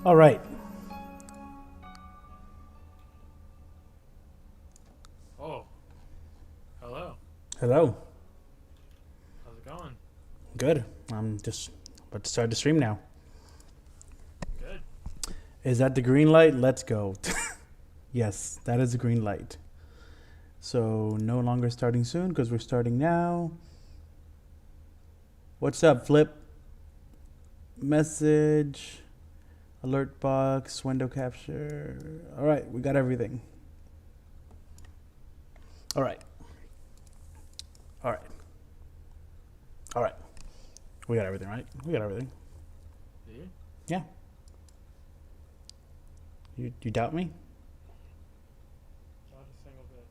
All right. Oh, hello. Hello. How's it going? Good. I'm just about to start the stream now. Good. Is that the green light? Let's go. Yes, that is the green light. So no longer starting soon because we're starting now. What's up, Flip? Message, alert box, window capture. All right, we got everything. All right. All right. All right. We got everything, right? We got everything. Do you? Yeah. You doubt me? Not a single bit.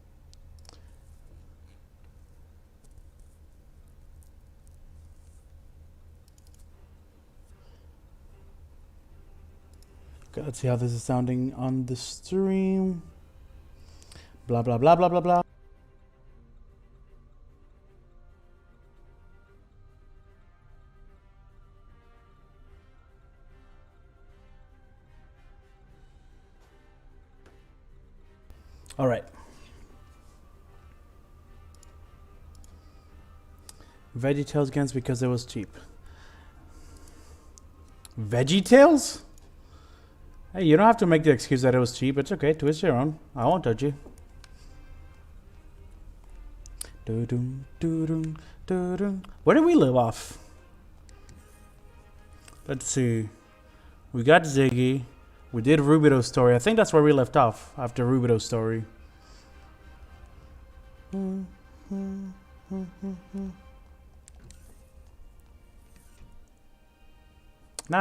Okay, let's see how this is sounding on the stream. Blah, blah, blah, blah, blah, blah. All right. VeggieTales against because it was cheap. VeggieTales? Hey, you don't have to make the excuse that it was cheap. It's okay. Twist your own. I won't judge you. Doo-dum, doo-dum, doo-dum. Where did we live off? Let's see. We got Ziggy. We did Rubido's story. I think that's where we left off after Rubido's story. Nah,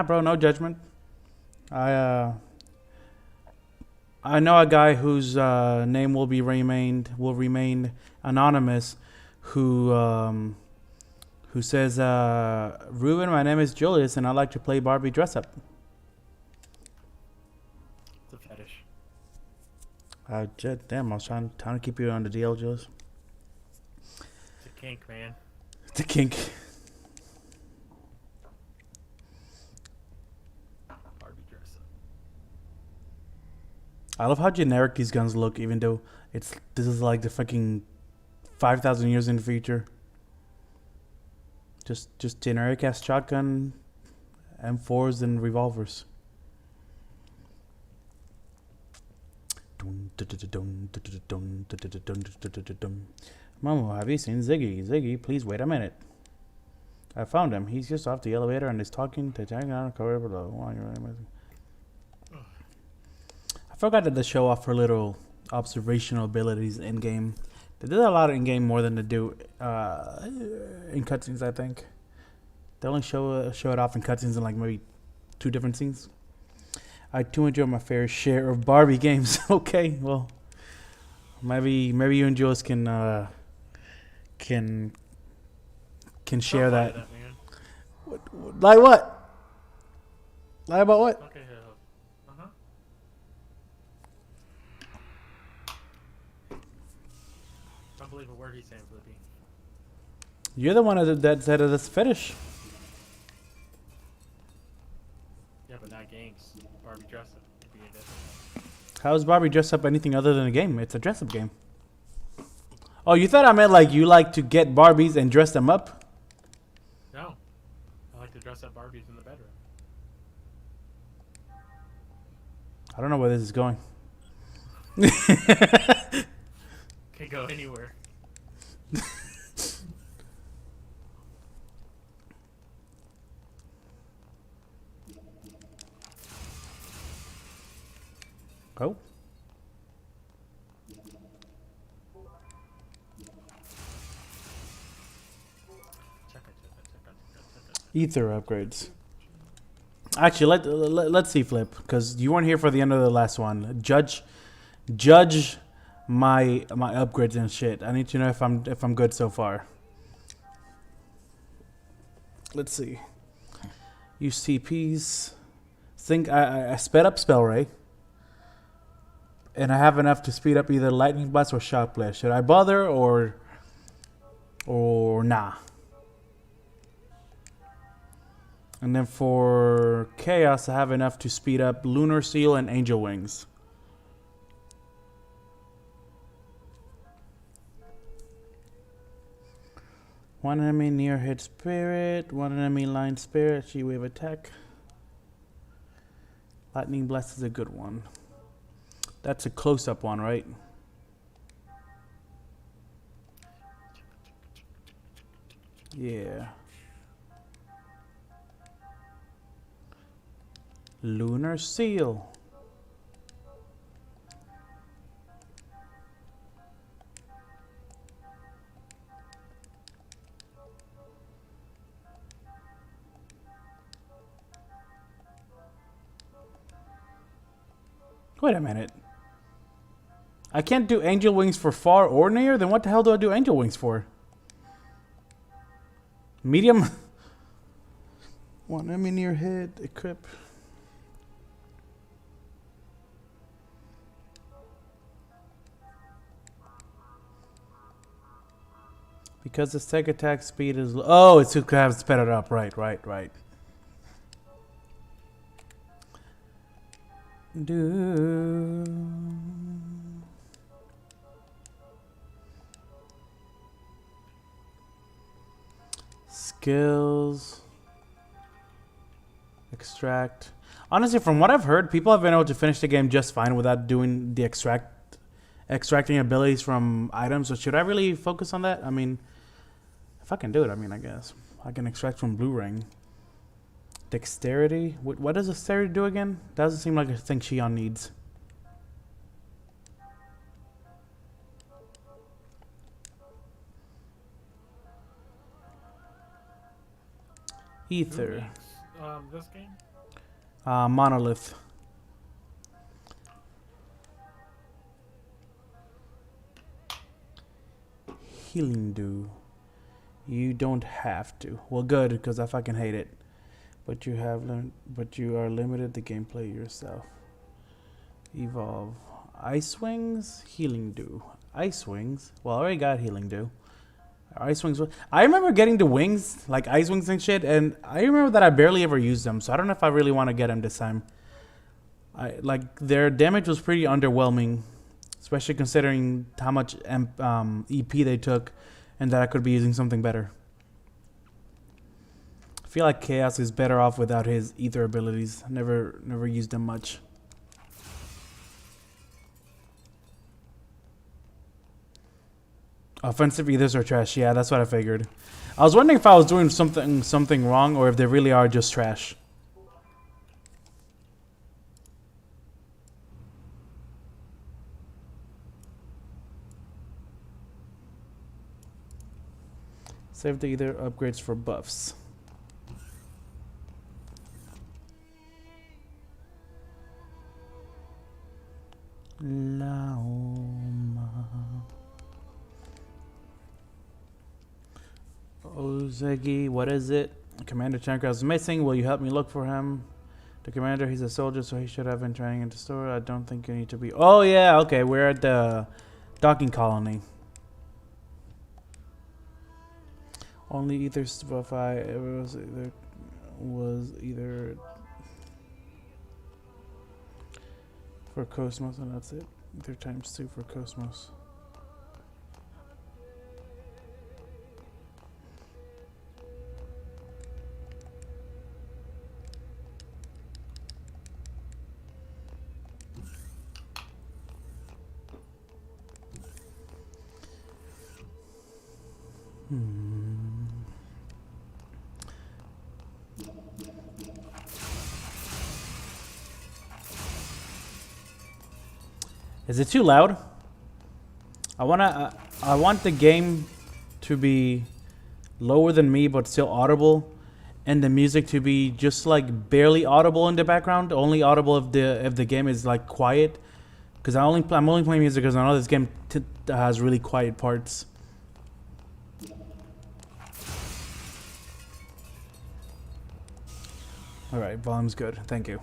bro, no judgment. I know a guy whose name will remain anonymous, who says, Ruben, my name is Julius, and I like to play Barbie dress up. It's a fetish. Damn, I was trying to keep you on the DL, Julius. It's a kink, man. It's a kink. Barbie dress up. I love how generic these guns look, even though this is like the fucking 5,000 years in the future. Just generic ass shotgun, M4s and revolvers. Momo, have you seen Ziggy? Ziggy, please wait a minute. I found him. He's just off the elevator and is talking to Jack on a corridor below. I forgot that they show off her little observational abilities in game. They did a lot in game more than they do in cutscenes. I think they only show it off in cutscenes in like maybe 2 different scenes. I too enjoy my fair share of Barbie games. Okay, well, maybe you and Jules can share that. Man. Like what? Lie about what? Okay, uh-huh. Don't believe a word he's saying, Flippy. You're the one that said it's fetish. Yeah, but not games. Barbie dress up. It'd be a different. How is Barbie dress up anything other than a game? It's a dress up game. Oh, you thought I meant like you like to get Barbies and dress them up? No. I like to dress up Barbies in the bedroom. I don't know where this is going. Could go anywhere. Oh. Ether upgrades. Actually, let's see, Flip, because you weren't here for the end of the last one. Judge my upgrades and shit. I need to know if I'm good so far. Let's see. Use CPs. Think I sped up Spell Ray. And I have enough to speed up either Lightning Blast or Shock Blast. Should I bother or nah? And then for Chaos, I have enough to speed up Lunar Seal and Angel Wings. One enemy near hit spirit, one enemy line spirit, G-Wave attack. Lightning Blast is a good one. That's a close-up one, right? Yeah. Lunar Seal. Wait a minute. I can't do Angel Wings for far or near? Then what the hell do I do Angel Wings for? Medium? One enemy near hit, equip. Because the second attack speed is low. Oh, it's to have sped it up. Right. Do. Skills. Extract. Honestly, from what I've heard, people have been able to finish the game just fine without doing the extracting abilities from items. So should I really focus on that? I mean, if I can do it, I mean, I guess. I can extract from Blue Ring. Dexterity? What does Dexterity do again? Doesn't seem like a thing Shion needs. Ether. This game? Monolith. Healing Dew. You don't have to. Well, good, because I fucking hate it. But you are limited to gameplay yourself. Evolve. Ice Wings, Healing Dew. Ice Wings. Well, I already got Healing Dew. Ice Wings. I remember getting the wings, like Ice Wings and shit, and I remember that I barely ever used them, so I don't know if I really want to get them this time. Their damage was pretty underwhelming, especially considering how much EP they took, and that I could be using something better. I feel like Chaos is better off without his ether abilities. Never used them much. Offensive ethers are trash. Yeah, that's what I figured. I was wondering if I was doing something wrong or if they really are just trash. Save the ether upgrades for buffs. Laoma. Ozegi, what is it? Commander Chankra is missing. Will you help me look for him? The commander, he's a soldier, so he should have been training in the store. I don't think you need to be. Oh, yeah, okay. We're at the docking colony. Only ether stuff it was either for Cosmos, and that's it. Ether times 2 for Cosmos. Is it too loud? I want the game to be lower than me but still audible, and the music to be just like barely audible in the background, only audible if the game is like quiet. Because I'm only playing music because I know this game has really quiet parts. All right, volume's good. Thank you.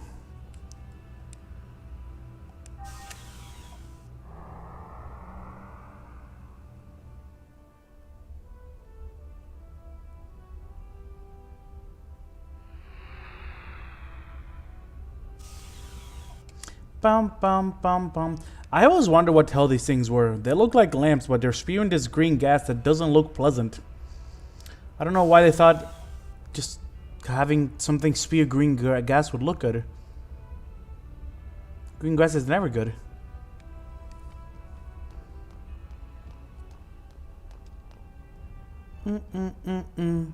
Bum, bum, bum, bum. I always wonder what the hell these things were. They look like lamps, but they're spewing this green gas that doesn't look pleasant. I don't know why they thought just having something spew green gas would look good. Green gas is never good. Mm-mm-mm-mm.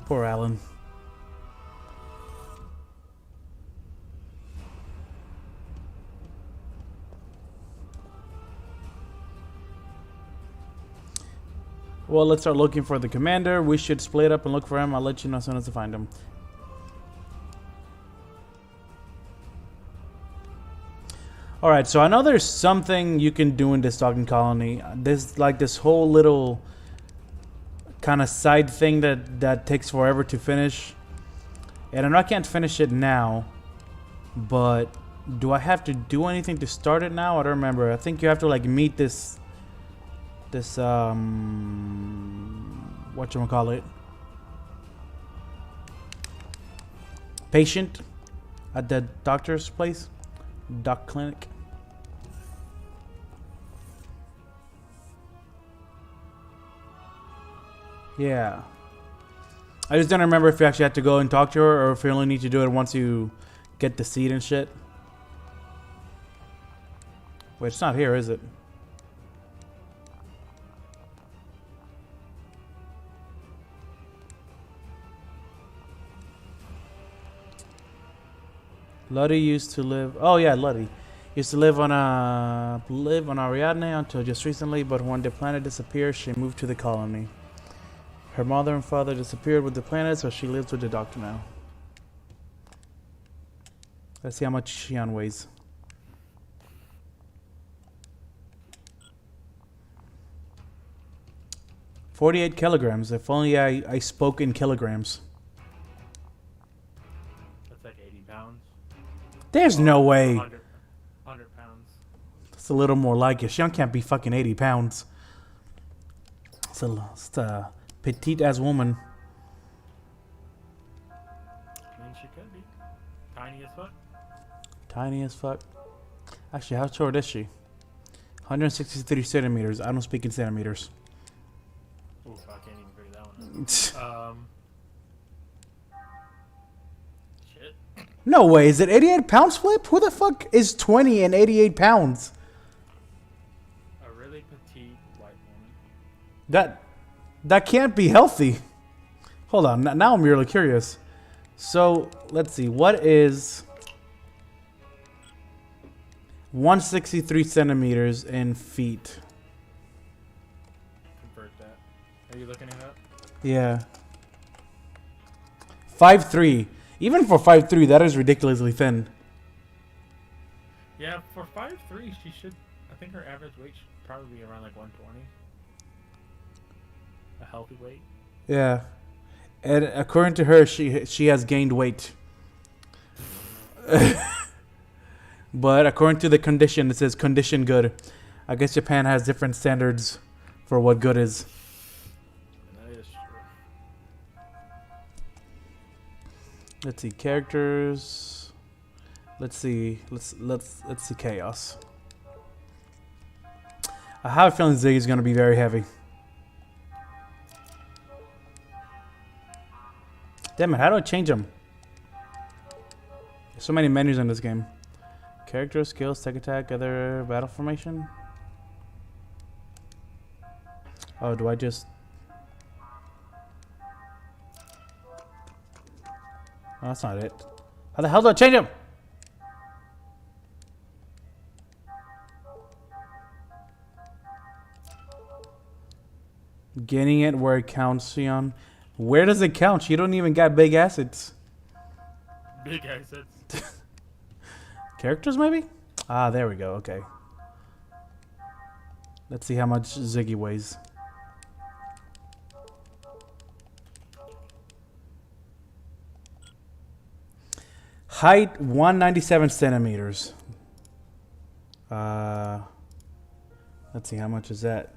Poor Alan. Well, let's start looking for the commander. We should split up and look for him. I'll let you know as soon as I find him. Alright, so I know there's something you can do in this docking colony. There's like this whole little kind of side thing that takes forever to finish. And I know I can't finish it now, but do I have to do anything to start it now? I don't remember. I think you have to like meet this whatchamacallit, patient at the doctor's place, doc clinic. Yeah. I just don't remember if you actually have to go and talk to her or if you only need to do it once you get the seed and shit. Wait, it's not here, is it? Luddy used to live. Oh yeah, Luddy used to live on Ariadne until just recently. But when the planet disappeared, she moved to the colony. Her mother and father disappeared with the planet, so she lives with the doctor now. Let's see how much Xian weighs. 48 kilograms. If only I spoke in kilograms. That's like 80 pounds. There's no way. 100 pounds. That's a little more like it. Xian can't be fucking 80 pounds. It's a petite ass woman. I mean, she could be. Tiny as fuck. Tiny as fuck. Actually, how short is she? 163 centimeters. I don't speak in centimeters. Oof, I can't even figure that one out. Shit. No way. Is it 88 pounds, Flip? Who the fuck is 20 and 88 pounds? A really petite white woman. That can't be healthy. Hold on. Now I'm really curious. So, let's see. What is 163 centimeters in feet? Convert that. Are you looking it up? Yeah. 5'3". Even for 5'3", that is ridiculously thin. Yeah, for 5'3", she should. I think her average weight should probably be around like 120. A healthy weight. Yeah. And according to her, she has gained weight. But according to the condition, it says condition good. I guess Japan has different standards for what good is. That is true. Let's see characters. Let's see. Let's see chaos. I have a feeling Ziggy's gonna be very heavy. Damn it! How do I change them? There's so many menus in this game. Character, skills, tech attack, other battle formation. Oh, do I just? Oh, that's not it. How the hell do I change them? Getting it where it counts, Xion. Where does it count? You don't even got big assets. Big assets. Characters, maybe? Ah, there we go. Okay. Let's see how much Ziggy weighs. Height 197 centimeters. Let's see, how much is that?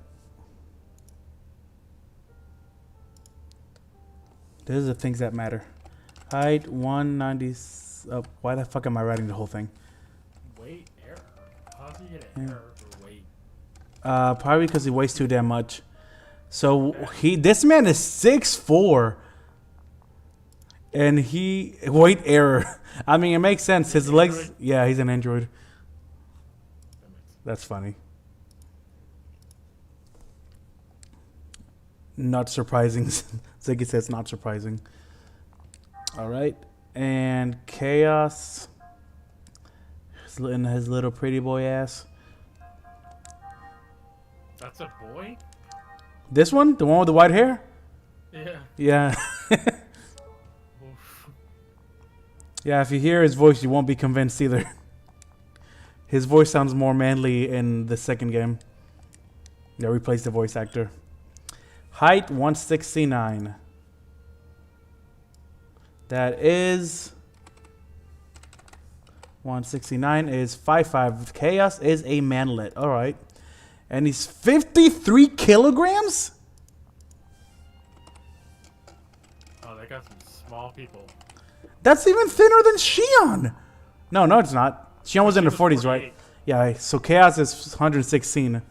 These are the things that matter. Height 190. Oh, why the fuck am I writing the whole thing? Weight error. How do you get an error for weight? Probably because he weighs too damn much. So this man is 6'4", and he weight error. I mean, it makes sense. His legs. Android? Yeah, he's an android. That's funny. Not surprising. Ziggy says not surprising. All right, and Chaos in his little pretty boy ass. That's a boy? This one, the one with the white hair. Yeah. Yeah. Oof. Yeah, if you hear his voice, you won't be convinced either. His voice sounds more manly in the second game. They replaced the voice actor. Height 169. That is 169 is 5'5". Chaos is a manlet. All right. And he's 53 kilograms? Oh, they got some small people. That's even thinner than Shion. No, it's not. Shion was in her She 40s, right? 48. Yeah, so Chaos is 116.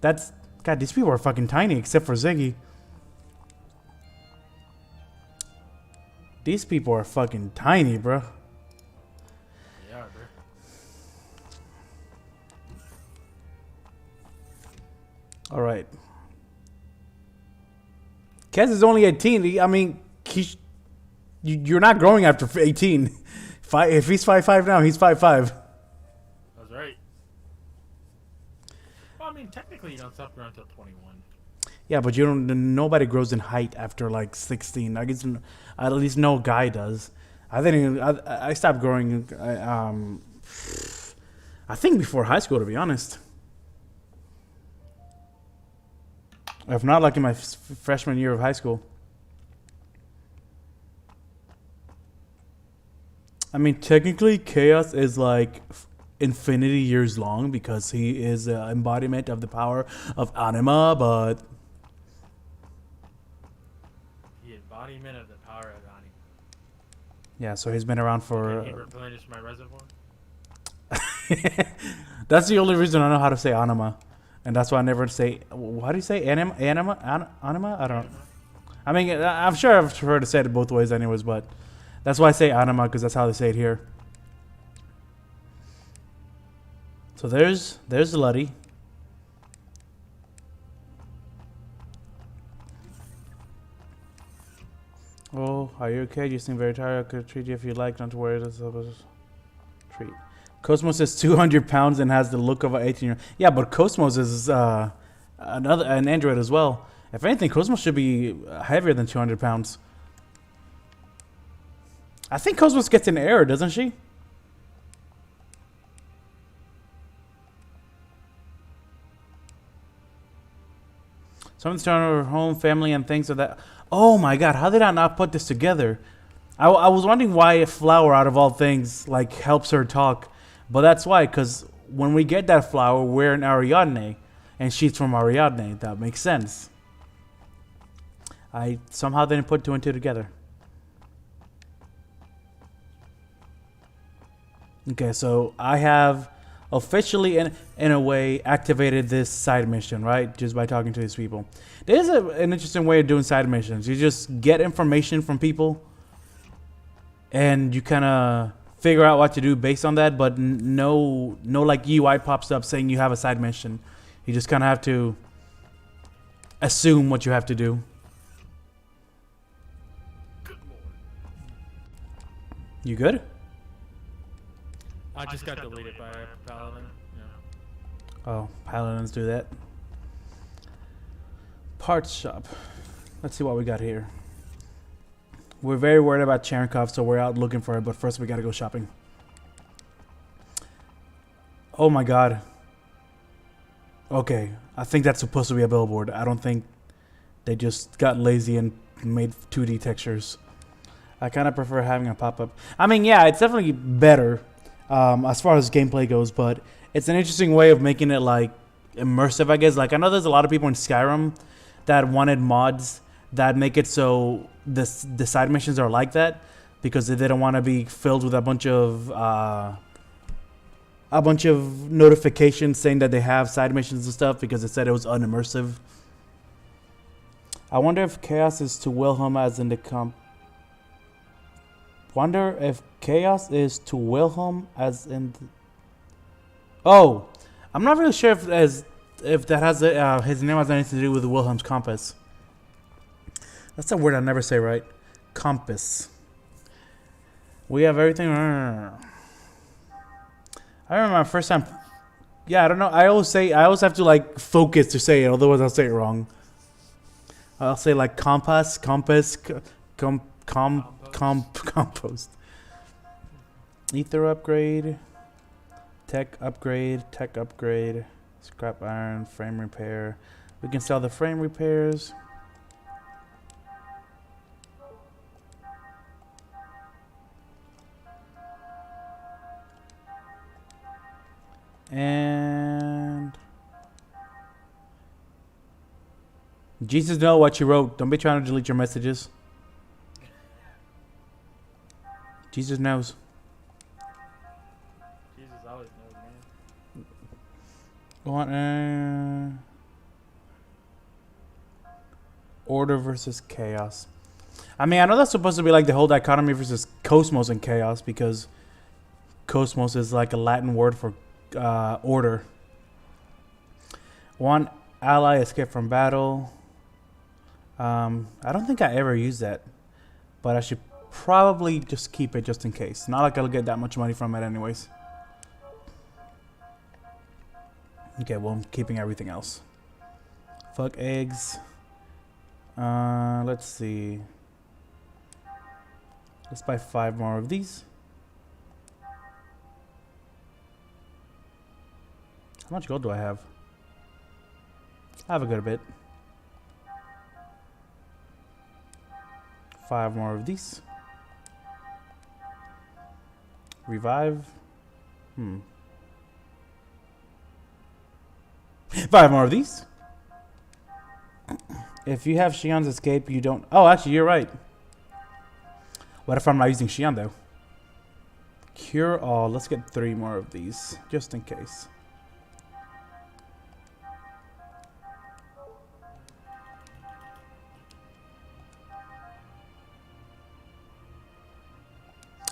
That's... God, these people are fucking tiny, except for Ziggy. These people are fucking tiny, bro. Yeah, bro. All right. Kez is only 18. I mean, you're not growing after 18. If he's 5'5" now, he's 5'5". That's right. Well, I mean, technically you don't stop growing until 21. Yeah, but you don't. Nobody grows in height after like 16. I guess at least no guy does. I think I stopped growing. I think before high school, to be honest. If not, like in my freshman year of high school. I mean, technically, Chaos is like infinity years long because he is an embodiment of the power of anima, but The embodiment of the power of Ani. yeah, so he's been around for. Can he replenish my reservoir? That's the only reason I know how to say anima, and that's why I never say. How do you say anima? Anima? I don't. I mean, I'm sure I've heard it said it both ways, anyways, but that's why I say anima because that's how they say it here. So there's Luddy. Oh, are you okay? You seem very tired. I could treat you if you like. Don't worry. This is a treat. Cosmos is 200 pounds and has the look of an 18-year-old. Yeah, but Cosmos is an android as well. If anything, Cosmos should be heavier than 200 pounds. I think Cosmos gets an error, doesn't she? Someone's turning over home, family, and things of that. Oh my god, how did I not put this together? I was wondering why a flower, out of all things, like helps her talk. But that's why, because when we get that flower, we're in Ariadne, and she's from Ariadne. That makes sense. I somehow didn't put two and two together. Okay, so I have officially, in a way, activated this side mission, right? Just by talking to these people. There's an interesting way of doing side missions. You just get information from people, and you kind of figure out what to do based on that, but no like UI pops up saying you have a side mission. You just kind of have to assume what you have to do. Good lord. You good? I just got deleted by a paladin. Yeah. Oh, paladins do that. Parts shop. Let's see what we got here. We're very worried about Cherenkov, so we're out looking for it, but first we gotta go shopping. Oh my god. Okay, I think that's supposed to be a billboard. I don't think they just got lazy and made 2D textures. I kind of prefer having a pop-up. I mean, yeah, it's definitely better as far as gameplay goes, but it's an interesting way of making it like immersive, I guess. Like I know there's a lot of people in Skyrim that wanted mods that make it so the side missions are like that because they didn't want to be filled with a bunch of notifications saying that they have side missions and stuff because it said it was unimmersive. I wonder if Chaos is to Wilhelm as in the Wonder if Chaos is to Wilhelm as in. Oh, I'm not really sure if that has his name has anything to do with Wilhelm's compass. That's a word I never say right. Compass. We have everything. I remember my first time. Yeah, I don't know. I always have to like focus to say it, otherwise I'll say it wrong. I'll say like compass, compost. Ether upgrade. Tech upgrade. Scrap iron, frame repair. We can sell the frame repairs. And Jesus know what you wrote. Don't be trying to delete your messages. Jesus knows. Jesus always knows, man. What? Order versus chaos. I mean, I know that's supposed to be like the whole dichotomy versus cosmos and chaos because cosmos is like a Latin word for order. One ally escape from battle. I don't think I ever used that, but I should probably just keep it just in case. Not like I'll get that much money from it anyways. Okay, well, I'm keeping everything else. Fuck eggs. Let's see. Let's buy 5 more of these. How much gold do I have? I have a good bit. 5 more of these. Revive. 5 more of these. If you have Shion's escape, you don't. Oh, actually, you're right. What if I'm not using Shion though? Cure all. Let's get 3 more of these, just in case.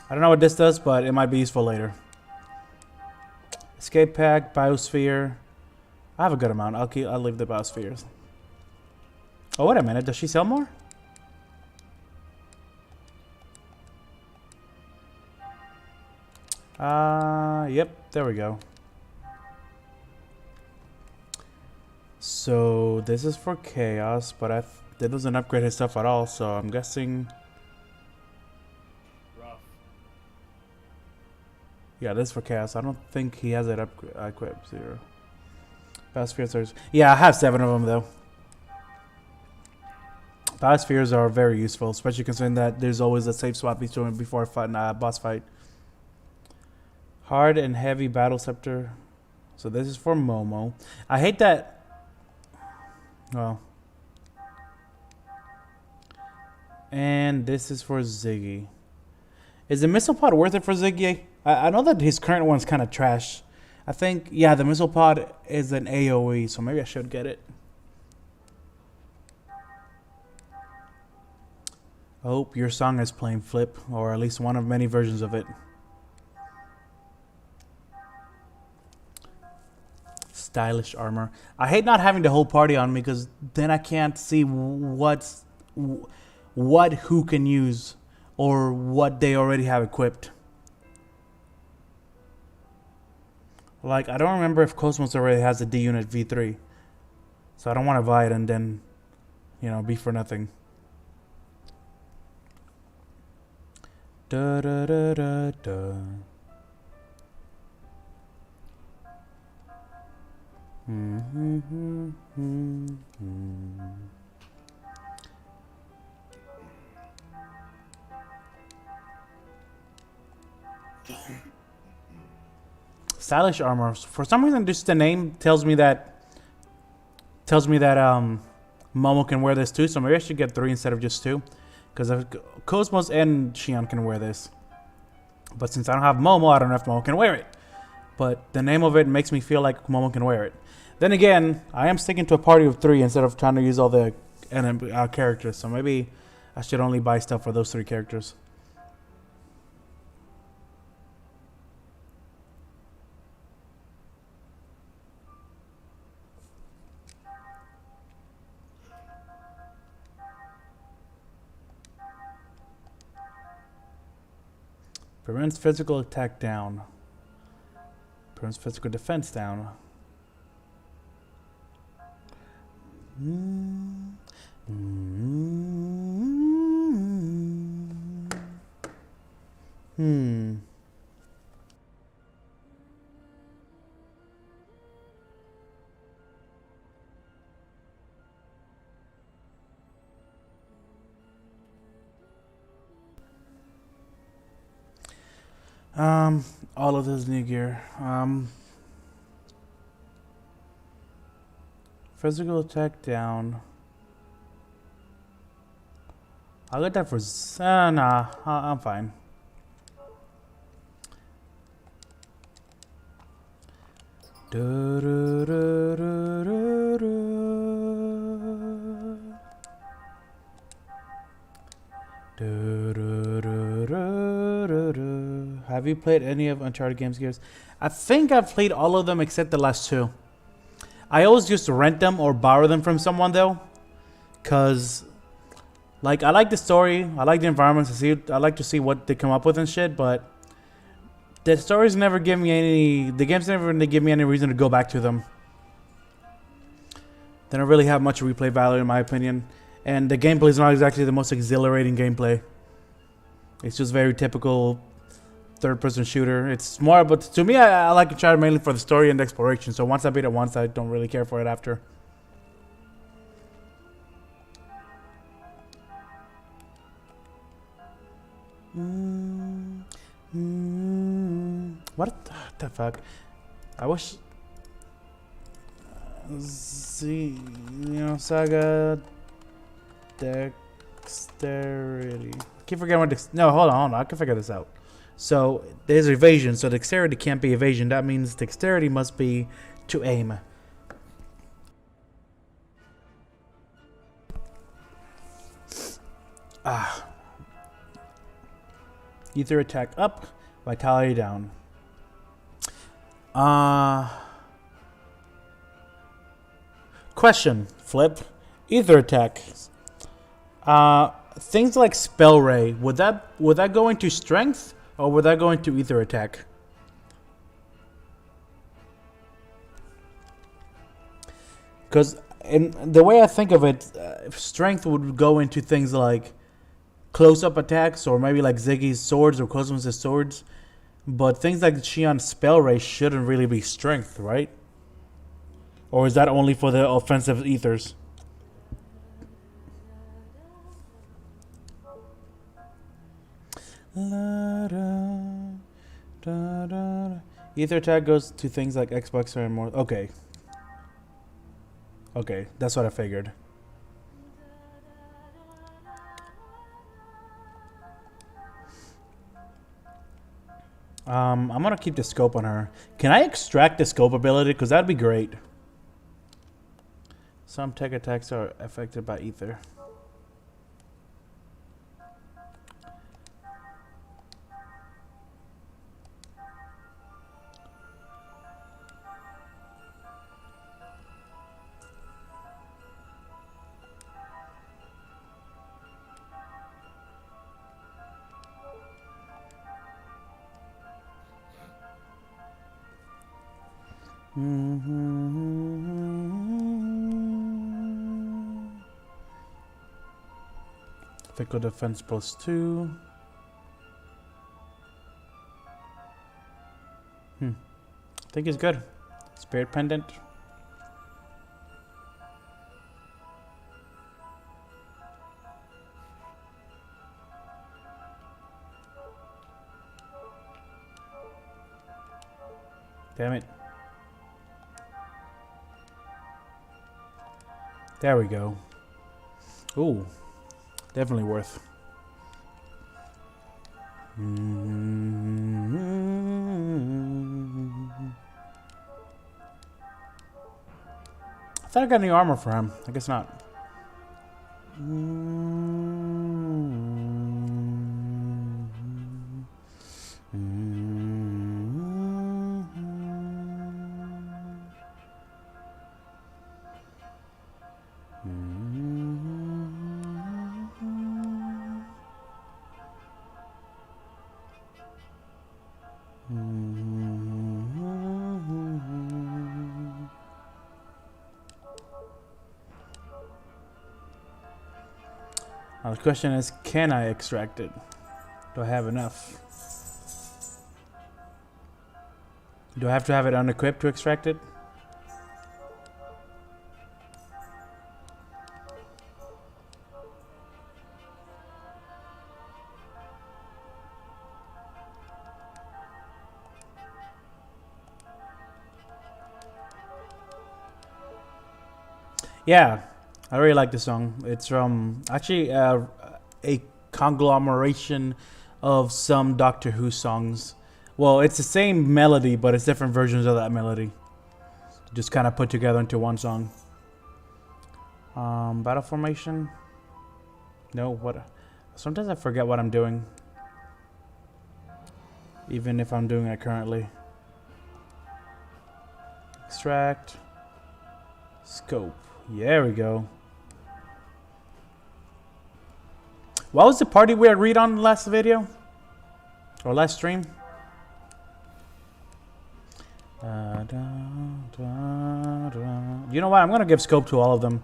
I don't know what this does, but it might be useful later. Escape pack, biosphere. I have a good amount. I'll leave the biospheres. Oh, wait a minute. Does she sell more? Yep. There we go. So this is for chaos, but that doesn't upgrade his stuff at all. So I'm guessing. Rough. Yeah, this is for chaos. I don't think he has it equipped. 0. Biospheres. Yeah, I have 7 of them though. Biospheres are very useful, especially considering that there's always a safe swap before a boss fight. Hard and heavy battle scepter. So this is for Momo. I hate that. Well. And this is for Ziggy. Is the missile pod worth it for Ziggy? I know that his current one's kind of trash. I think, yeah, the missile pod is an AoE, so maybe I should get it. I hope your song is playing Flip, or at least one of many versions of it. Stylish armor. I hate not having the whole party on me because then I can't see what who can use or what they already have equipped. Like, I don't remember if Cosmos already has a D-Unit V3. So I don't want to buy it and then, be for nothing. Da da da da da. Stylish armor. For some reason, just the name tells me that Momo can wear this too. So maybe I should get 3 instead of just 2, because Cosmos and Xion can wear this. But since I don't have Momo, I don't know if Momo can wear it. But the name of it makes me feel like Momo can wear it. Then again, I am sticking to a party of 3 instead of trying to use all the characters. So maybe I should only buy stuff for those 3 characters. Prevents physical attack down. Prevents physical defense down. All of this new gear. Physical attack down. I'll get that for nah, I'm fine. Have you played any of Uncharted games, gears? I think I've played all of them except the last 2. I always used to rent them or borrow them from someone though, cause like I like the story, I like the environments, I like to see what they come up with and shit. But the stories never give me any. The games never really give me any reason to go back to them. They don't really have much replay value in my opinion, and the gameplay is not exactly the most exhilarating gameplay. It's just very typical third-person shooter. It's more, but to me, I like Uncharted mainly for the story and the exploration. So once I beat it once, I don't really care for it after. What the fuck? I wish. Xenosaga Dexterity. Keep forgetting what no, hold on. I can figure this out. So there's evasion. So dexterity can't be evasion. That means dexterity must be to aim. Ether attack up, vitality down. Question, Flip. Ether attack. Things like spell ray, would that go into strength or would that go into ether attack? Because in the way I think of it, strength would go into things like close-up attacks or maybe like Ziggy's swords or Cosmos' swords. But things like Xion's spell ray shouldn't really be strength, right? Or is that only for the offensive ethers? Ether attack goes to things like Xbox and more. Okay. Okay, that's what I figured. I'm gonna keep the scope on her. Can I extract the scope ability? Because that'd be great. Some tech attacks are affected by ether. Fickle defense +2. I think it's good. Spirit pendant. Damn it. There we go. Ooh, definitely worth. I thought I got any armor for him. I guess not. Now the question is, can I extract it? Do I have enough? Do I have to have it unequipped to extract it? Yeah, I really like this song. It's from actually a conglomeration of some Doctor Who songs. Well, it's the same melody, but it's different versions of that melody. Just kind of put together into one song. Battle formation. No, what? Sometimes I forget what I'm doing. Even if I'm doing it currently. Extract. Scope. There we go. What was the party we agreed on last video? Or last stream? You know what? I'm going to give scope to all of them.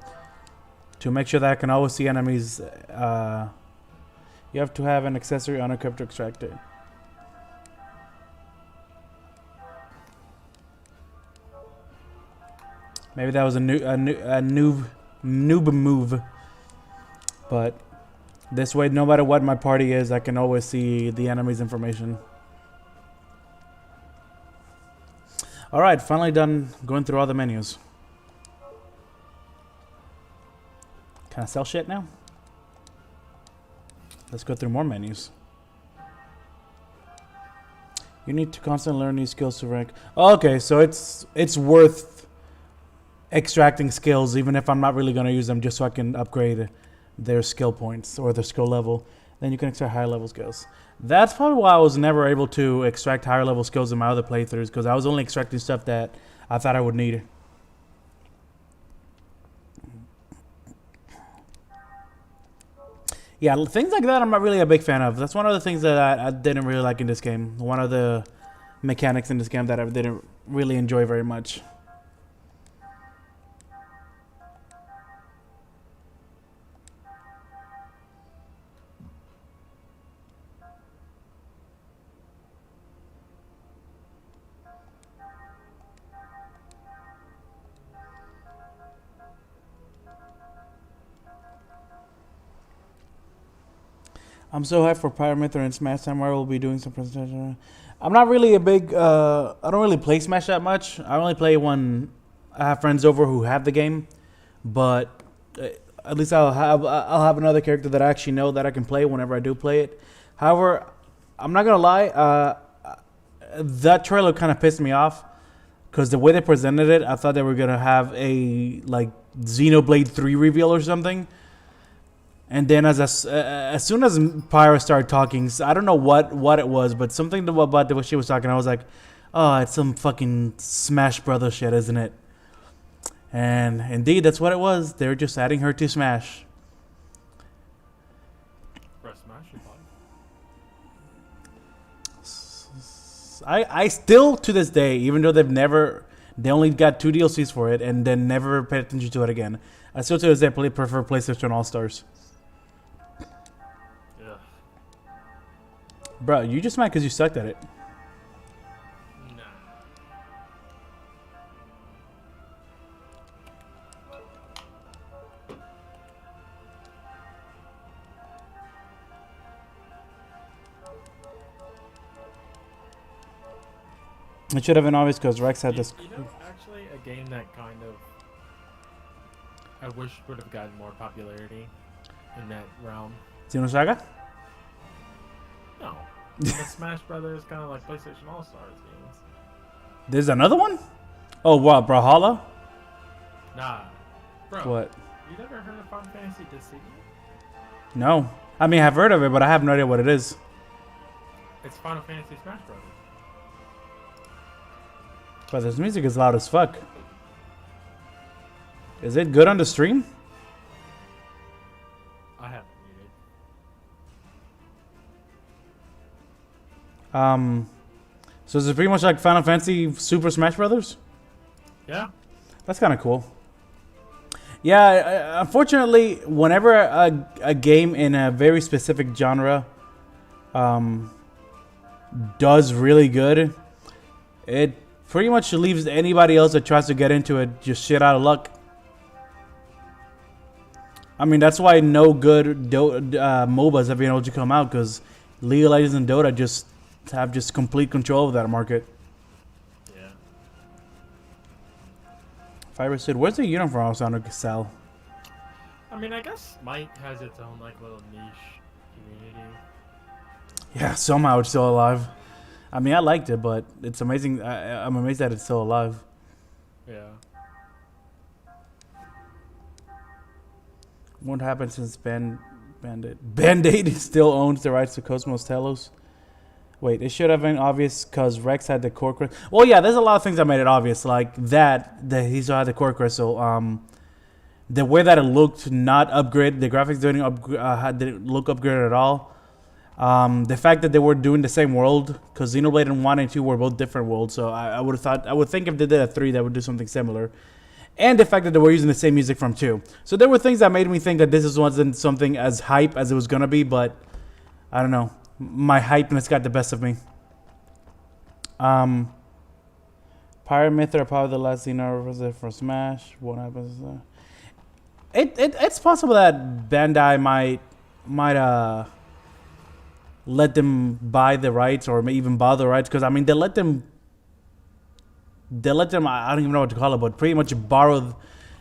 To make sure that I can always see enemies. You have to have an accessory unequipped to extract it. Maybe that was a noob move. But this way, no matter what my party is, I can always see the enemy's information. Alright, finally done going through all the menus. Can I sell shit now? Let's go through more menus. You need to constantly learn new skills to rank. Okay, so it's worth extracting skills even if I'm not really going to use them, just so I can upgrade their skill points or their skill level. Then you can extract higher level skills. That's probably why I was never able to extract higher level skills in my other playthroughs, because I was only extracting stuff that I thought I would need. Yeah, things like that I'm not really a big fan of. That's one of the things that I didn't really like in this game. One of the mechanics in this game that I didn't really enjoy very much. I'm so hyped for Pyramid and Smash Time where we'll be doing some presentation. I'm not really a big, I don't really play Smash that much. I only play when I have friends over who have the game. But at least I'll have another character that I actually know that I can play whenever I do play it. However, I'm not going to lie, that trailer kind of pissed me off. Because the way they presented it, I thought they were going to have a like Xenoblade 3 reveal or something. And then as soon as Pyra started talking, I don't know what it was, but something about the way she was talking, I was like, oh, it's some fucking Smash Brothers shit, isn't it? And indeed, that's what it was. They were just adding her to Smash. Press Smash your button. I still, to this day, even though they only got 2 DLCs for it and then never paid attention to it again, I still to this day prefer PlayStation All-Stars. Bro, you just mad because you sucked at it. Nah. It should have been obvious because Rex had this. You know, actually, a game that kind of I wish would have gotten more popularity in that realm. Xenosaga? No, the Smash Brothers kind of like PlayStation All Stars games. There's another one? Oh, what? Brawlhalla? Nah, bro. What? You never heard of Final Fantasy Dissidia? No. I mean, I've heard of it, but I have no idea what it is. It's Final Fantasy Smash Brothers. But this music is loud as fuck. Is it good on the stream? I have it muted. So is it pretty much like Final Fantasy Super Smash Brothers? Yeah. That's kind of cool. Yeah, unfortunately, whenever a game in a very specific genre does really good, it pretty much leaves anybody else that tries to get into it just shit out of luck. I mean, that's why no good MOBAs have been able to come out, because League of Legends and Dota just have just complete control of that market. Yeah. Fiber said, "Where's the uniform I was trying to sell?" I mean, I guess Might has its own like little niche community. Yeah, somehow it's still alive. I mean, I liked it, but it's amazing. I'm amazed that it's still alive. Yeah. What happened since Band-Aid still owns the rights to Cosmos Telos? Wait, it should have been obvious because Rex had the core crystal. Well, yeah, there's a lot of things that made it obvious, like that he still had the core crystal. The way that it looked, not upgraded, the graphics didn't look upgraded at all. The fact that they were doing the same world, because Xenoblade and 1 and 2 were both different worlds, so I would think if they did a 3, they would do something similar. And the fact that they were using the same music from 2. So there were things that made me think that this wasn't something as hype as it was going to be, but I don't know. My hypeness got the best of me. Pirate Myth are probably the last Xeno for Smash. What happens? It's possible that Bandai might let them buy the rights or even buy the rights, because I mean they let them I don't even know what to call it, but pretty much borrow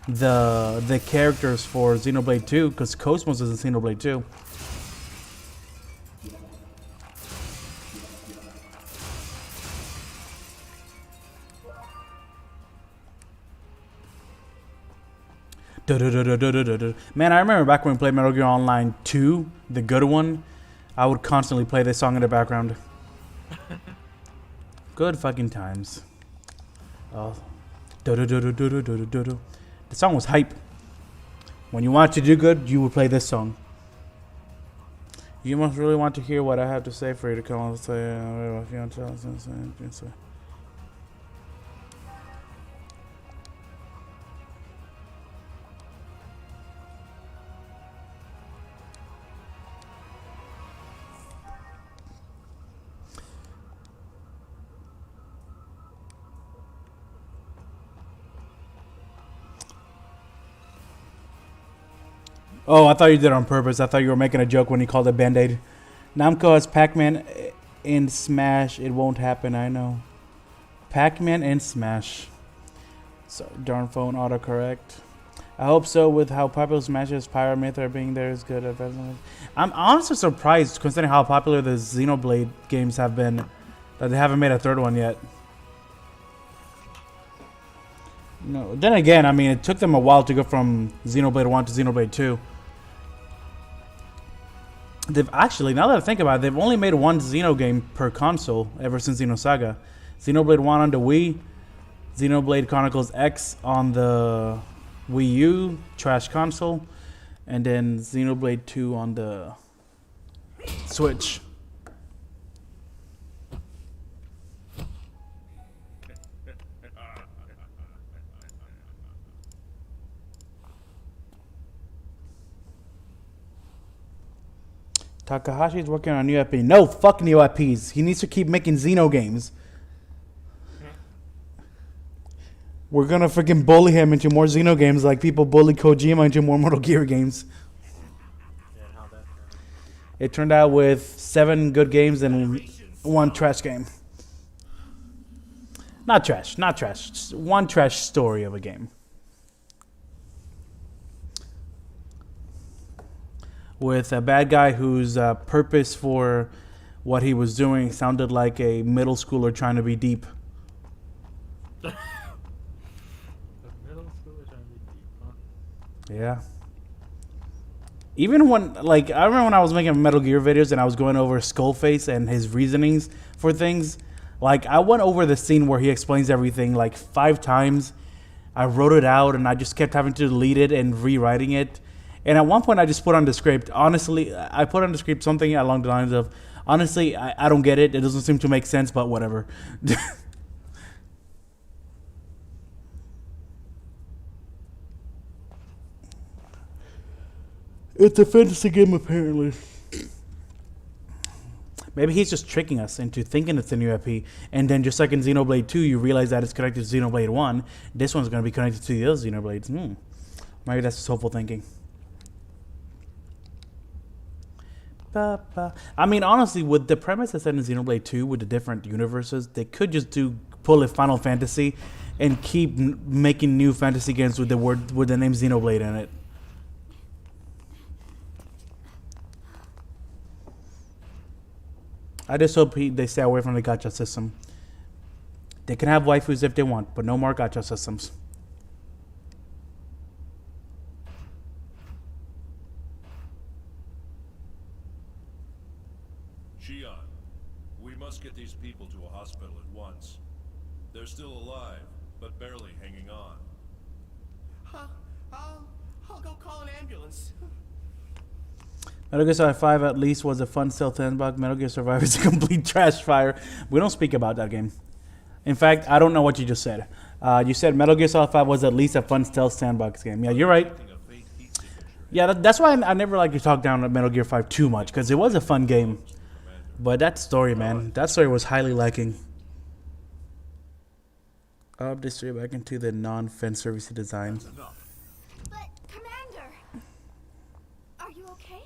the characters for Xenoblade 2, because Cosmos is in Xenoblade 2. Man, I remember back when we played Metal Gear Online 2, the good one, I would constantly play this song in the background. Good fucking times. Oh. The song was hype. When you want to do good, you would play this song. You must really want to hear what I have to say for you to come on and say, if you want to tell us, Oh, I thought you did it on purpose. I thought you were making a joke when you called it Band-Aid. Namco has Pac-Man in Smash. It won't happen, I know. Pac-Man in Smash. So, darn phone autocorrect. I hope so, with how popular Smash is. Pyro Myth are being there is good. I'm honestly surprised, considering how popular the Xenoblade games have been, that they haven't made a third one yet. No. Then again, I mean, it took them a while to go from Xenoblade 1 to Xenoblade 2. They've actually, now that I think about it, they've only made one Xeno game per console ever since Xenosaga. Xenoblade 1 on the Wii, Xenoblade Chronicles X on the Wii U, trash console, and then Xenoblade 2 on the Switch. Takahashi's working on a new IP. No, fuck new IPs. He needs to keep making Xeno games. We're gonna freaking bully him into more Xeno games like people bully Kojima into more Mortal Gear games. Yeah, how that turned. It turned out with 7 good games and 1 trash game. Not trash, not trash. Just one trash story of a game. With a bad guy whose purpose for what he was doing sounded like a middle schooler trying to be deep. The middle schooler trying to be deep, huh? Yeah. Even when, like, I remember when I was making Metal Gear videos and I was going over Skullface and his reasonings for things. Like, I went over the scene where he explains everything like 5 times. I wrote it out and I just kept having to delete it and rewriting it. And at one point I just put on the script, honestly, I put on the script something along the lines of, honestly, I don't get it. It doesn't seem to make sense, but whatever. It's a fantasy game, apparently. Maybe he's just tricking us into thinking it's a new IP, and then just like in Xenoblade 2, you realize that it's connected to Xenoblade 1. This one's going to be connected to the other Xenoblades. Maybe that's just hopeful thinking. I mean, honestly, with the premise that's set in Xenoblade 2, with the different universes, they could just pull a Final Fantasy and keep making new fantasy games with the name Xenoblade in it. I just hope they stay away from the gacha system. They can have waifus if they want, but no more gacha systems. Shion, we must get these people to a hospital at once. They're still alive, but barely hanging on. I'll go call an ambulance. Metal Gear Solid 5 at least was a fun stealth sandbox. Metal Gear Survivor is a complete trash fire. We don't speak about that game. In fact, I don't know what you just said. You said Metal Gear Solid 5 was at least a fun stealth sandbox game. Yeah, you're right. Yeah, that's why I never like to talk down at Metal Gear 5 too much, because it was a fun game. But that story, man, that story was highly lacking. Up this story back into the non-fan service design. But, Commander, are you okay?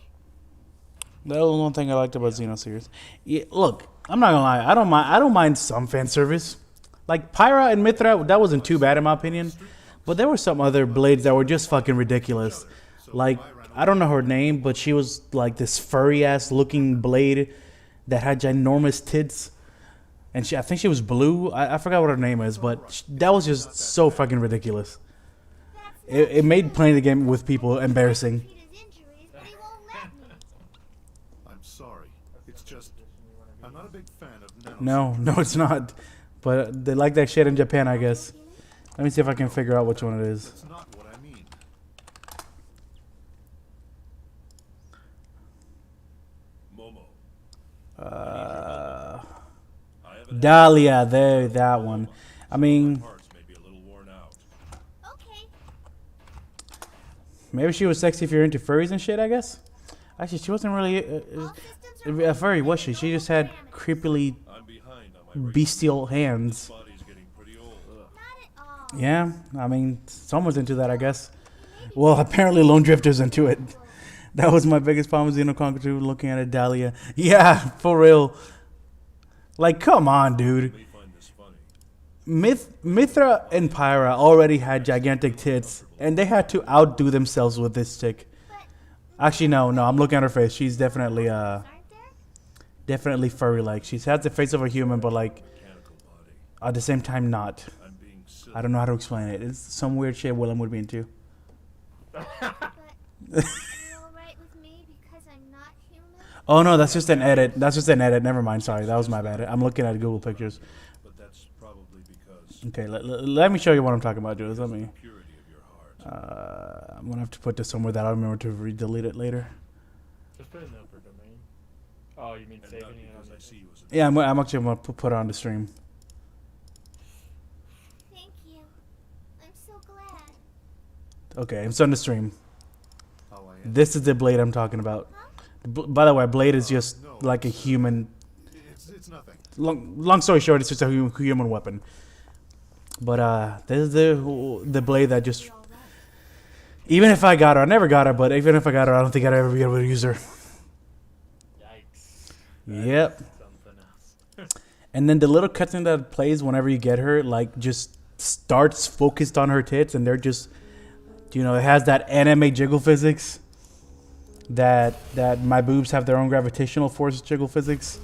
That was one thing I liked about Xenoseries. Yeah, look, I'm not gonna lie. I don't mind some fan service. Like Pyra and Mithra, that wasn't too bad in my opinion. But there were some other blades that were just fucking ridiculous. Like, I don't know her name, but she was like this furry ass looking blade that had ginormous tits. And I think she was blue. I forgot what her name is, but that was just so fucking ridiculous. It made playing the game with people embarrassing. I'm sorry. It's just, I'm not a big fan of No, it's not. But they like that shit in Japan, I guess. Let me see if I can figure out which one it is. That's not what I mean. Momo. Dahlia, that one. I mean, Parts may be a little worn out. Okay. maybe she was sexy if you're into furries and shit, I guess. Actually, she wasn't really a furry, was she? She just had creepily I'm behind on my bestial hands. body's getting pretty old. Not at all. Yeah, I mean, someone's into that, I guess. Well, apparently Lone Drifter's into it. That was my biggest problem with Xenoconquer 2, looking at a Dahlia. Yeah, for real. Like, come on, dude. May find this funny. Mithra and Pyra already had gigantic tits, and they had to outdo themselves with this chick. Actually, no, I'm looking at her face. She's definitely, Aren't there? definitely furry-like. She has the face of a human, but like, Mechanical body. at the same time, not. I'm being silly. I don't know how to explain it. It's some weird shit Willem would be into. But are you alright with me because I'm not human? Oh no, that's just an edit. That's just an edit. Never mind. Sorry, that was my bad. I'm looking at Google pictures. But that's probably because Okay, let me show you what I'm talking about, dude. Let me. purity of your heart. I'm gonna have to put this somewhere that I remember to delete it later. Just put it in the upper domain. Oh, you mean And saving not it on because I the see you as a Yeah, I'm actually gonna put it on the stream. Thank you. I'm so glad. Okay, it's on the stream. how I am. This is the blade I'm talking about. By the way, blade is just like a human. It's nothing. Long story short, it's just a human weapon. But this is the blade that just. Even if I got her, I never got her, but even if I got her, I don't think I'd ever be able to use her. Yikes. Yep. Something else. And then the little cutscene that plays whenever you get her, like, just starts focused on her tits, and they're just, you know, it has that anime jiggle physics. That my boobs have their own gravitational force jiggle physics.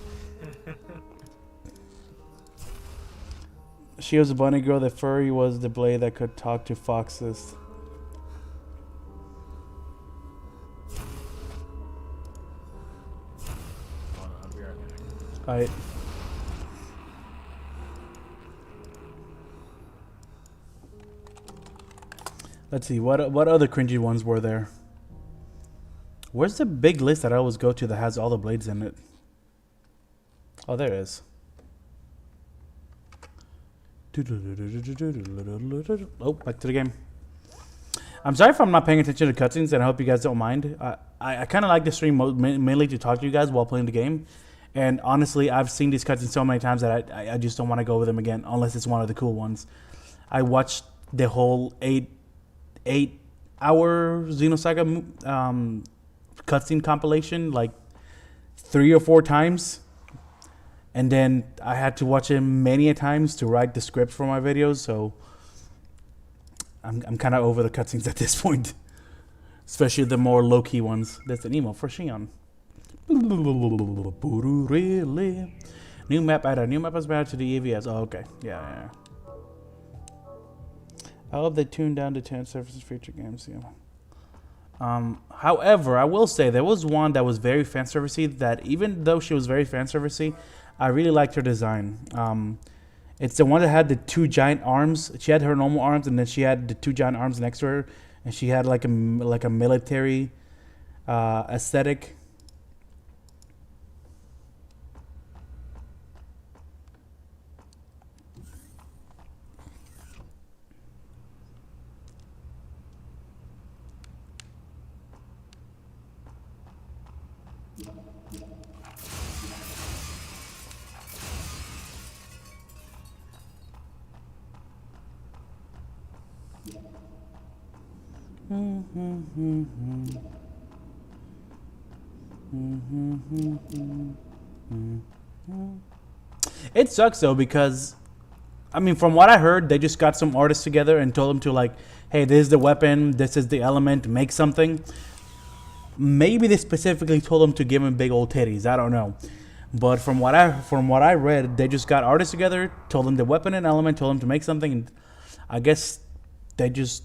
She was a bunny girl. The furry was the blade that could talk to foxes. Hold on, I'll be right back. Alright. Let's see, what other cringy ones were there? Where's the big list that I always go to that has all the blades in it? Oh, there it is. Oh, back to the game. I'm sorry if I'm not paying attention to cutscenes, and I hope you guys don't mind. I kind of like the stream mainly to talk to you guys while playing the game. And honestly, I've seen these cutscenes so many times that I just don't want to go over them again unless it's one of the cool ones. I watched the whole 8-hour Xenosaga cutscene compilation like 3 or 4 times. And then I had to watch it many a times to write the script for my videos, so I'm kind of over the cutscenes at this point. Especially the more low-key ones. That's an emo for Shion. New map added. New map is added to the EVS. Oh, okay. Yeah. I hope they tuned down to 10 surfaces feature games. Yeah. However, I will say there was one that was very fan servicey. That even though she was very fan servicey, I really liked her design. It's the one that had the 2 giant arms. She had her normal arms, and then she had the 2 giant arms next to her, and she had like a military aesthetic. It sucks though because, I mean, from what I heard, they just got some artists together and told them to like, hey, this is the weapon, this is the element, make something. Maybe they specifically told them to give him big old titties. I don't know. But from what I read, they just got artists together, told them the weapon and element, told them to make something, and I guess they just,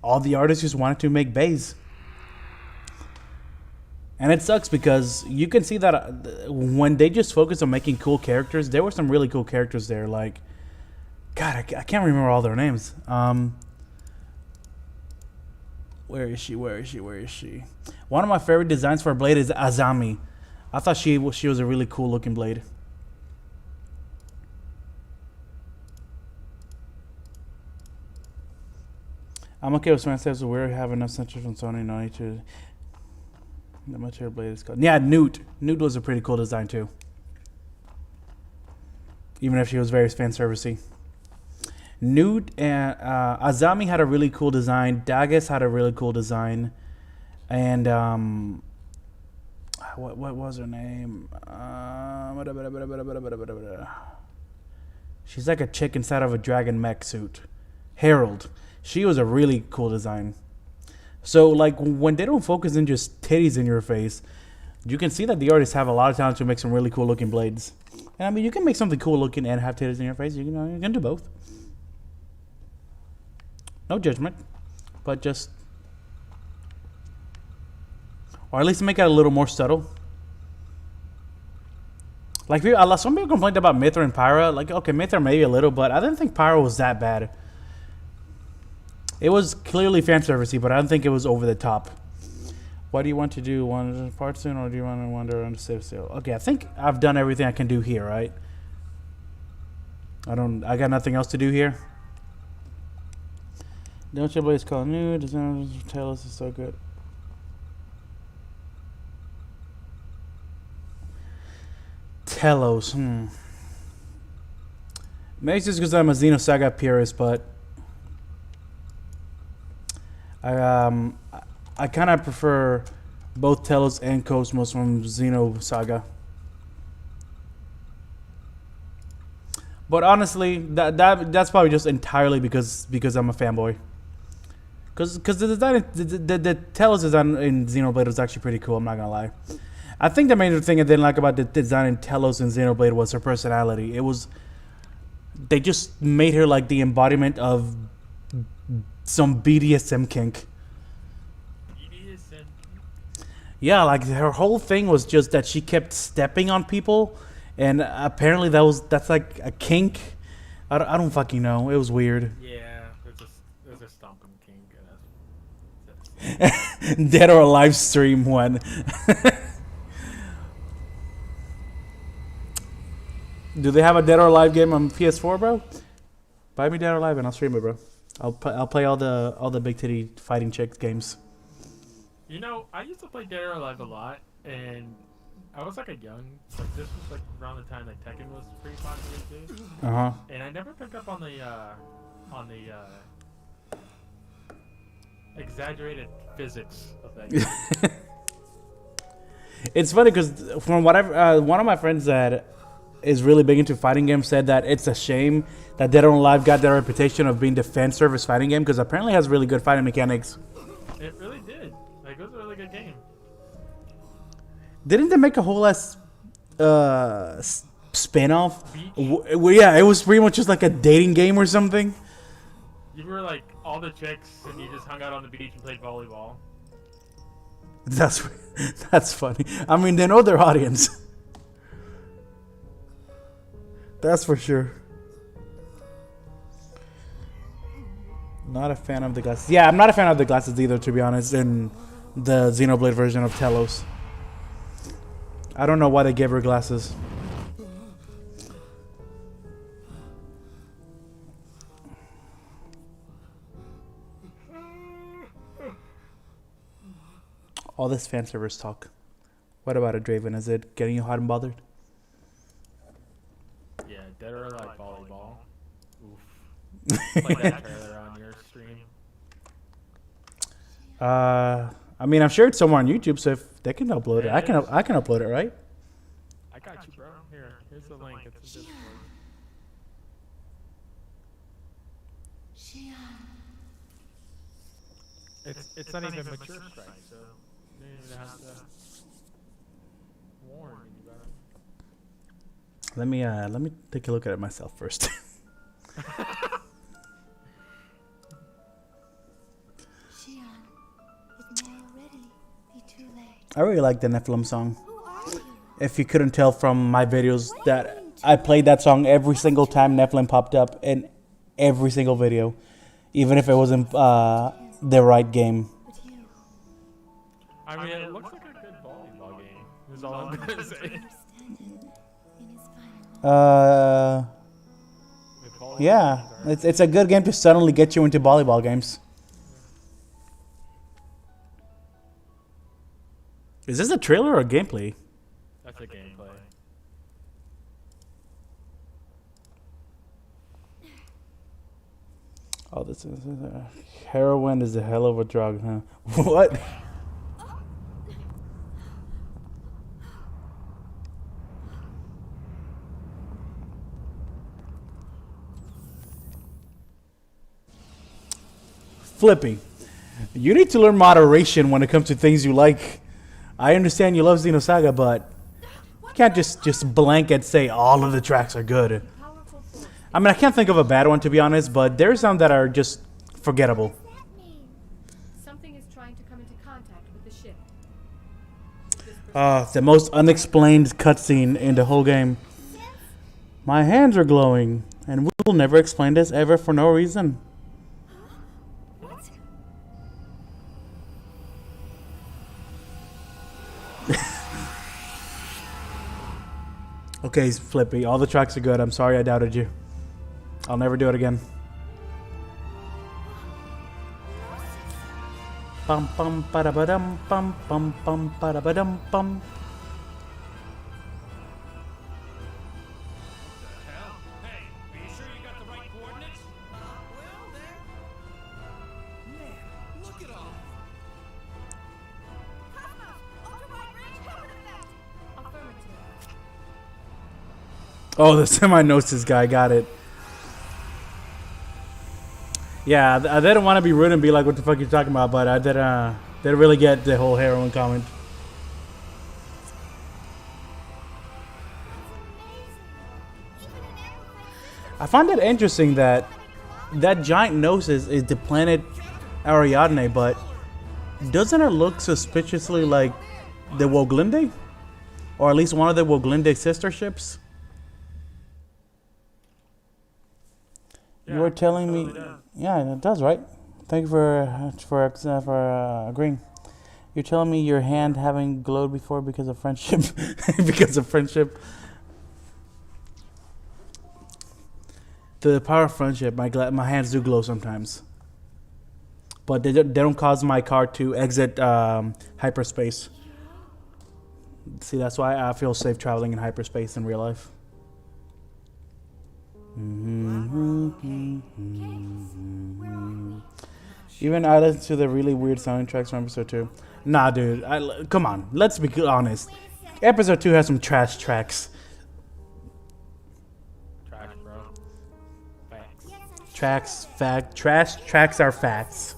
all the artists just wanted to make bays. And it sucks because you can see that when they just focus on making cool characters, there were some really cool characters there. Like, God, I can't remember all their names. Where is she? One of my favorite designs for a blade is Azami. I thought she was a really cool looking blade. I'm okay with Smash says we have enough sensors from Sony. No need to. The material blade is called. Yeah, Newt. Newt was a pretty cool design too. Even if she was very fan servicey. Newt and Azami had a really cool design. Dagus had a really cool design. And what was her name? She's like a chick inside of a dragon mech suit. Harold. She was a really cool design. So, like, when they don't focus on just titties in your face, you can see that the artists have a lot of talent to make some really cool looking blades. And I mean, you can make something cool looking and have titties in your face. You can do both. No judgment, but just, or at least make it a little more subtle. Like, some people complained about Mithra and Pyra. Like, okay, Mithra maybe a little, but I didn't think Pyra was that bad. It was clearly fan servicey, but I don't think it was over the top. What do you want to do? Want to part soon, or do you want to wander on the safe sale? Okay, I think I've done everything I can do here, right? I got nothing else to do here. Don't you boys call new? Designers tell us it's so good. Telos, Maybe it's just because I'm a Xenosaga purist, but I kind of prefer both Telos and Cosmos from Xenosaga. But honestly, that's probably just entirely because I'm a fanboy. Because the design, the Talos design in Xenoblade was actually pretty cool. I'm not gonna lie. I think the main thing I didn't like about the design in Talos and Xenoblade was her personality. It was they just made her like the embodiment of some BDSM kink. BDSM. Yeah, like her whole thing was just that she kept stepping on people, and apparently that's like a kink. I don't fucking know. It was weird. Yeah, there's a stomping kink. Dead or Alive stream one. Do they have a Dead or Alive game on PS4, bro? Buy me Dead or Alive and I'll stream it, bro. I'll play all the big titty fighting chick games. You know, I used to play Dead or Alive a lot, and I was like this was like around the time that Tekken was pretty popular too. And I never picked up on the exaggerated physics of that game. It's funny because from whatever one of my friends that is really big into fighting games said that it's a shame that Dead or Alive got their reputation of being the fan service fighting game because apparently it has really good fighting mechanics. It really did. Like, it was a really good game. Didn't they make a whole ass spin-off? Yeah, it was pretty much just like a dating game or something. You were like all the chicks, and you just hung out on the beach and played volleyball. That's funny. I mean, they know their audience. That's for sure. Not a fan of the glasses. Yeah, I'm not a fan of the glasses either, to be honest, in the Xenoblade version of Talos. I don't know why they gave her glasses. All this fan service talk. What about it, Draven? Is it getting you hot and bothered? Yeah, Dead or Alive volleyball. Oof. Play that trailer on your stream. I mean, I'm sure it's somewhere on YouTube, so if they can upload it, Yeah, I can upload it, right? I got you, bro. Here's the link. It's in Discord. It's not even mature strike, so you don't even have to warn anybody. Let me take a look at it myself first. I really like the Nephilim song. If you couldn't tell from my videos that I played that song every single time Nephilim popped up in every single video, even if it wasn't the right game. I mean, it looks like a good volleyball game. Is all I'm gonna say. Yeah, it's a good game to suddenly get you into volleyball games. Is this a trailer or gameplay? That's a gameplay. Oh, this is heroin is a hell of a drug, huh? What? Flippy, you need to learn moderation when it comes to things you like. I understand you love Xenosaga, but you can't just blanket say all of the tracks are good. I mean, I can't think of a bad one, to be honest, but there's some that are just forgettable. Something is trying to come into contact with the ship. The most unexplained cutscene in the whole game. My hands are glowing, and we'll never explain this ever for no reason. Okay, Flippy, all the tracks are good. I'm sorry I doubted you. I'll never do it again. Bum bum ba ba dum bum bum ba dum bum. Hell? Hey, are you sure you got the right coordinates? Well, there. Man, look it all. Oh, the semi-gnosis guy, got it. Yeah, I didn't want to be rude and be like, what the fuck you talking about, but I didn't really get the whole heroin comment. I find it interesting that that giant gnosis is the planet Ariadne, but doesn't it look suspiciously like the Woglinde? Or at least one of the Woglinde sister ships? You were telling me, yeah, it does, right? Thank you for agreeing. You're telling me your hand having glowed before because of friendship, because of friendship. The power of friendship, my hands do glow sometimes, but they don't cause my car to exit hyperspace. See, that's why I feel safe traveling in hyperspace in real life. Even I listen to the really weird soundtracks from episode 2. Nah, dude, come on, let's be honest. Episode 2 has some trash tracks. Trash, bro. Facts. Tracks are facts.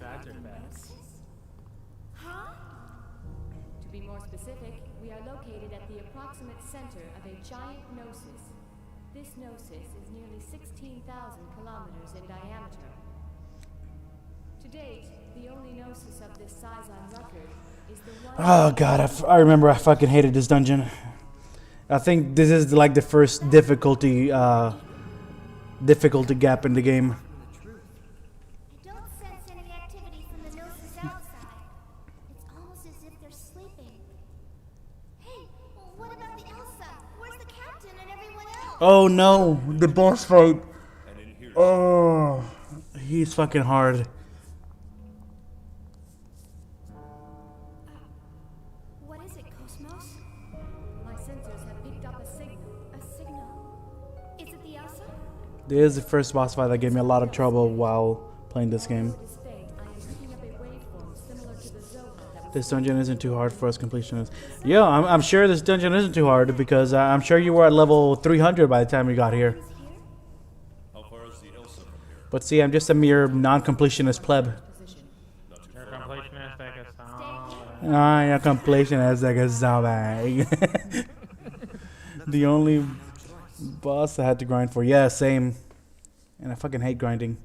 Facts are facts. To be more specific, we are located at the approximate center of a giant gnosis. This gnosis is nearly 16,000 kilometers in diameter. To date, the only gnosis of this size on record is the one... Oh god, I remember I fucking hated this dungeon. I think this is like the first difficulty gap in the game. I don't sense any activity from the gnosis outside. It's almost as if they're sleeping. Hey, what about the Elsa? Where's the captain and everyone else? Oh no, the boss fight. And in here, Oh, he's fucking hard. What is it, Cosmos? My sensors have picked up a signal. A signal. Is it the Elsa? This is the first boss fight that gave me a lot of trouble while playing this game. This fate, I am picking up a waveform similar to the Zohar that was... This dungeon isn't too hard for us completionists. Yeah, I'm sure this dungeon isn't too hard because I'm sure you were at level 300 by the time we got here. how far is the Elsa from here? But see, I'm just a mere non-completionist pleb. Not too You're a far. completionist, I guess. I'm a completionist like a zombie. The only boss I had to grind for. Yeah, same. And I fucking hate grinding.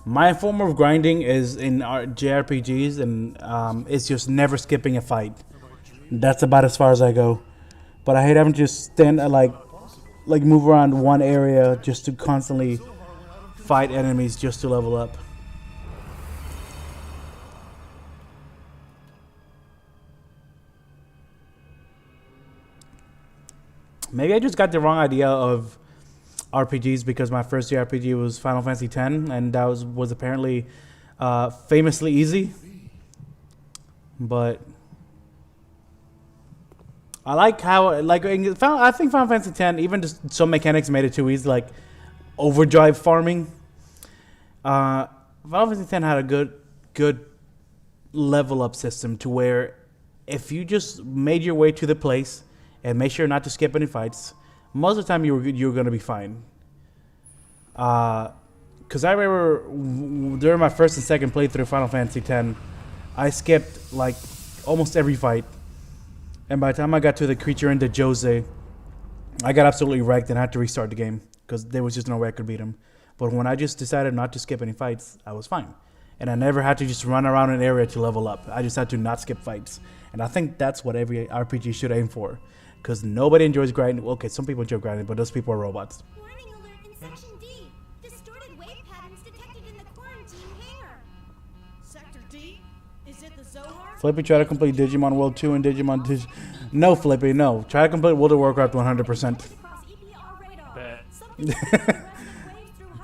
My form of grinding is in JRPGs, and it's just never skipping a fight. That's about as far as I go. But I hate having to just stand like move around one area just to constantly fight enemies just to level up. Maybe I just got the wrong idea of RPGs because my first JRPG was Final Fantasy X, and that was apparently famously easy. But I like how I think Final Fantasy X, even just some mechanics made it too easy, like overdrive farming. Final Fantasy X had a good level up system to where if you just made your way to the place and make sure not to skip any fights, most of the time you were gonna be fine. Cause I remember during my first and second playthrough of Final Fantasy X, I skipped like almost every fight, and by the time I got to the creature in the Jose, I got absolutely wrecked and had to restart the game because there was just no way I could beat him. But when I just decided not to skip any fights, I was fine, and I never had to just run around an area to level up. I just had to not skip fights, and I think that's what every RPG should aim for. Because nobody enjoys grinding. Okay, some people enjoy grinding, but those people are robots. Warning alert in Section D. Distorted wave patterns detected in the quarantine hangar. Sector D? Is it the Zohar? Flippy, try to complete Digimon World 2 and Digimon No, Flippy, no. Try to complete World of Warcraft 100%. Across EPR radar. Bet. Something aggressive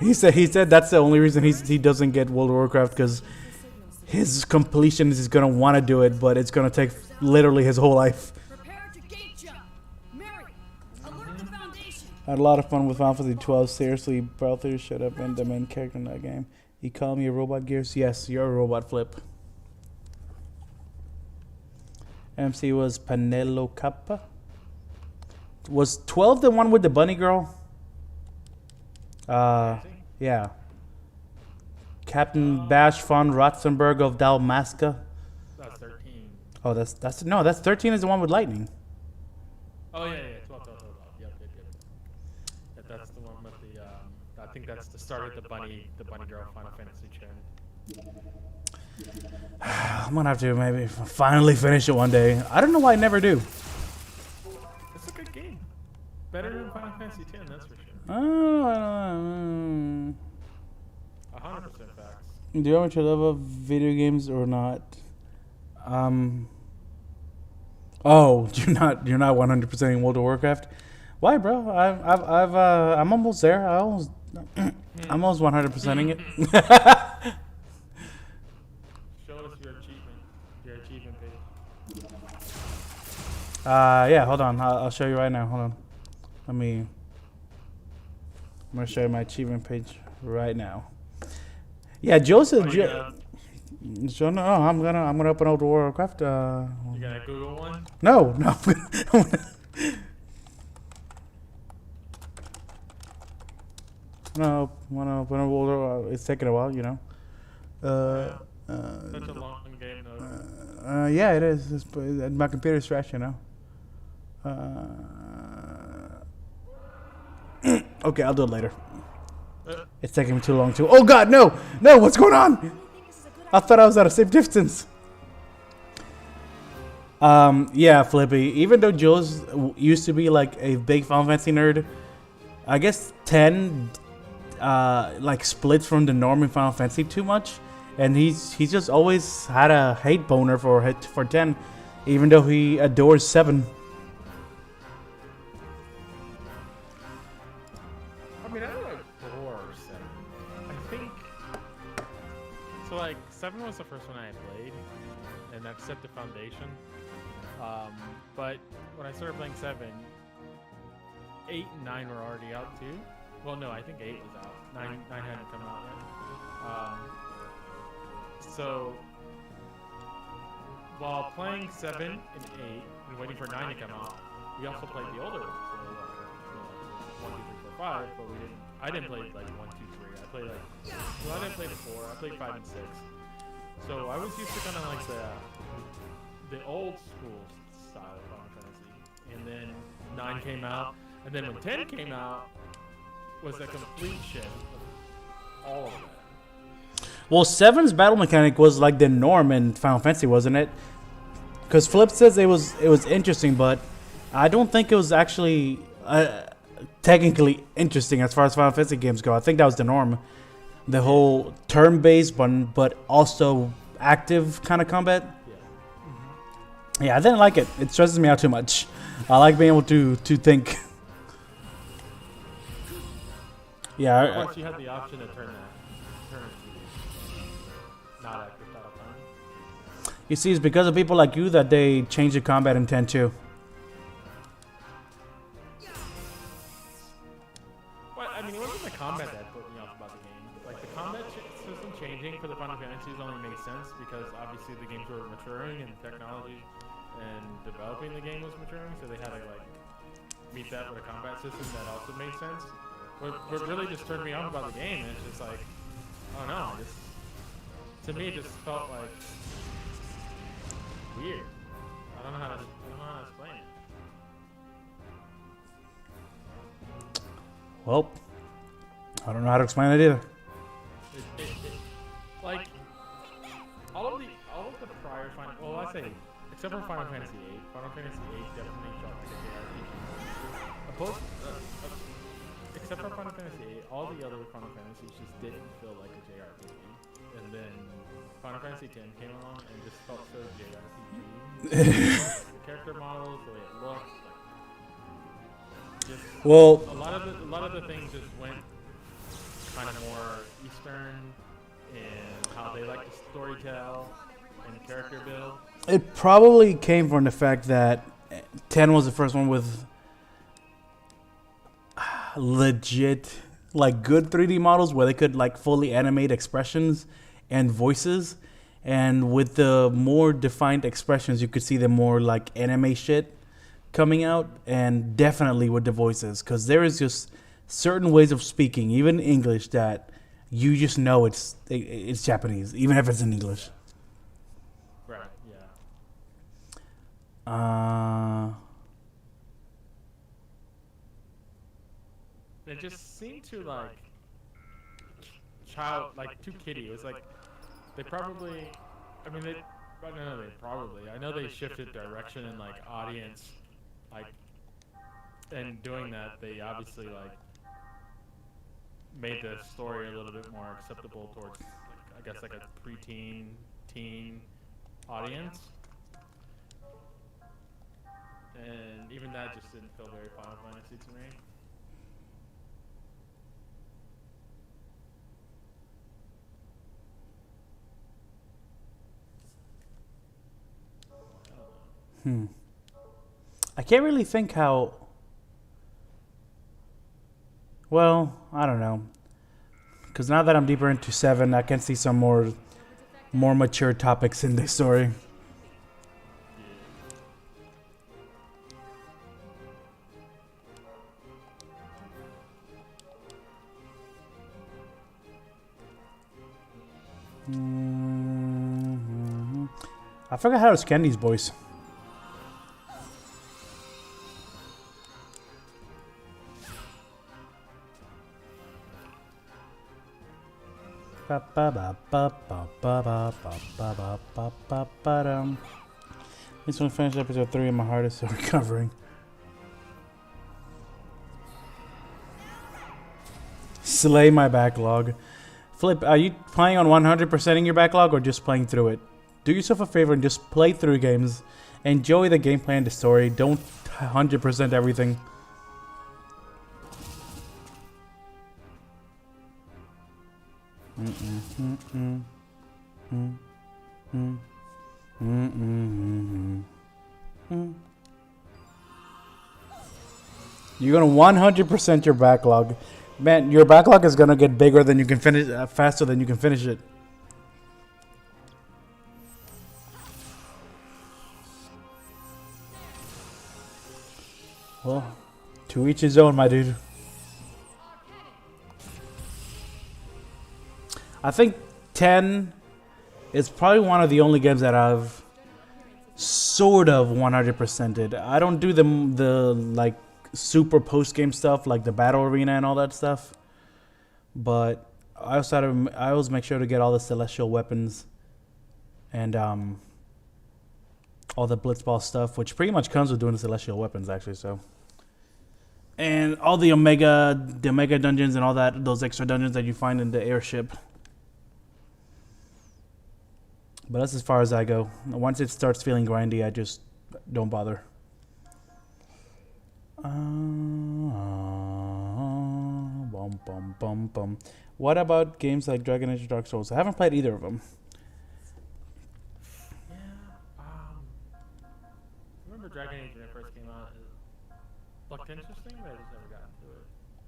waves through He said that's the only reason he doesn't get World of Warcraft, because his completion is going to want to do it, but it's going to take literally his whole life. Prepare to gate jump. Mary, alert the foundation. I had a lot of fun with Final Fantasy 12. Seriously, Balthus showed up and the main character in that game. He called me a robot, Gears. Yes, you're a robot, Flip. Warning alert in Section D. Distorted wave patterns detected in the quarantine hangar. He called me a robot, Gears. Yes, you're a robot, Flip. MC was Panelo Kappa. Was 12 the one with the bunny girl? Yeah. Captain Bash von Ratzenberg of Dalmasca. That's 13. Oh, that's 13 is the one with lightning. Oh yeah, 12. Yep. Yeah, that's the one with the. I think that's the start of the bunny girl Final Fantasy chain. I'm gonna have to maybe finally finish it one day. I don't know why I never do. It's a good game. Better than Final Fantasy X, that's for sure. Oh, I don't know. 100% facts. Do you want to love video games or not? Oh, you're not 100% in World of Warcraft. Why, bro? I'm almost there. I'm almost 100%ing it. Show us your achievement page. Yeah, hold on. I'll show you right now. Hold on. I'm gonna show you my achievement page right now. Yeah, Joseph. So no, I'm gonna open World of Warcraft. You gonna Google one? No. No, wanna open a World of Warcraft. It's taking a while, you know. Such a long game though. Yeah, it is. My computer's trash, you know. Okay, I'll do it later. It's taking me too long to. Oh God, no! What's going on? I thought I was at a safe distance. Yeah, Flippy. Even though Jules used to be like a big Final Fantasy nerd, I guess 10 like splits from the norm in Final Fantasy too much, and he's just always had a hate boner for 10, even though he adores 7. I mean, I don't like 4 or 7. I think so. Like 7 was the first one I played, and that set the foundation. But when I started playing 7, 8 and 9 were already out too. Well, no, I think 8 was out. 9 hadn't come out yet. So while playing 7 and 8 and waiting for 9 to come out, we also played the older ones. So 1, 2, 3, 4, 5, but we didn't. I didn't play like 1, 2, 3. I played I didn't play the 4. I played 5 and 6. So I was used to kind of like the old school style of Final Fantasy, and then 9 came out, and then when 10 came out, was a complete shift of all of that. Well, 7's battle mechanic was like the norm in Final Fantasy, wasn't it? Because Flip says it was interesting, but I don't think it was actually technically interesting as far as Final Fantasy games go. I think that was the norm. The whole turn-based but also active kind of combat. Yeah, I didn't like it. It stresses me out too much. I like being able to think. Yeah. Once you had the option to turn it to not active that time. You see, it's because of people like you that they change the combat in 10 too. Well, I mean, it wasn't the combat that put me off about the game. Like, the combat system changing for the Final Fantasies only made sense because obviously the games were maturing and technology and developing the game was maturing, so they had to like meet that with a combat system that also made sense. What really just turned me off about the game is just like, I don't know, to me it just felt like weird. I don't know how to explain it. Well, I don't know how to explain it either. Like all of the prior Final, well, I say except for Final Fantasy VIII. Final Fantasy VIII definitely felt like a JRPG. Except for Final Fantasy VIII, all the other Final Fantasies just didn't feel like a JRPG. And then Final Fantasy X came along and just felt so JRPG. The character models, the way it looked, like, just Well, a lot of the things just went kind of more Eastern in how they like to storytell and character build. it probably came from the fact that 10 was the first one with legit, like, good 3D models where they could like fully animate expressions and voices, And with the more defined expressions, you could see the more like anime shit coming out, and definitely with the voices, because there is just certain ways of speaking, even English, that you just know it's Japanese, even if it's in English. Right. Yeah. It just seemed too like too kiddie. It was like they probably. I mean, they. I don't know. They probably. I know they shifted direction in like audience, like, and doing that, they obviously like made the story a little bit more acceptable towards, like, I guess, like a preteen, teen audience. And even that just didn't feel very Final Fantasy to me. I can't really think how. Well, I don't know, because now that I'm deeper into 7, I can see some more mature topics in this story. I forgot how to scan these boys. This one finished episode 3 and my heart is still recovering. Slay my backlog. Flip, are you playing on 100%ing your backlog or just playing through it? Do yourself a favor and just play through games. Enjoy the gameplay and the story. Don't 100% everything. You're gonna 100% your backlog. Man, your backlog is gonna get bigger than you can finish, faster than you can finish it. Well, to each his own, my dude. I think 10 is probably one of the only games that I've sort of 100%ed. I don't do the like super post game stuff like the battle arena and all that stuff, but I always make sure to get all the celestial weapons and all the blitzball stuff, which pretty much comes with doing the celestial weapons actually. So, and all the omega dungeons and all that, those extra dungeons that you find in the airship. But that's as far as I go. Once it starts feeling grindy, I just don't bother. Bum, bum, bum, bum. What about games like Dragon Age or Dark Souls? I haven't played either of them. Yeah. I remember Dragon Age when it first came out. It looked interesting, but I just never got into it.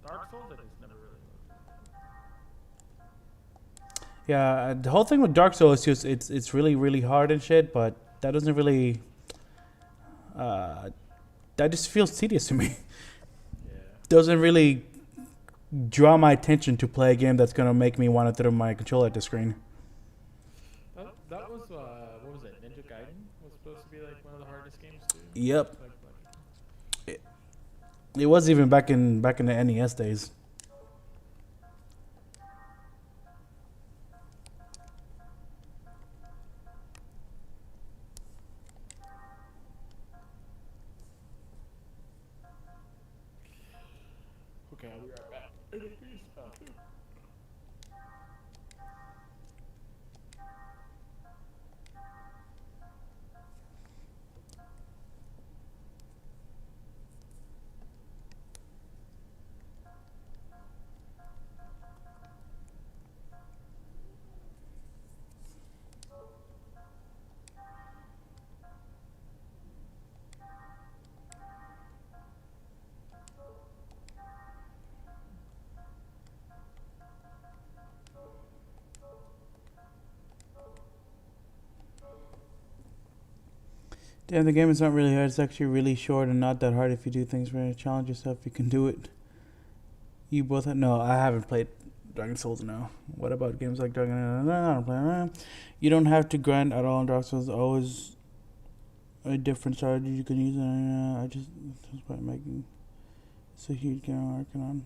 Dark Souls, I just never really looked into it. Yeah, the whole thing with Dark Souls is just it's really really hard and shit, but that doesn't really that just feels tedious to me. Yeah. Doesn't really draw my attention to play a game that's gonna make me want to throw my controller at the screen. That was what was it? Ninja Gaiden was supposed to be like one of the hardest games too. Yep. It was even back in the NES days. Okay, I'll be right back. Damn, the game is not really hard. It's actually really short and not that hard if you do things right. Challenge yourself. You can do it. You both have... No, I haven't played Dragon Souls now. What about games like Dragon... No, I don't play. You don't have to grind at all in Dark Souls. Always a different strategy you can use. I just... That's by making... It's a huge game I'm working on.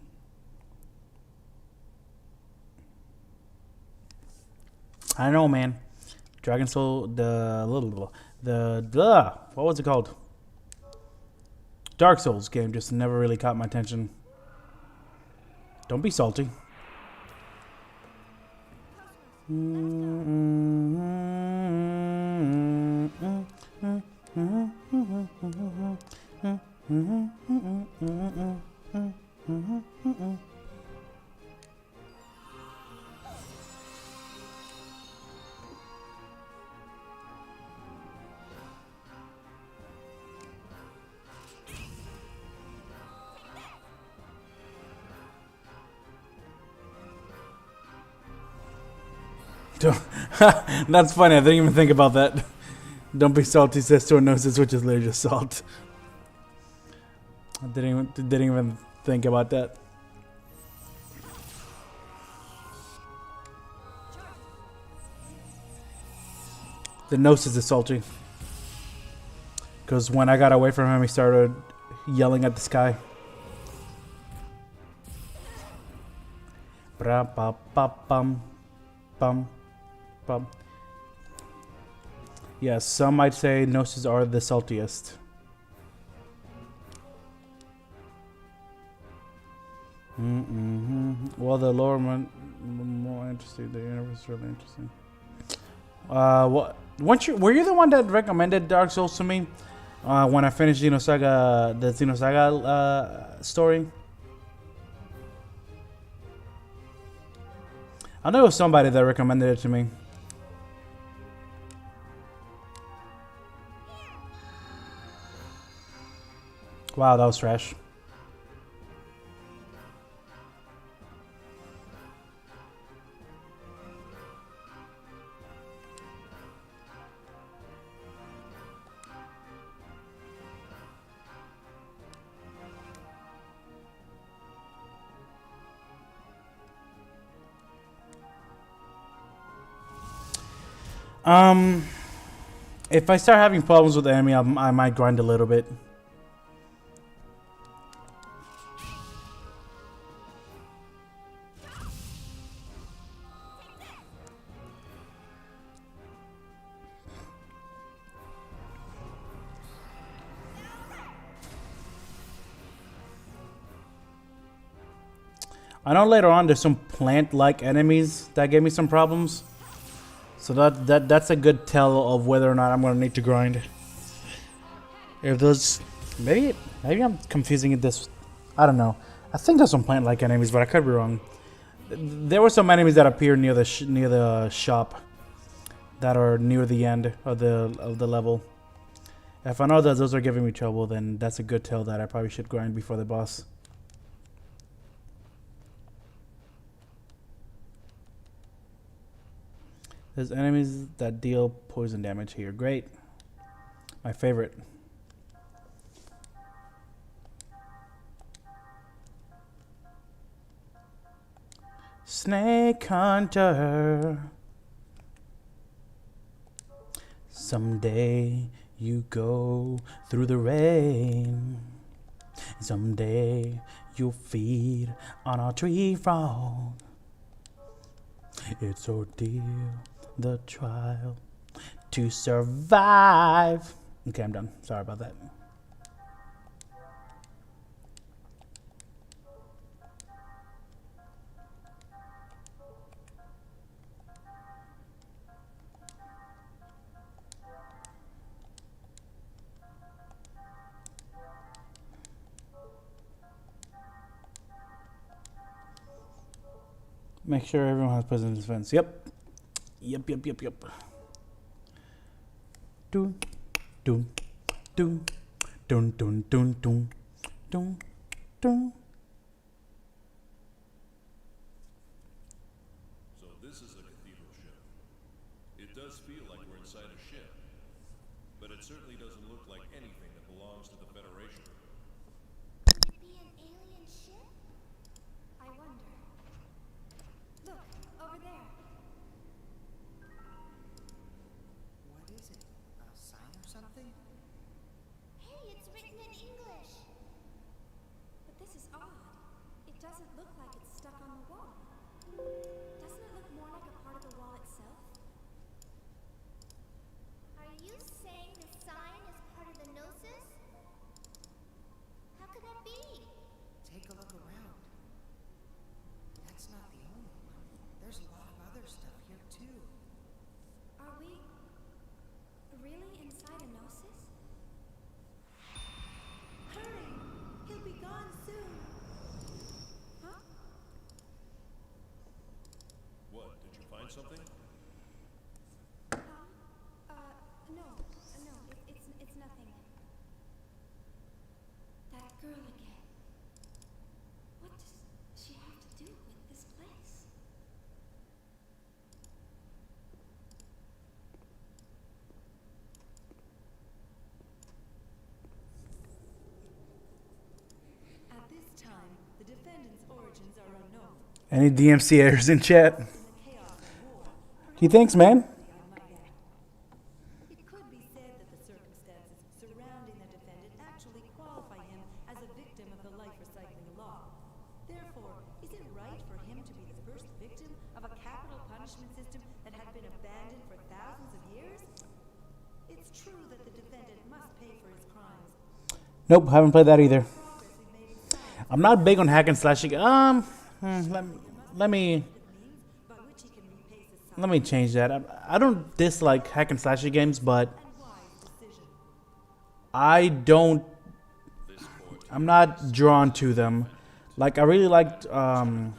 I know, man. Dragon Soul, what was it called? Dark Souls game just never really caught my attention. Don't be salty. That's funny. I didn't even think about that. Don't be salty, says to a Gnosis, which is literally just salt. I didn't even think about that. The Gnosis is salty. Because when I got away from him, he started yelling at the sky. Bum, bum. Yes, some might say Gnosis are the saltiest. Well, the lore more interesting. The universe is really interesting. Were you the one that recommended Dark Souls to me when I finished the Xenosaga story? I know it was somebody that recommended it to me. Wow, that was trash. If I start having problems with the enemy, I might grind a little bit. I know later on there's some plant-like enemies that gave me some problems. So that's a good tell of whether or not I'm gonna need to grind. If those, maybe I'm confusing this. I don't know. I think there's some plant-like enemies, but I could be wrong. There were some enemies that appear near the shop that are near the end of the level. If I know that those are giving me trouble, then that's a good tell that I probably should grind before the boss. There's enemies that deal poison damage here. Great. My favorite. Snake Hunter. Someday you go through the rain. Someday you'll feed on a tree frog. It's ordeal, the trial to survive. Okay, I'm done. Sorry about that. Make sure everyone has present defense. Yep. Yep. Dun, dun, dun, dun, dun, dun, dun, dun, dun. So this is the cathedral ship. It does feel like we're inside a ship, but it certainly doesn't look something? No, it's nothing. That girl again. What does she have to do with this place? At this time, the defendant's origins are unknown. Any DMC errors in chat? In the chaos of war, He thinks, man. I might add. It could be said that the circumstances surrounding the defendant actually qualify him as a victim of the life recycling law. Therefore, is it right for him to be the first victim of a capital punishment system that had been abandoned for thousands of years? It's true that the defendant must pay for his crimes. Nope, haven't played that either. Progress we've made in science I'm not big on hack and slashing. Let me means by which he can repay society let me change that. I don't dislike hack and slashing games, but and wise decision. I don't. I'm not drawn to them. Like I really liked God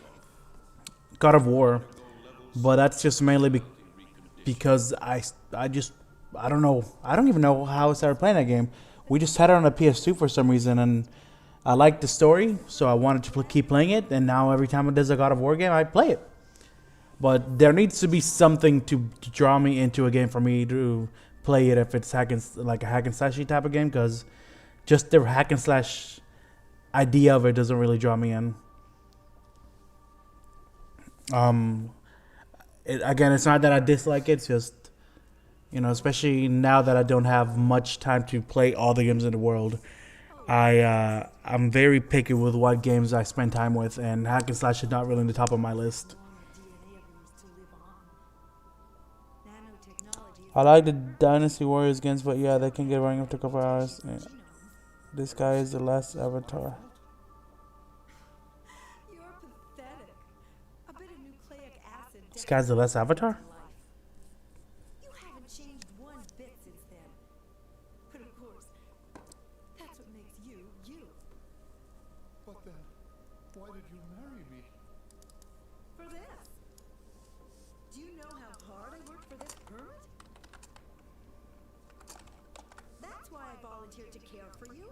of War, but that's just mainly because I don't know. I don't even know how I started playing that game. We just had it on a PS2 for some reason, and I liked the story, so I wanted to keep playing it. And now every time there's a God of War game, I play it. But there needs to be something to draw me into a game for me to play it if it's like a hack and slashy type of game, because just the hack and slash idea of it doesn't really draw me in. Again, it's not that I dislike it. It's just, especially now that I don't have much time to play all the games in the world, I'm very picky with what games I spend time with, and hack and slash is not really on the top of my list. I like the Dynasty Warriors games, but yeah, they can get running up to a couple hours. Yeah. This guy is the last avatar. You're pathetic. A bit of nucleic acid. This guy's the last avatar? life. You haven't changed one bit since then. But of course, that's what makes you, you. But then, why did you marry me? For this. Do you know how hard I worked for this permit? That's why I volunteered to care for you.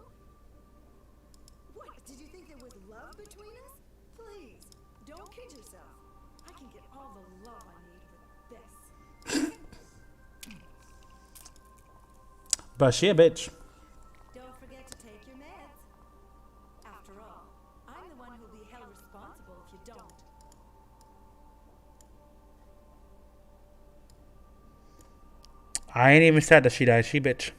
What, did you think there was love between us? Please, don't kid yourself. I can get all the love I need with this. But she a bitch. Don't forget to take your meds. After all, I'm the one who'll be held responsible if you don't. I ain't even sad that she died. She bitch.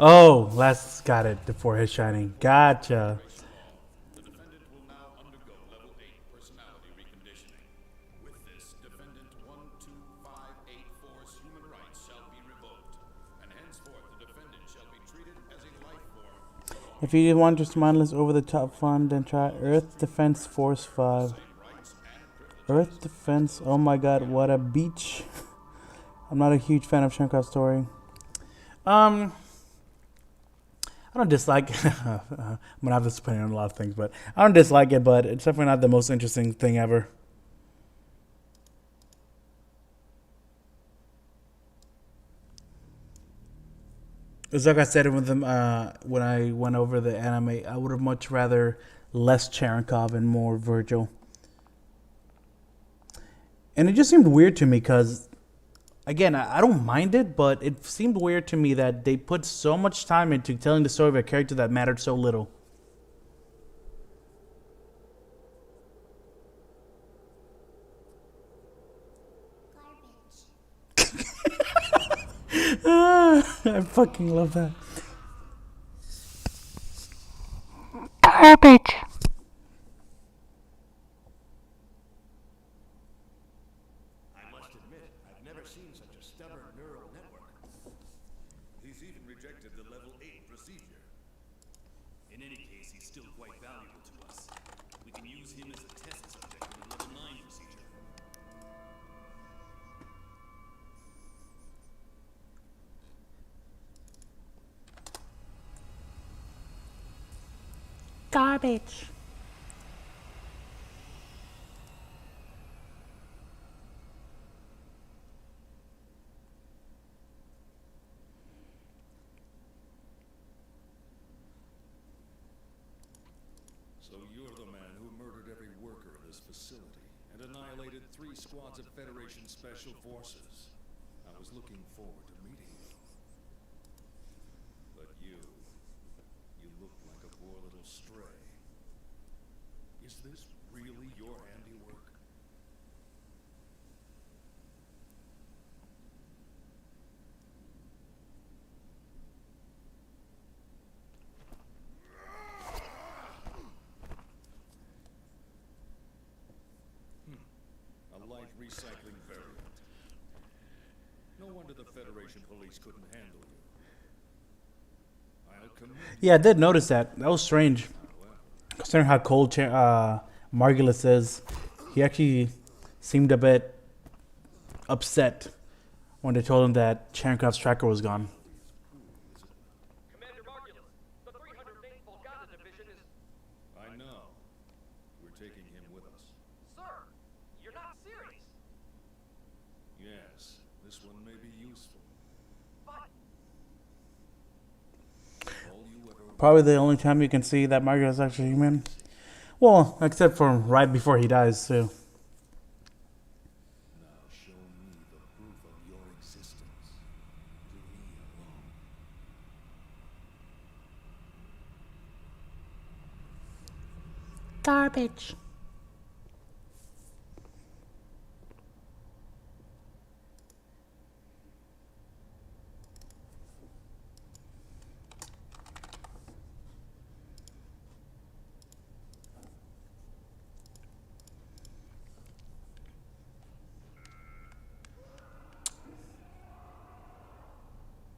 Oh, last got it. The forehead shining. Gotcha. The defendant will now undergo level 8 personality reconditioning. With this, defendant 12584's human rights shall be revoked, and henceforth the defendant shall be treated as a life form. If you want just mindless over the top fun, then try Earth Defense Force 5. Earth Defense. Oh my god, what a beach. I'm not a huge fan of Shancraft's story. I don't dislike. I'm gonna have this opinion on a lot of things, but I don't dislike it. But it's definitely not the most interesting thing ever. It's like I said with them when I went over the anime. I would have much rather less Cherenkov and more Virgil. And it just seemed weird to me because, again, I don't mind it, but it seemed weird to me that they put so much time into telling the story of a character that mattered so little. I fucking love that. Garbage. I must admit, I've never seen such a stubborn neural network. He's even rejected the level 8 procedure. In any case, he's still quite valuable to us. We can use him as a test subject in the level 9 procedure. Garbage. So you're the man who murdered every worker in this facility and annihilated 3 squads of Federation Special Forces. I was looking forward to meeting you. But you look like a poor little stray. Is this really your handiwork? A light recycling variant. No wonder the Federation police couldn't handle you. I'll commend you. Yeah, I did notice that. That was strange. Well, Considering how cold Margulis is, he actually seemed a bit upset when they told him that Cherenkhov's tracker was gone. Commander Margulis, the 308th Volgata Division is... I know. We're taking him with us. Sir, you're not serious. Yes, this one may be useful. But... All you ever Probably the only time you can see that Margulis is actually human. Well, except for right before he dies, too. now show me the proof of your existence. To me alone. Garbage.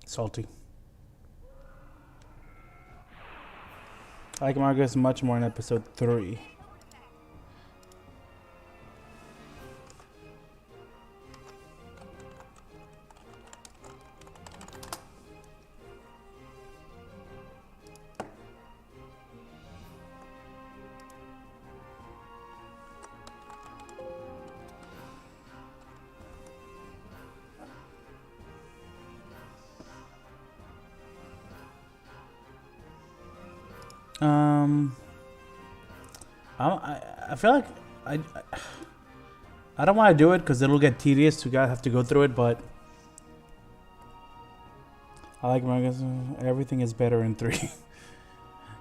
Salty. I like Margulis much more in episode 3. I feel like I don't want to do it because it'll get tedious to have to go through it, but I like Margulis. Everything is better in 3.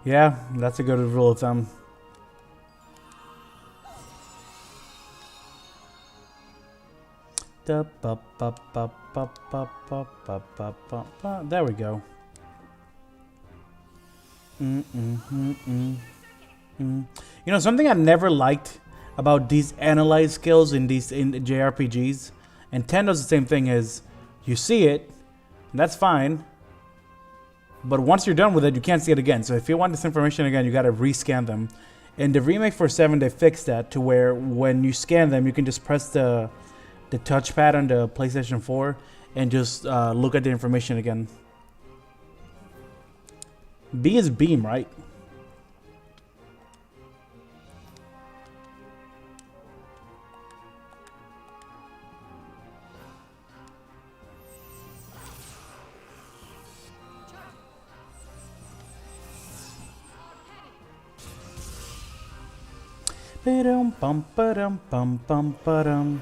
Yeah, that's a good rule of thumb. There we go. You know, something I never liked about these analyze skills in JRPGs, and 10 does the same thing, is you see it, and that's fine, but once you're done with it, you can't see it again. So if you want this information again, you gotta rescan them. In the remake for 7, they fixed that to where when you scan them, you can just press the touchpad on the PlayStation 4 and just look at the information again. B is beam, right? Ba-dum, bum, ba-dum, bum, bum, ba-dum.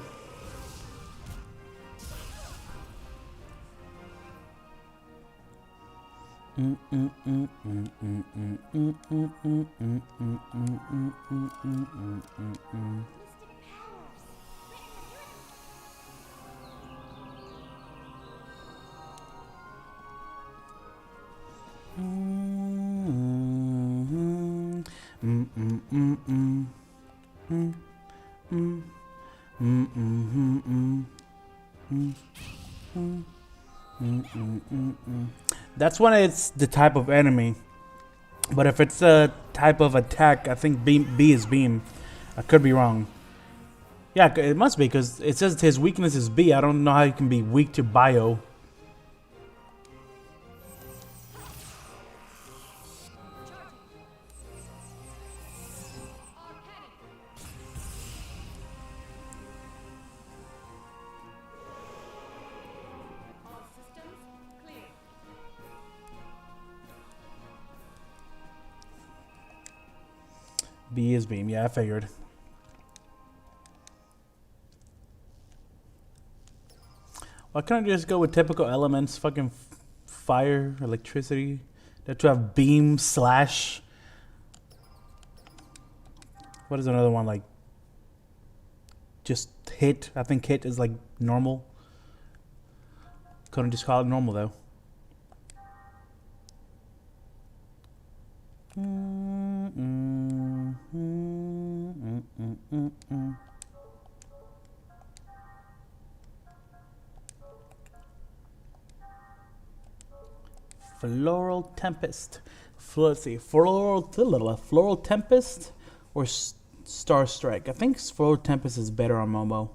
That's when it's the type of enemy. But if it's a type of attack, I think B is beam. I could be wrong. Yeah, it must be because it says his weakness is B. I don't know how he can be weak to bio. All systems clear. B is beam. Yeah, I figured. Why can't I just go with typical elements? Fucking fire, electricity. They have to have beam slash. What is another one like? Just hit. I think hit is like normal. Couldn't just call it normal though. Floral Tempest. Let's see. Floral Tempest or Star Strike. I think Floral Tempest is better on Momo.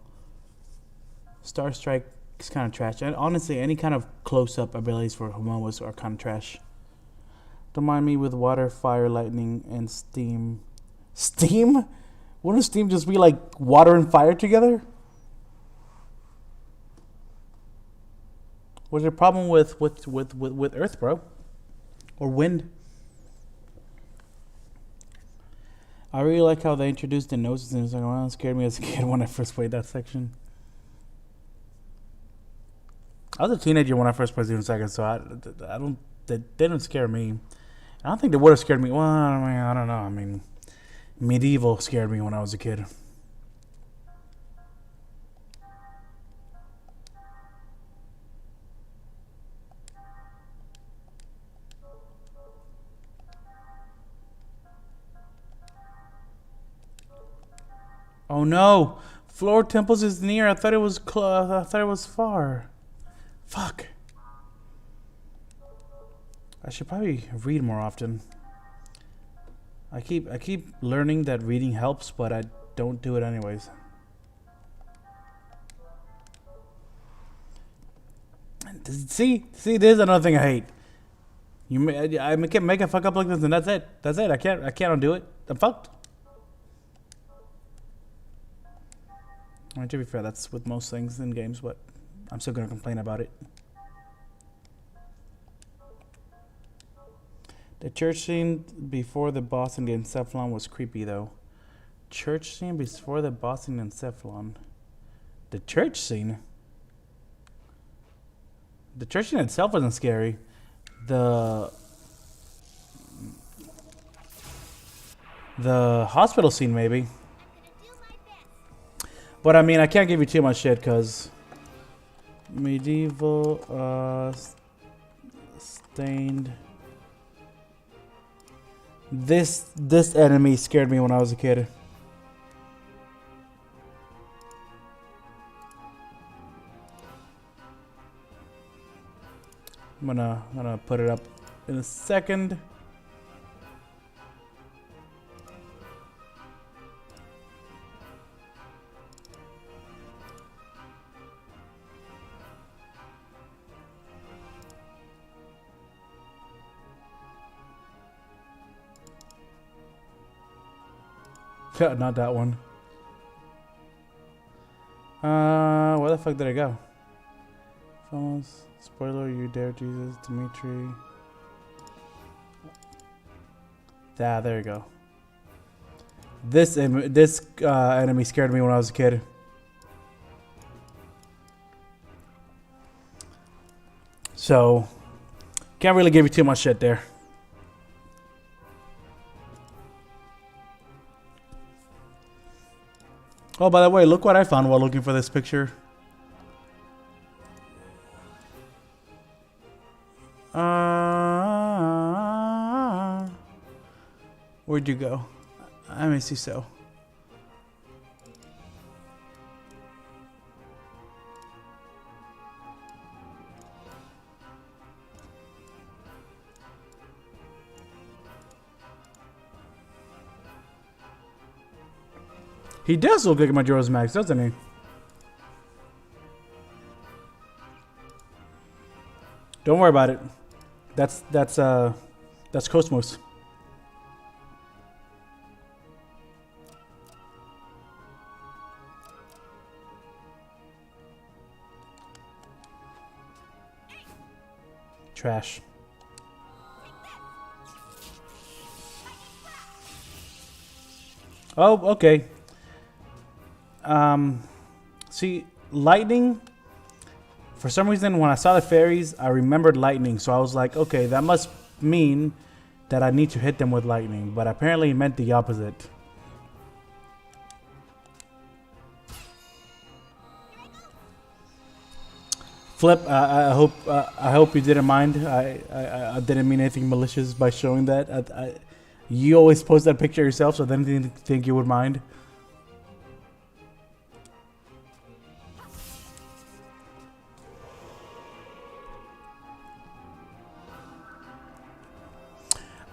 Star Strike is kind of trash. And honestly, any kind of close-up abilities for Momos are kind of trash. Don't mind me with water, fire, lightning, and steam. Steam? Wouldn't steam just be like water and fire together? What's your problem with Earth, bro? Or wind? I really like how they introduced the noses and it's like, well, it scared me as a kid when I first played that section. I was a teenager when I first played Xenosaga, so I don't. They didn't scare me. I don't think they would have scared me. Well, I mean, I don't know. I mean, medieval scared me when I was a kid. Oh no! Floor Temples is near. I thought it was I thought it was far. Fuck. I should probably read more often. I keep learning that reading helps, but I don't do it anyways. See, there's another thing I hate. I make a fuck up like this, and that's it. That's it. I can't undo it. I'm fucked. I mean, to be fair, that's with most things in games, but I'm still gonna complain about it. The church scene before the boss in the Encephalon was creepy, though. Church scene before the boss in the Encephalon. The church scene? The church scene itself wasn't scary. The hospital scene, maybe. But I mean, I can't give you too much shit, because medieval, stained. This enemy scared me when I was a kid. I'm gonna put it up in a second. Not that one. Where the fuck did I go? Phones. Spoiler, you dare Jesus, Dimitri. Yeah, there you go. This enemy scared me when I was a kid. So, can't really give you too much shit there. Oh, by the way, look what I found while looking for this picture. Where'd you go? I miss you so. He does look like Majora's Max, doesn't he? Don't worry about it. That's Cosmos. Trash. Oh, okay. See, lightning. For some reason, when I saw the fairies, I remembered lightning. So I was like, okay, that must mean that I need to hit them with lightning. But apparently it meant the opposite. Flip, I hope you didn't mind. I didn't mean anything malicious by showing that. You always post that picture yourself, so I didn't think you would mind.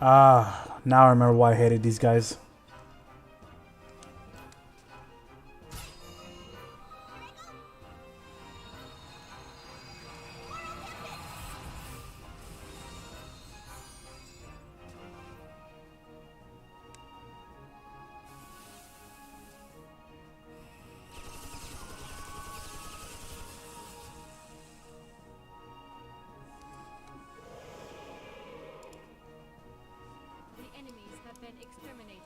Ah, now I remember why I hated these guys. The enemies have been exterminated.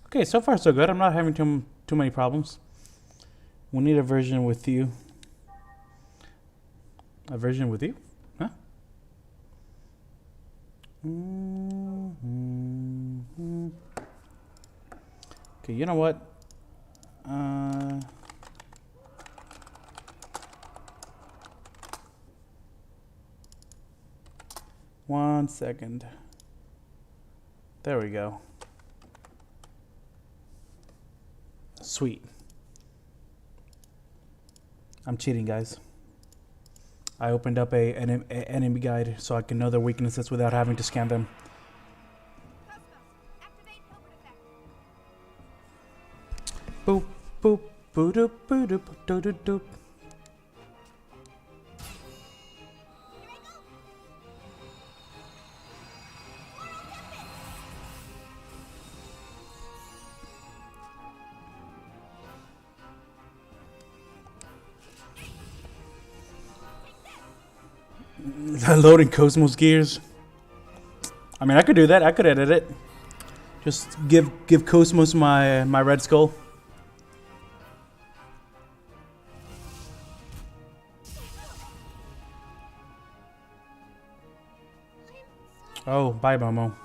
Okay, so far so good. I'm not having too many problems. We need a version with you. A version with you? Huh? Okay, you know what? One second. There we go. Sweet. I'm cheating, guys. I opened up a enemy guide so I can know their weaknesses without having to scan them. Boop boop boop doop boop doop doop doop doop. Loading Cosmos gears. I mean, I could do that. I could edit it. Just give Cosmos my red skull. Oh, bye, Momo.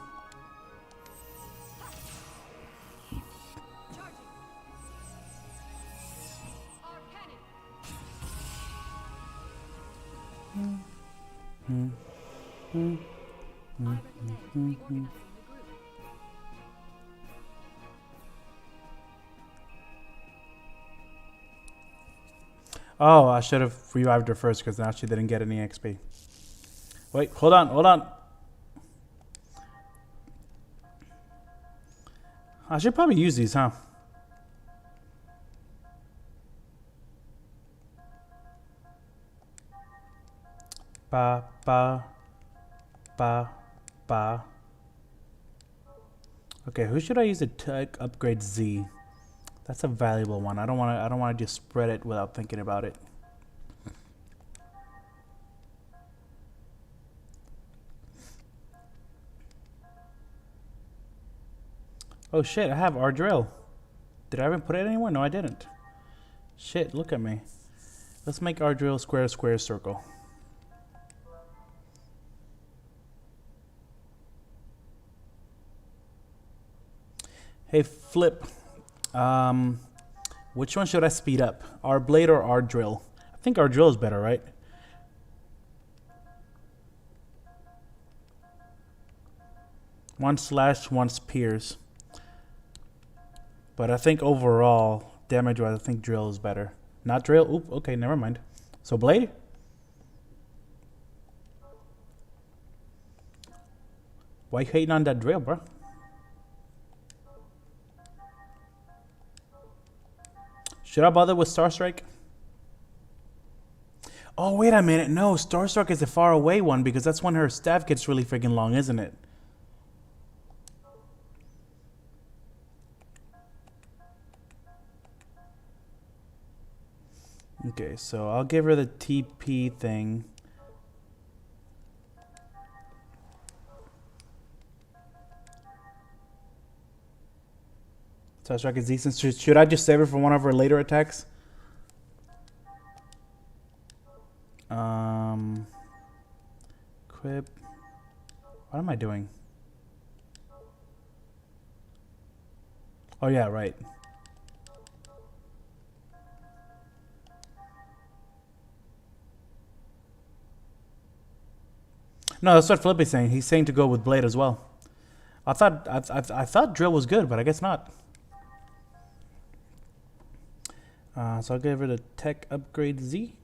Oh, I should have revived her first because now she didn't get any XP. Wait, hold on. I should probably use these, huh? Ba ba ba ba. Okay, who should I use to upgrade Z? That's a valuable one. I don't want to just spread it without thinking about it. Oh shit, I have our drill. Did I even put it anywhere? No, I didn't. Shit, look at me. Let's make our drill square, square, circle. Hey, Flip. Which one should I speed up? Our blade or our drill? I think our drill is better, right? One slash, one spears. But I think overall, damage-wise, I think drill is better. Not drill? Oop, okay, never mind. So blade? Why you hating on that drill, bro? Should I bother with Star Strike? Oh, wait a minute. No, Star Strike is the far away one because that's when her staff gets really freaking long, isn't it? Okay, so I'll give her the TP thing. Star Strike is decent. Should I just save her for one of her later attacks? Equip. What am I doing? Oh yeah, right. No, that's what Flippy's saying. He's saying to go with Blade as well. I thought Drill was good, but I guess not. So I'll give her the Tech Upgrade Z.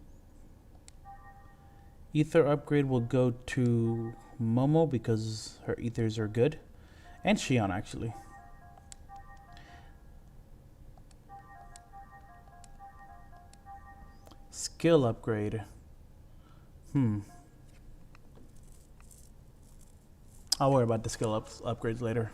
Ether upgrade will go to Momo because her ethers are good. And Shion, actually. Skill upgrade. I'll worry about the skill upgrades later.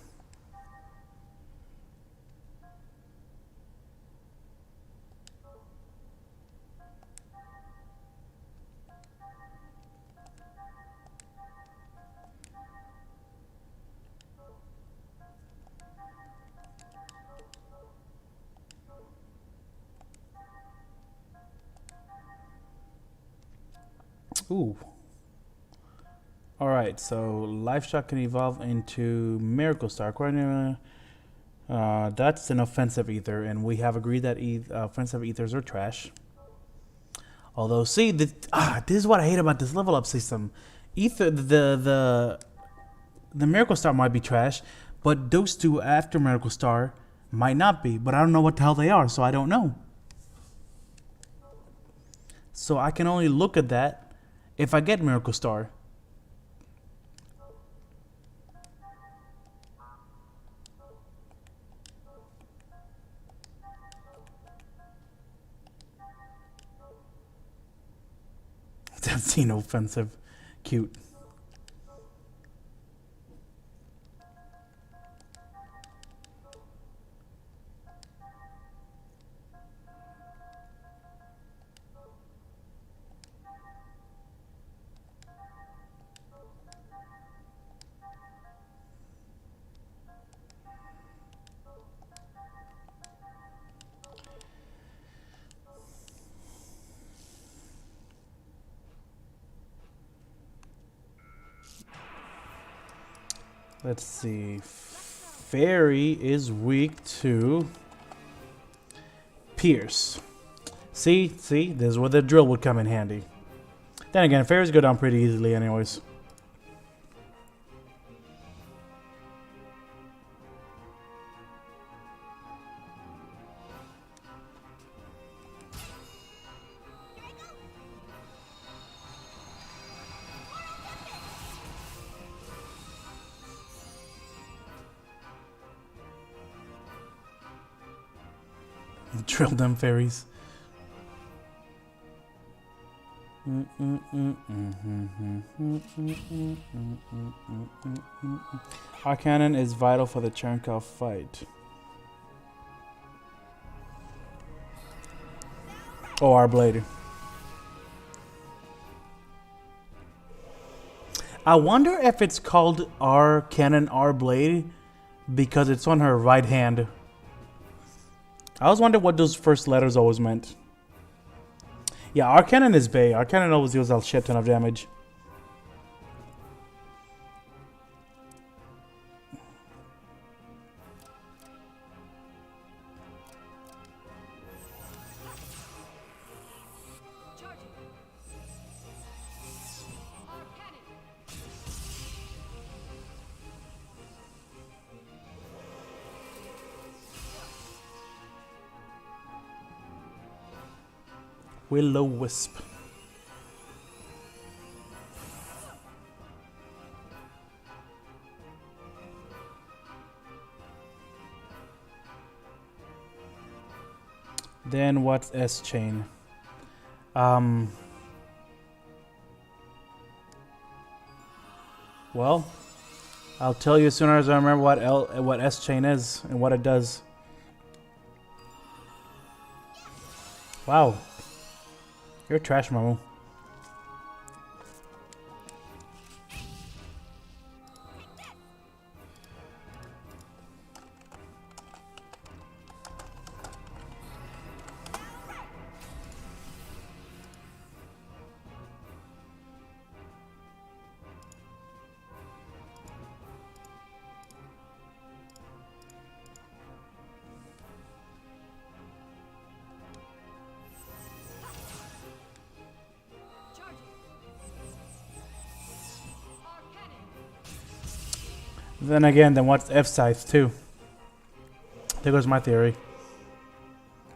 Ooh. Alright, so Life Shot can evolve into Miracle Star. That's an offensive ether, and we have agreed that offensive ethers are trash. Although, see, this is what I hate about this level up system. The Miracle Star might be trash, but those two after Miracle Star might not be. But I don't know what the hell they are, so I don't know. So I can only look at that if I get Miracle Star. That's inoffensive. Cute. Let's see. Fairy is weak to Pierce. See, this is where the drill would come in handy. Then again, fairies go down pretty easily anyways. Drill them fairies. Our cannon is vital for the Cherenkov fight. Oh, our blade. I wonder if it's called our cannon, our blade, because it's on her right hand. I always wondered what those first letters always meant. Yeah, our cannon is Bay. Our cannon always deals a shit ton of damage. Will-o-wisp. Then what's S chain? Well, I'll tell you as soon as I remember what S chain is and what it does. Wow, you're trash, Momo. Then again, then what's F scythe too? There goes my theory.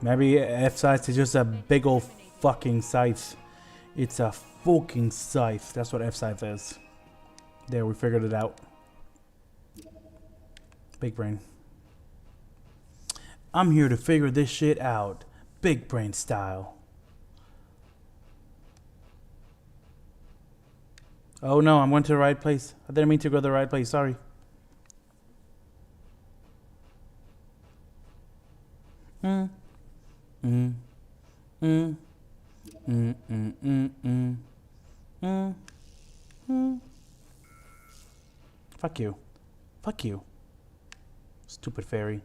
Maybe F scythe is just a big old fucking scythe. It's a fucking scythe. That's what F scythe is. There, we figured it out. Big brain. I'm here to figure this shit out. Big brain style. Oh no, I'm going to the right place. I didn't mean to go to the right place. Sorry. Fuck you. Fuck you. Stupid fairy.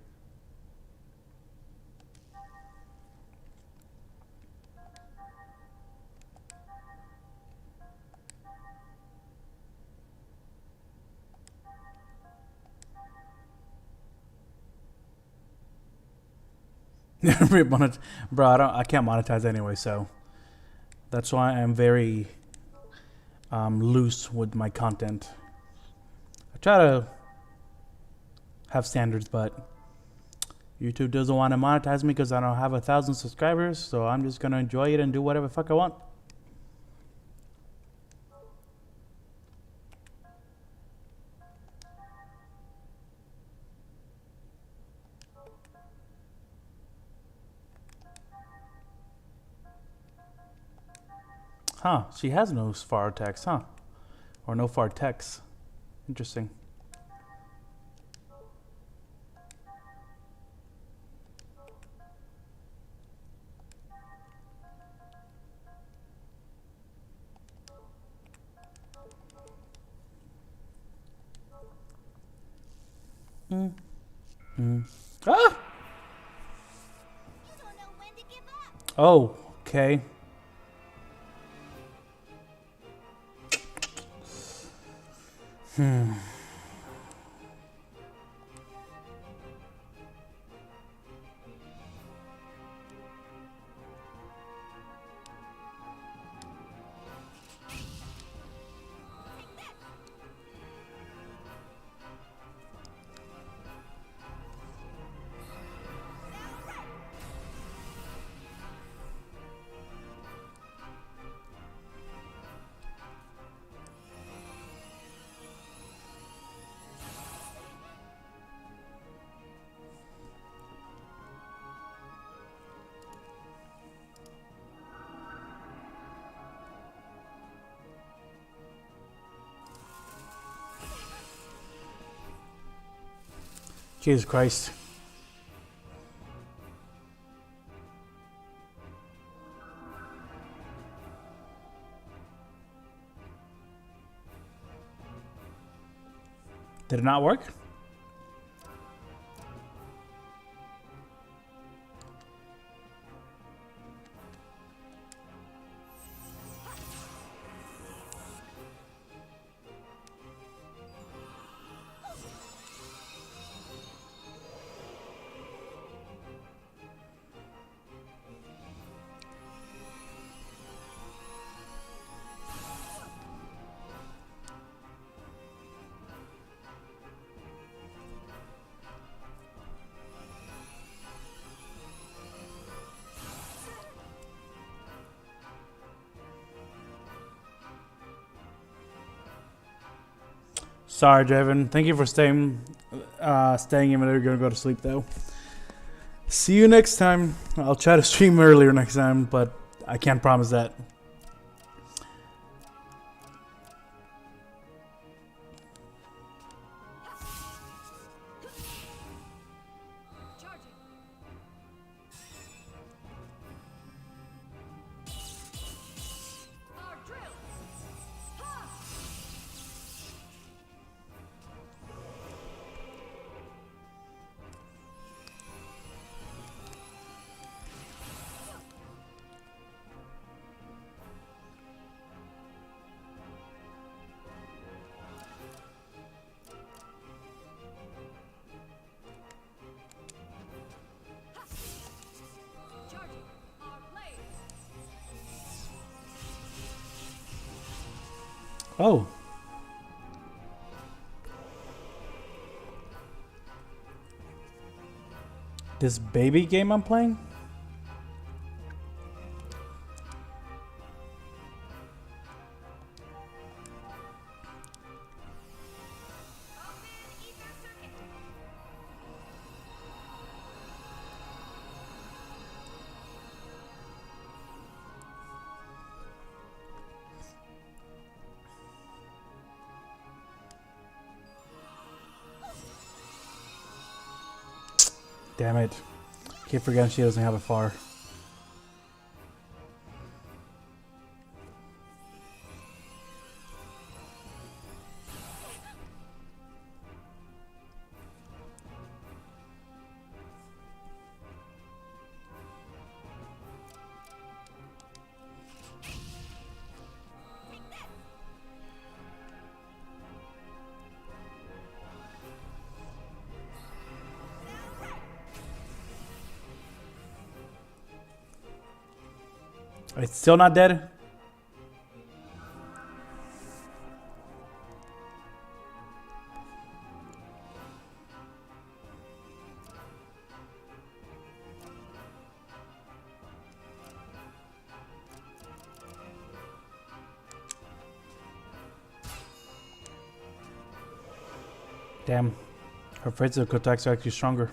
Bro, I can't monetize anyway, so that's why I'm very loose with my content. I try to have standards, but YouTube doesn't want to monetize me because I don't have 1,000 subscribers, so I'm just gonna enjoy it and do whatever the fuck I want. Huh, she has no far text, huh? Or no far text. Interesting. Ah! You don't know when to give up. Oh, okay. Jesus Christ. Did it not work? Sorry, Draven. Thank you for staying even though you're gonna go to sleep though. See you next time. I'll try to stream earlier next time, but I can't promise that. Our drill. Charging our blade. Oh. This baby game I'm playing? Damn it. Keep forgetting she doesn't have a far. It's still not dead? Damn. Her physical attacks are actually stronger.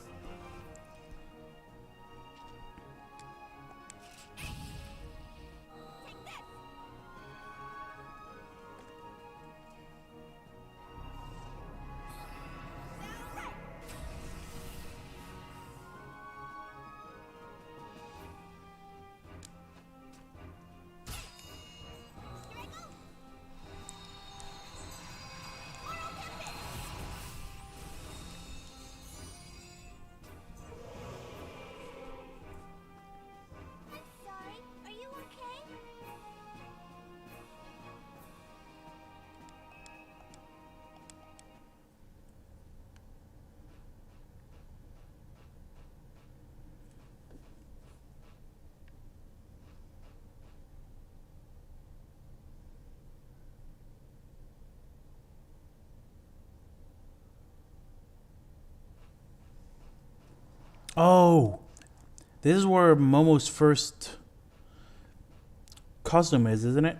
Sorry, are you okay? Oh! This is where Momo's first costume is, isn't it?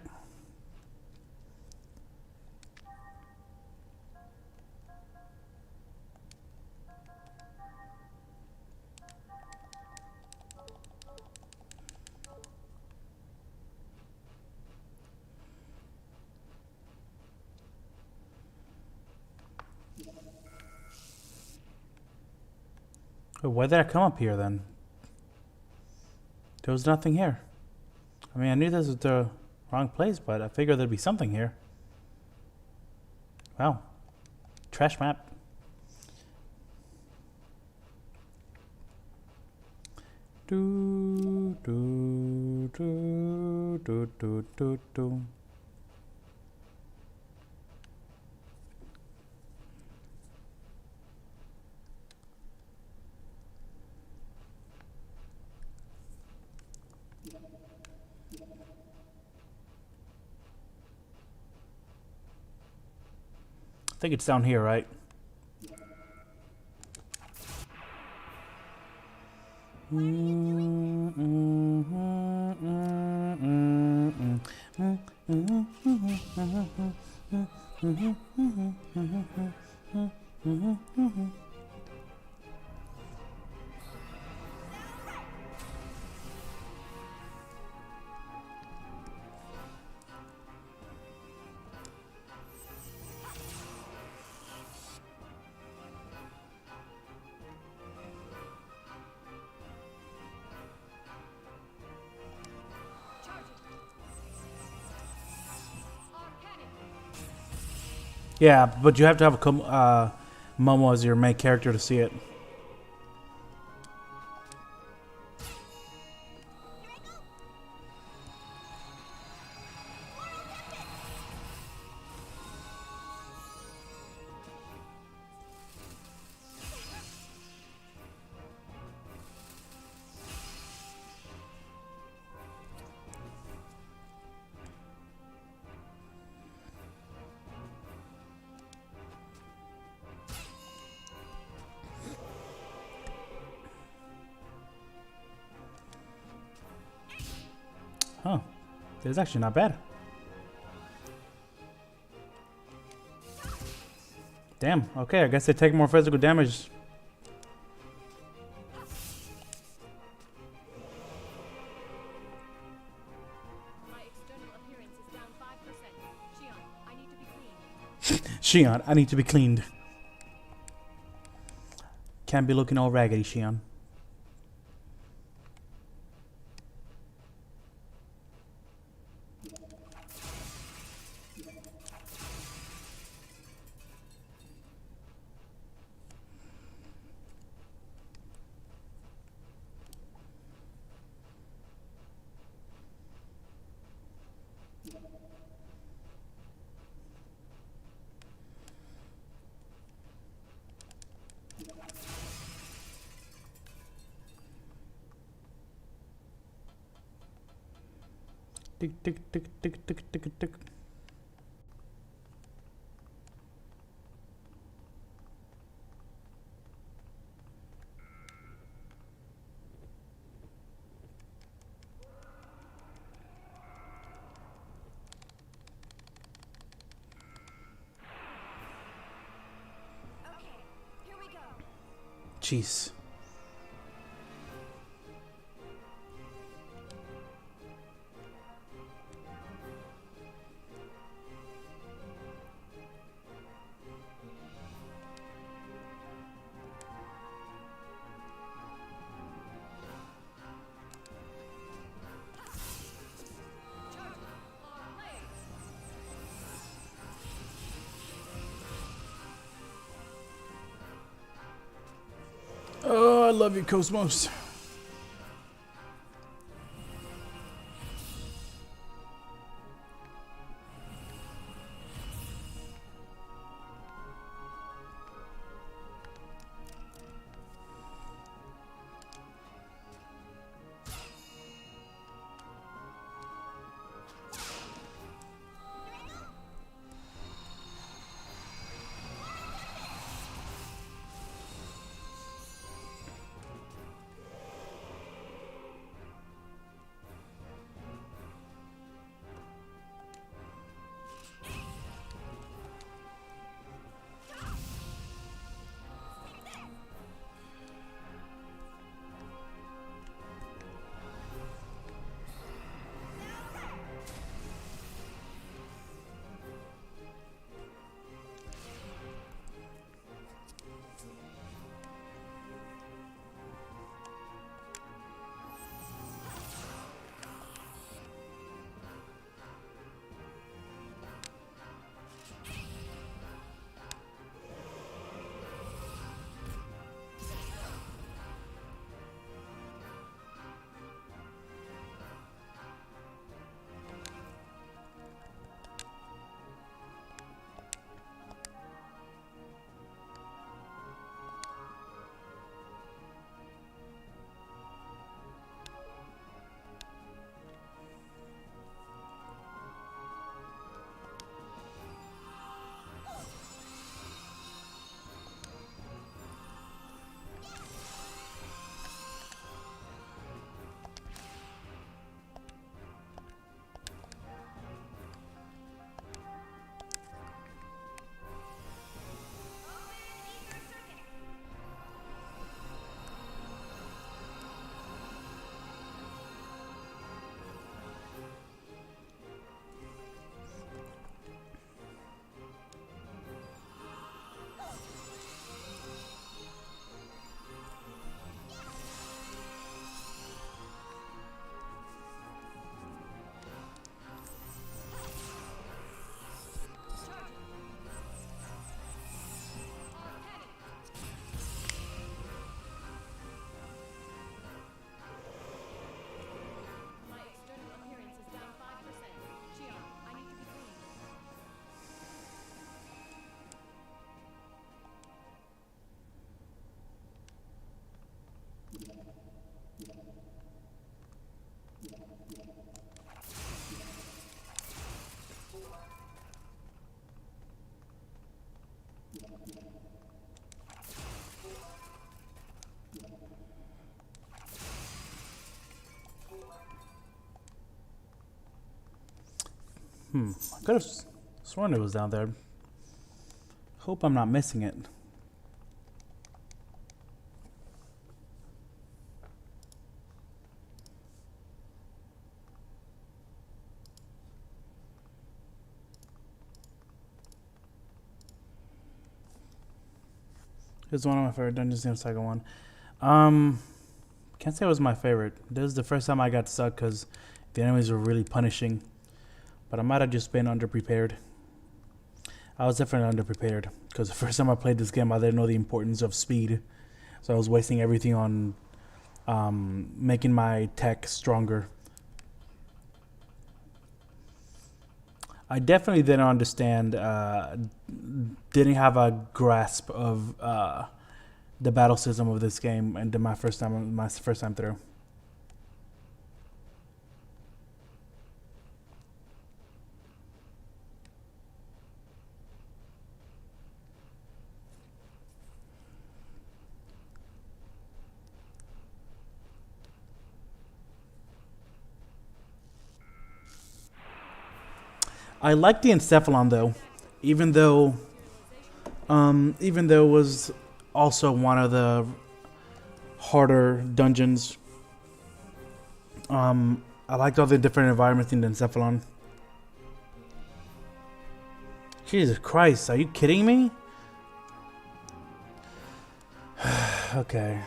Wait, why did I come up here then? There was nothing here. I mean, I knew this was the wrong place, but I figured there'd be something here. Wow. Trash map. Do, do, do, do, do, do, do. I think it's down here, right? Yeah, but you have to have Momo as your main character to see it. Huh. It's actually not bad. Damn. Okay, I guess they take more physical damage. My external appearance is down 5%. Shion, I need to be cleaned. Shion, I need to be cleaned. Can't be looking all raggedy, Shion. Tick, tick, tick, tick, tick, tick, tick. Okay, here we go. Jeez. Oh, I love you, Cosmos. I could have sworn it was down there. Hope I'm not missing it. It's one of my favorite dungeons in Xenosaga 1. Can't say it was my favorite. This is the first time I got stuck because the enemies were really punishing. But I might have just been underprepared. I was definitely underprepared because the first time I played this game, I didn't know the importance of speed. So I was wasting everything on making my tech stronger. I definitely didn't understand, didn't have a grasp of the battle system of this game, and my first time through. I like the Encephalon though, even though it was also one of the harder dungeons. I liked all the different environments in the Encephalon. Jesus Christ, are you kidding me? Okay.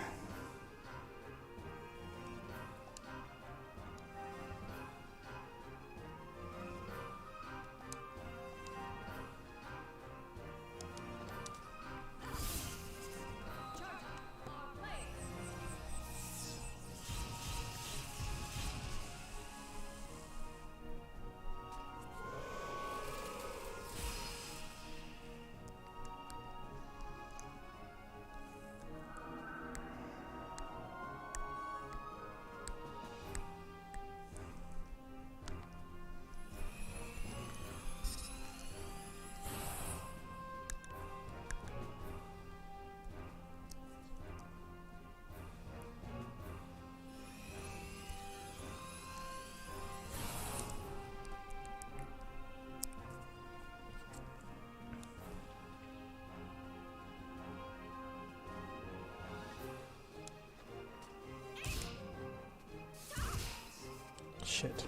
Shit.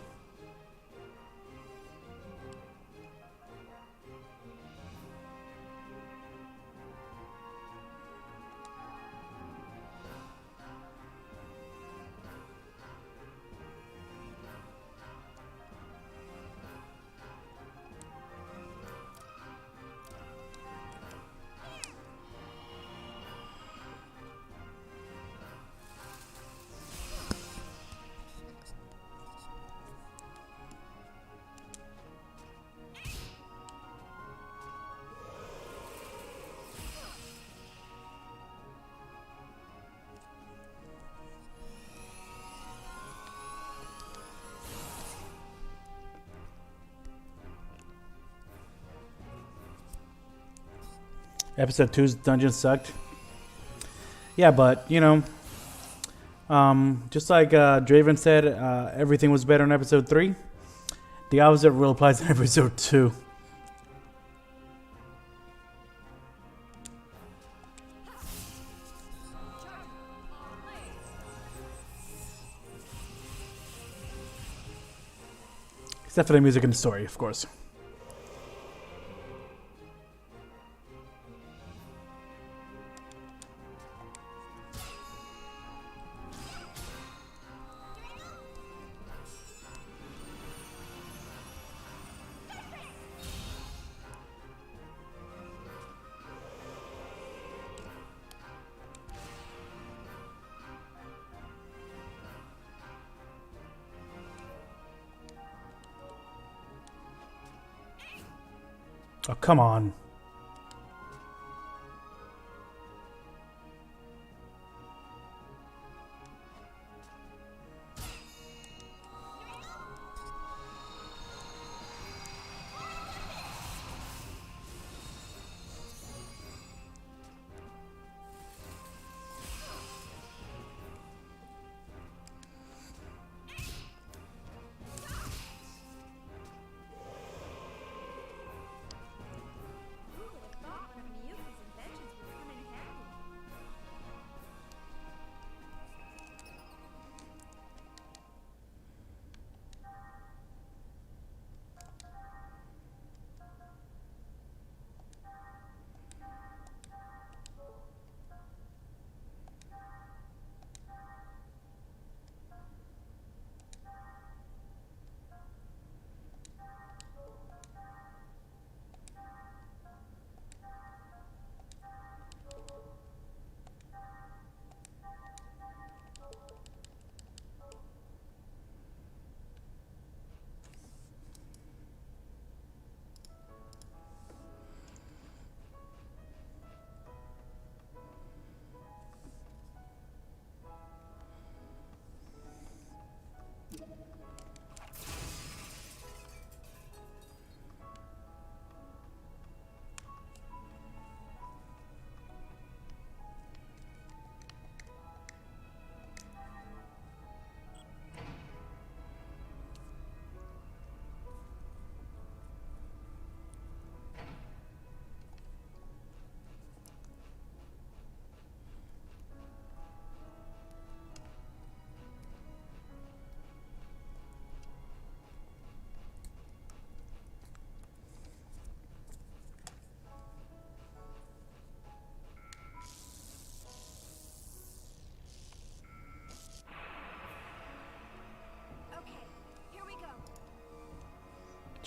Episode 2's dungeon sucked. Yeah, but, you know, just like Draven said, everything was better in episode 3. The opposite rule applies in episode 2. Except for the music and the story, of course. Oh, come on.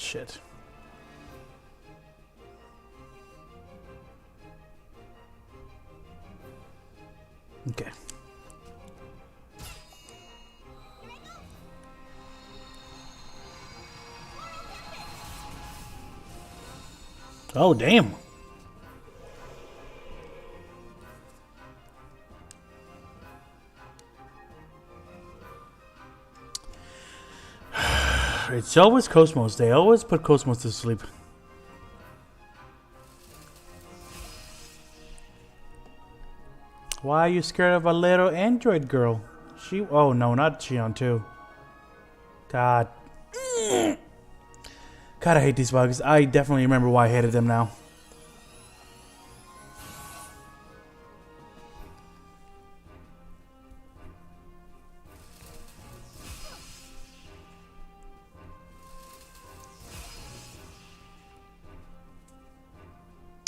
Shit. Okay. Oh, damn. It's always Cosmos. They always put Cosmos to sleep. Why are you scared of a little android girl? She... Oh, no, not Shion, too. God. God, I hate these bugs. I definitely remember why I hated them now.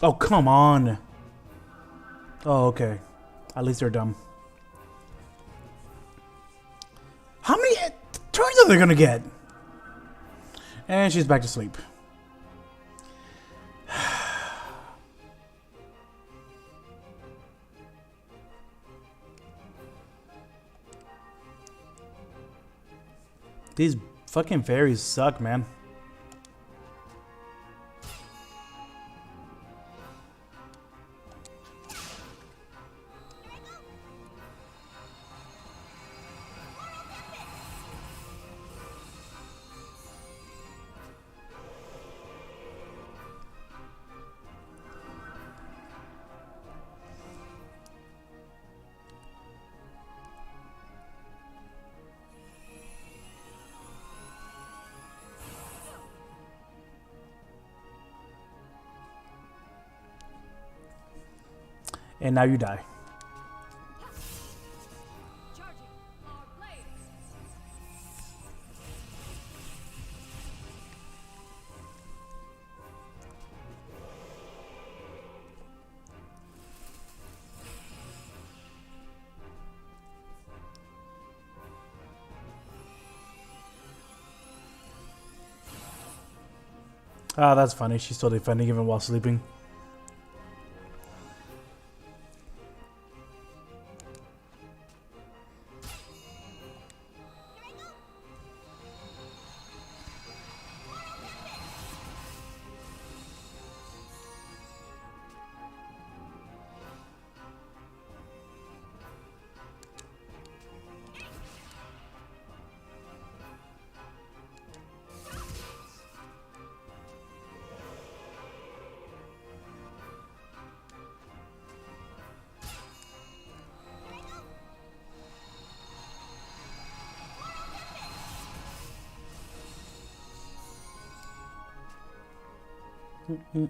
Oh, come on. Oh, okay. At least they're dumb. How many turns are they gonna get? And she's back to sleep. These fucking fairies suck, man. And now you die. Charging our blades. Ah, that's funny. She's still defending even while sleeping. The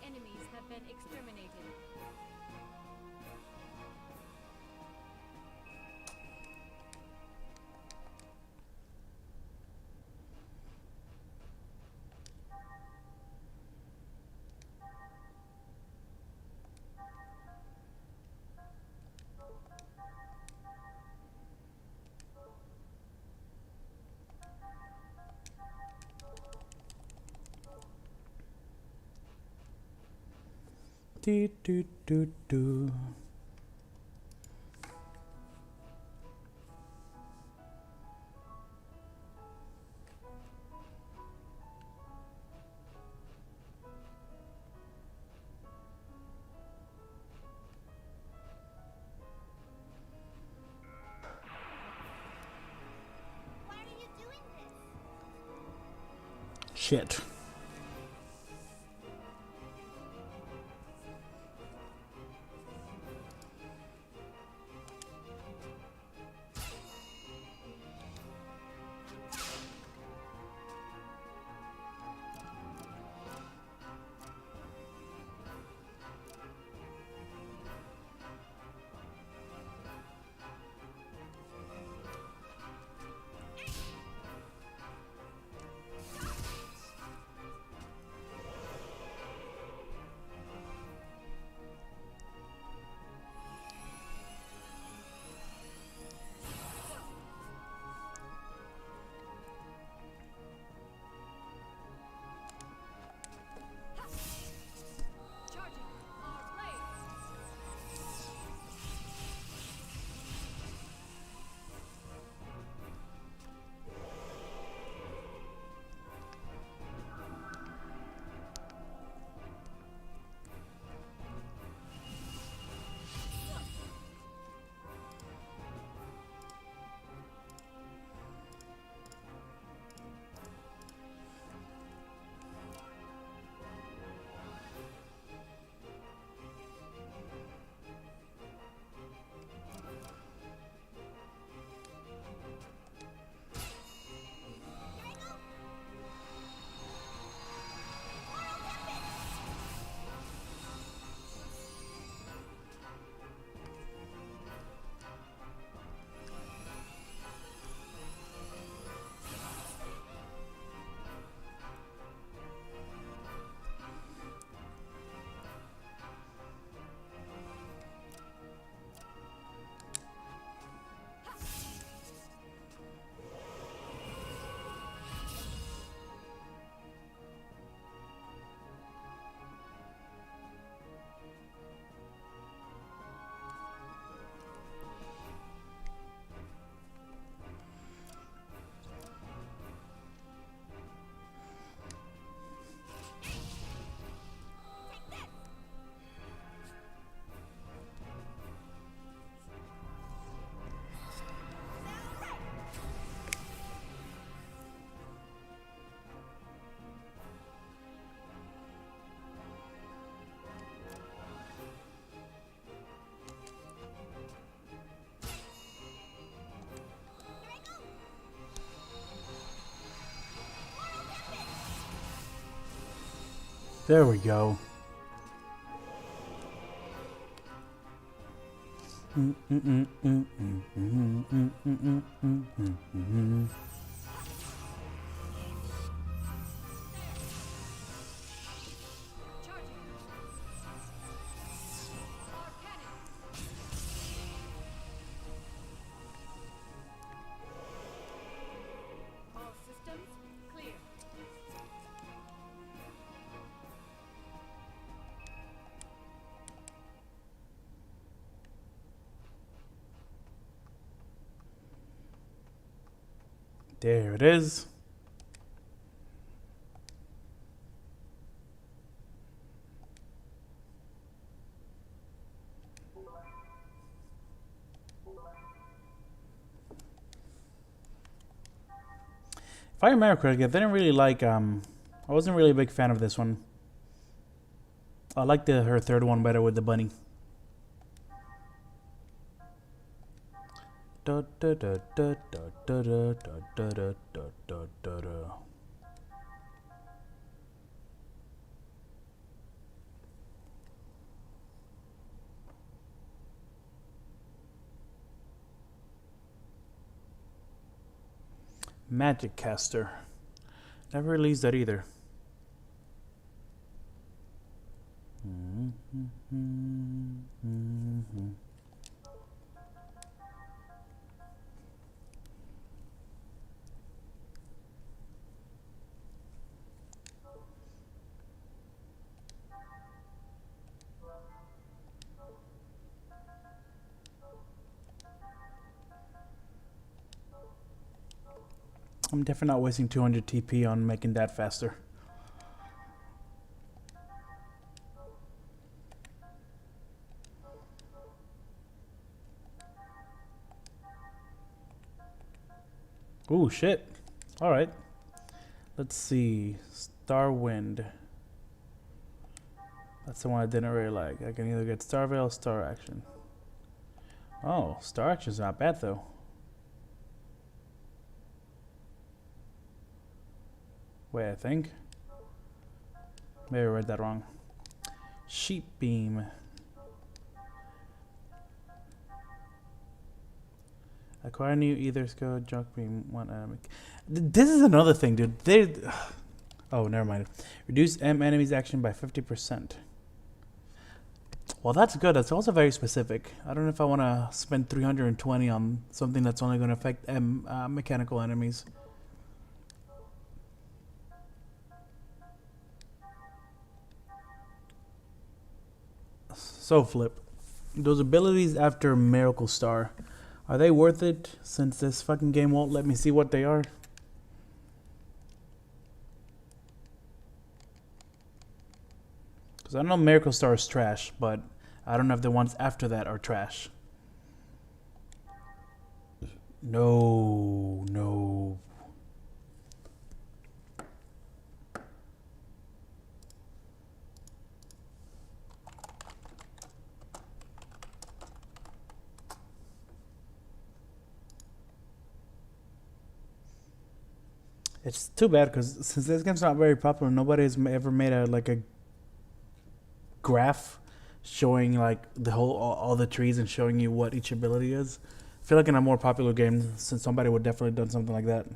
enemies have been exterminated. Do, do, do, do. Why are you doing this? Shit. There we go. All systems clear. There it is. If I remember correctly, I didn't really like I wasn't really a big fan of this one. I liked her third one better with the bunny. Da, da, da, da, da, da, da, da, da, da, da, da, da. Magic Caster. Never released that either. I'm definitely not wasting 200 TP on making that faster. Ooh, shit. Alright. Let's see. Starwind. That's the one I didn't really like. I can either get Star Veil or Star Action. Oh, Star Action's not bad though. Wait, I think. Maybe I read that wrong. Sheep Beam. Acquire new Ether Skill, Junk Beam, one enemy. This is another thing, dude. Oh, never mind. Reduce enemy's action by 50%. Well, that's good. That's also very specific. I don't know if I want to spend 320 on something that's only going to affect mechanical enemies. So, Flip, those abilities after Miracle Star, are they worth it since this fucking game won't let me see what they are? Because I know Miracle Star is trash, but I don't know if the ones after that are trash. No, no. It's too bad because since this game's not very popular, nobody's ever made a graph showing like the whole all the trees and showing you what each ability is. I feel like in a more popular game, since somebody would definitely done something like that.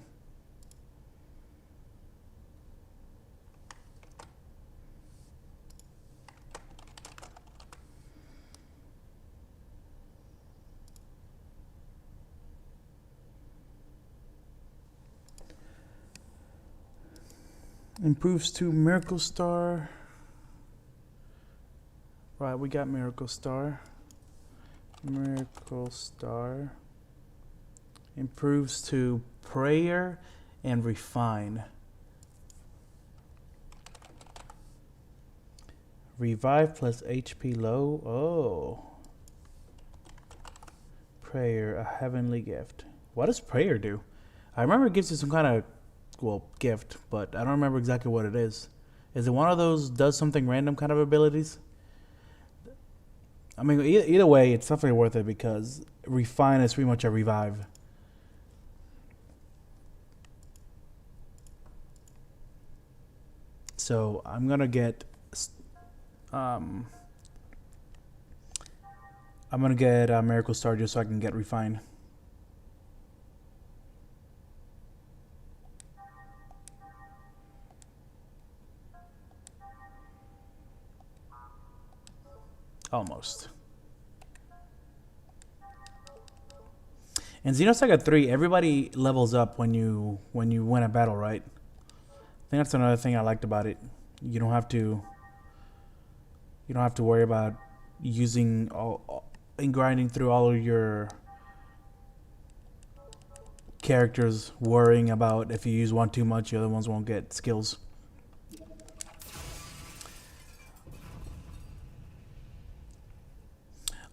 Improves to Miracle Star. Right, we got Miracle Star. Miracle Star. Improves to Prayer and Refine. Revive plus HP low. Oh. Prayer, a heavenly gift. What does Prayer do? I remember it gives you some kind of, well, gift, but I don't remember exactly what it is. Is it one of those does something random kind of abilities? I mean, either way, it's definitely worth it because Refine is pretty much a revive. So I'm gonna get I'm gonna get Miracle Star just so I can get refined. Almost. In Xenosaga 3, everybody levels up when you win a battle, right? I think that's another thing I liked about it. You don't have to worry about using all and grinding through all of your characters, worrying about if you use one too much, the other ones won't get skills.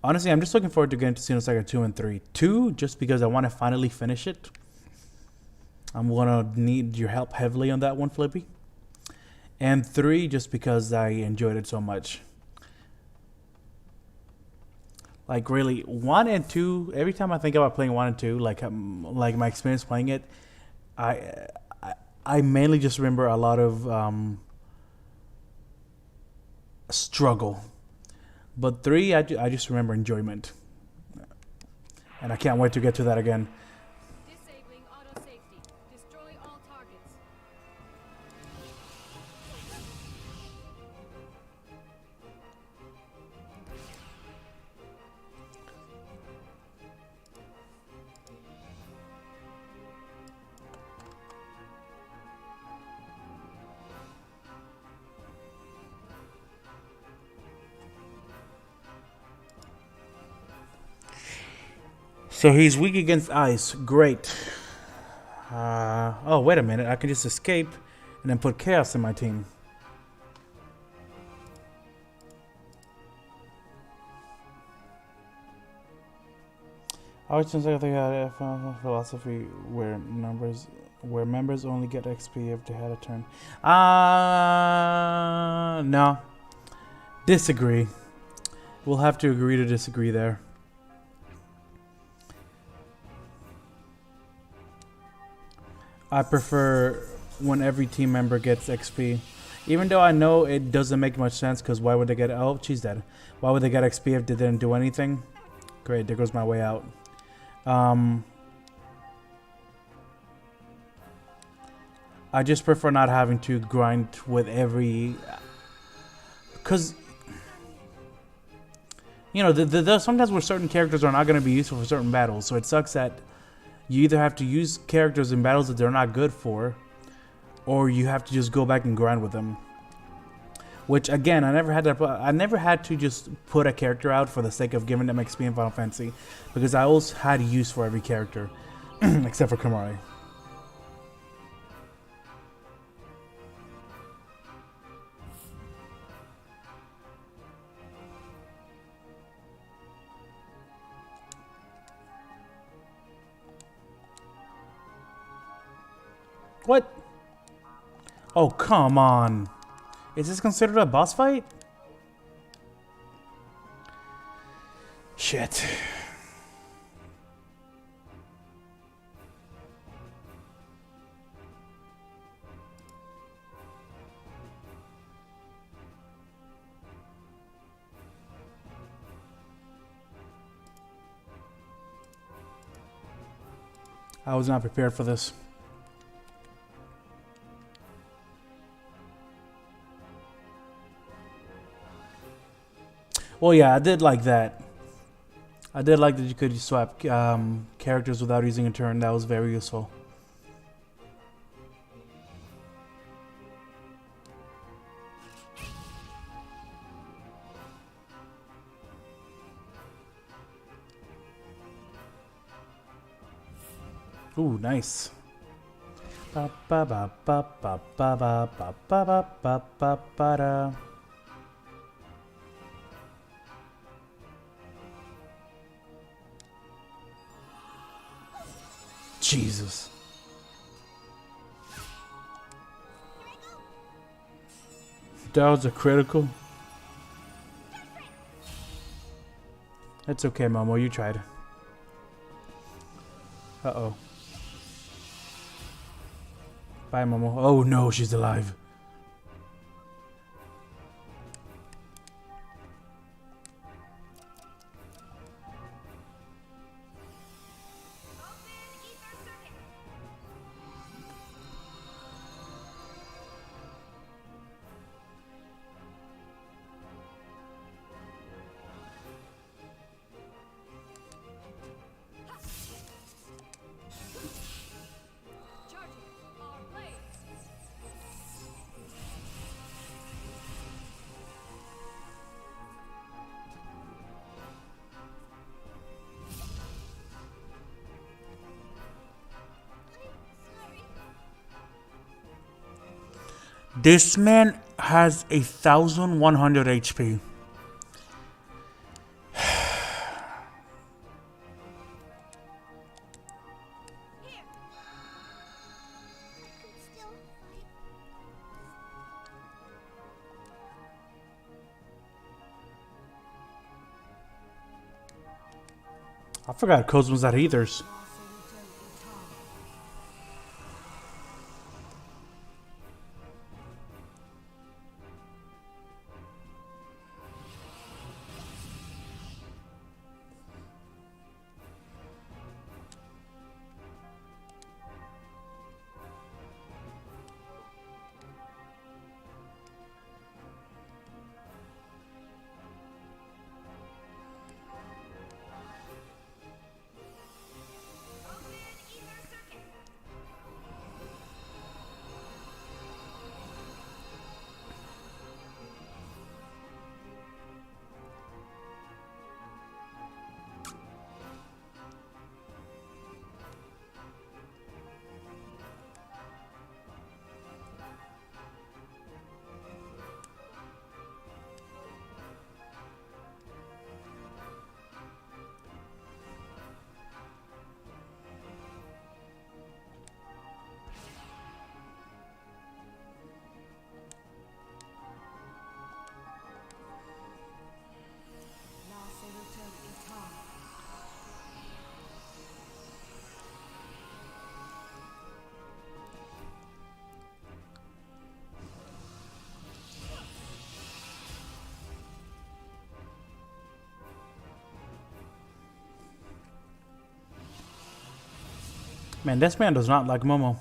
Honestly, I'm just looking forward to getting to Xenosaga 2 and 3. 2, just because I want to finally finish it. I'm going to need your help heavily on that one, Flippy. And 3, just because I enjoyed it so much. Like, really, 1 and 2, every time I think about playing 1 and 2, like my experience playing it, I mainly just remember a lot of struggle. But 3, I just remember enjoyment. And I can't wait to get to that again. Disabling auto safety. Destroy all targets. So he's weak against ice. Great. Oh, wait a minute. I can just escape and then put chaos in my team. I always think they had a philosophy where members only get XP if they had a turn. No. Disagree. We'll have to agree to disagree there. I prefer when every team member gets XP. Even though I know it doesn't make much sense, because why would they get... Oh, she's dead. Why would they get XP if they didn't do anything? Great, there goes my way out. I just prefer not having to grind with every... Because... You know, there's sometimes where certain characters are not going to be useful for certain battles. So it sucks that you either have to use characters in battles that they're not good for, or you have to just go back and grind with them. Which again, I never had to just put a character out for the sake of giving them XP in Final Fantasy, because I always had use for every character, except for Kamari. What? Oh, come on. Is this considered a boss fight? Shit. I was not prepared for this. Well, yeah, I did like that. I did like that you could swap characters without using a turn. That was very useful. Ooh, nice. Ba ba ba ba ba ba ba ba ba ba ba ba da. Jesus. That was a critical. It's okay, Momo. You tried. Uh-oh. Bye, Momo. Oh, no. She's alive. This man has 1,100 HP. I forgot Cosmo's at Ethers. Man, this man does not like Momo.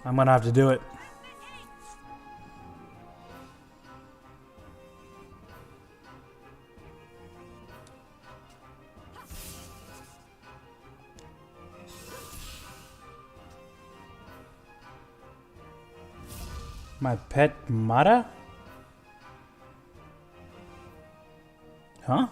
I'm gonna have to do it. My pet Mata? Huh?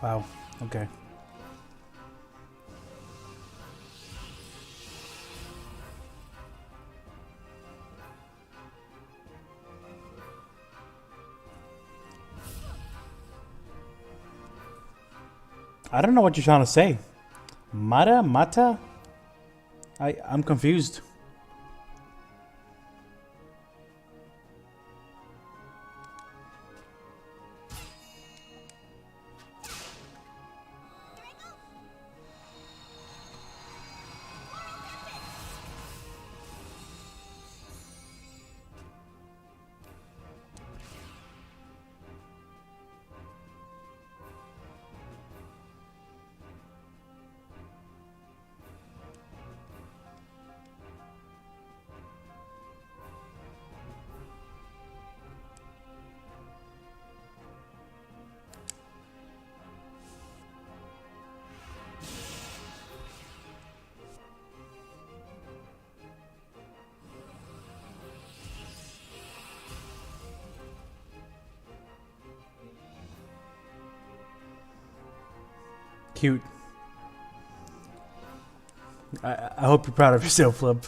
Wow. Okay. I don't know what you're trying to say. Mata? I'm confused. Cute. I hope you're proud of yourself, Flip.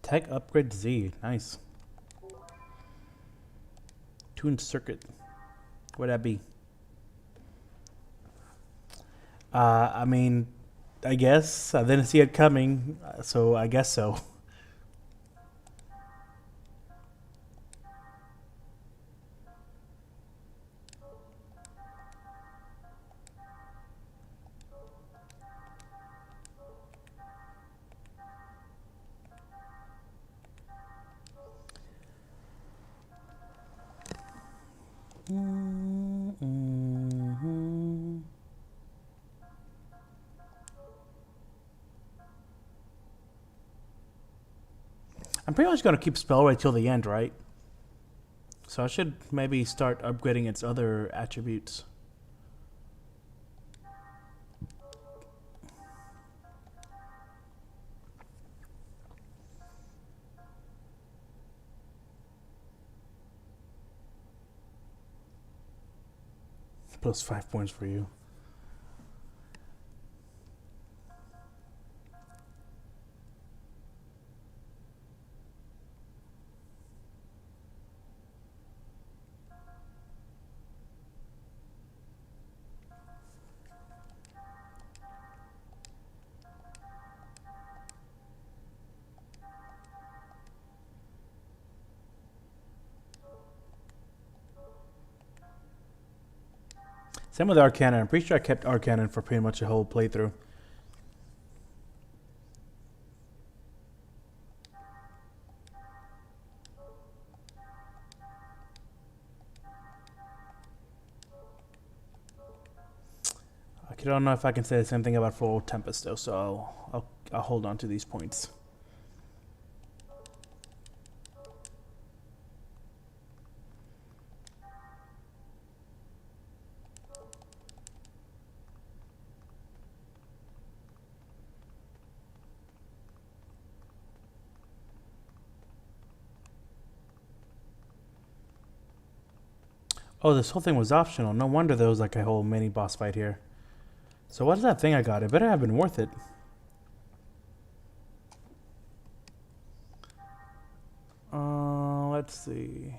Tech upgrade Z. Nice. Tuned circuit. What'd that be? I mean, I guess. I didn't see it coming, so I guess so. I'm pretty much going to keep Spellray till the end, right? So I should maybe start upgrading its other attributes. Plus 5 points for you. Same with Arcana. I'm pretty sure I kept Arcana for pretty much a whole playthrough. I don't know if I can say the same thing about Full Tempest though, so I'll hold on to these points. Oh, this whole thing was optional. No wonder there was like a whole mini boss fight here. So what is that thing I got? It better have been worth it. Let's see.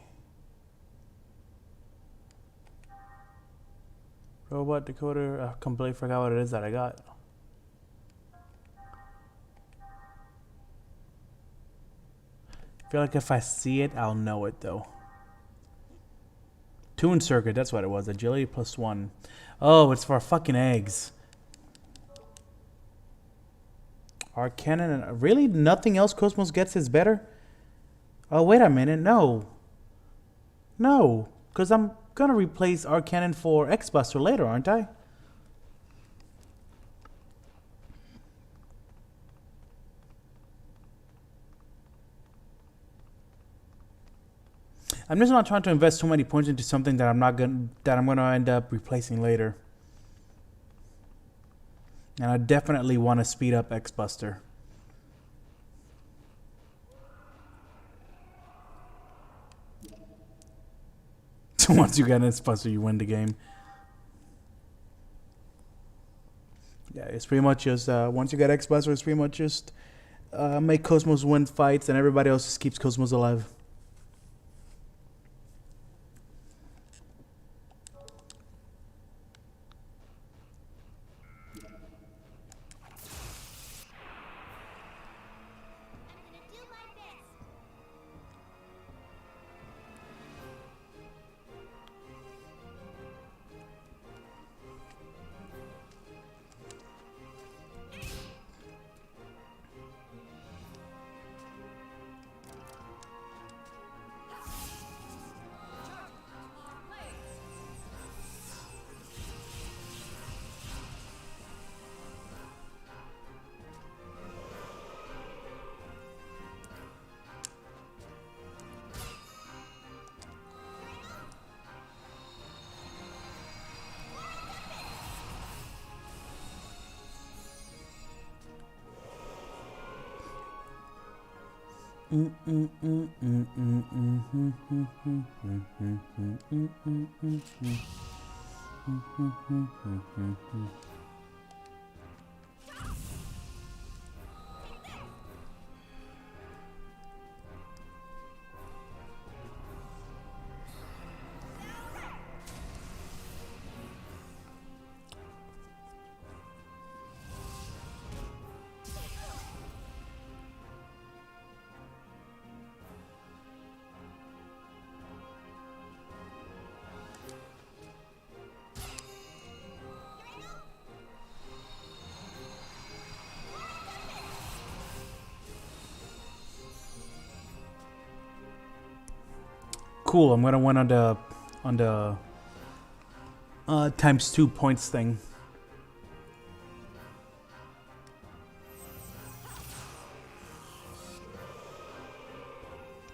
Robot decoder. I completely forgot what it is that I got. I feel like if I see it, I'll know it though. Tune circuit, that's what it was. Agility +1. Oh, it's for fucking eggs. Arcana. Really? Nothing else Cosmos gets is better? Oh, wait a minute. No. No. Because I'm going to replace Arcana for X-Buster later, aren't I? I'm just not trying to invest too many points into something that I'm going to end up replacing later. And I definitely want to speed up X-Buster. So once you get X-Buster, you win the game. Yeah, it's pretty much just, once you get X-Buster, it's pretty much just make Cosmos win fights and everybody else just keeps Cosmos alive. Cool. I'm gonna win on the times 2 points thing.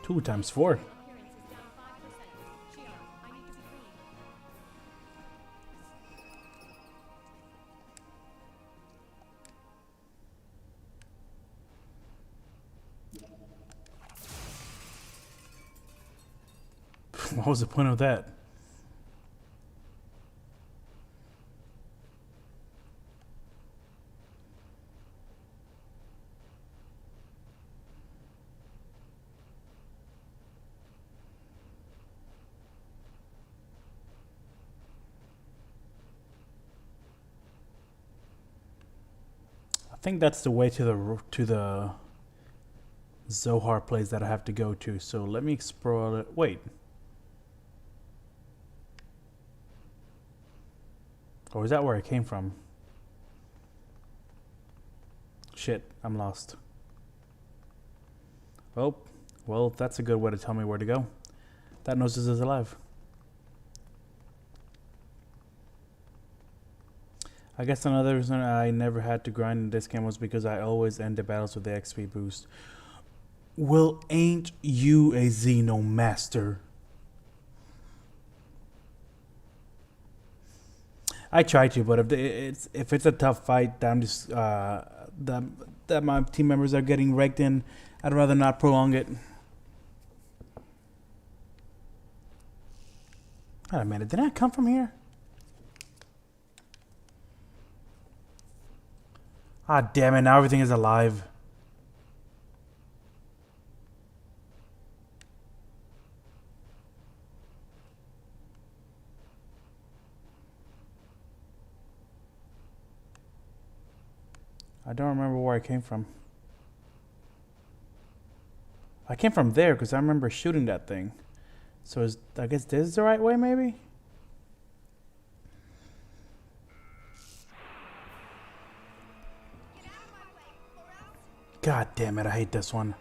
Two times 4. Appearance is down 5%. Shio, I need to be clean. What was the point of that? I think that's the way to the Zohar place that I have to go to. So let me explore it. Wait. Or is that where I came from? Shit, I'm lost. Oh, well, that's a good way to tell me where to go. That Gnosis is alive. I guess another reason I never had to grind in this game was because I always end the battles with the XP boost. Well, ain't you a Xeno master? I try to, but if it's a tough fight that I'm just that my team members are getting wrecked in, I'd rather not prolong it. Wait a minute, did I come from here? Ah, damn it! Now everything is alive. I don't remember where I came from. I came from there because I remember shooting that thing. So I guess this is the right way, maybe? God damn it, I hate this one.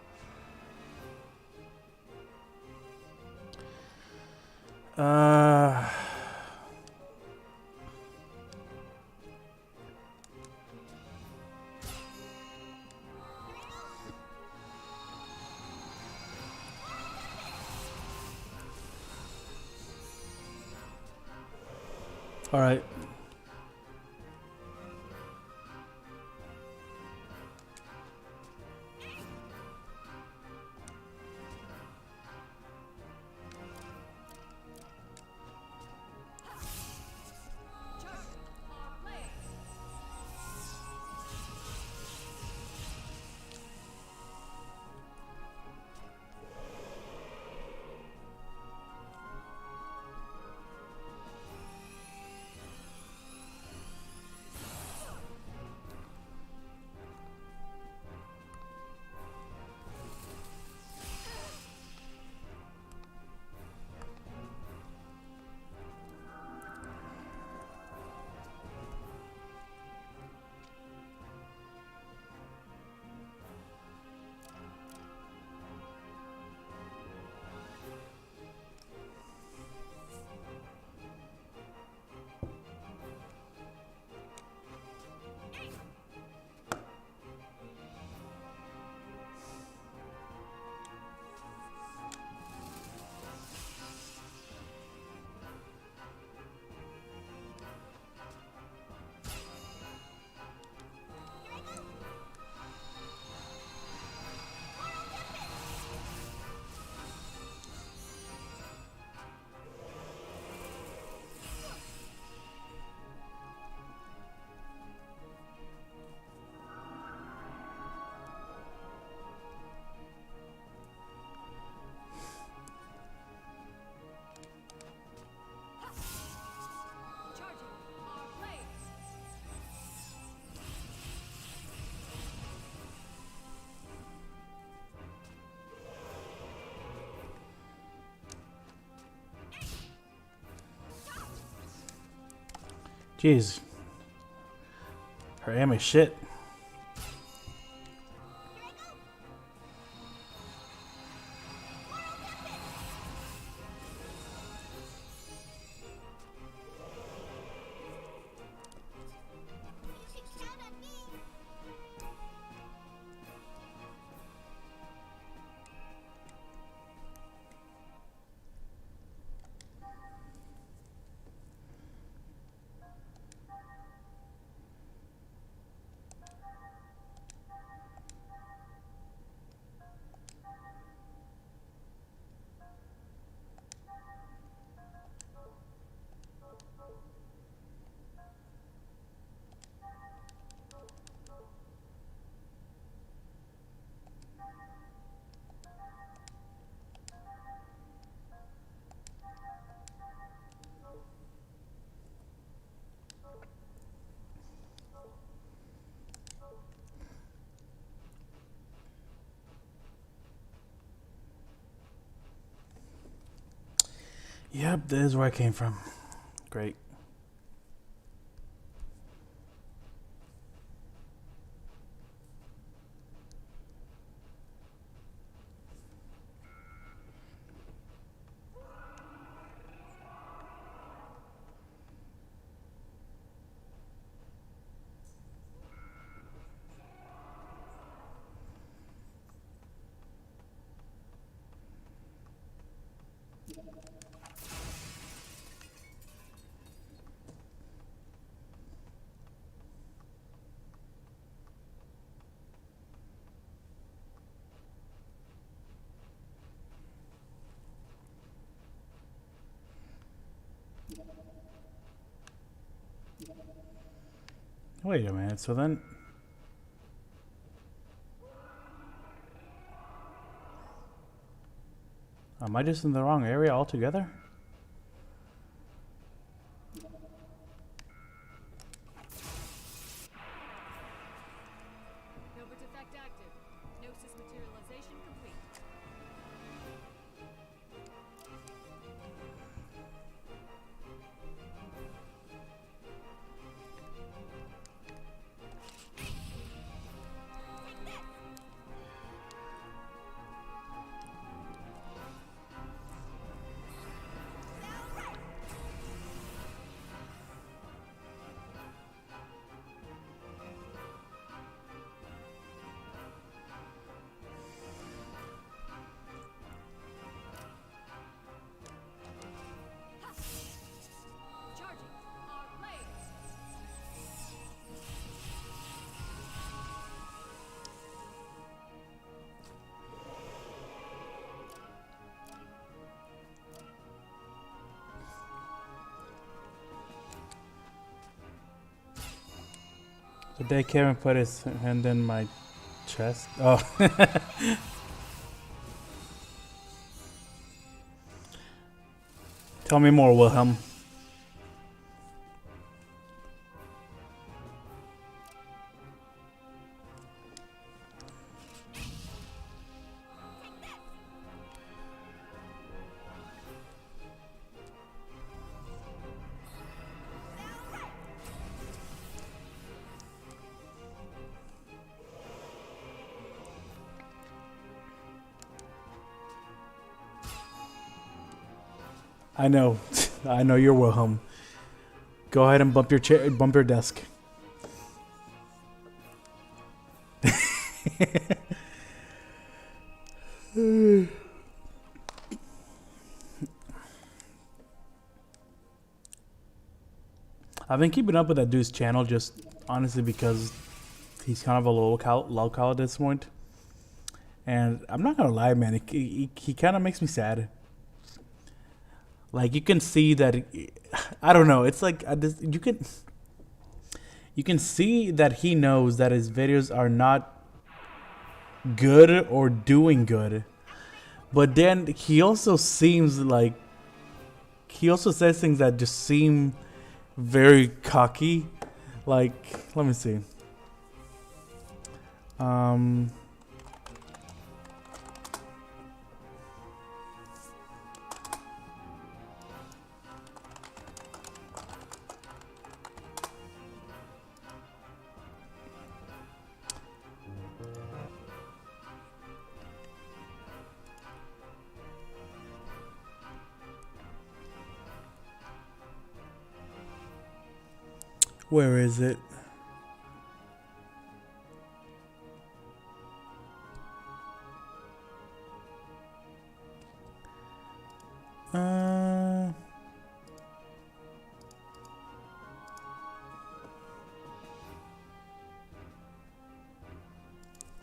All right. Jeez. Her aim is shit. Yep, this is where I came from. Great. Wait a minute, so then... Am I just in the wrong area altogether? Covert effect active. Gnosis materialization complete. Charging. Our blades. Today Kevin put his hand in my chest. Oh. Tell me more, Wilhelm. I know. I know you're Wilhelm. Go ahead and bump your chair, bump your desk. I've been keeping up with that dude's channel just honestly because he's kind of a local at this point. And I'm not gonna lie, man, he kind of makes me sad. Like you can see that, I don't know. It's like you can see that he knows that his videos are not good or doing good, but then he also seems like he also says things that just seem very cocky. Like, let me see. Where is it?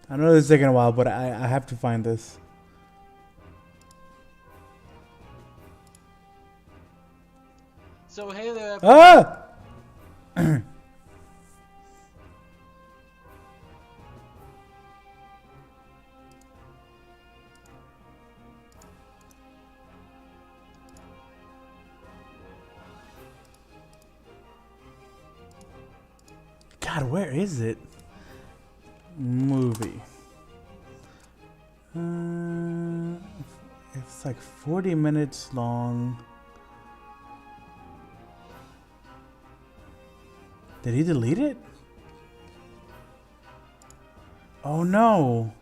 I know it's taking a while, but I have to find this. So hey there. Ah! God, where is it? Movie. It's like 40 minutes long. Did he delete it? Oh no.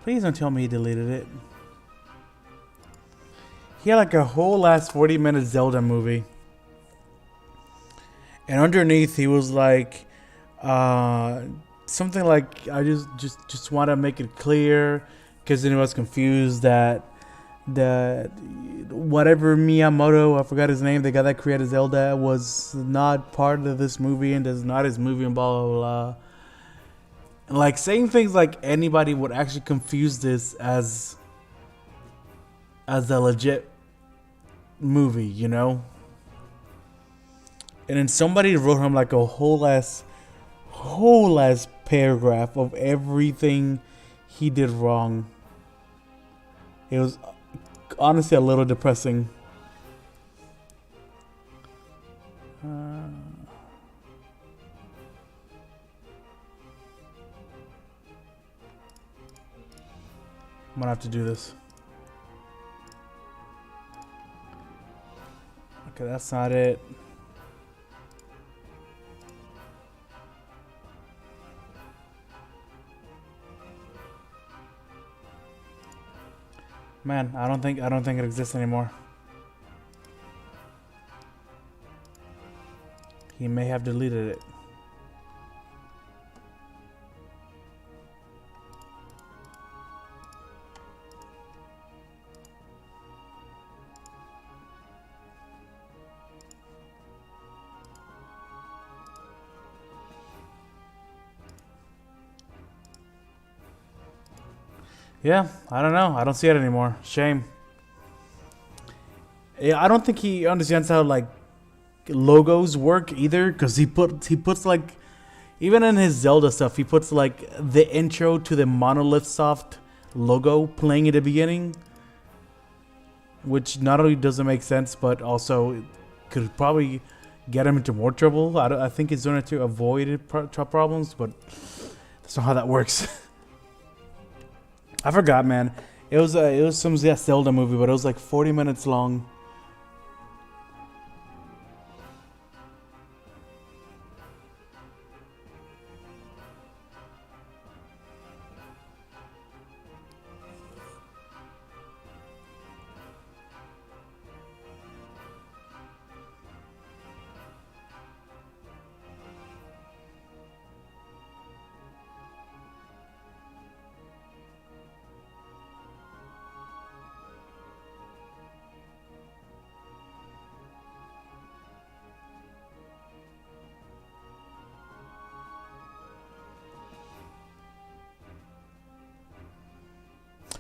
Please don't tell me he deleted it. He had like a whole last 40-minute Zelda movie. And underneath he was like something like, I just want to make it clear, because then he was confused that whatever Miyamoto, I forgot his name, the guy that created Zelda, was not part of this movie and is not his movie and blah blah blah. Like saying things like anybody would actually confuse this as a legit movie, you know? And then somebody wrote him like a whole ass paragraph of everything he did wrong. It was honestly a little depressing. I'm gonna have to do this. Okay, that's not it. Man, I don't think it exists anymore. He may have deleted it. Yeah, I don't know. I don't see it anymore. Shame. Yeah, I don't think he understands how like logos work either, because he puts like, even in his Zelda stuff, he puts like the intro to the Monolith Soft logo playing at the beginning, which not only doesn't make sense, but also could probably get him into more trouble. I think he's doing it to avoid problems, but that's not how that works. I forgot, man. It was some Zelda movie, but it was like 40 minutes long.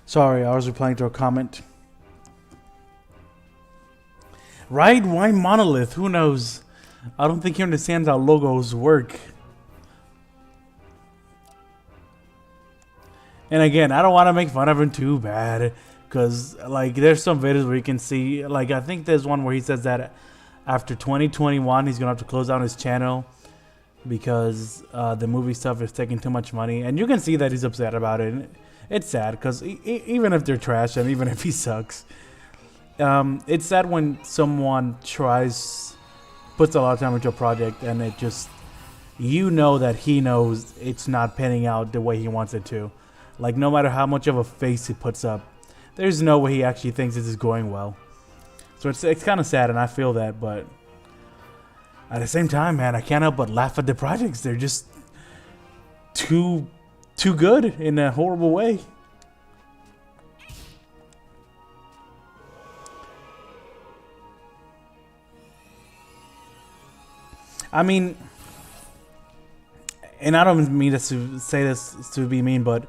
Sorry, I was replying to a comment. Right? Why Monolith? Who knows? I don't think he understands how logos work. And again, I don't want to make fun of him too bad, because like there's some videos where you can see, like I think there's one where he says that after 2021 he's gonna have to close down his channel because the movie stuff is taking too much money, and you can see that he's upset about it. It's sad because even if they're trash and even if he sucks, it's sad when someone puts a lot of time into a project and it just, you know that he knows it's not panning out the way he wants it to. Like no matter how much of a face he puts up, there's no way he actually thinks this is going well. So it's kind of sad, and I feel that, but at the same time, man, I can't help but laugh at the projects. They're just too good in a horrible way. I mean, and I don't mean this to say this to be mean, but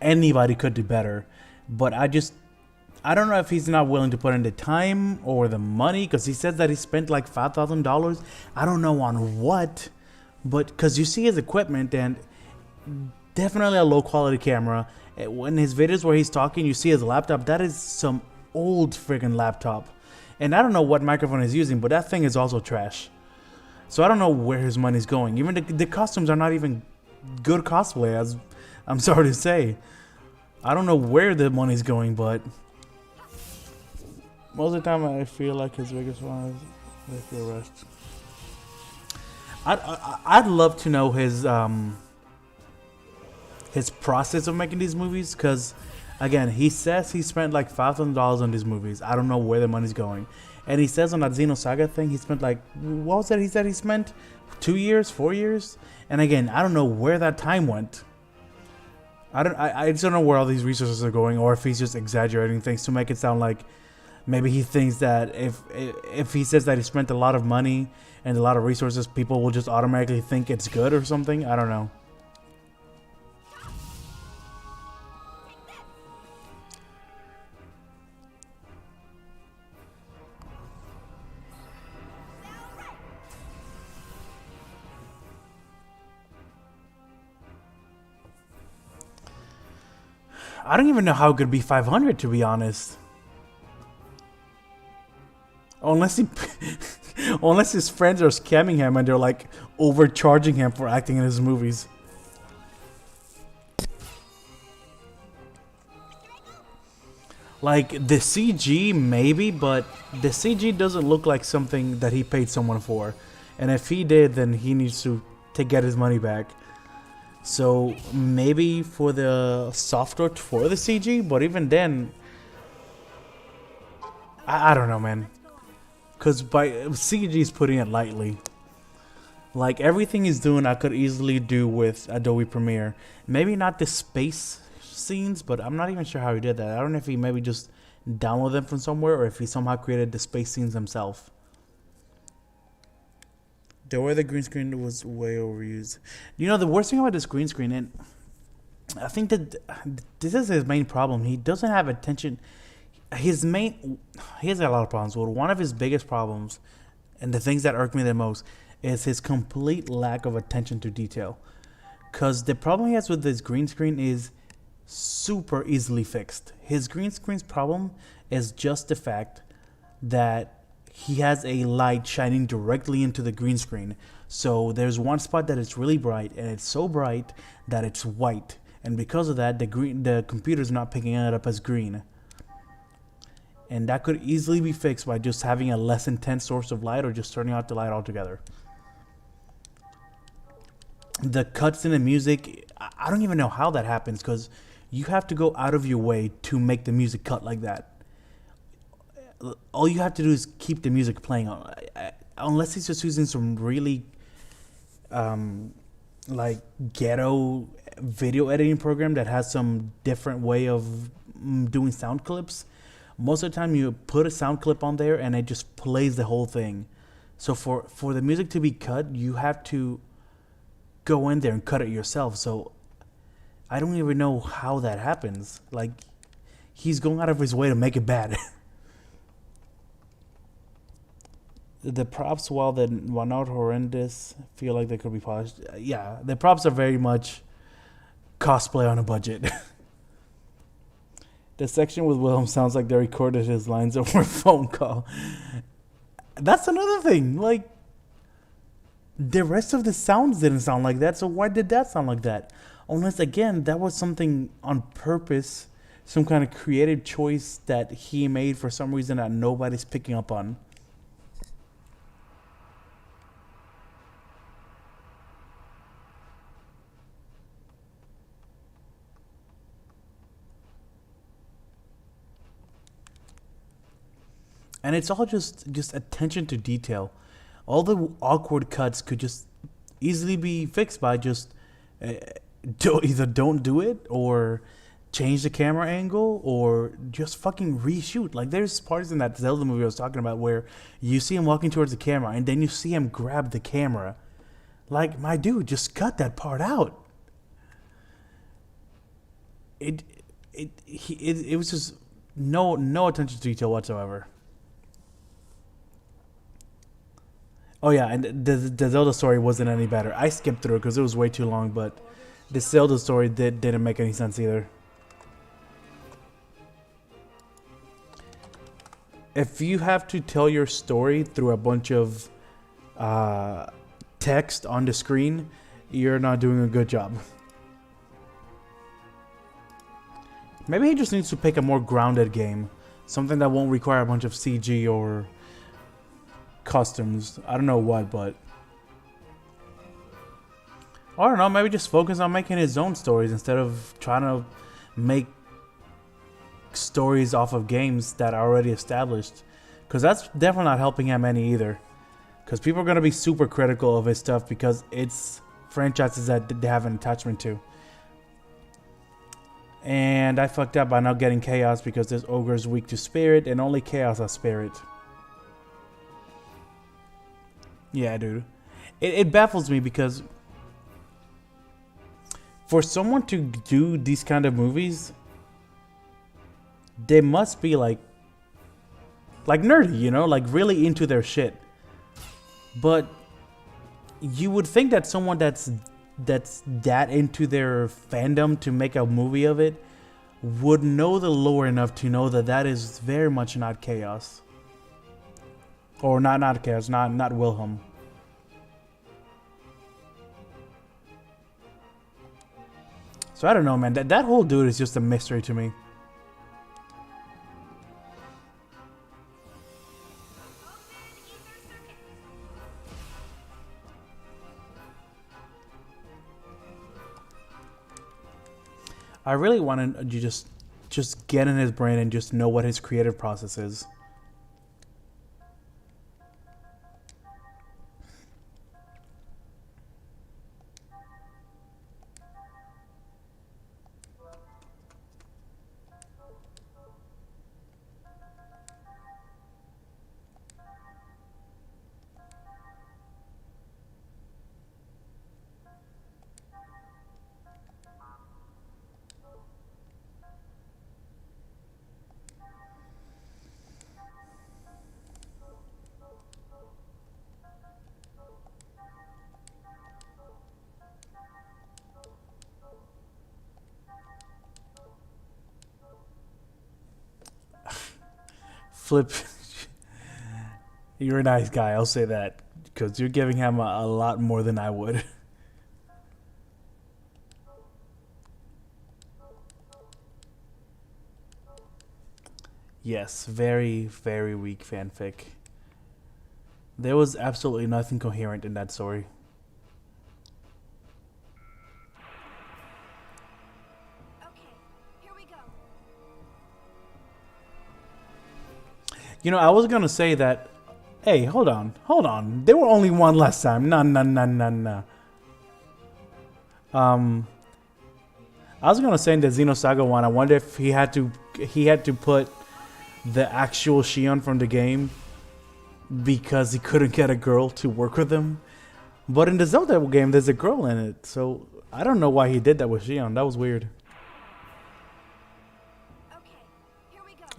anybody could do better. But I don't know if he's not willing to put in the time or the money, because he says that he spent like $5,000. I don't know on what, but because you see his equipment, and definitely a low quality camera. In his videos where he's talking, you see his laptop. That is some old freaking laptop. And I don't know what microphone he's using, but that thing is also trash. So I don't know where his money's going. Even the costumes are not even good cosplay, as I'm sorry to say. I don't know where the money's going, but most of the time I feel like his biggest one is if you rest. I'd love to know his process of making these movies, because again, he says he spent like $5,000 on these movies. I don't know where the money's going. And he says on that Xenosaga thing, he spent like, what was that he said he spent? 2 years, 4 years? And again, I don't know where that time went. I just don't know where all these resources are going, or if he's just exaggerating things to make it sound like maybe he thinks that if he says that he spent a lot of money and a lot of resources, people will just automatically think it's good or something. I don't know. I don't even know how it could be 500, to be honest. Unless unless his friends are scamming him and they're like overcharging him for acting in his movies. Like the CG maybe, but the CG doesn't look like something that he paid someone for. And if he did, then he needs to get his money back. So maybe for the software for the CG, but even then, I don't know, man. Because by CG is putting it lightly. Like everything he's doing, I could easily do with Adobe Premiere. Maybe not the space scenes, but I'm not even sure how he did that. I don't know if he maybe just downloaded them from somewhere, or if he somehow created the space scenes himself. The way the green screen was way overused. You know, the worst thing about this green screen, and I think that this is his main problem. He doesn't have attention. He has a lot of problems. Well, one of his biggest problems, and the things that irk me the most, is his complete lack of attention to detail. Because the problem he has with this green screen is super easily fixed. His green screen's problem is just the fact that he has a light shining directly into the green screen. So there's one spot that is really bright, and it's so bright that it's white. And because of that, the computer's not picking it up as green. And that could easily be fixed by just having a less intense source of light, or just turning out the light altogether. The cuts in the music, I don't even know how that happens, because you have to go out of your way to make the music cut like that. All you have to do is keep the music playing, unless he's just using some really like ghetto video editing program that has some different way of doing sound clips. Most of the time you put a sound clip on there and it just plays the whole thing. So for the music to be cut, you have to go in there and cut it yourself. So I don't even know how that happens. Like, he's going out of his way to make it bad. The props, while not horrendous, feel like they could be polished. Yeah, the props are very much cosplay on a budget. The section with Willem sounds like they recorded his lines over a phone call. That's another thing. Like, the rest of the sounds didn't sound like that, so why did that sound like that? Unless, again, that was something on purpose, some kind of creative choice that he made for some reason that nobody's picking up on. and it's all just attention to detail. All the awkward cuts could just easily be fixed by just either don't do it or change the camera angle or just fucking reshoot. Like there's parts in that Zelda movie I was talking about where you see him walking towards the camera and then you see him grab the camera. Like, my dude, just cut that part out. It was just no attention to detail whatsoever. Oh yeah, and the Zelda story wasn't any better. I skipped through it because it was way too long, but the Zelda story didn't make any sense either. If you have to tell your story through a bunch of text on the screen, you're not doing a good job. Maybe he just needs to pick a more grounded game. Something that won't require a bunch of CG or customs. I don't know what, but... I don't know, maybe just focus on making his own stories instead of trying to make stories off of games that are already established. Because that's definitely not helping him any either. Because people are going to be super critical of his stuff because it's franchises that they have an attachment to. And I fucked up by not getting Chaos because this ogre's weak to Spirit and only Chaos has Spirit. Yeah, dude. It baffles me because for someone to do these kind of movies, they must be like nerdy, you know, like really into their shit. But you would think that someone that's that into their fandom to make a movie of it would know the lore enough to know that that is very much not Chaos. Or not Chaos, not Wilhelm. So I don't know, man. That whole dude is just a mystery to me. I really want to just get in his brain and just know what his creative process is. Flip, you're a nice guy, I'll say that, because you're giving him a lot more than I would. Yes, very, very weak fanfic. There was absolutely nothing coherent in that story. You know, I was gonna say that. Hey, hold on. There were only one last time. No. I was gonna say in the Xenosaga one, I wonder if he had to put the actual Shion from the game because he couldn't get a girl to work with him. But in the Zelda game, there's a girl in it, so I don't know why he did that with Shion. That was weird.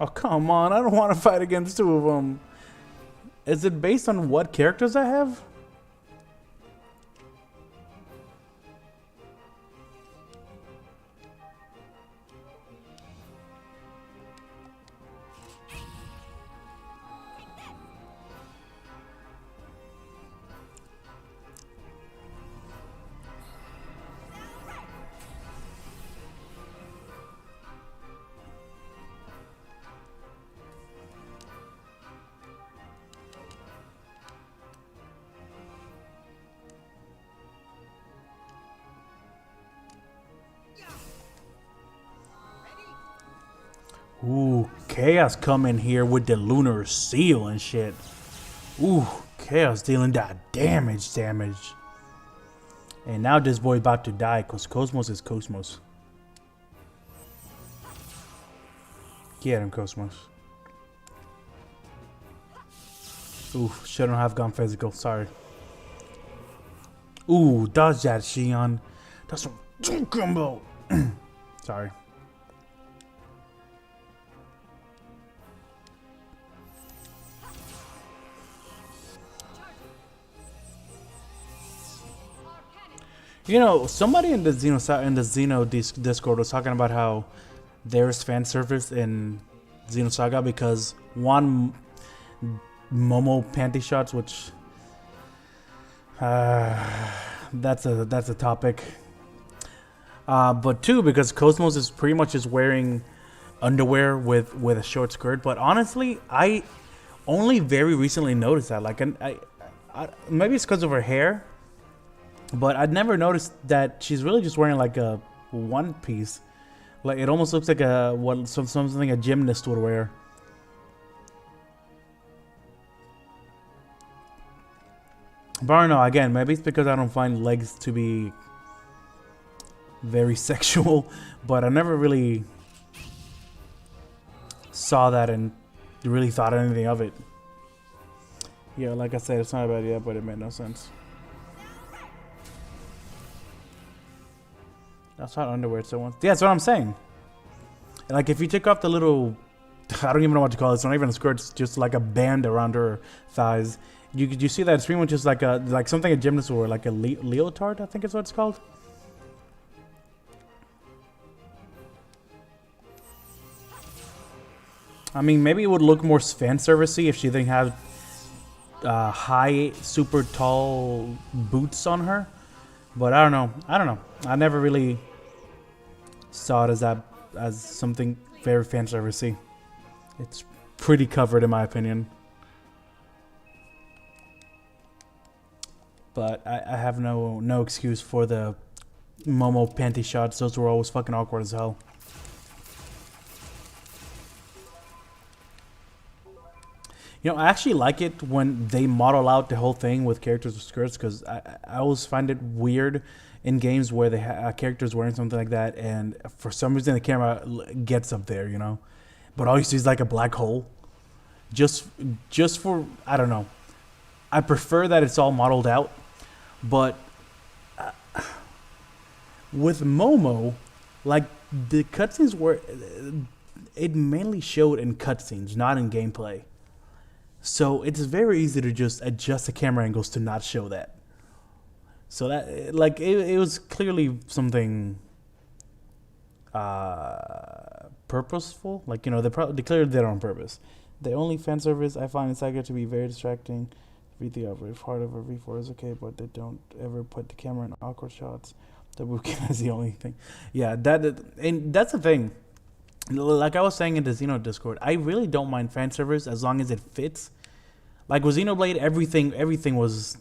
Oh, come on. I don't want to fight against two of them. Is it based on what characters I have? Ooh, Chaos coming here with the lunar seal and shit. Ooh, Chaos dealing that damage. And now this boy about to die because Cosmos is Cosmos. Get him, Cosmos. Ooh, shouldn't have gone physical. Sorry. Ooh, dodge that, Xion. That's what I'm talking about. Sorry. You know, somebody in the Discord was talking about how there's fan service in Xenosaga because one, Momo panty shots, which that's a topic. But two, because Cosmos is pretty much just wearing underwear with a short skirt. But honestly, I only very recently noticed that. Like, I maybe it's because of her hair. But I'd never noticed that she's really just wearing like a one piece. Like it almost looks like something a gymnast would wear. But I don't know, again, maybe it's because I don't find legs to be very sexual, but I never really saw that and really thought anything of it. Yeah, like I said, it's not a bad idea, but it made no sense. That's not underwear, so yeah, that's what I'm saying. Like, if you take off the little, I don't even know what to call it. It's not even a skirt. It's just like a band around her thighs. You see that it's pretty much just like something a gymnast wore, like a leotard, I think is what it's called. I mean, maybe it would look more fan servicey if she didn't have high, super tall boots on her. But I don't know. I never really saw it as something very fan servicey. It's pretty covered in my opinion. But I have no excuse for the Momo panty shots. Those were always fucking awkward as hell. You know, I actually like it when they model out the whole thing with characters with skirts, because I always find it weird in games where they have characters wearing something like that, and for some reason the camera gets up there, you know, but all you see is like a black hole. Just for, I don't know. I prefer that it's all modeled out, but with Momo, like the cutscenes were, it mainly showed in cutscenes, not in gameplay. So it's very easy to just adjust the camera angles to not show that. So that, like, it was clearly something purposeful. Like, you know, they clearly did it on purpose. The only fan service I find in Saga to be very distracting. V3 average part of a V4 is okay, but they don't ever put the camera in awkward shots. The bootcamp is the only thing. Yeah, and that's the thing. Like I was saying in the Xeno Discord, I really don't mind fan service as long as it fits. Like with Xenoblade, everything was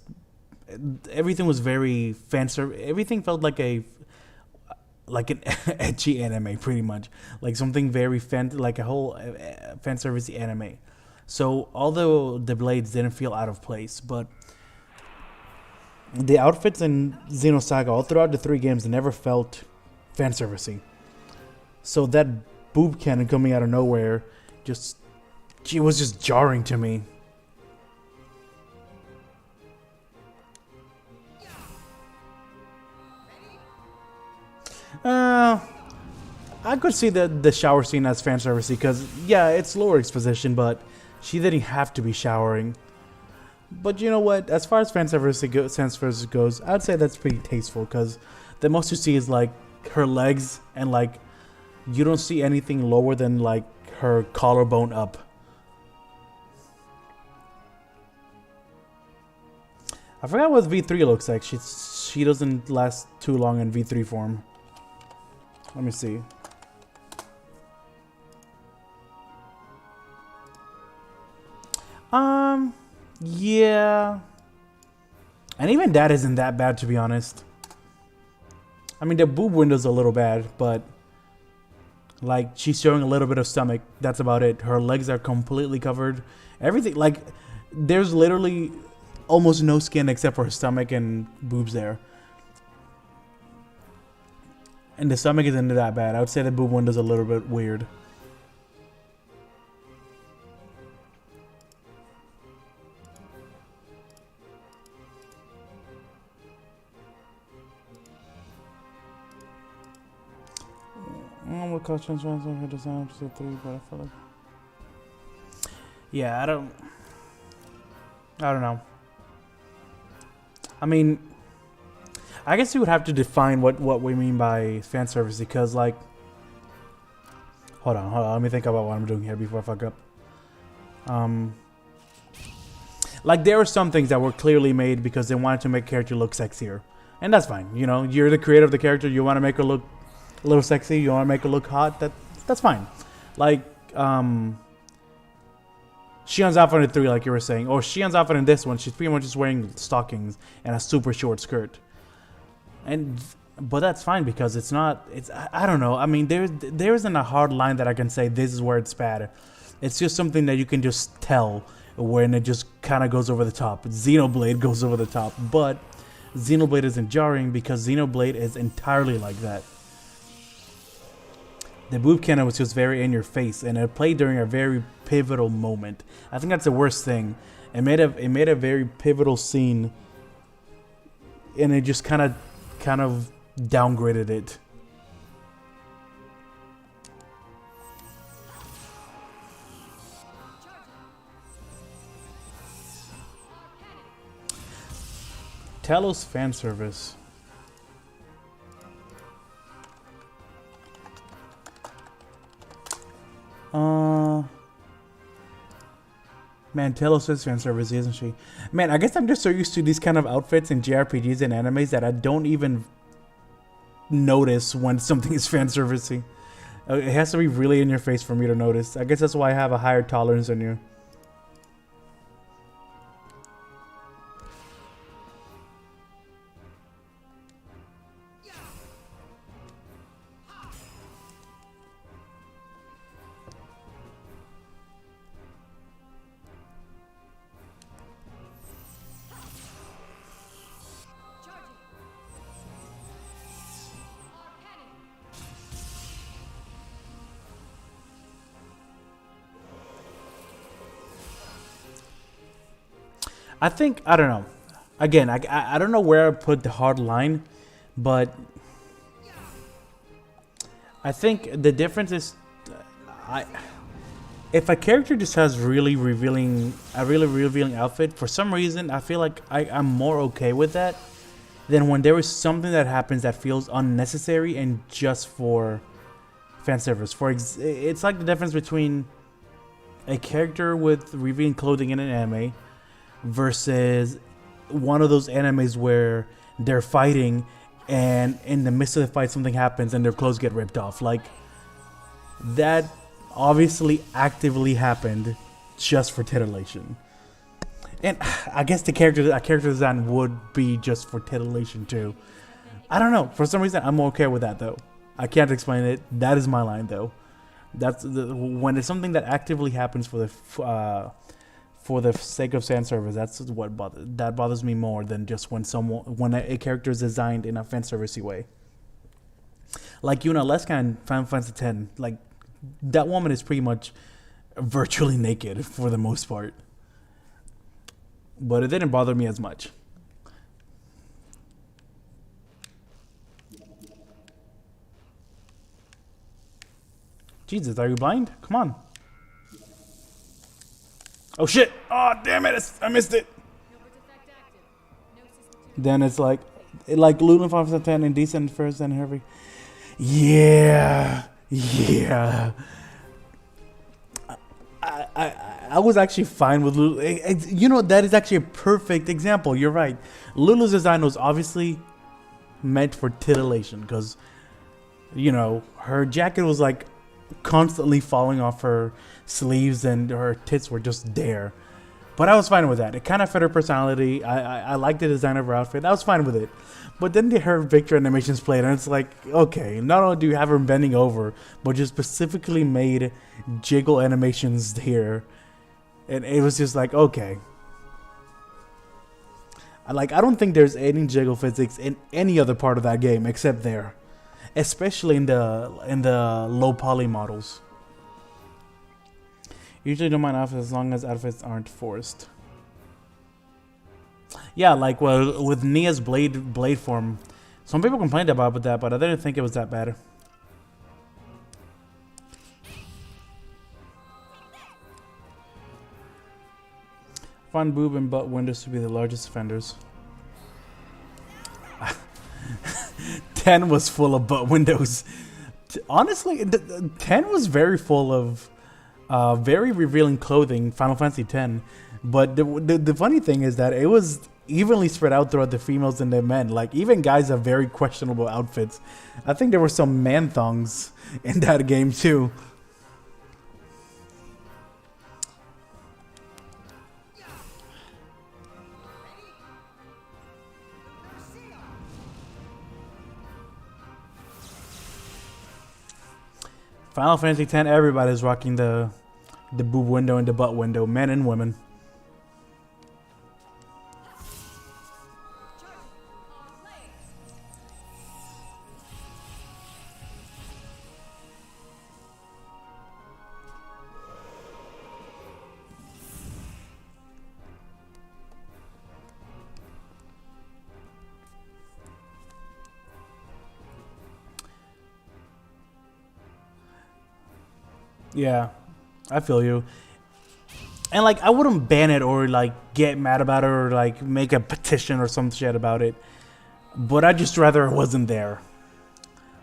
very fan service. Everything felt like an ecchi anime, pretty much, like something very like a whole fan service anime. So although the blades didn't feel out of place, but the outfits in Xenosaga all throughout the 3 games never felt fan servicey. So that boob cannon coming out of nowhere it was just jarring to me. I could see the shower scene as fan servicey because, yeah, it's lower exposition, but she didn't have to be showering. But you know what? As far as fan service goes, I'd say that's pretty tasteful because the most you see is like her legs, and like you don't see anything lower than like her collarbone up. I forgot what V3 looks like. She doesn't last too long in V3 form. Let me see. Yeah. And even that isn't that bad, to be honest. I mean, the boob window's a little bad, but Like, she's showing a little bit of stomach. That's about it. Her legs are completely covered. Everything, like, there's literally almost no skin except for her stomach and boobs there. And the stomach isn't that bad. I would say the boob window's a little bit weird. What cause transformation her design episode 3, but I feel like, yeah, I don't know. I mean, I guess you would have to define what we mean by fan service, because, like, hold on, let me think about what I'm doing here before I fuck up. Like, there were some things that were clearly made because they wanted to make character look sexier, and that's fine. You know, you're the creator of the character, you want to make her look a little sexy, you want to make her look hot, that's fine. Like, Shion's outfit in 3, like you were saying, or Shion's outfit in this one, she's pretty much just wearing stockings and a super short skirt. But that's fine because it's not, I don't know. I mean, there isn't a hard line that I can say this is where it's bad. It's just something that you can just tell when it just kind of goes over the top. Xenoblade goes over the top, but Xenoblade isn't jarring because Xenoblade is entirely like that. The boob cannon was just very in your face, and it played during a very pivotal moment. I think that's the worst thing. It made a very pivotal scene, and it just kind of downgraded it. Talos fan service. Man, Talos is fan service, isn't she? Man, I guess I'm just so used to these kind of outfits in JRPGs and animes that I don't even notice when something is fan servicey. It has to be really in your face for me to notice. I guess that's why I have a higher tolerance than you. I think, I don't know. Again, I don't know where I put the hard line, but I think the difference is, if a character just has a really revealing outfit, for some reason, I feel like I'm more okay with that than when there is something that happens that feels unnecessary and just for fan service. It's like the difference between a character with revealing clothing in an anime versus one of those animes where they're fighting and in the midst of the fight something happens and their clothes get ripped off. Like, that obviously actively happened just for titillation. And I guess a character design would be just for titillation too. I don't know. For some reason, I'm okay with that though. I can't explain it. That is my line though. When it's something that actively happens for the sake of fan service, that's what bothers me more than just when a character is designed in a fan servicey way. Like Yuna Leska in Final Fantasy X, like that woman is pretty much virtually naked for the most part, but it didn't bother me as much. Jesus, are you blind? Come on. Oh shit! Oh damn it! I missed it. Then it's like Luna 510 and Decent first and Heavy. Yeah. I was actually fine with Lulu. You know, that is actually a perfect example. You're right. Lulu's design was obviously meant for titillation because, you know, her jacket was like constantly falling off her sleeves and her tits were just there. But I was fine with that. It kind of fit her personality. I liked the design of her outfit. I was fine with it. But then her Victor animations played, and it's like, okay, not only do you have her bending over, but you specifically made jiggle animations here. And it was just like, okay. I don't think there's any jiggle physics in any other part of that game except there. Especially in the low poly models. Usually don't mind outfits as long as outfits aren't forced. Yeah, like well with Nia's blade form. Some people complained about that, but I didn't think it was that bad. Find boob and butt windows to be the largest offenders. 10 was full of butt windows. Honestly, 10 was very full of very revealing clothing, Final Fantasy X. But the funny thing is that it was evenly spread out throughout the females and the men. Like, even guys have very questionable outfits. I think there were some man thongs in that game, too. Final Fantasy X, everybody's rocking the boob window and the butt window, men and women. Yeah, I feel you. And like, I wouldn't ban it or like get mad about it or like make a petition or some shit about it. But I just rather it wasn't there.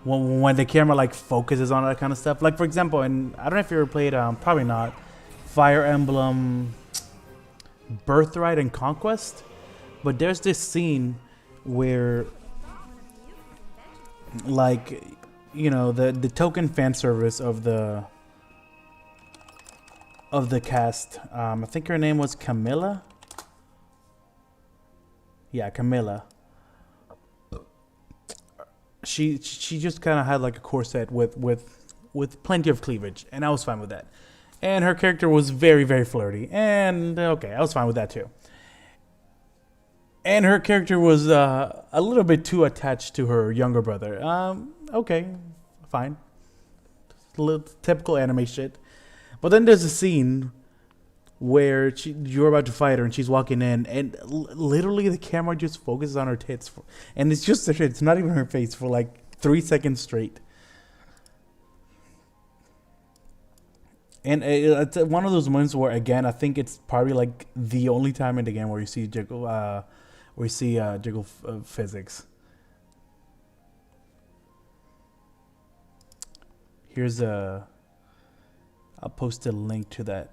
When the camera like focuses on that kind of stuff. Like for example, and I don't know if you ever played, probably not, Fire Emblem Birthright and Conquest. But there's this scene where, like, you know, the token fan service of the cast. I think her name was Camilla. Yeah, Camilla. She just kind of had like a corset with plenty of cleavage, and I was fine with that. And her character was very, very flirty, and okay, I was fine with that too. And her character was a little bit too attached to her younger brother. Okay, fine. A little typical anime shit. But then there's a scene where you're about to fight her and she's walking in, and literally the camera just focuses on her tits. And it's just her tits, not even her face, for like 3 seconds straight. And it's one of those moments where, again, I think it's probably like the only time in the game where you see jiggle, jiggle physics. Here's a. I'll post a link to that.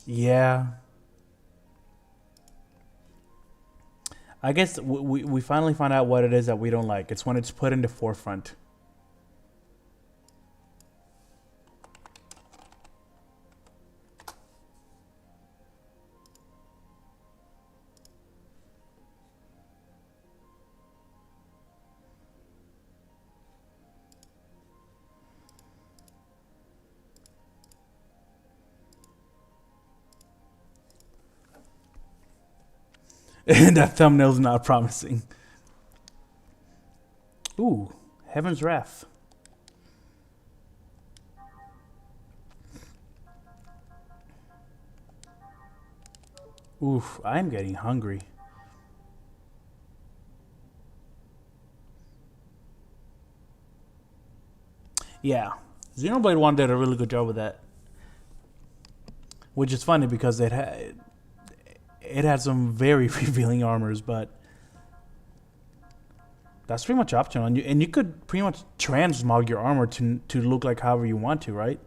Yeah. I guess we finally find out what it is that we don't like. It's when it's put in the forefront. And that thumbnail's not promising. Ooh, Heaven's Wrath. Oof, I'm getting hungry. Yeah, Xenoblade 1 did a really good job with that. which is funny because it had some very revealing armors, but that's pretty much optional, and you could pretty much transmog your armor to look like however you want to, right?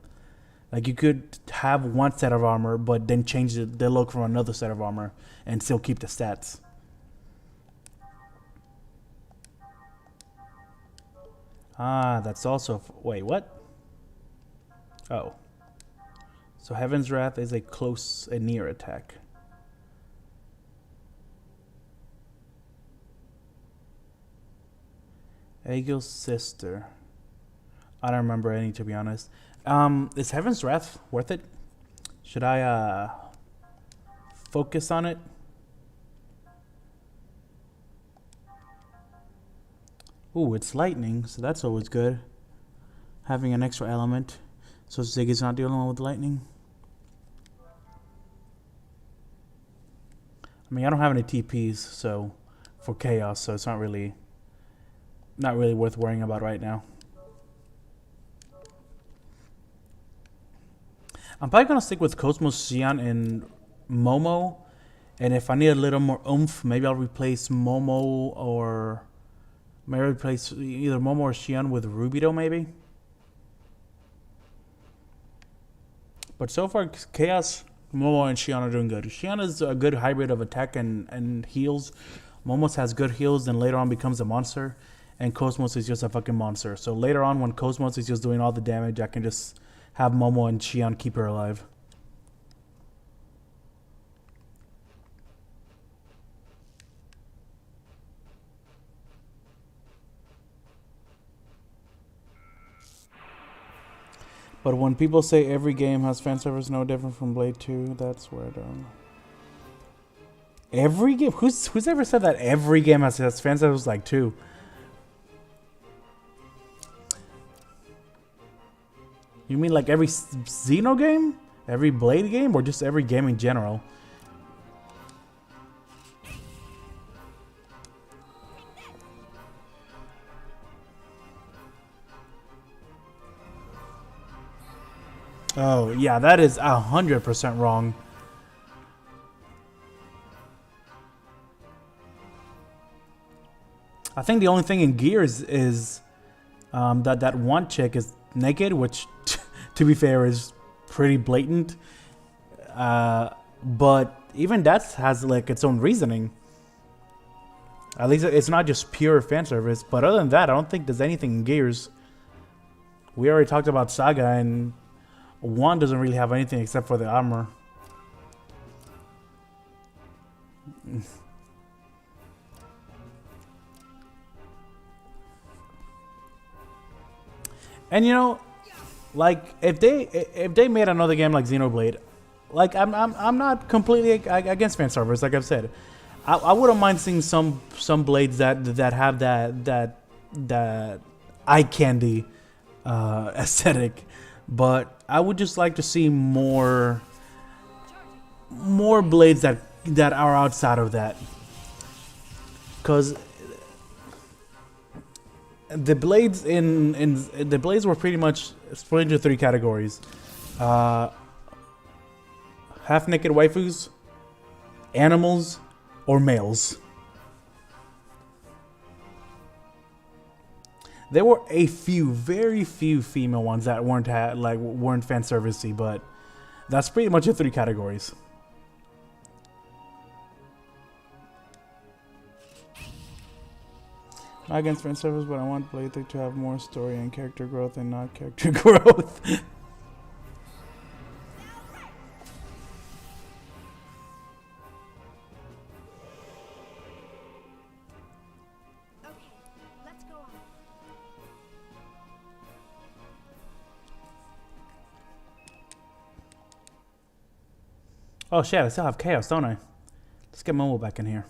Like you could have one set of armor, but then change the look from another set of armor, and still keep the stats. Ah, that's also wait, what? Oh, so Heaven's Wrath is a near attack. Aegil's sister. I don't remember any, to be honest. Is Heaven's Wrath worth it? Should I focus on it? Ooh, it's lightning, so that's always good. Having an extra element, so Ziggy's not the only one with lightning. I mean, I don't have any TPs, so for chaos, so it's not really worth worrying about right now. I'm probably gonna stick with Cosmos, Xian, and Momo, and if I need a little more oomph, maybe I'll replace Momo or maybe replace either Momo or Xian with Rubido, maybe. But so far, Chaos, Momo, and Xian are doing good. Xian is a good hybrid of attack and heals. Momos has good heals, then later on becomes a monster. And Cosmos is just a fucking monster. So later on, when Cosmos is just doing all the damage, I can just have Momo and Xian keep her alive. But when people say every game has fan service no different from Blade 2, that's where every game? Who's ever said that every game has fan service like 2? You mean like every Xeno game? Every Blade game? Or just every game in general? Oh, yeah, that is 100% wrong. I think the only thing in Gears is that one chick is naked, which, to be fair, is pretty blatant. But even that has like its own reasoning. At least it's not just pure fan service. But other than that, I don't think there's anything in Gears. We already talked about Saga, and 1 doesn't really have anything except for the armor. And you know, like if they made another game like Xenoblade, like I'm not completely against fan service. Like I've said, I wouldn't mind seeing some blades that have that eye candy aesthetic, but I would just like to see more blades that are outside of that, because the blades the blades were pretty much split into 3 categories: half-naked waifus, animals, or males. There were a few, very few female ones that weren't fan servicey, but that's pretty much the 3 categories. Not against fan service, but I want Blade 3 to have more story and character growth and not character growth. Okay, let's go on. Oh shit, I still have Chaos, don't I? Let's get Momo back in here.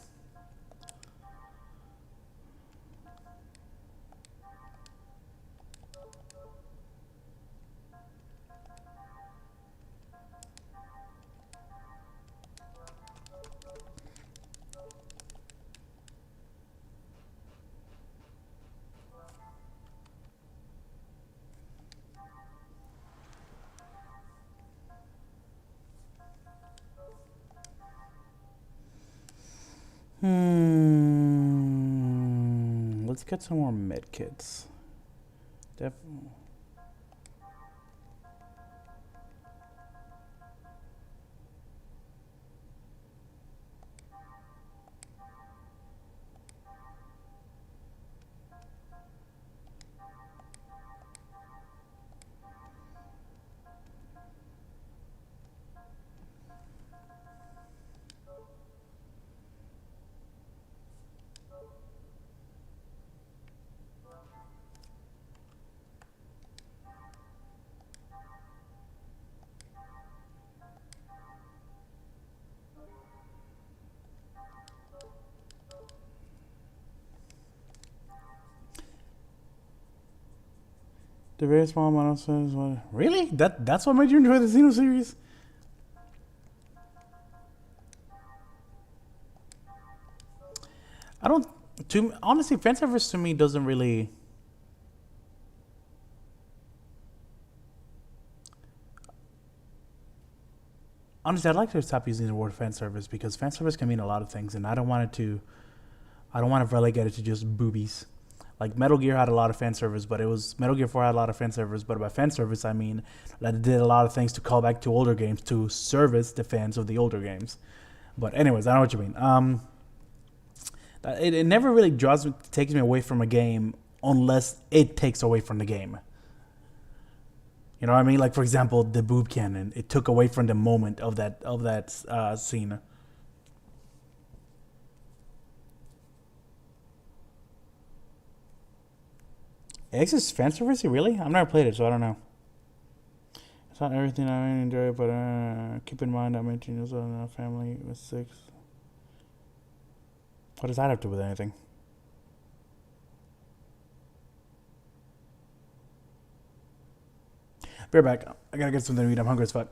let's get some more med kits. Definitely. The very small amount of says what? Really? That's what made you enjoy the Xeno series? I don't. Honestly, fan service to me doesn't really. Honestly, I'd like to stop using the word fan service because fan service can mean a lot of things, and I don't want it to. I don't want to relegate it to just boobies. Like Metal Gear had a lot of fan service, but it was Metal Gear 4 had a lot of fan service. But by fan service, I mean that it did a lot of things to call back to older games to service the fans of the older games. But anyways, I know what you mean. It never really takes me away from a game unless it takes away from the game. You know what I mean? Like for example, the boob cannon. It took away from the moment of that scene. X is fan service? Really? I've never played it, so I don't know. It's not everything I enjoy, but keep in mind I mentioned also in a family with 6. What does that have to do with anything? Be right back. I gotta get something to eat. I'm hungry as fuck.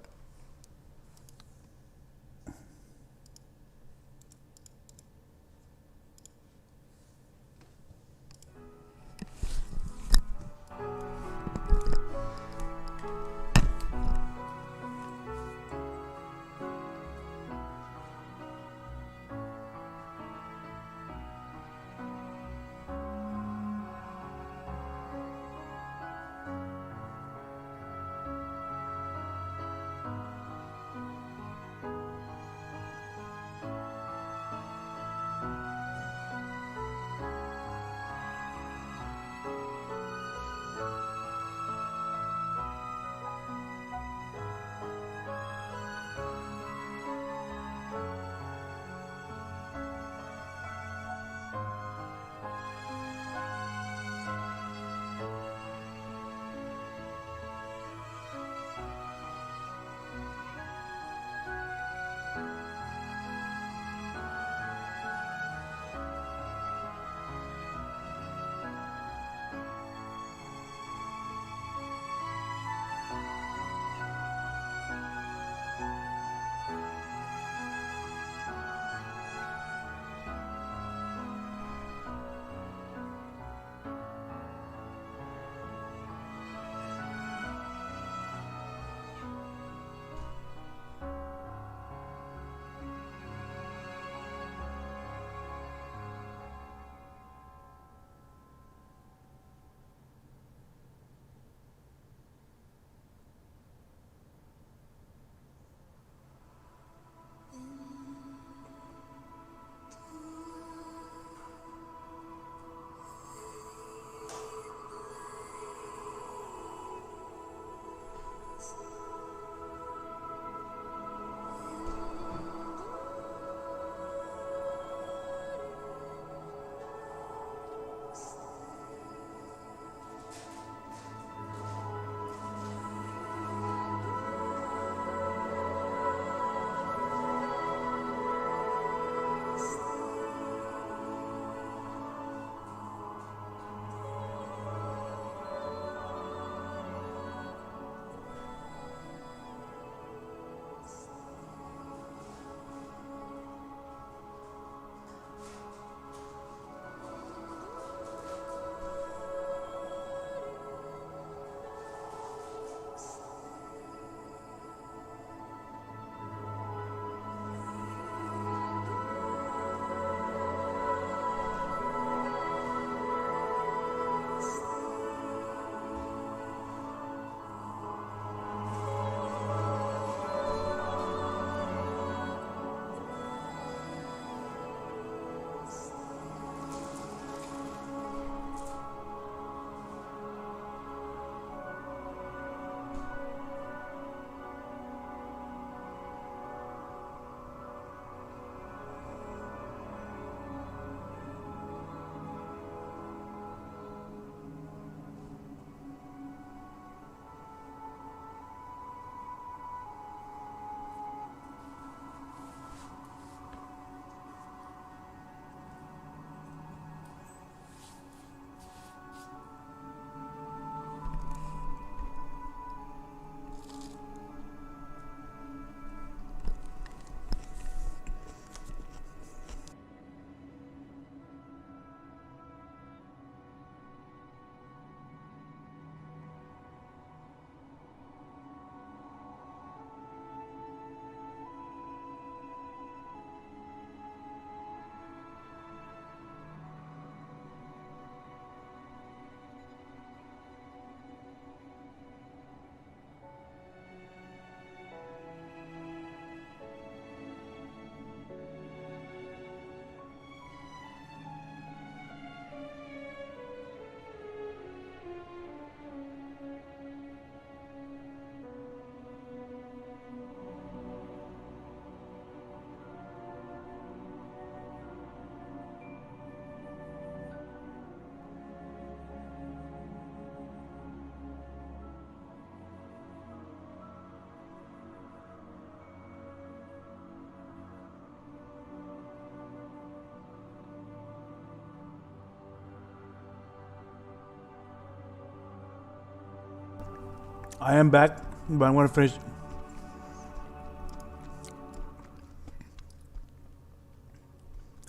I am back, but I'm gonna finish.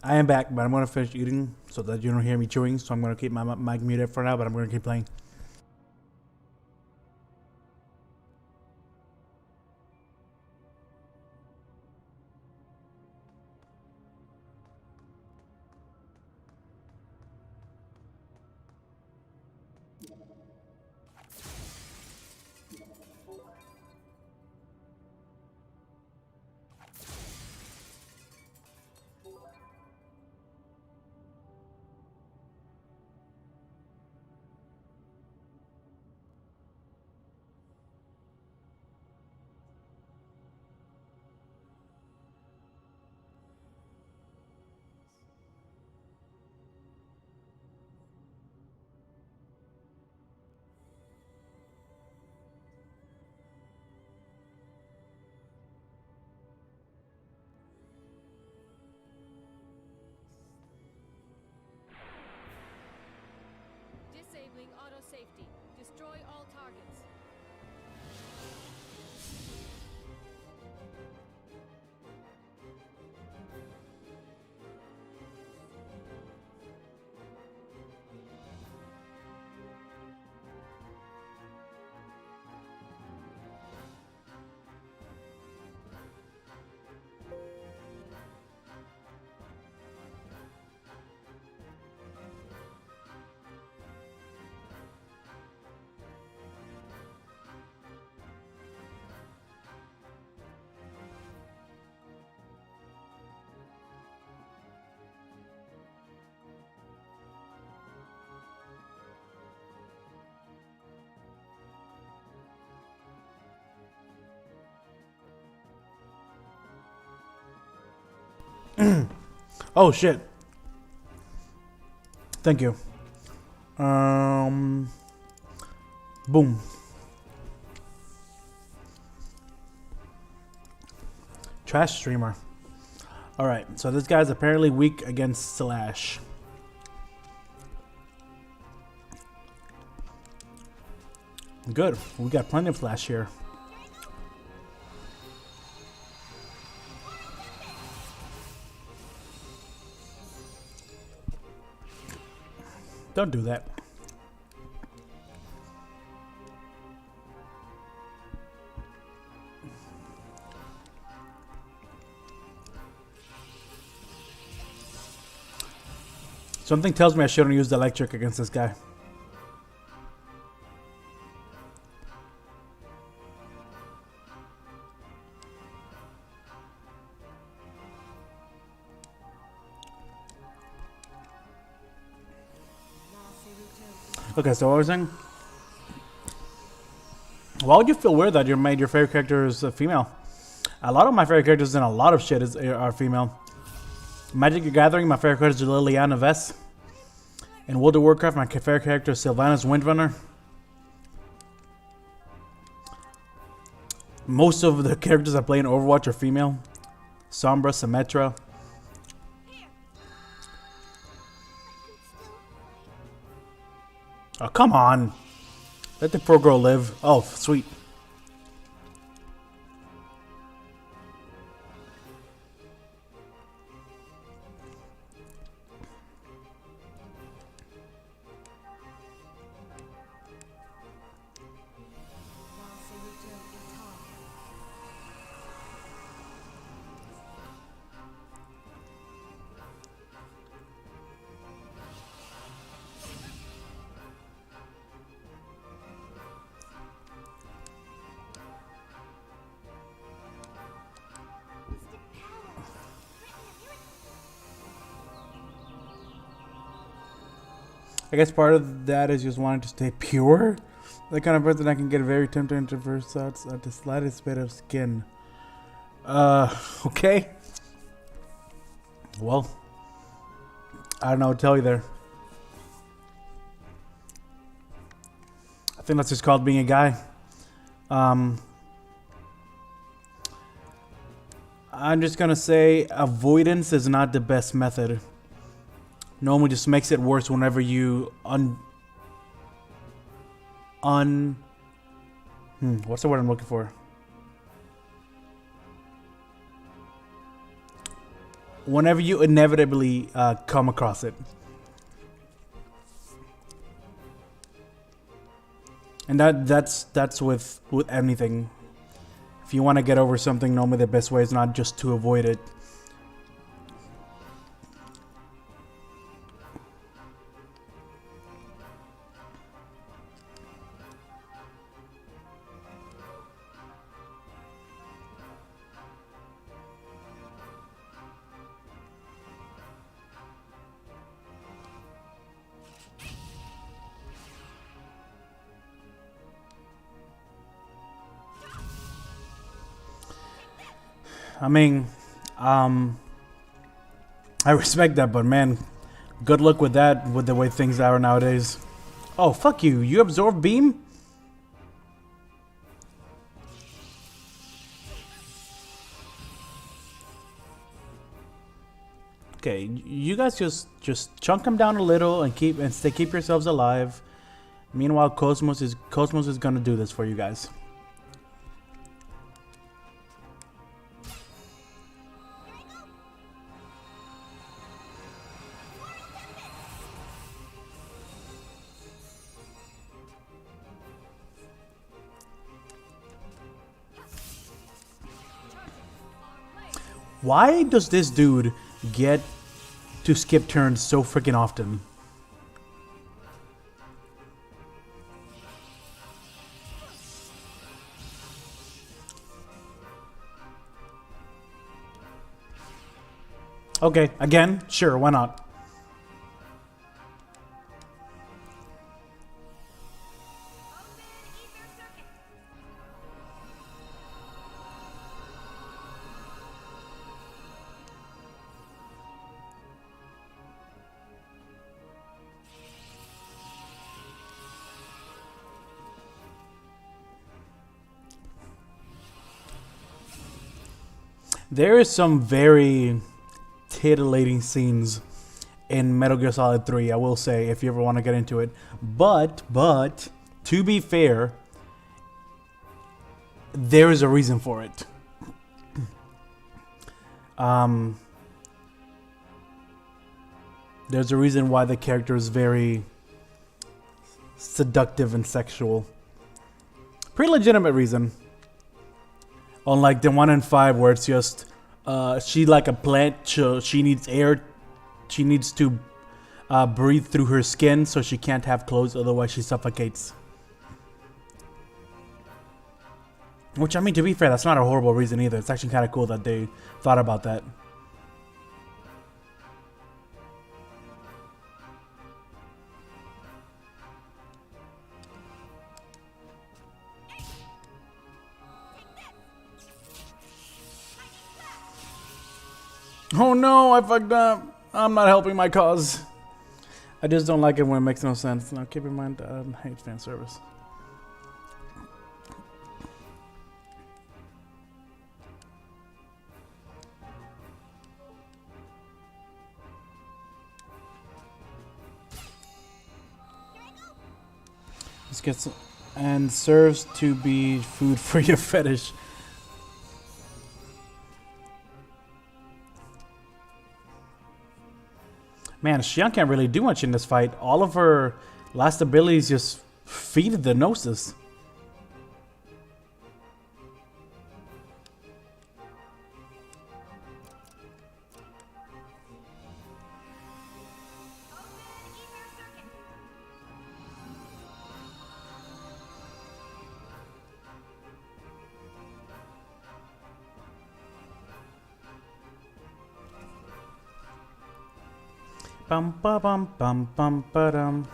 I am back, but I'm gonna finish eating so that you don't hear me chewing. So I'm gonna keep my mic muted for now, but I'm gonna keep playing. Disabling auto safety. Destroy all targets. Oh shit! Thank you. Boom. Trash streamer. All right, so this guy's apparently weak against Slash. Good. We got plenty of Slash here. Don't do that. Something tells me I shouldn't use the electric against this guy. Okay, so what was I saying? Why would you feel weird that you made your favorite character is a female? A lot of my favorite characters in a lot of shit are female. Magic the Gathering, my favorite character is Liliana Vess. In World of Warcraft, my favorite character is Sylvanas Windrunner. Most of the characters I play in Overwatch are female. Sombra, Symmetra. Oh, come on. Let the poor girl live. Oh, sweet. I guess part of that is just wanting to stay pure. The kind of person that can get very tempted to first thoughts at the slightest bit of skin. Okay. Well, I don't know what to tell you there. I think that's just called being a guy. I'm just gonna say avoidance is not the best method. Normally just makes it worse whenever you What's the word I'm looking for? Whenever you inevitably come across it. And that's with anything. If you want to get over something, normally the best way is not just to avoid it. I mean, I respect that, but man, good luck with that, with the way things are nowadays. Oh, fuck you. You absorb beam? Okay, you guys just chunk them down a little and keep yourselves alive. Meanwhile, Cosmos is gonna do this for you guys. Why does this dude get to skip turns so freaking often? Okay, again, sure, why not? There is some very titillating scenes in Metal Gear Solid 3, I will say, if you ever want to get into it. But, to be fair, there is a reason for it. There's a reason why the character is very seductive and sexual. Pretty legitimate reason. Unlike the 1 in 5 where it's just she like a plant, she needs air, she needs to breathe through her skin, so she can't have clothes, otherwise she suffocates. Which, I mean, to be fair, that's not a horrible reason either. It's actually kind of cool that they thought about that. Oh no, I fucked up. I'm not helping my cause. I just don't like it when it makes no sense. Now keep in mind, I hate fan service. This gets and serves to be food for your fetish. Man, Xian can't really do much in this fight. All of her last abilities just feed the Gnosis. Bum ba bum bum bum ba dum.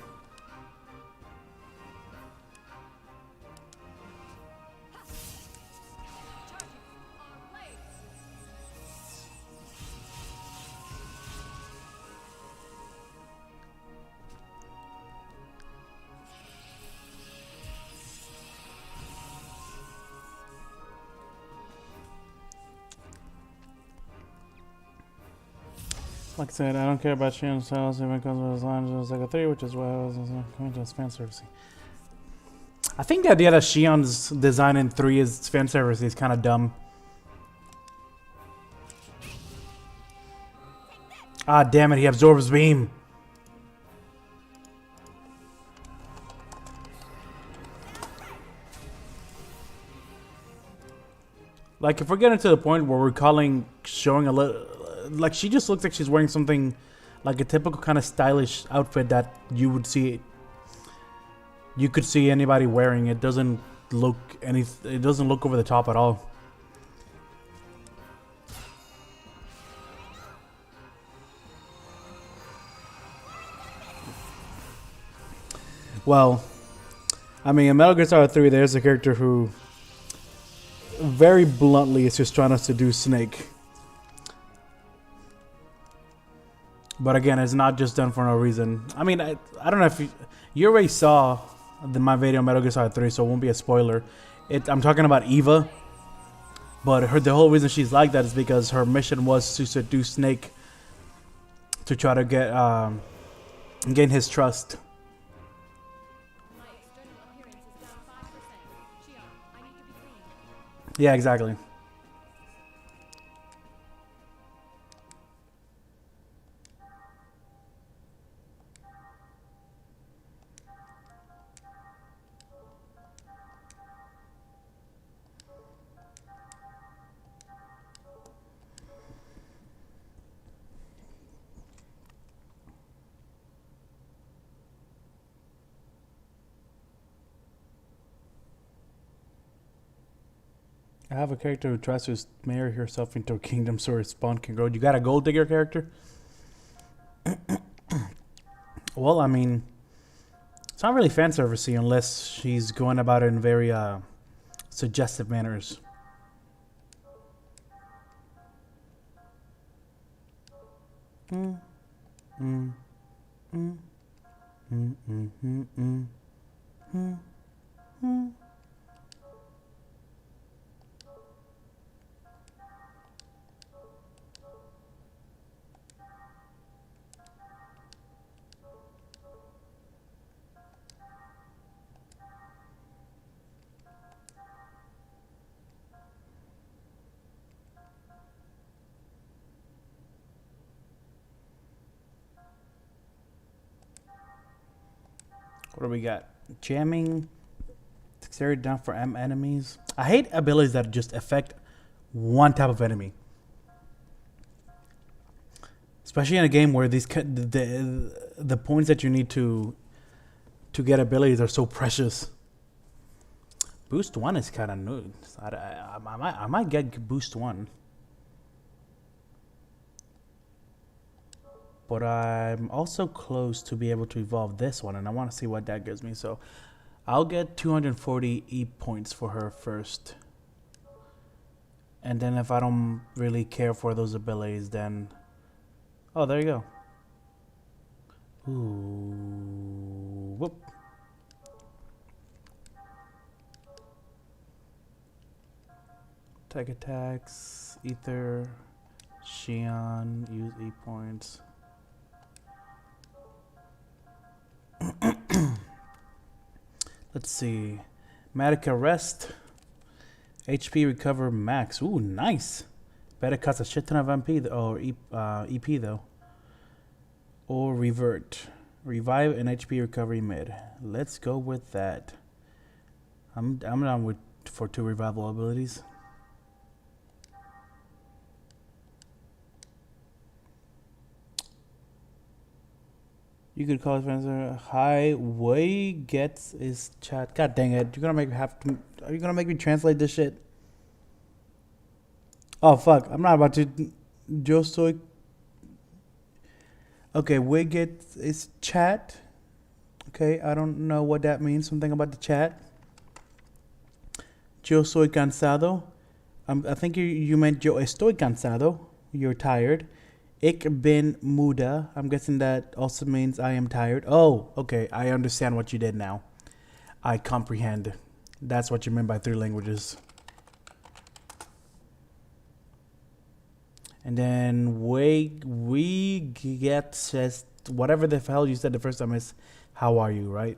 Like I said, I don't care about Xenosaga styles even comes with his line Xenosaga 3, which is why I was coming to fan servicing. I think the idea that Shion's design in 3 is fan service is kind of dumb. Ah, damn it, he absorbs beam. Like, if we're getting to the point where we're showing a little, like, she just looks like she's wearing something, like a typical kind of stylish outfit that you could see anybody wearing. It doesn't look over the top at all. Well, I mean, in Metal Gear Solid 3, there's a character who very bluntly is just trying to seduce Snake. But again, it's not just done for no reason. I mean, I don't know if you already saw my video on Metal Gear Solid 3, so it won't be a spoiler. I'm talking about Eva. But the whole reason she's like that is because her mission was to seduce Snake to try to gain his trust. My external appearance is down 5%. Shion, I need to be clean. Yeah, exactly. I have a character who tries to marry herself into a kingdom so her spawn can grow. You got a gold digger character? Well, I mean, it's not really fan servicey unless she's going about it in very suggestive manners. Mm. Mm. Mm. Mm. Mm. Mm. Mm. Mm. Mm. What do we got? Jamming. Dexterity down for M enemies. I hate abilities that just affect one type of enemy. Especially in a game where the points that you need to get abilities are so precious. Boost 1 is kind of new. I might get Boost 1. But I'm also close to be able to evolve this one, and I want to see what that gives me. So I'll get 240 E points for her first. And then if I don't really care for those abilities, then... Oh, there you go. Ooh. Whoop. Tech attacks, Ether, Shion, use E points. Let's see. Matica rest. HP recover max. Ooh, nice. Better cost a shit ton of MP or EP though. Or revert. Revive and HP recovery mid. Let's go with that. I'm down for 2 revival abilities. You could call it Spencer. Highway gets is chat. God dang it! Are you gonna make me translate this shit? Oh fuck! I'm not about to. Josoy. Okay, Wiget is chat. Okay, I don't know what that means. Something about the chat. Yo soy cansado. I think you meant yo estoy cansado. You're tired. Ik ben muda. I'm guessing that also means I am tired. Oh, okay. I understand what you did now. I comprehend. That's what you meant by 3 languages. And then we get says whatever the hell you said the first time is how are you, right?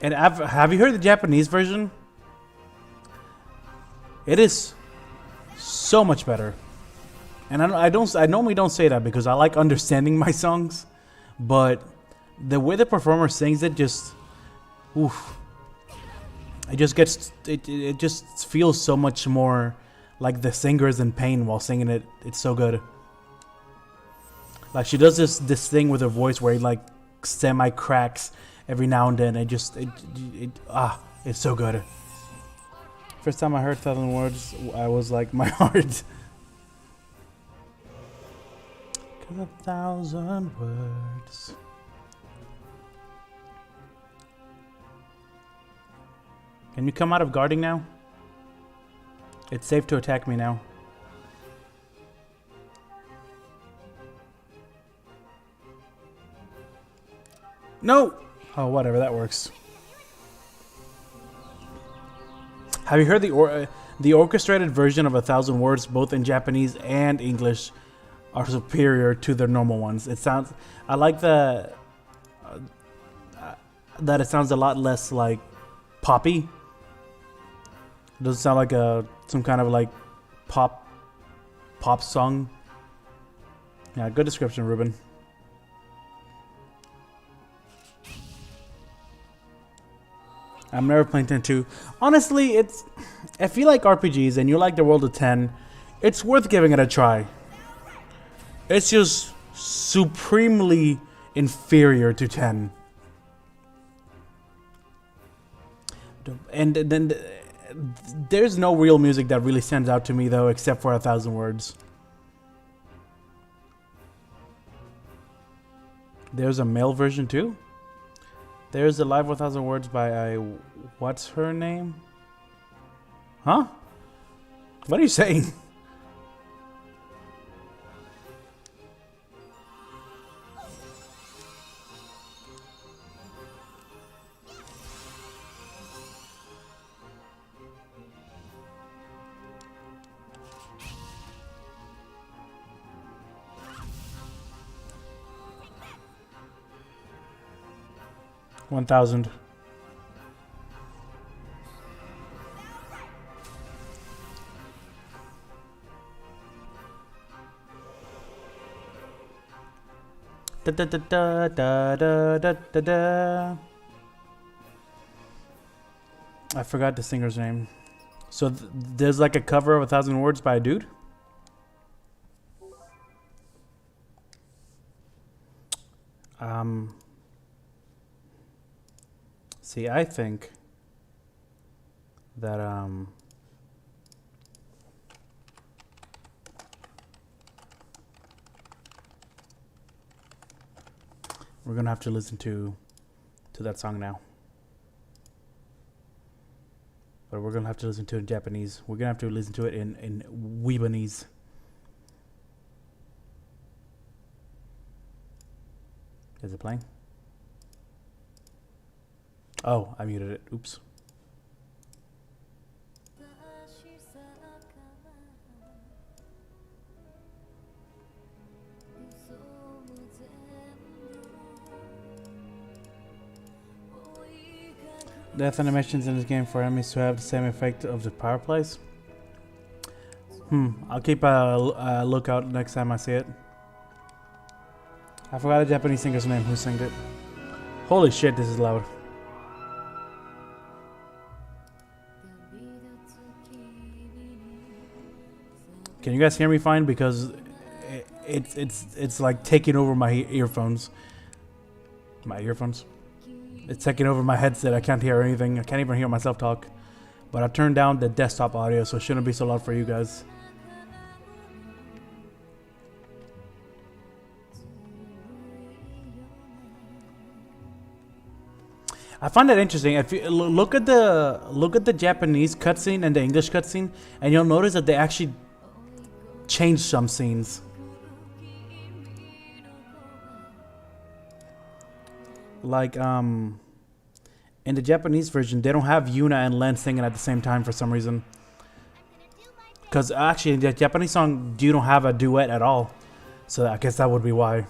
And have you heard the Japanese version? It is so much better. And I normally don't say that because I like understanding my songs, but the way the performer sings it just, oof. It just gets it just feels so much more like the singer is in pain while singing it. It's so good. Like she does this thing with her voice where it like semi cracks every now and then. It's so good. First time I heard 1,000 words, I was like, my heart. 'Cause 1,000 words. Can you come out of guarding now? It's safe to attack me now. No! Oh, whatever, that works. Have you heard the orchestrated version of 1,000 words, both in Japanese and English, are superior to their normal ones? It sounds... I like that it sounds a lot less like poppy. It doesn't sound like some kind of like pop song. Yeah, good description, Ruben. I'm never playing 10-2. Honestly, if you like RPGs and you like the world of 10, it's worth giving it a try. It's just supremely inferior to 10. And then there's no real music that really stands out to me though, except for 1,000 words. There's a male version too? There's a live 1,000 words by what's her name? Huh? What are you saying? $1,000. Da da da da da da da da da. I forgot the singer's name. So there's like a cover of 1,000 words by a dude. See, I think that we're gonna have to listen to that song now. But we're gonna have to listen to it in Japanese. We're gonna have to listen to it in Weebanese. Is it playing? Oh, I muted it. Oops. Death animations in this game for enemies to have the same effect of the power plays. I'll keep a lookout next time I see it. I forgot the Japanese singer's name who sang it. Holy shit, this is loud. Can you guys hear me fine? Because it's like taking over my earphones. My earphones. It's taking over my headset. I can't hear anything. I can't even hear myself talk. But I turned down the desktop audio, so it shouldn't be so loud for you guys. I find that interesting. If you look at the Japanese cutscene and the English cutscene, and you'll notice that they actually changed some scenes. Like in the Japanese version, they don't have Yuna and Len singing at the same time for some reason. Because actually, in the Japanese song, you don't have a duet at all. So I guess that would be why.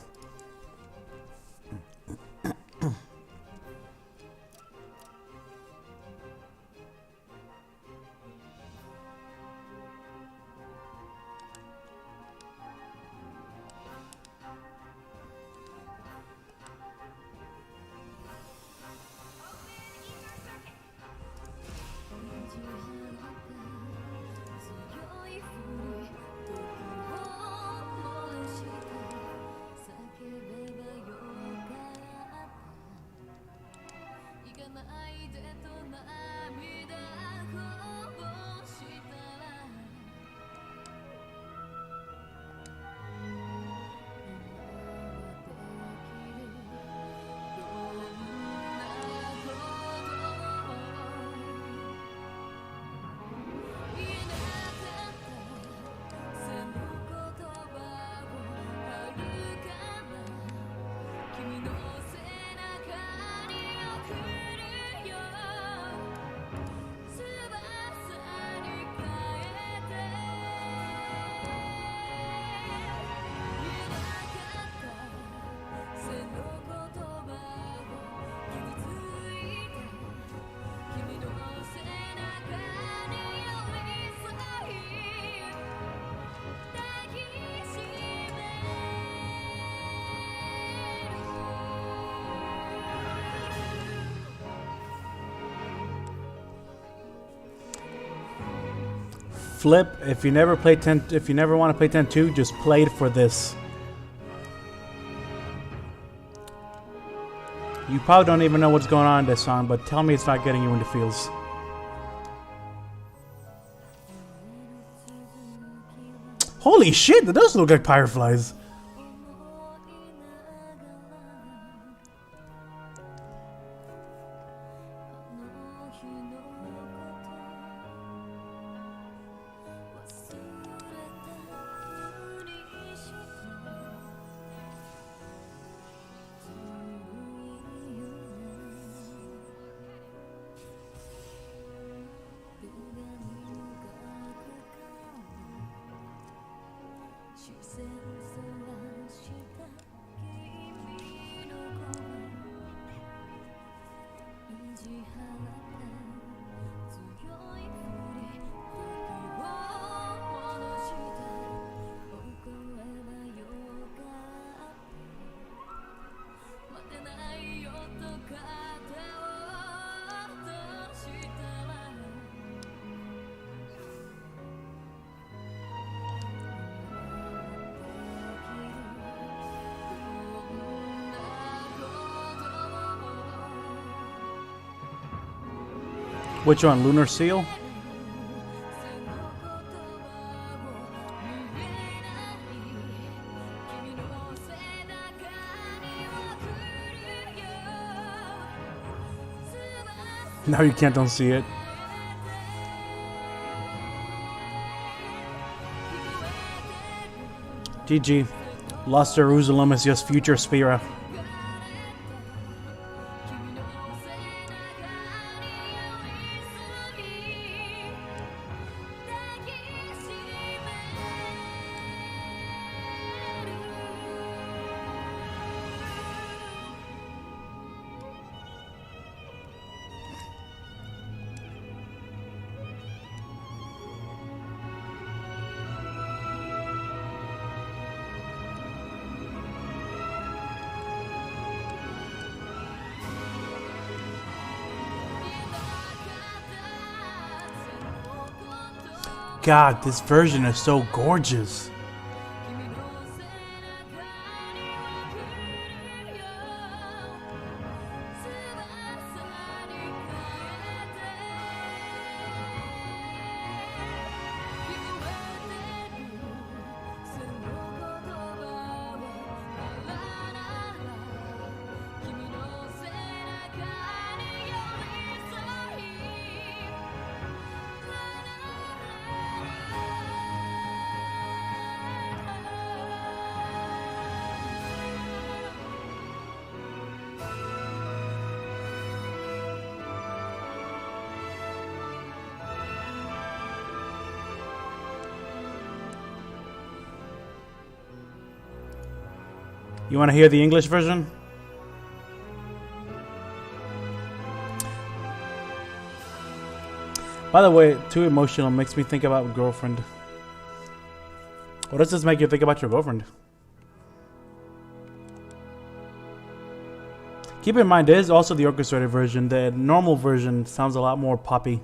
Flip, if you never play 10, if you never want to play 10-2, just play it for this. You probably don't even know what's going on in this song, but tell me it's not getting you into feels. Holy shit, that does look like fireflies. Which one? Lunar Seal? Now you can't unsee it. GG. Lost Jerusalem is just future Sphera. God, this version is so gorgeous. You want to hear the English version? By the way, too emotional makes me think about girlfriend. What does this make you think about your girlfriend? Keep in mind, there is also the orchestrated version. The normal version sounds a lot more poppy.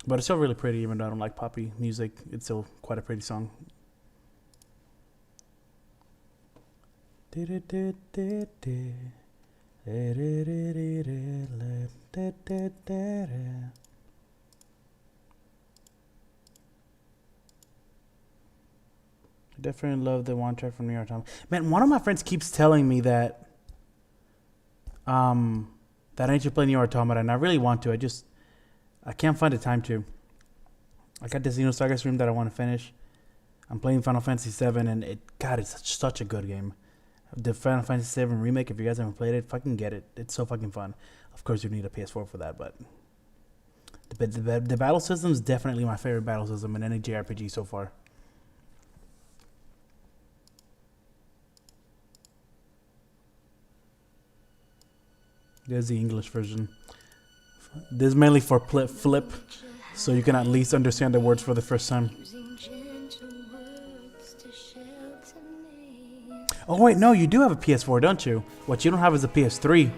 But it's still really pretty, even though I don't like poppy music. It's still quite a pretty song. Definitely love the one track from New York Times. Man, one of my friends keeps telling me that that I need to play New York Automata, and I really want to. I can't find the time to. I got this Xenosaga stream that I want to finish. I'm playing Final Fantasy VII, and God, it's such a good game. The Final Fantasy VII remake, if you guys haven't played it, fucking get it. It's so fucking fun. Of course, you need a PS4 for that, but the battle system is definitely my favorite battle system in any JRPG so far. There's the English version. This is mainly for flip, so you can at least understand the words for the first time. Oh wait, no, you do have a PS4, don't you? What you don't have is a PS3.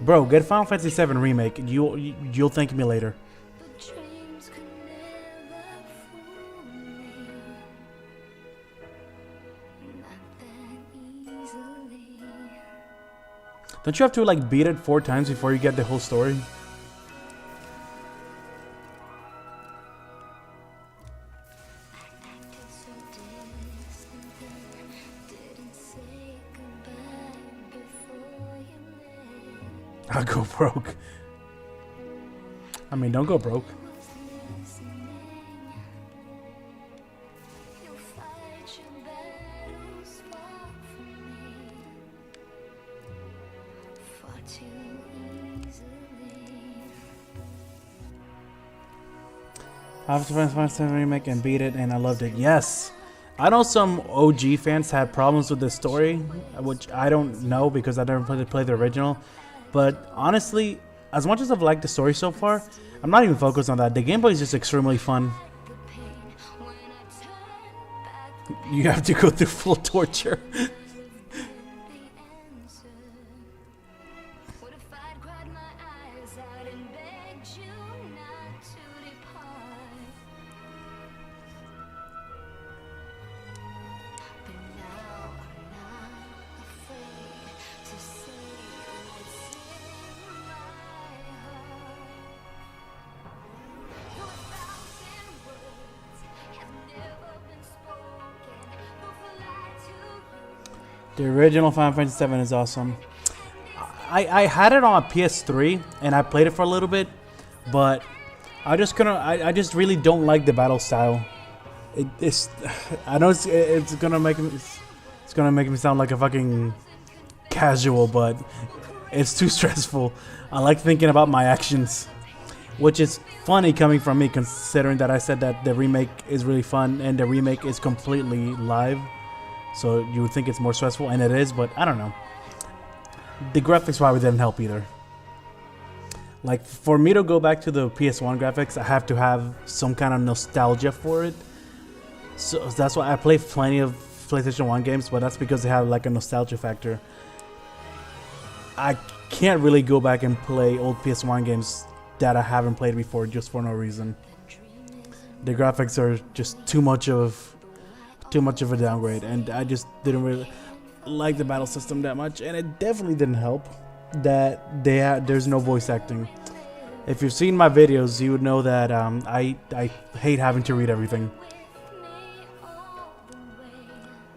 Bro, get Final Fantasy VII Remake. You'll thank me later. Don't you have to like beat it 4 times before you get the whole story? I'll go broke. I mean, don't go broke. After Final Fantasy remake and beat it, and I loved it. Yes, I know some OG fans had problems with the story, which I don't know because I never played the original. But honestly, as much as I've liked the story so far, I'm not even focused on that. The gameplay is just extremely fun. You have to go through full torture. The original Final Fantasy VII is awesome. I had it on a PS3 and I played it for a little bit, but I just really don't like the battle style. It's I know it's gonna make me sound like a fucking casual, but it's too stressful. I like thinking about my actions, which is funny coming from me, considering that I said that the remake is really fun and the remake is completely live. So you would think it's more stressful, and it is, but I don't know. The graphics probably didn't help either. Like, for me to go back to the PS1 graphics, I have to have some kind of nostalgia for it. So that's why I play plenty of PlayStation 1 games, but that's because they have like a nostalgia factor. I can't really go back and play old PS1 games that I haven't played before just for no reason. The graphics are just too much of a downgrade, and I just didn't really like the battle system that much, and it definitely didn't help that there's no voice acting. If you've seen my videos, you would know that I hate having to read everything.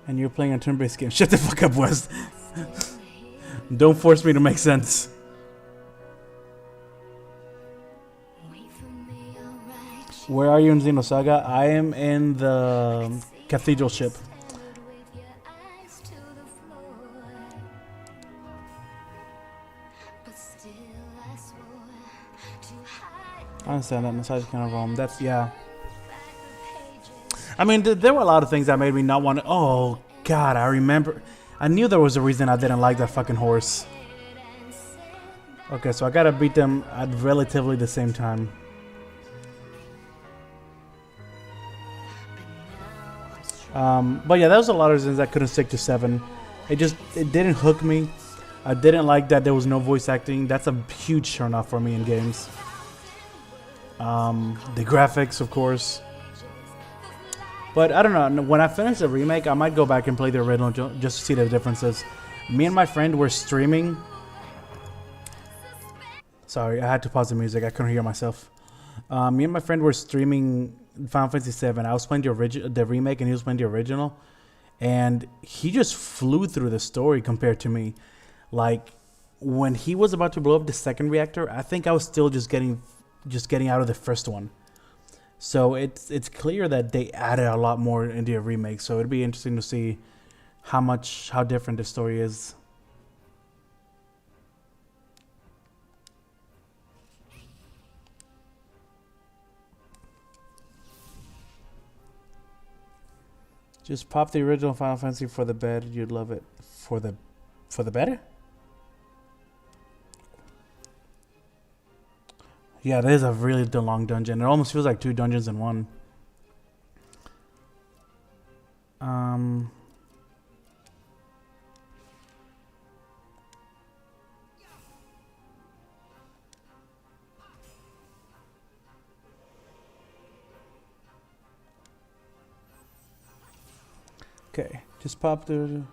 And you're playing a turn-based game. Shut the fuck up, West. Don't force me to make sense. Where are you in Xenosaga? I am in the Cathedral ship. I understand that massage kind of roam. That's, yeah. I mean, there were a lot of things that made me not want to. Oh, God, I remember. I knew there was a reason I didn't like that fucking horse. Okay, so I gotta beat them at relatively the same time. But yeah, there was a lot of reasons I couldn't stick to 7. It didn't hook me. I didn't like that there was no voice acting. That's a huge turnoff for me in games. The graphics, of course. But I don't know. When I finish the remake, I might go back and play the original just to see the differences. Me and my friend were streaming. Sorry, I had to pause the music. I couldn't hear myself. Me and my friend were streaming Final Fantasy VII. I was playing the remake, and he was playing the original. And he just flew through the story compared to me. Like, when he was about to blow up the second reactor, I think I was still just getting out of the first one. So it's clear that they added a lot more in the remake. So it'd be interesting to see how different the story is. Just pop the original Final Fantasy for the bed. You'd love it. For the bed? Yeah, that is a really long dungeon. It almost feels like 2 dungeons in one. Okay, just pop the...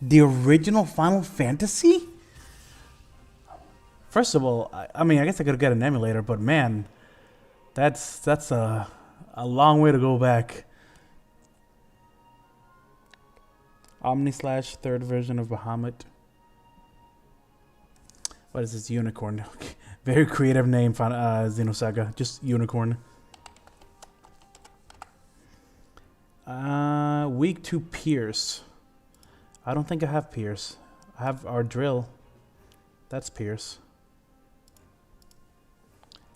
The original Final Fantasy? First of all, I mean, I guess I could get an emulator, but man, that's a long way to go back. Omni slash third version of Bahamut. What is this? Unicorn. Very creative name, Xenosaga. Just unicorn. Weak to Pierce. I don't think I have Pierce. I have our drill. That's Pierce.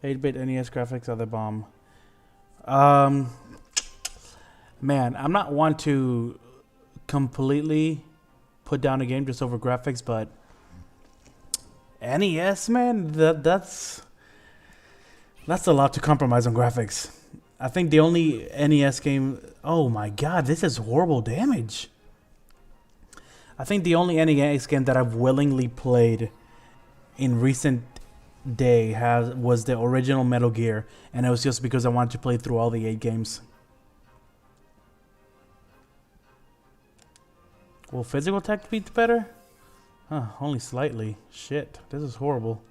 8-bit NES graphics are the bomb. Man, I'm not one to completely put down a game just over graphics, but NES, man, that's a lot to compromise on graphics. I think the only NES game... Oh my god, this is horrible damage. I think the only NES game that I've willingly played in recent day was the original Metal Gear, and it was just because I wanted to play through all the 8 games. Will physical tech be better? Huh, only slightly. Shit, this is horrible.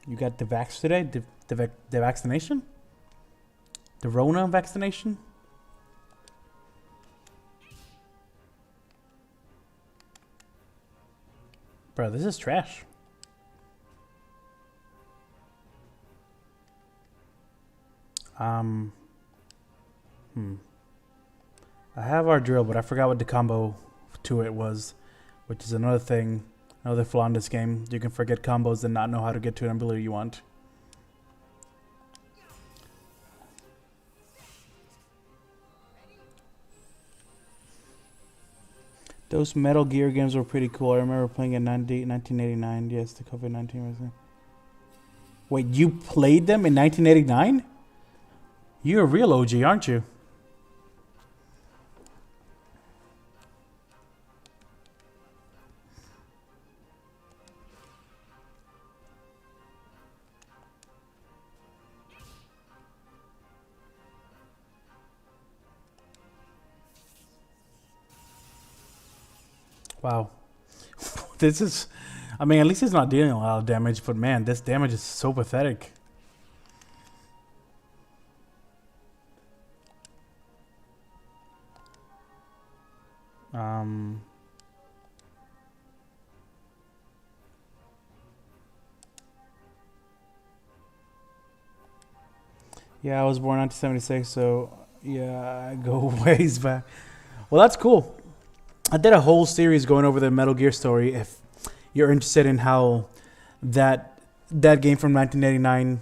You got the vax today? The vaccination? The Rona vaccination? Bro, this is trash. I have our drill, but I forgot what the combo to it was, which is another thing, another flaw in this game. You can forget combos and not know how to get to an ability you want. Those Metal Gear games were pretty cool. I remember playing in 1989. Yes, the COVID-19 was there. Wait, you played them in 1989? You're a real OG, aren't you? Wow. This is... I mean, at least it's not dealing a lot of damage, but man, this damage is so pathetic. Yeah, I was born 1976, so yeah, I go ways back. Well, that's cool. I did a whole series going over the Metal Gear story. If you're interested in how that game from 1989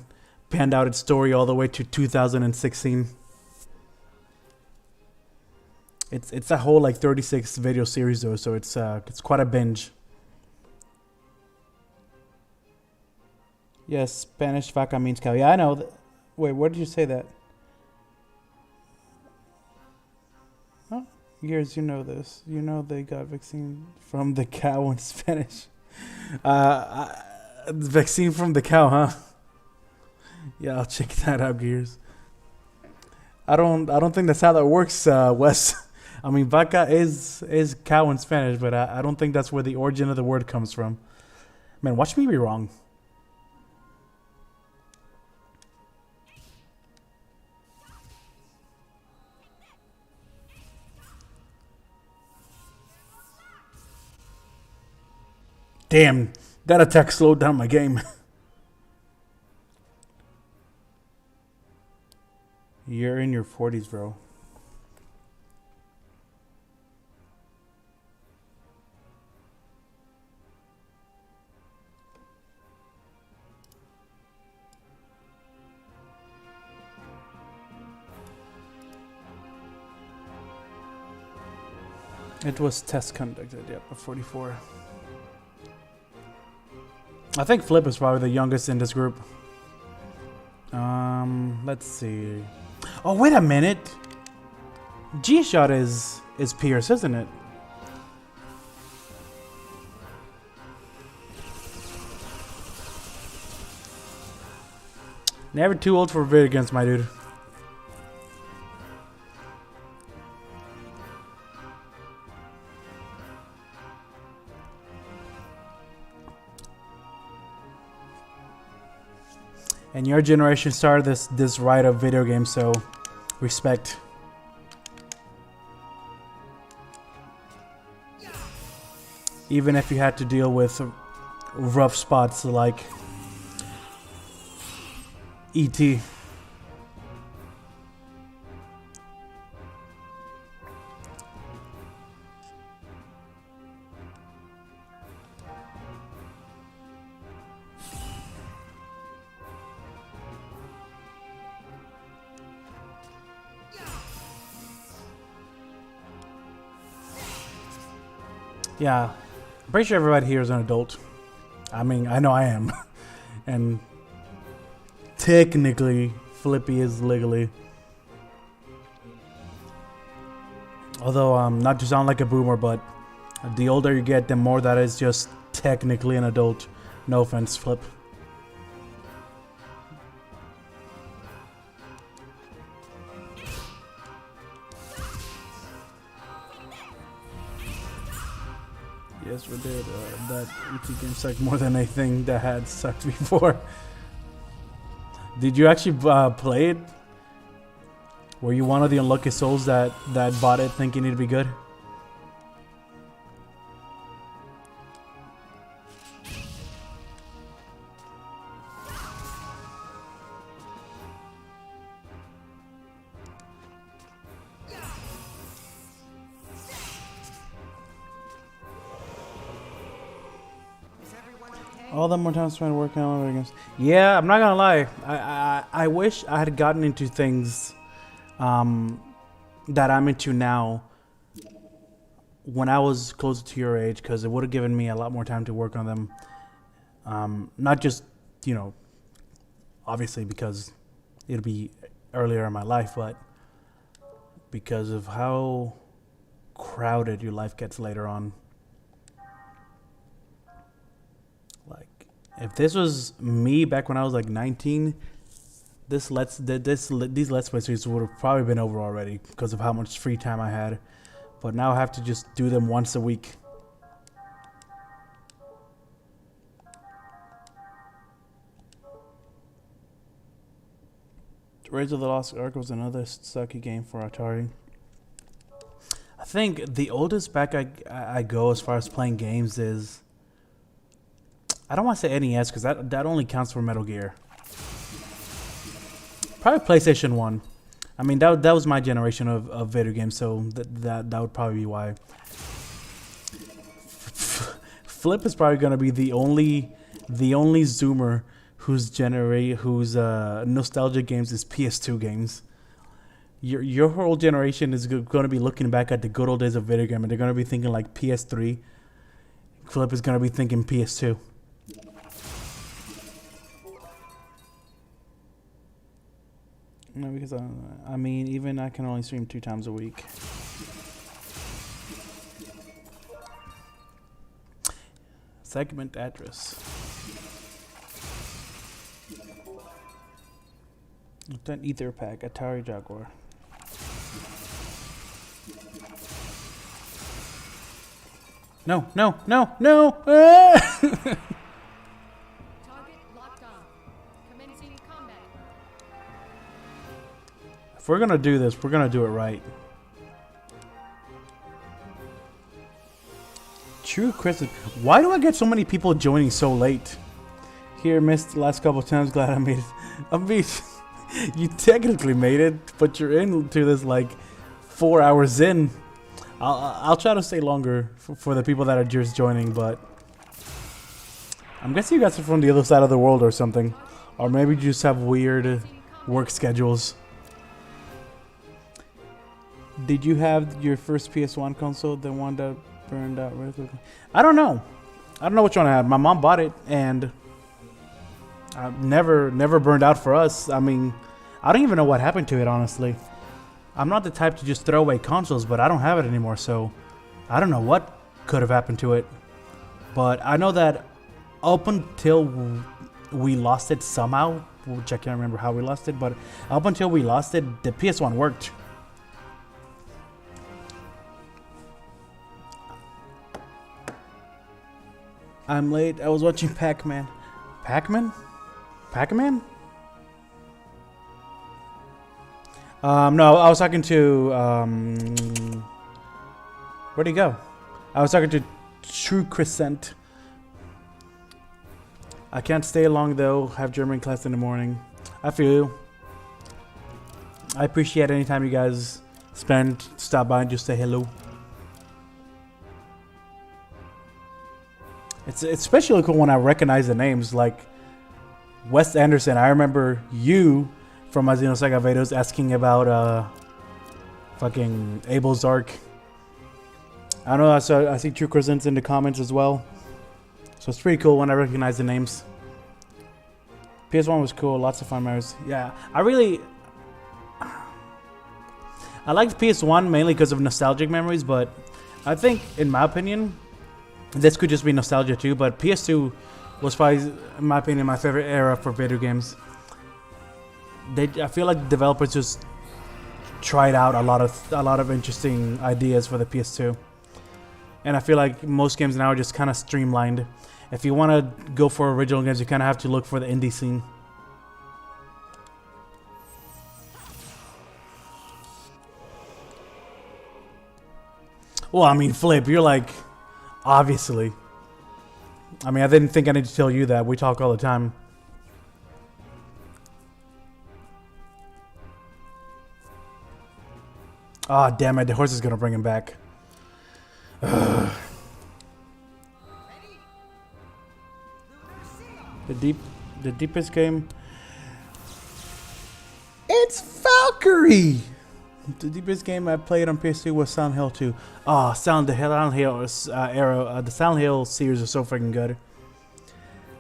panned out its story all the way to 2016. It's a whole like 36 video series though, so it's quite a binge. Yes, Spanish vaca means cow. Yeah, I know. Wait, where did you say that? Oh, Gears, you know this. You know they got vaccine from the cow in Spanish. Vaccine from the cow, huh? Yeah, I'll check that out, Gears. I don't think that's how that works, Wes. I mean, vaca is cow in Spanish, but I don't think that's where the origin of the word comes from. Man, watch me be wrong. Damn, that attack slowed down my game. You're in your 40s, bro. It was test conducted, yep, at 44. I think Flip is probably the youngest in this group. Let's see. Oh, wait a minute. G-Shot is Pierce, isn't it? Never too old for video games, my dude. And your generation started this ride of video games, so respect. Even if you had to deal with rough spots like E.T. Yeah, I'm pretty sure everybody here is an adult. I mean, I know I am. And technically, Flippy is legally. Although, not to sound like a boomer, but the older you get, the more that is just technically an adult. No offense, Flip. Yes, we did. That E.T. game sucked more than anything that had sucked before. Did you actually play it? Were you one of the unlucky souls that bought it thinking it'd be good? All that more time spent working on video games. Yeah, I'm not gonna lie. I wish I had gotten into things that I'm into now when I was closer to your age, because it would have given me a lot more time to work on them. Not just, you know, obviously because it'll be earlier in my life, but because of how crowded your life gets later on. If this was me back when I was like 19, these Let's Play series would have probably been over already because of how much free time I had. But now I have to just do them once a week. Raiders of the Lost Ark was another sucky game for Atari. I think the oldest back I go as far as playing games is... I don't want to say NES because that only counts for Metal Gear. Probably PlayStation 1. I mean, that was my generation of video games, so that would probably be why. Flip is probably gonna be the only Zoomer whose nostalgia games is PS2 games. Your whole generation is gonna be looking back at the good old days of video game, and they're gonna be thinking like PS3. Flip is gonna be thinking PS2. No, because I mean, even I can only stream 2 times a week. Segment address. Then Ether Pack, Atari Jaguar. No, no, no, no! Ah! Target locked on. Commencing combat. If we're gonna do this, we're gonna do it right. True Christmas. Why do I get so many people joining so late? Here, missed the last couple of times. Glad I made it. I mean, you technically made it, but you're into this like 4 hours in. I'll try to stay longer for the people that are just joining, but I'm guessing you guys are from the other side of the world or something, or maybe you just have weird work schedules. Did you have your first PS1 console, the one that burned out really quickly? I don't know. I don't know which one I had. My mom bought it, and never burned out for us. I mean, I don't even know what happened to it, honestly. I'm not the type to just throw away consoles, but I don't have it anymore, so I don't know what could have happened to it. But I know that up until we lost it somehow, which I can't remember how we lost it, but up until we lost it, the PS1 worked. I'm late. I was watching Pac-Man. Pac-Man? Pac-Man? No, I was talking to, where'd he go? I was talking to True Crescent. I can't stay long though. Have German class in the morning. I feel you. I appreciate any time you guys stop by and just say hello. It's especially cool when I recognize the names, like Wes Anderson. I remember you from my Xenosaga videos asking about fucking Abel's Arc. I know I see True Crescents in the comments as well. So it's pretty cool when I recognize the names. PS1 was cool, lots of fun memories. Yeah, I liked PS1 mainly because of nostalgic memories, but I think, in my opinion, this could just be nostalgia too, but PS2 was probably, in my opinion, my favorite era for video games. I feel like the developers just tried out a lot of interesting ideas for the PS2. And I feel like most games now are just kind of streamlined. If you want to go for original games, you kind of have to look for the indie scene. Well, I mean, Flip, you're like, obviously. I mean, I didn't think I need to tell you that. We talk all the time. Ah, oh, damn it. The horse is going to bring him back. Ugh. The deepest game. It's Valkyrie! The deepest game I played on PS2 was Silent Hill 2. Oh, the Silent Hill series is so freaking good.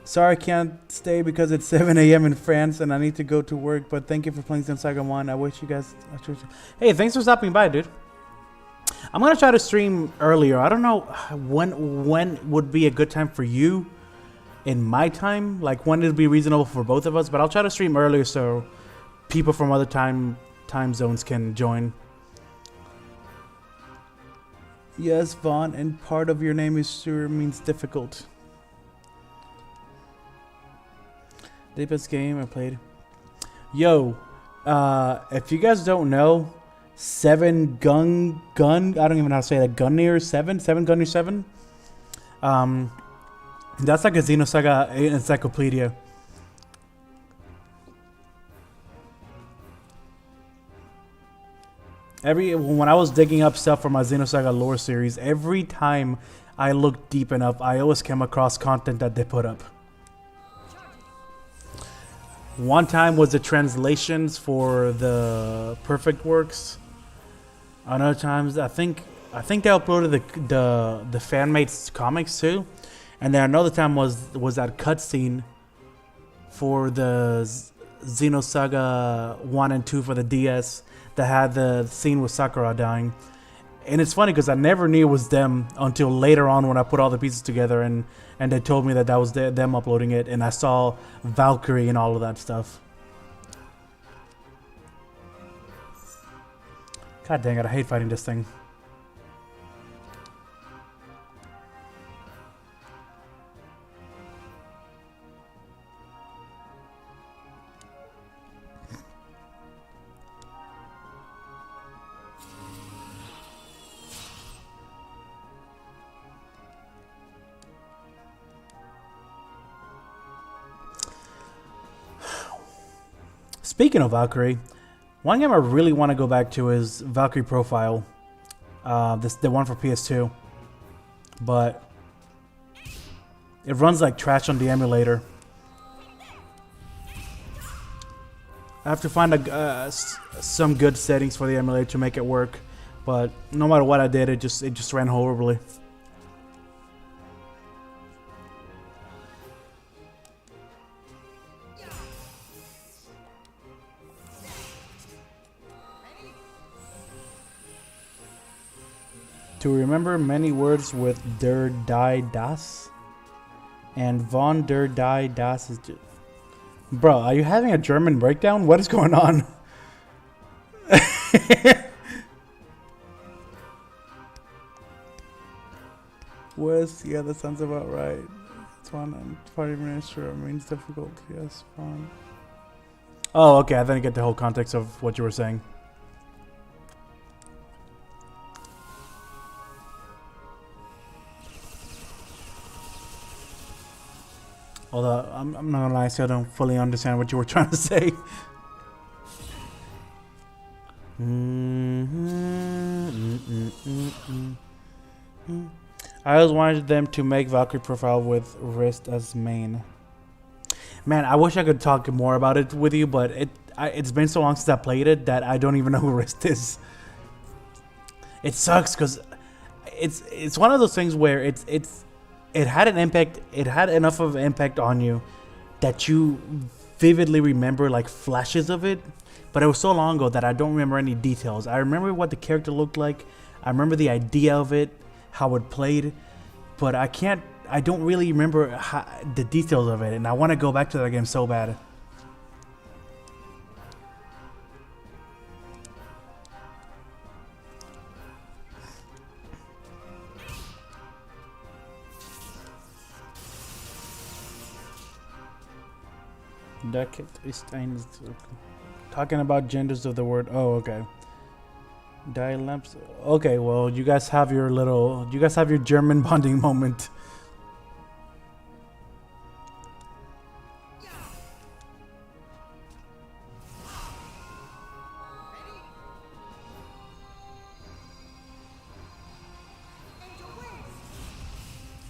Sorry I can't stay because it's 7 a.m. in France and I need to go to work, but thank you for playing Xenosaga 1. I wish you guys... Hey, thanks for stopping by, dude. I'm going to try to stream earlier. I don't know when would be a good time for you in my time. Like, when it would be reasonable for both of us, but I'll try to stream earlier so people from other time zones can join. Yes, Vaughn, and part of your name is sure means difficult. Deepest game I played. Yo, if you guys don't know, Seven Gun, I don't even know how to say that. Gunneer 7? Gunneer 7? That's like a Xenosaga encyclopedia. When I was digging up stuff for my Xenosaga lore series, every time I looked deep enough, I always came across content that they put up. One time was the translations for the Perfect Works. Another times, I think they uploaded the fan-made comics too, and then another time was that cutscene for the Xenosaga 1 and 2 for the DS that had the scene with Sakura dying. And it's funny because I never knew it was them until later on when I put all the pieces together and they told me that was them uploading it, and I saw Valkyrie and all of that stuff. God dang it, I hate fighting this thing. Speaking of Valkyrie, one game I really want to go back to is Valkyrie Profile. The one for PS2. But it runs like trash on the emulator. I have to find some good settings for the emulator to make it work. But no matter what I did, it just ran horribly. To remember many words with der die das, and von der die das is just... Bro, are you having a German breakdown? What is going on? West, yeah, that sounds about right. It's one and party minister means difficult. Yes, fun. Oh, okay. I didn't get the whole context of what you were saying. Although I'm not gonna lie, I still don't fully understand what you were trying to say. I always wanted them to make Valkyrie profile with wrist as main. Man, I wish I could talk more about it with you, but it's been so long since I played it that I don't even know who wrist is. It sucks because it's one of those things where it had an impact. It had enough of an impact on you that you vividly remember like flashes of it, but it was so long ago that I don't remember any details. I remember what the character looked like. I remember the idea of it, how it played, but I don't really remember the details of it, and I want to go back to that game so bad. Talking about genders of the word. Oh, okay. Dialects. Okay, well, you guys have your German bonding moment.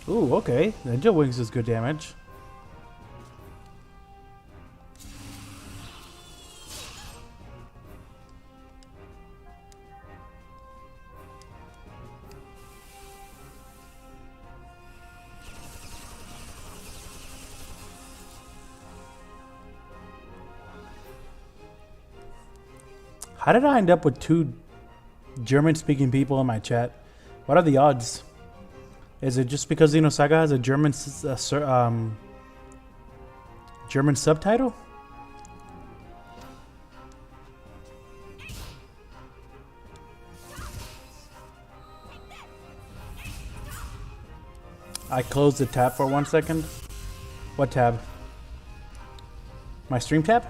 Ooh, okay. Angel Wings is good damage. How did I end up with 2 German-speaking people in my chat? What are the odds? Is it just because Xenosaga has a German German subtitle? I closed the tab for 1 second. What tab? My stream tab?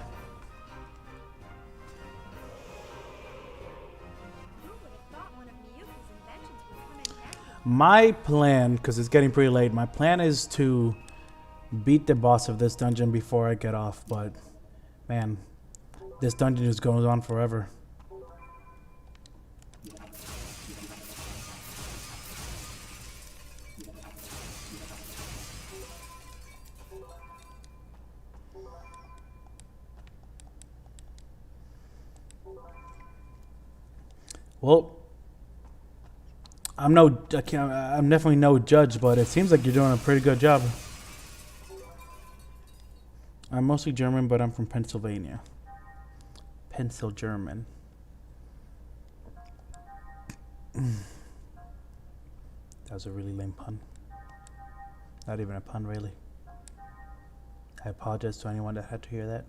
My plan, because it's getting pretty late, my plan is to beat the boss of this dungeon before I get off, but man, this dungeon just goes on forever. Well, I'm definitely no judge, but it seems like you're doing a pretty good job. I'm mostly German, but I'm from Pennsylvania. Pencil German. That was a really lame pun. Not even a pun, really. I apologize to anyone that had to hear that.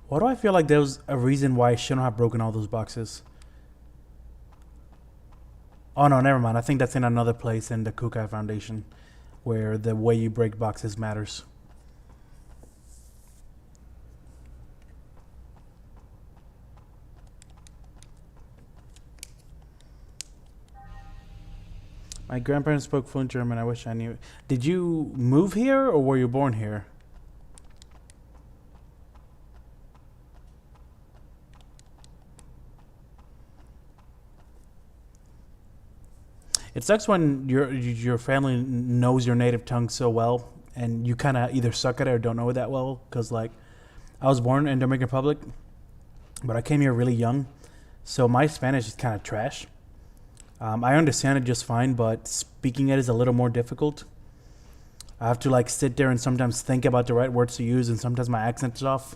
Why do I feel like there was a reason why I shouldn't have broken all those boxes? Oh no, never mind. I think that's in another place in the Kukai Foundation where the way you break boxes matters. My grandparents spoke fluent German. I wish I knew. Did you move here or were you born here? It sucks when your family knows your native tongue so well, and you kind of either suck at it or don't know it that well. Because like, I was born in Dominican Republic, but I came here really young, so my Spanish is kind of trash. I understand it just fine, but speaking it is a little more difficult. I have to like sit there and sometimes think about the right words to use, and sometimes my accent is off.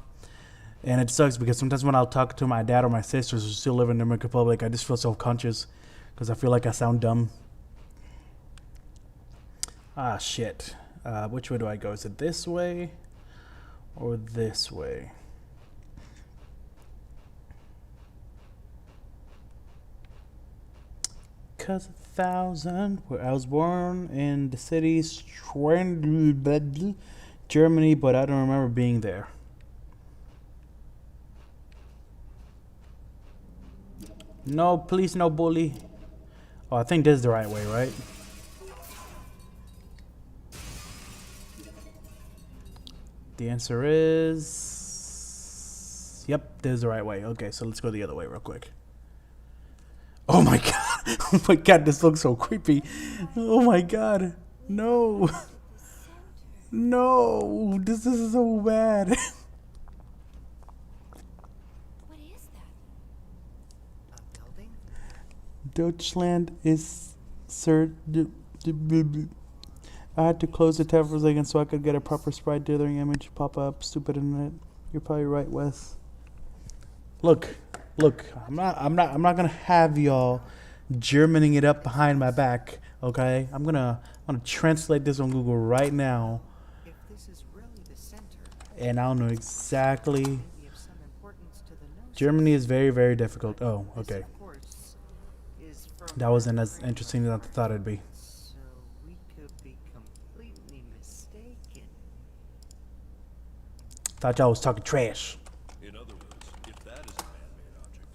And it sucks because sometimes when I'll talk to my dad or my sisters who still live in the Dominican Republic, I just feel self-conscious because I feel like I sound dumb. Ah, shit. Which way do I go? Is it this way or this way? Cause 1,000, where I was born in the city Schweinfurt, Germany, but I don't remember being there. No, please, no bully. Oh, I think this is the right way, right? The answer is... Yep, this is the right way. Okay, so let's go the other way real quick. Oh my god. Oh my god, this looks so creepy. Oh my god. No. No. This is so bad. What is that? A building? Deutschland is I had to close the tab for a second so I could get a proper sprite dithering image pop up. Stupid internet. You're probably right, Wes. Look, I'm not gonna have y'all Germaning it up behind my back, okay? I'm gonna translate this on Google right now. If this is really the center, and I'll know exactly. maybe of some importance to the Gnosis. Germany is very, very difficult. Oh, okay. This, of course, is from That wasn't as interesting as I thought it'd be. So we could be completely mistaken. Thought y'all was talking trash. In other words, if that is a man-made object,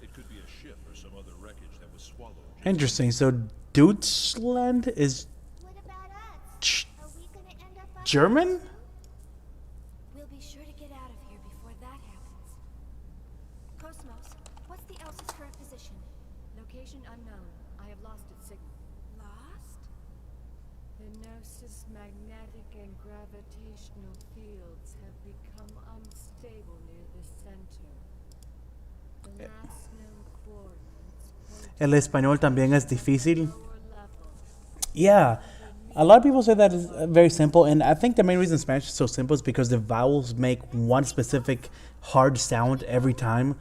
it could be a ship or some other wreckage that was swallowed. Interesting. So Deutschland is What about us? Are we gonna end up on German? We'll be sure to get out of here before that happens. Cosmos, what's the Elsa's current position? Location unknown. I have lost its signal. Lost? The Gnosis magnetic and gravitational fields have become unstable near the center. The last known coordinates point El español también es difícil. to lower level. Yeah. A lot of people say that is very simple, and I think the main reason Spanish is so simple is because the vowels make one specific hard sound every time.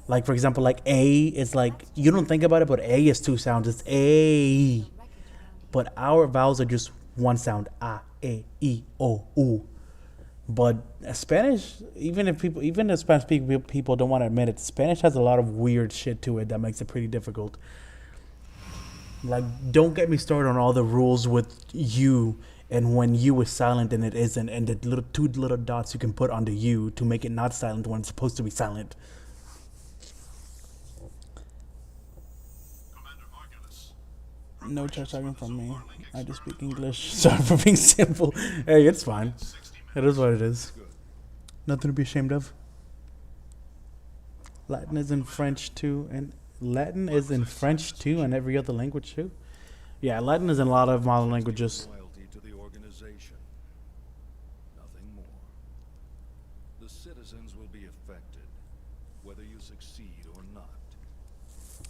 Like, for example, like A is like, you don't think about it, but A is two sounds. It's A. But our vowels are just one sound. A, E, I, O, U. But Spanish, even the Spanish speaking people don't want to admit it, Spanish has a lot of weird shit to it that makes it pretty difficult. Like, don't get me started on all the rules with you and when you is silent and it isn't, and the two little dots you can put on the U to make it not silent when it's supposed to be silent. No trash talking from me. I just speak English. Sorry for being simple. Hey, it's fine. It is what it is. Nothing to be ashamed of. Latin is in French too, and every other language too. Yeah, Latin is in a lot of modern languages. Loyalty to the organization. Nothing more. The citizens will be affected, whether you succeed or not.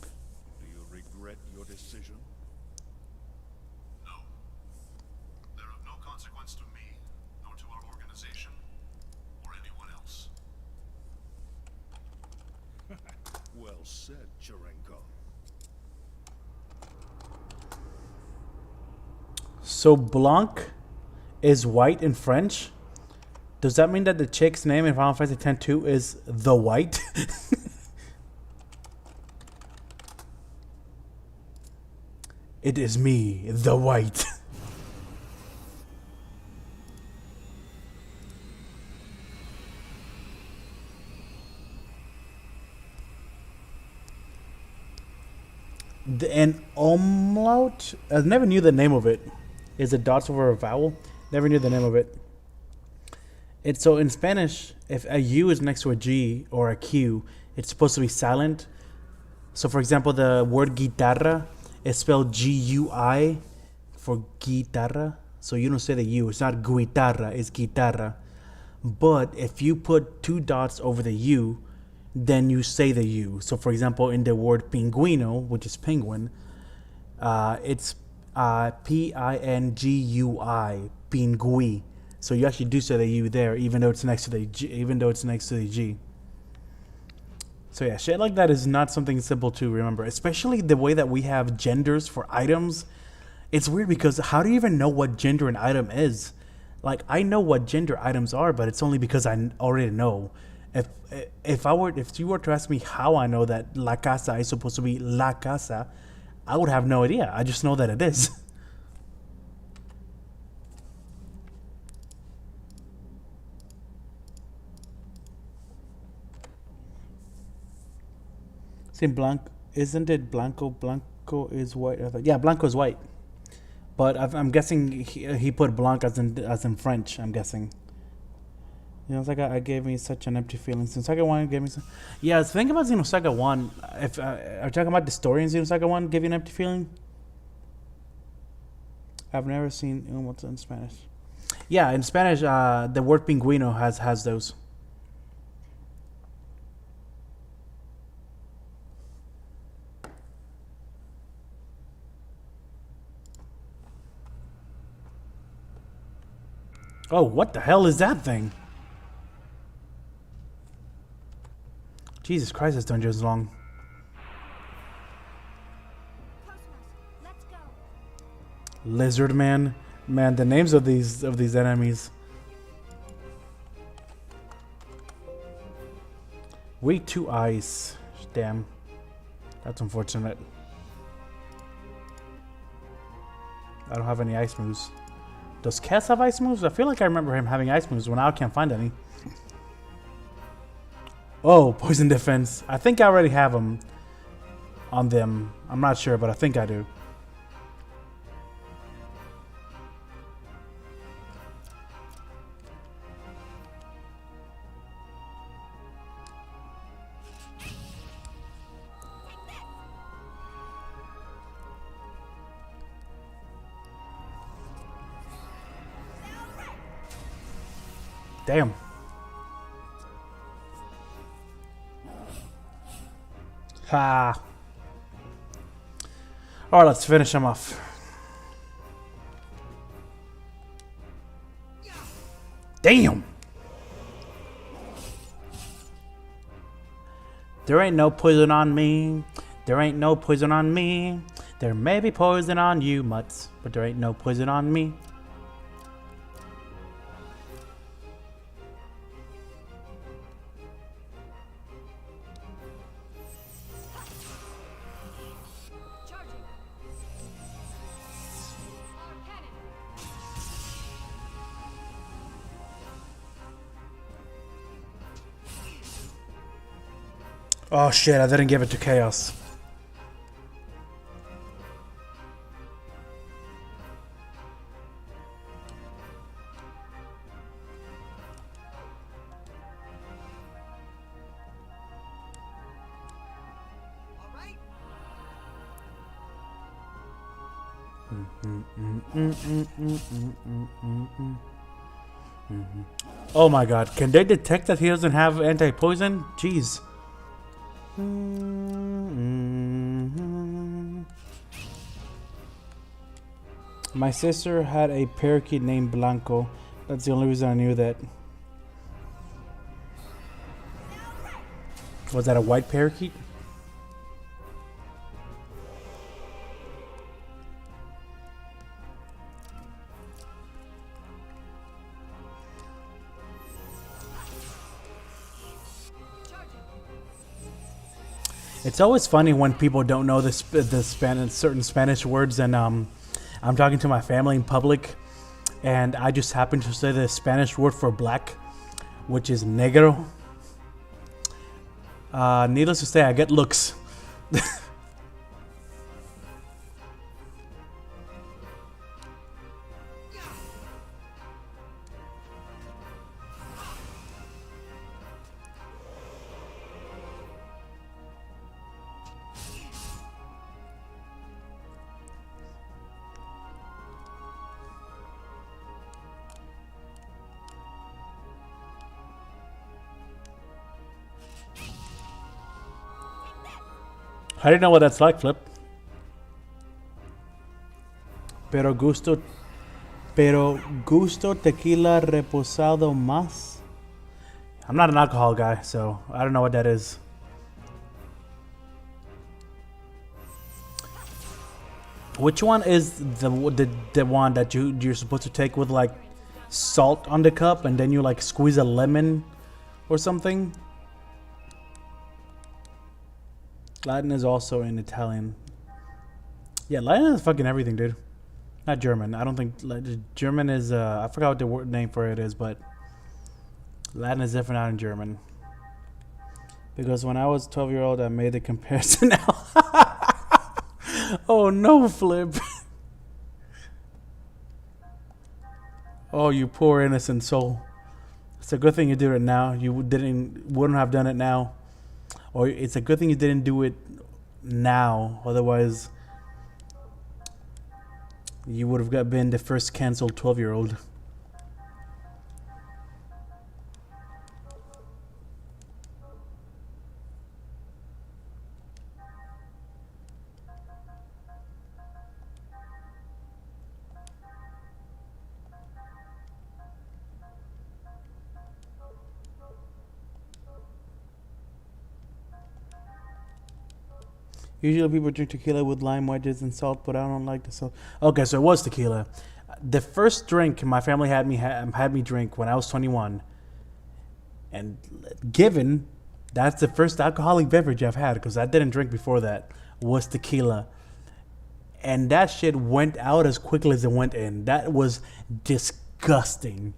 Do you regret your decision? No. They're of no consequence to me, nor to our organization, or anyone else. Well said, Cherenko. So Blanc is white in French. Does that mean that the chick's name in Final Fantasy X-2 is the White? It is me, the White. And umlaut, I never knew the name of it. Is it dots over a vowel? Never knew the name of it. It's so in Spanish, if a U is next to a G or a Q, it's supposed to be silent. So for example, the word guitarra is spelled G-U-I for guitarra. So you don't say the U. It's not guitarra, it's guitarra. But if you put two dots over the U, then you say the U. So for example, in the word pinguino, which is penguin, it's P-I-N-G-U-I, pingui. So you actually do say the U there, even though it's next to the G, even though it's next to the G. So yeah, shit like that is not something simple to remember, especially the way that we have genders for items. It's weird because how do you even know what gender an item is? Like, I know what gender items are, but it's only because I already know. If you were to ask me how I know that la casa is supposed to be la casa, I would have no idea. I just know that it is. Isn't it Blanco? Blanco is white. Yeah, Blanco is white. But I'm guessing he put Blanc as in French. I'm guessing. Xenosaga I gave me such an empty feeling. Xenosaga 1 gave me some. Yeah, the thing about Xenosaga 1, if are you talking about the story in Xenosaga 1 give you an empty feeling? I've never seen what's in Spanish. Yeah, in Spanish, the word pingüino has those. Oh, what the hell is that thing? Jesus Christ, this dungeon is long. Cosmos, let's go. Lizard man. Man, the names of these enemies. Weak to ice. Damn. That's unfortunate. I don't have any ice moves. Does Cass have ice moves? I feel like I remember him having ice moves, but now I can't find any. Oh, poison defense. I think I already have them on them. I'm not sure, but I think I do. Damn. Ha. Alright, let's finish him off. Damn. There ain't no poison on me. There ain't no poison on me. There may be poison on you, mutts, but there ain't no poison on me. Oh shit, I didn't give it to Chaos. Oh my god, can they detect that he doesn't have anti-poison? Jeez. My sister had a parakeet named Blanco. That's the only reason I knew that. Was that a white parakeet? It's always funny when people don't know the Spanish, certain Spanish words, and I'm talking to my family in public, and I just happen to say the Spanish word for black, which is negro. Needless to say, I get looks. I didn't know what that's like, Flip. Pero Pero gusto tequila reposado más. I'm not an alcohol guy, so I don't know what that is. Which one is the one that you're supposed to take with like salt on the cup and then you like squeeze a lemon or something? Latin is also in Italian. Yeah, Latin is fucking everything, dude. Not German. I don't think German is. I forgot what the word name for it is, but Latin is definitely not in German. Because when I was 12-year-old, I made the comparison. Now, oh no, Flip! Oh, you poor innocent soul. It's a good thing you did it now. You wouldn't have done it now, or it's a good thing you didn't do it now. Otherwise, you would have been the first canceled 12-year-old. Usually people drink tequila with lime wedges and salt, but I don't like the salt. Okay, so it was tequila. The first drink my family had me drink when I was 21, and given that's the first alcoholic beverage I've had, because I didn't drink before that, was tequila. And that shit went out as quickly as it went in. That was disgusting.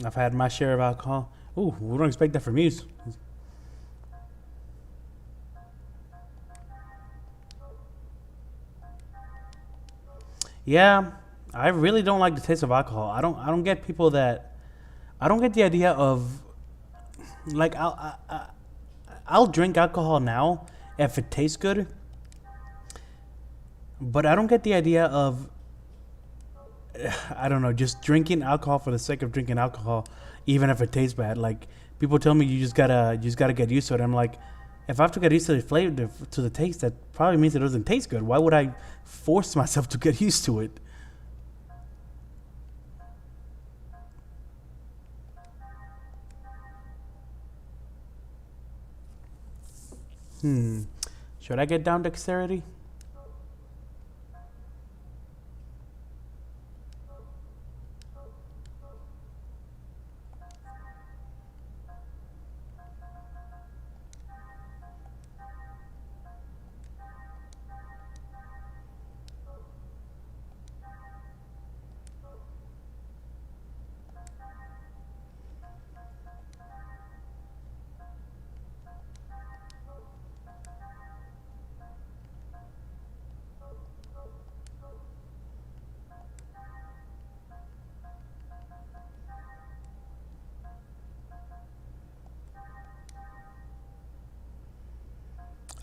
I've had my share of alcohol. Ooh, we don't expect that from you. Yeah, I really don't like the taste of alcohol. I don't get people that. I don't get the idea of like I'll drink alcohol now if it tastes good. But I don't get the idea of I don't know, just drinking alcohol for the sake of drinking alcohol, even if it tastes bad. Like people tell me you just gotta get used to it. I'm like, if I have to get used to the flavor, to the taste, that probably means it doesn't taste good. Why would I force myself to get used to it? Should I get down dexterity?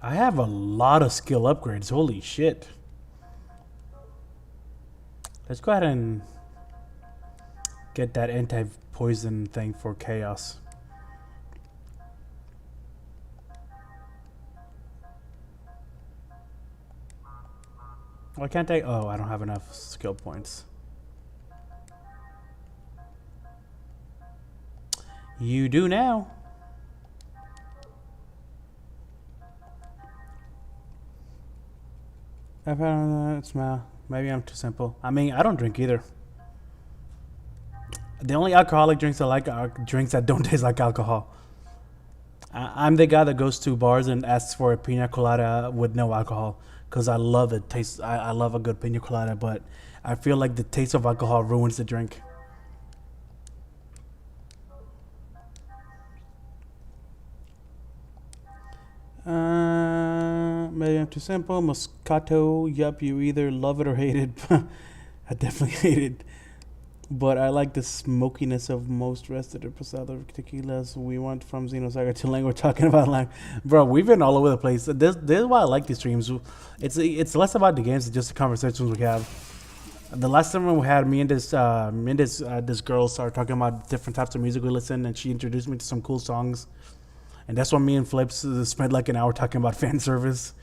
I have a lot of skill upgrades. Holy shit. Let's go ahead and get that anti-poison thing for chaos. Why can't I? Oh, I don't have enough skill points. You do now. I've had a smell. Maybe I'm too simple. I mean, I don't drink either. The only alcoholic drinks I like are drinks that don't taste like alcohol. I'm the guy that goes to bars and asks for a pina colada with no alcohol because I love the taste. I love a good pina colada, but I feel like the taste of alcohol ruins the drink. Maybe I'm too simple. Moscato, yup, you either love it or hate it. I definitely hate it. But I like the smokiness of most rest of the Pasado tequilas. We went from Xenosaga to Lang. We're talking about Lang. Bro, we've been all over the place. This is why I like these streams. It's less about the games, it's just the conversations we have. The last time we had this girl started talking about different types of music we listen, and she introduced me to some cool songs. And that's when me and Flips spent like an hour talking about fan service.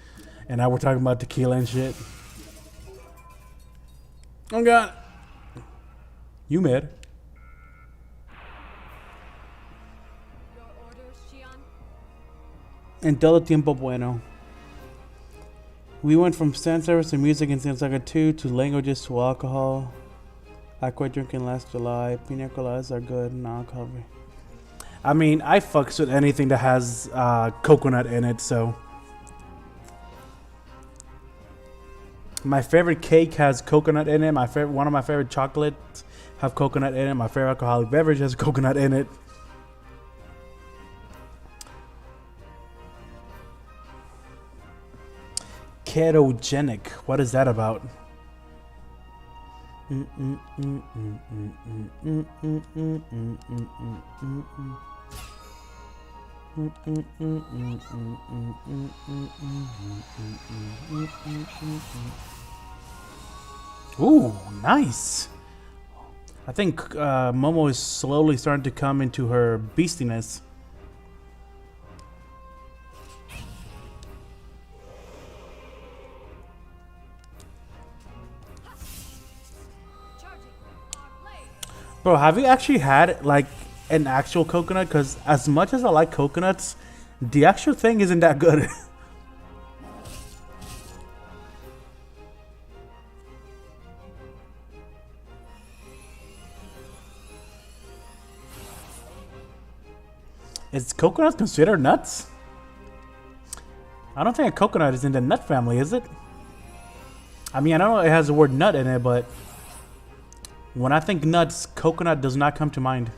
And now we're talking about tequila and shit. Oh God. You mad? Your orders, Xian? En todo tiempo bueno. We went from fan service to music in Xenosaga 2 to languages to alcohol. I quit drinking last July. Pina coladas are good, non-alcoholic. I mean, I fucks with anything that has coconut in it, so. My favorite cake has coconut in it. One of my favorite chocolates have coconut in it. My favorite alcoholic beverage has coconut in it. Ketogenic. What is that about? Ooh, nice. I think Momo is slowly starting to come into her beastiness. Bro, have you actually had like an actual coconut? Because as much as I like coconuts, the actual thing isn't that good. Is coconut considered nuts? I don't think a coconut is in the nut family, is it? I mean, I know it has the word nut in it, but when I think nuts, coconut does not come to mind.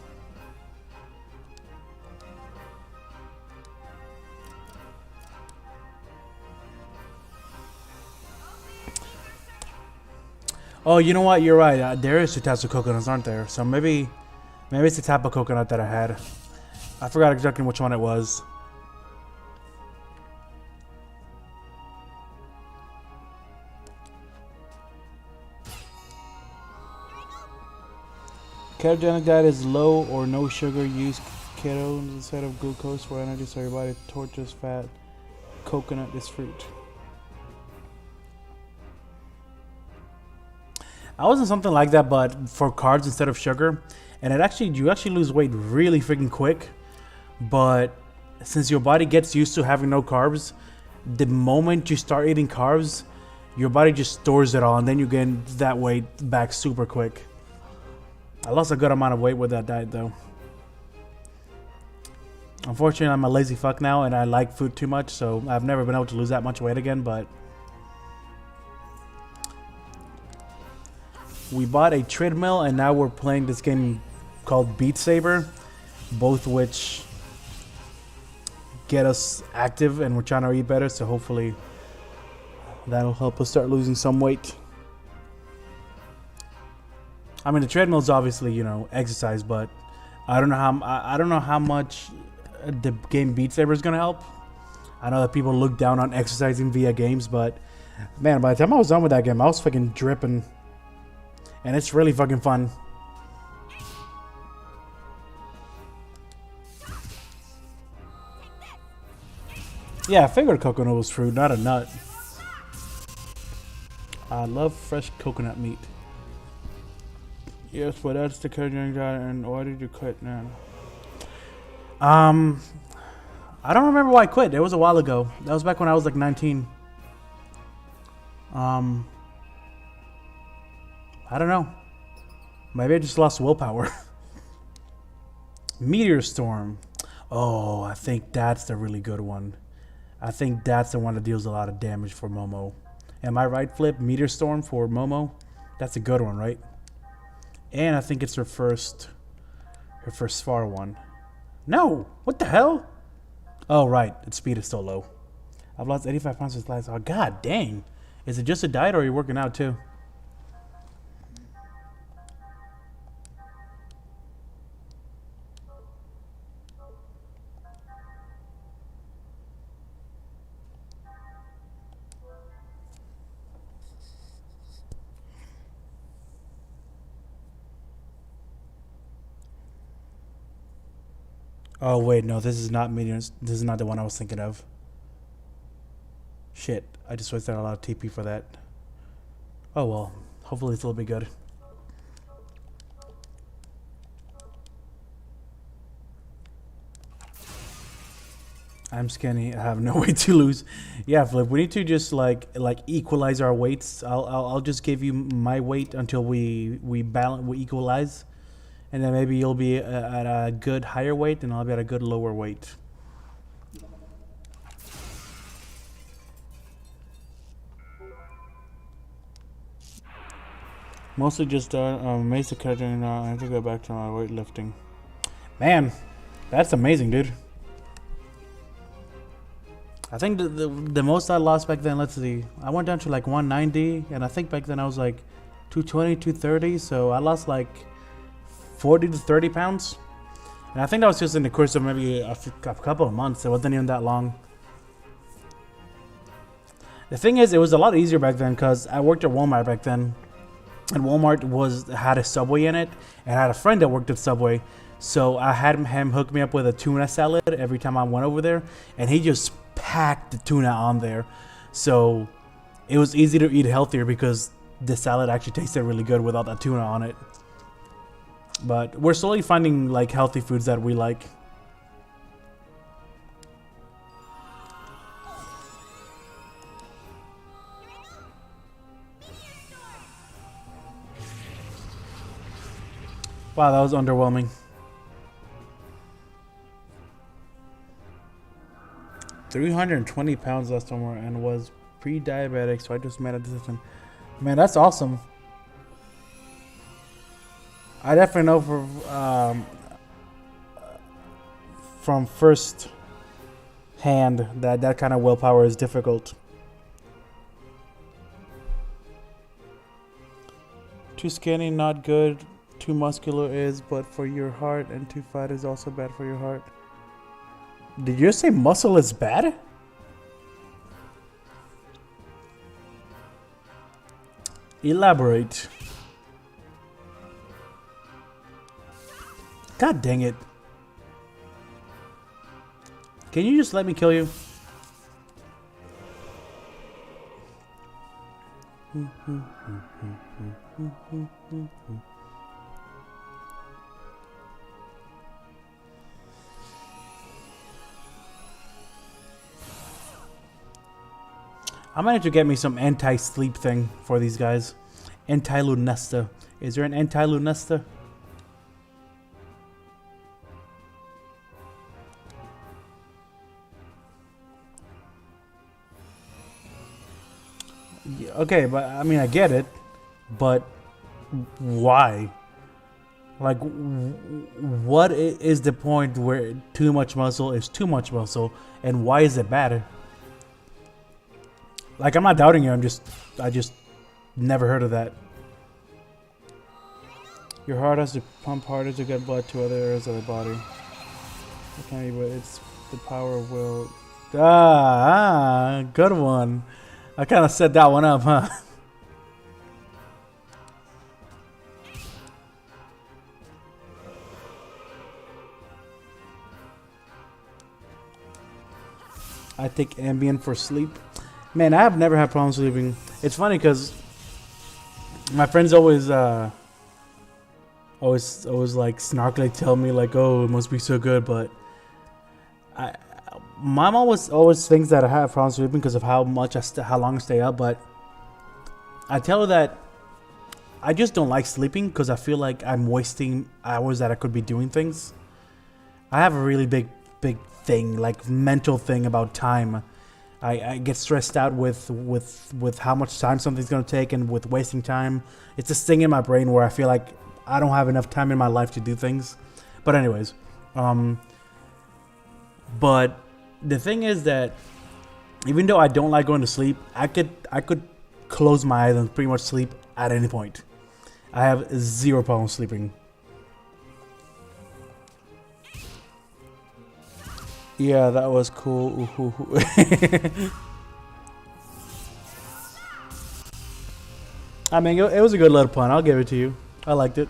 Oh, you know what? You're right. There is two types of coconuts, aren't there? So maybe it's the type of coconut that I had. I forgot exactly which one it was. Ketogenic diet is low or no sugar. Use keto instead of glucose for energy, so your body tortures fat. Coconut is fruit. I was in something like that, but for carbs instead of sugar, and you actually lose weight really freaking quick. But since your body gets used to having no carbs, the moment you start eating carbs, your body just stores it all, and then you gain that weight back super quick. I lost a good amount of weight with that diet, though. Unfortunately, I'm a lazy fuck now, and I like food too much, so I've never been able to lose that much weight again, but we bought a treadmill, and now we're playing this game called Beat Saber, both which get us active, and we're trying to eat better, so hopefully that'll help us start losing some weight. I mean, the treadmill is obviously, you know, exercise, but I don't know how much the game Beat Saber is gonna help. I know that people look down on exercising via games, but man, by the time I was done with that game, I was fucking dripping, and it's really fucking fun. Yeah, I figured coconut was fruit, not a nut. I love fresh coconut meat. Yes, but that's the ketogenic diet, and why did you quit now? I don't remember why I quit. It was a while ago. That was back when I was like 19. I don't know. Maybe I just lost willpower. Meteor Storm. Oh, I think that's the really good one. I think that's the one that deals a lot of damage for Momo. Am I right, Flip? Meteor Storm for Momo? That's a good one, right? And I think it's her first far one. No! What the hell? Oh, right. Its speed is still low. I've lost 85 pounds since last. Oh, god dang. Is it just a diet or are you working out too? Oh wait, no, this is not medium. This is not the one I was thinking of. Shit, I just wasted a lot of TP for that. Oh well, hopefully it's a little bit good. I'm skinny. I have no weight to lose. Yeah, Flip. We need to just like equalize our weights. I'll just give you my weight until we balance, we equalize, and then maybe you'll be at a good higher weight, and I'll be at a good lower weight. Mostly just amazed the character, and I have to go back to my weightlifting. Man, that's amazing, dude. I think the most I lost back then, let's see, I went down to like 190, and I think back then I was like 220, 230, so I lost like 40 to 30 pounds. And I think that was just in the course of maybe a couple of months. It wasn't even that long. The thing is, it was a lot easier back then because I worked at Walmart back then. And Walmart had a Subway in it, and I had a friend that worked at Subway. So I had him hook me up with a tuna salad every time I went over there, and he just packed the tuna on there. So it was easy to eat healthier because the salad actually tasted really good without that tuna on it. But we're slowly finding like healthy foods that we like. Wow, that was underwhelming. 320 pounds last summer and was pre-diabetic, so I just made a decision. Man, that's awesome. I definitely know from first hand that kind of willpower is difficult. Too skinny, not good. Too muscular is, but for your heart, and too fat is also bad for your heart. Did you say muscle is bad? Elaborate. God dang it. Can you just let me kill you? I might have to get me some anti-sleep thing for these guys. Anti-lunesta. Is there an anti-lunesta? Yeah, okay, but I mean, I get it. But why? Like, what is the point where too much muscle is too much muscle, and why is it bad? Like, I'm not doubting you. I just never heard of that. Your heart has to pump harder to get blood to other areas of the body. It can't be, but it's the power of will. Good one. I kind of set that one up, huh? I take Ambien for sleep. Man, I have never had problems sleeping. It's funny because my friends always like snarkily tell me like, "Oh, it must be so good," but my mom always thinks that I have problems sleeping because of how long I stay up. But I tell her that I just don't like sleeping because I feel like I'm wasting hours that I could be doing things. I have a really big thing, like mental thing about time. I get stressed out with how much time something's gonna take and with wasting time. It's this thing in my brain where I feel like I don't have enough time in my life to do things. But anyways, but the thing is that even though I don't like going to sleep, I could close my eyes and pretty much sleep at any point. I have zero problem sleeping. Yeah, that was cool. I mean, it was a good little pun. I'll give it to you. I liked it.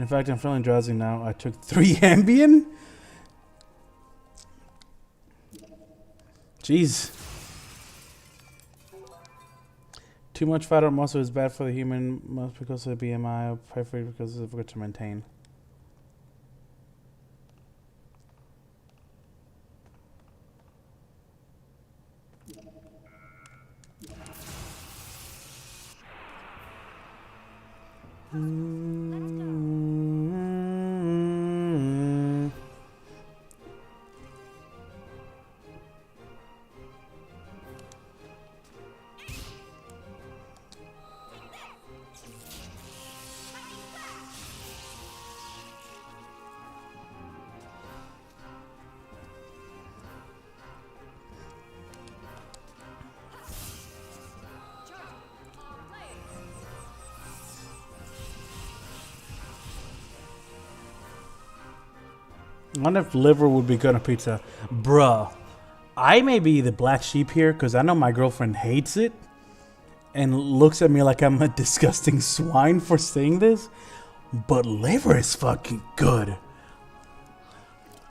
In fact, I'm feeling drowsy now. I took 3 Ambien? Jeez. Too much fat or muscle is bad for the human, most because of the BMI, preferably because it's difficult to maintain. I wonder if liver would be good on pizza. Bruh, I may be the black sheep here because I know my girlfriend hates it and looks at me like I'm a disgusting swine for saying this. But liver is fucking good.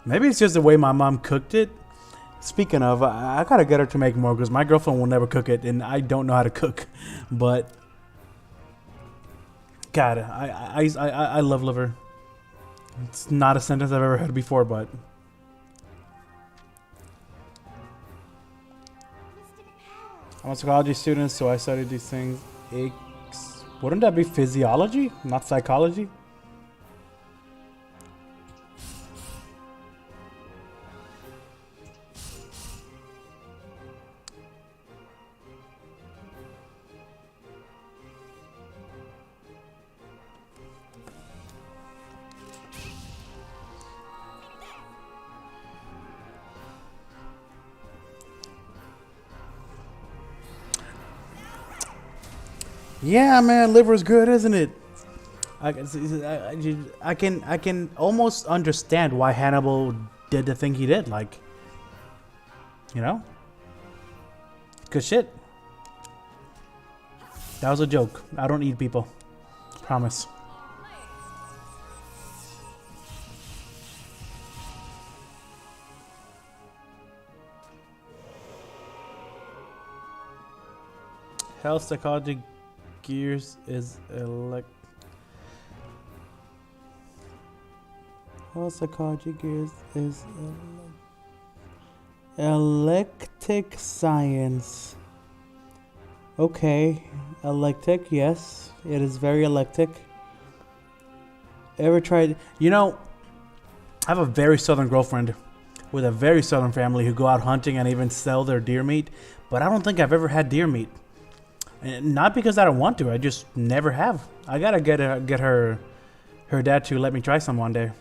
Maybe it's just the way my mom cooked it. Speaking of, I gotta get her to make more because my girlfriend will never cook it and I don't know how to cook. But, God, I love liver. It's not a sentence I've ever heard before, but I'm a psychology student, so I study these things. Wouldn't that be physiology, not psychology? Yeah, man, liver's good, isn't it? I can almost understand why Hannibal did the thing he did. Like, you know, good shit. That was a joke. I don't eat people. Promise. Health psychology gears is Health psychology gears is electric science. Okay, electric, yes, it is very electric. Ever tried? You know, I have a very southern girlfriend with a very southern family who go out hunting and even sell their deer meat, but I don't think I've ever had deer meat. And not because I don't want to, I just never have. I gotta get her dad to let me try some one day.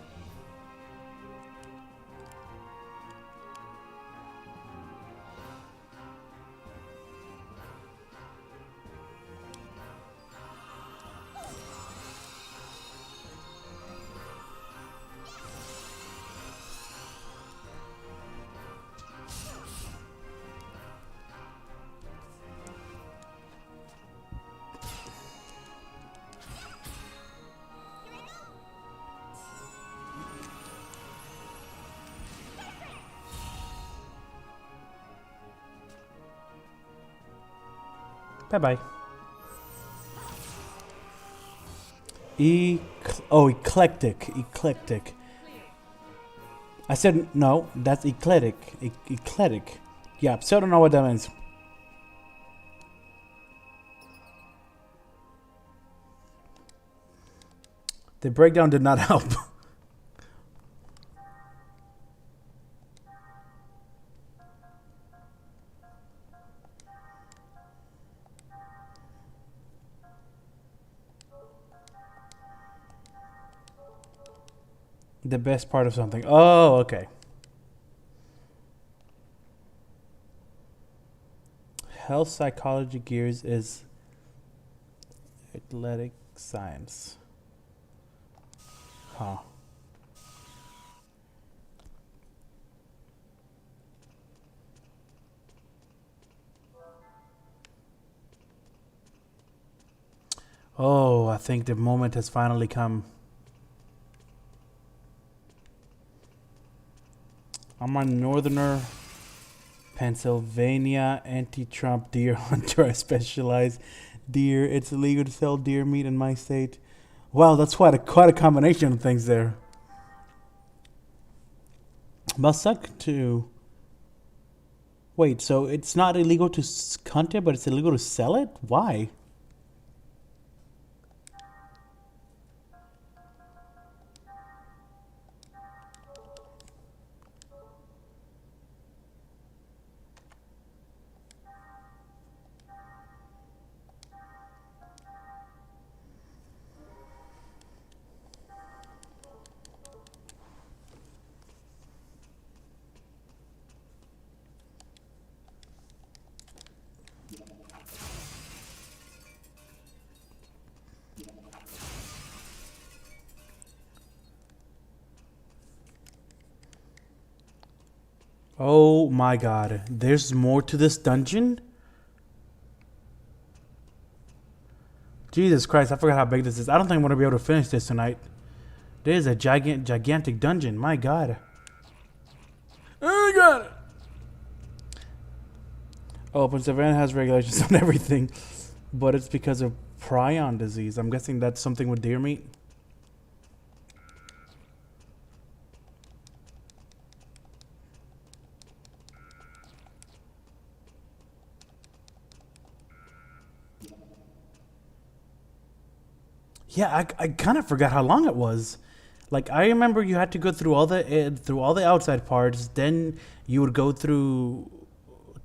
Bye-bye. Eclectic. Eclectic. I said no, that's eclectic. Eclectic. Yeah, still don't know what that means. The breakdown did not help. The best part of something. Oh, okay. Health psychology gears is athletic science. Huh. Oh, I think the moment has finally come. I'm a northerner, Pennsylvania, anti-Trump deer hunter. I specialize deer. It's illegal to sell deer meat in my state. Wow, that's quite a combination of things there. Must suck to. Wait, so it's not illegal to hunt it, but it's illegal to sell it? Why? Oh my god. There's more to this dungeon? Jesus Christ, I forgot how big this is. I don't think I'm going to be able to finish this tonight. This is a gigantic dungeon. My god. Oh my god. Oh, Pennsylvania has regulations on everything. But it's because of prion disease. I'm guessing that's something with deer meat. Yeah, I kind of forgot how long it was. Like I remember you had to go through all the outside parts, then you would go through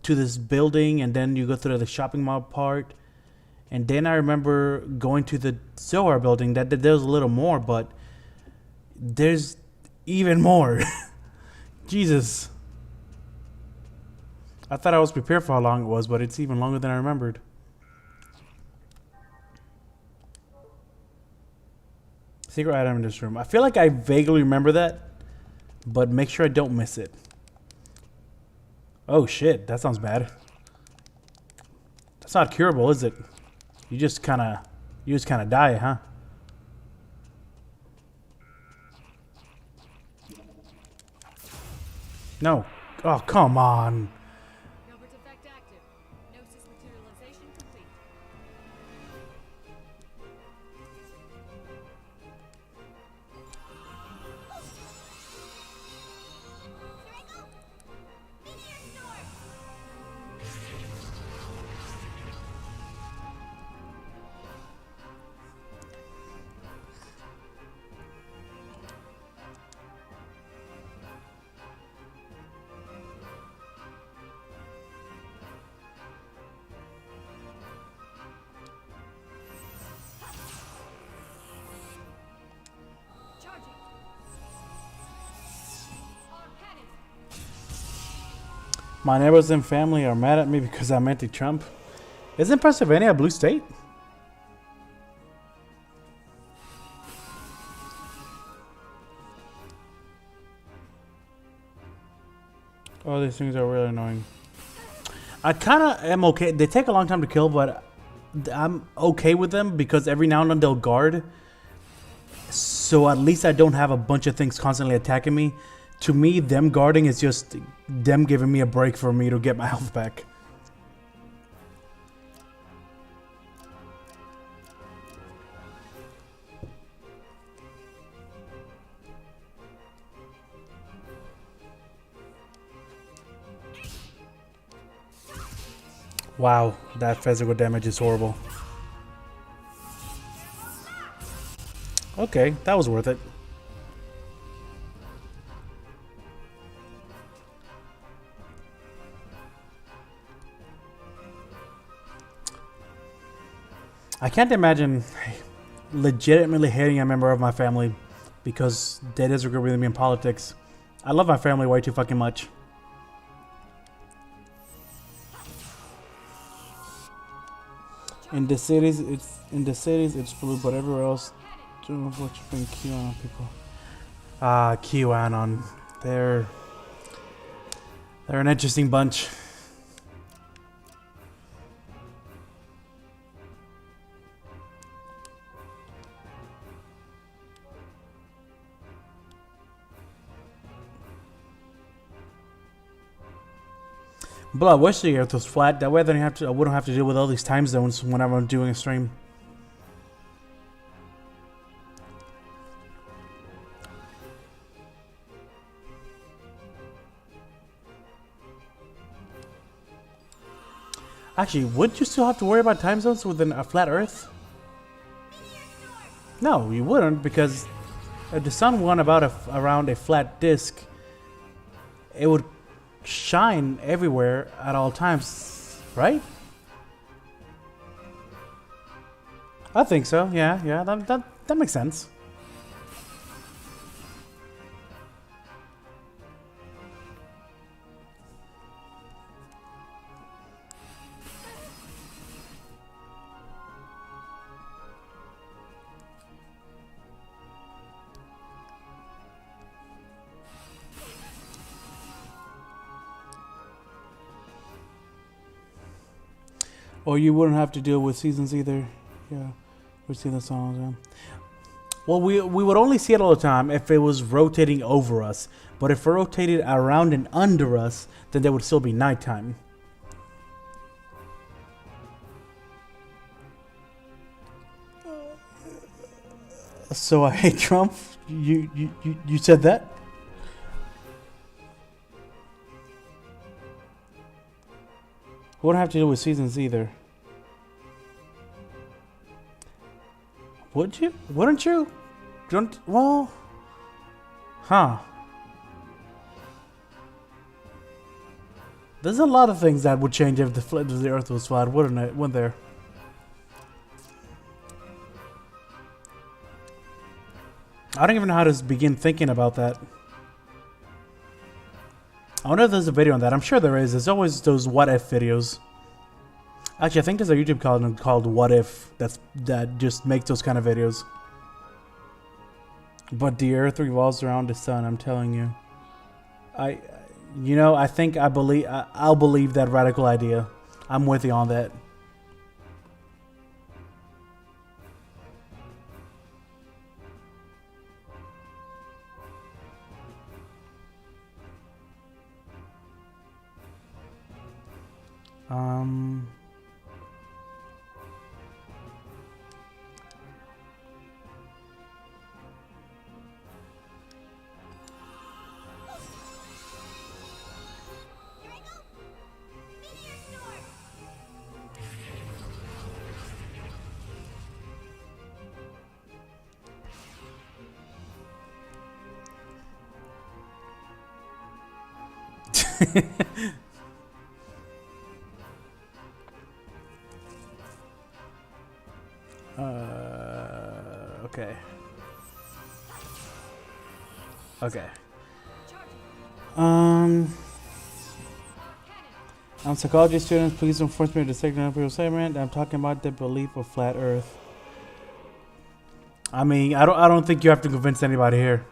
to this building, and then you go through the shopping mall part, and then I remember going to the Zohar building. That there was a little more, but there's even more. Jesus, I thought I was prepared for how long it was, but it's even longer than I remembered. Secret item in this room. I feel like I vaguely remember that, but make sure I don't miss it. Oh shit, that sounds bad. That's not curable, is it? You just kind of die, huh? No. Oh, come on. Gilbert effect active. Gnosis materialization complete. My neighbors and family are mad at me because I'm anti-Trump. Isn't Pennsylvania a blue state? Oh, these things are really annoying. I kind of am okay. They take a long time to kill, but I'm okay with them because every now and then they'll guard. So at least I don't have a bunch of things constantly attacking me. To me, them guarding is just them giving me a break for me to get my health back. Wow, that physical damage is horrible. Okay, that was worth it. I can't imagine legitimately hating a member of my family because they disagree with me in politics. I love my family way too fucking much. In the cities, it's blue, but everywhere else, don't know what you think QAnon people. Ah, QAnon, they're an interesting bunch. But I wish the Earth was flat. That way, then I wouldn't have to deal with all these time zones whenever I'm doing a stream. Actually, would you still have to worry about time zones within a flat Earth? No, you wouldn't, because if the sun went around a flat disk, it would shine everywhere at all times, right? I think so. Yeah, that makes sense. Or you wouldn't have to deal with seasons either. Yeah, we're seeing the songs. Yeah. Well, we would only see it all the time if it was rotating over us. But if it rotated around and under us, then there would still be nighttime. So I hate Trump. You said that? Wouldn't have to deal with seasons either. Would you? Wouldn't you? Don't. Well. Huh. There's a lot of things that would change if the Earth was flat, wouldn't it? Wouldn't there? I don't even know how to begin thinking about that. I wonder if there's a video on that. I'm sure there is. There's always those what if videos. Actually, I think there's a YouTube channel called What If that just makes those kind of videos. But the Earth revolves around the sun. I'm telling you. I think I'll believe that radical idea. I'm with you on that. Okay. Okay. I'm psychology students. Please don't force me to take an Imperial segment. I'm talking about the belief of flat Earth. I mean, I don't think you have to convince anybody here.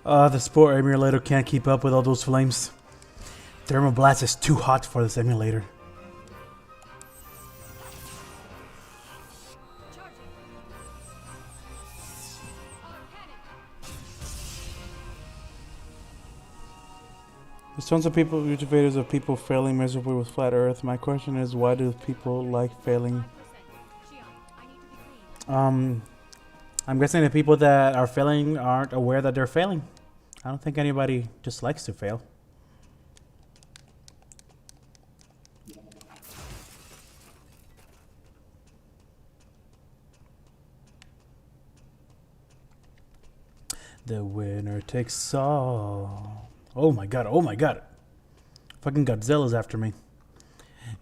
The sport emulator can't keep up with all those flames. Thermoblast is too hot for this emulator. There's tons of YouTube videos of people failing miserably with flat Earth. My question is, why do people like failing? I'm guessing the people that are failing aren't aware that they're failing. I don't think anybody just likes to fail. The winner takes all. Oh my god, oh my god. Fucking Godzilla's after me.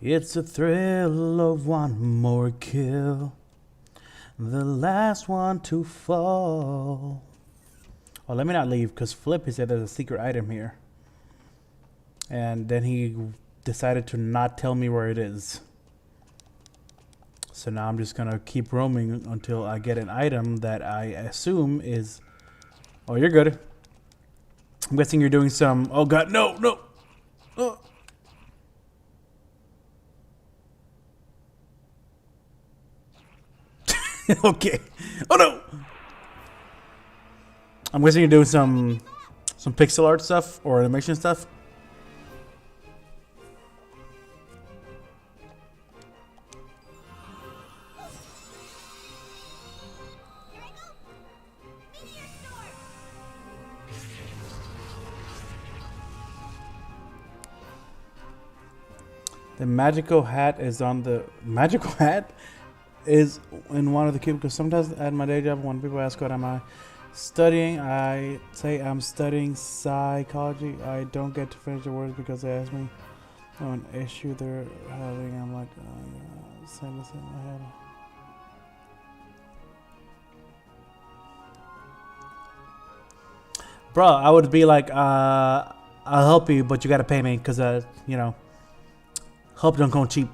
It's the thrill of one more kill. The last one to fall. Oh, let me not leave, because Flip, he said there's a secret item here. And then he decided to not tell me where it is. So now I'm just going to keep roaming until I get an item that I assume is... Oh, you're good. I'm guessing you're doing some... Oh, God, no, no. Oh. Okay. Oh, no. I'm guessing you're doing some pixel art stuff or animation stuff. The magical hat is on the magical hat is in one of the cubicles. Sometimes at my day job, when people ask what am I studying, I say I'm studying psychology. I don't get to finish the words because they ask me an issue they're having. I'm like, saying this in my head. Bro, I would be like, I'll help you, but you gotta pay me because, you know, help don't come cheap.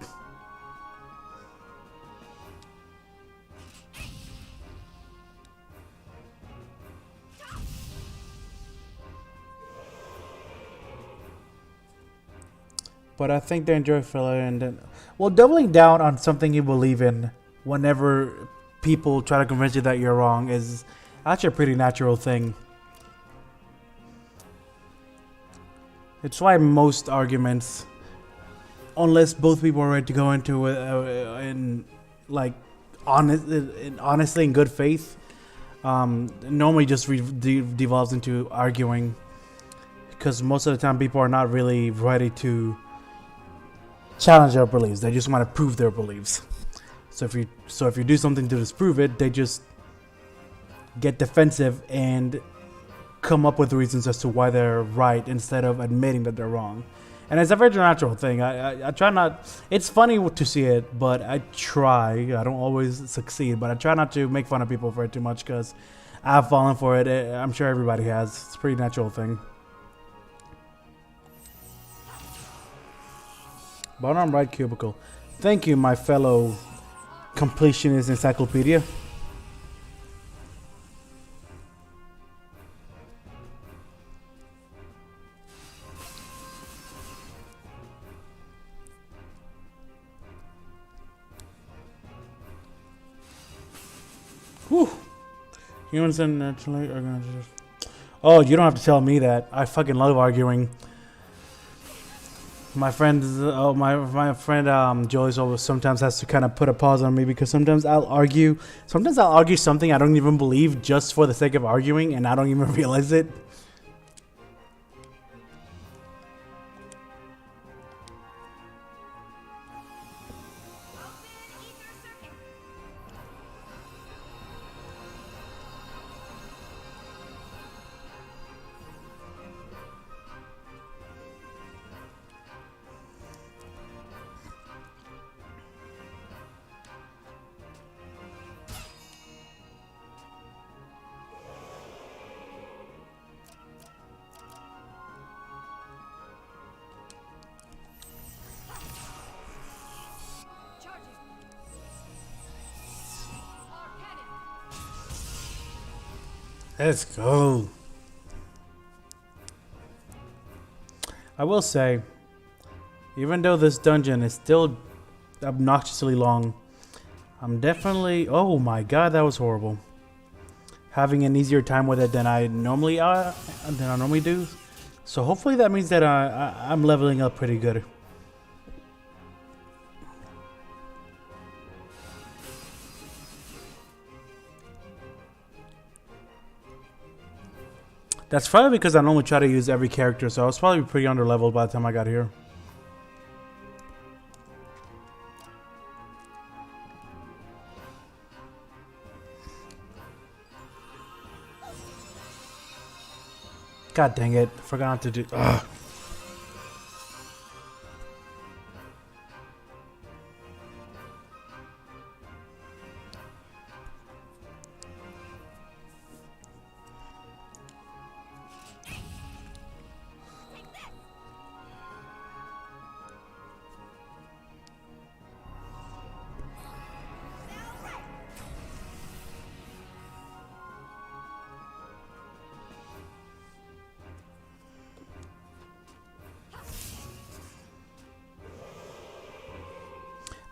But I think they enjoy filler, and then, well, doubling down on something you believe in whenever people try to convince you that you're wrong is actually a pretty natural thing. It's why most arguments, unless both people are ready to go into it in like honestly in good faith, normally just devolves into arguing, because most of the time people are not really ready to challenge their beliefs. They just want to prove their beliefs. So if you do something to disprove it, they just get defensive and come up with reasons as to why they're right instead of admitting that they're wrong. And it's a very natural thing. I try not... It's funny to see it, but I try. I don't always succeed, but I try not to make fun of people for it too much because I've fallen for it. I'm sure everybody has. It's a pretty natural thing. Bottom right cubicle. Thank you, my fellow completionist encyclopedia. Whew. Humans and naturally are gonna just... Oh, you don't have to tell me that. I fucking love arguing. My friend, my friend Joyce always sometimes has to kind of put a pause on me because sometimes I'll argue something I don't even believe just for the sake of arguing, and I don't even realize it. Let's go. I will say, even though this dungeon is still obnoxiously long, I'm definitely... Oh my god, that was horrible. Having an easier time with it than I normally do. So hopefully that means that I'm leveling up pretty good. That's probably because I normally try to use every character, so I was probably pretty underleveled by the time I got here. God dang it. Forgot to do. Ugh.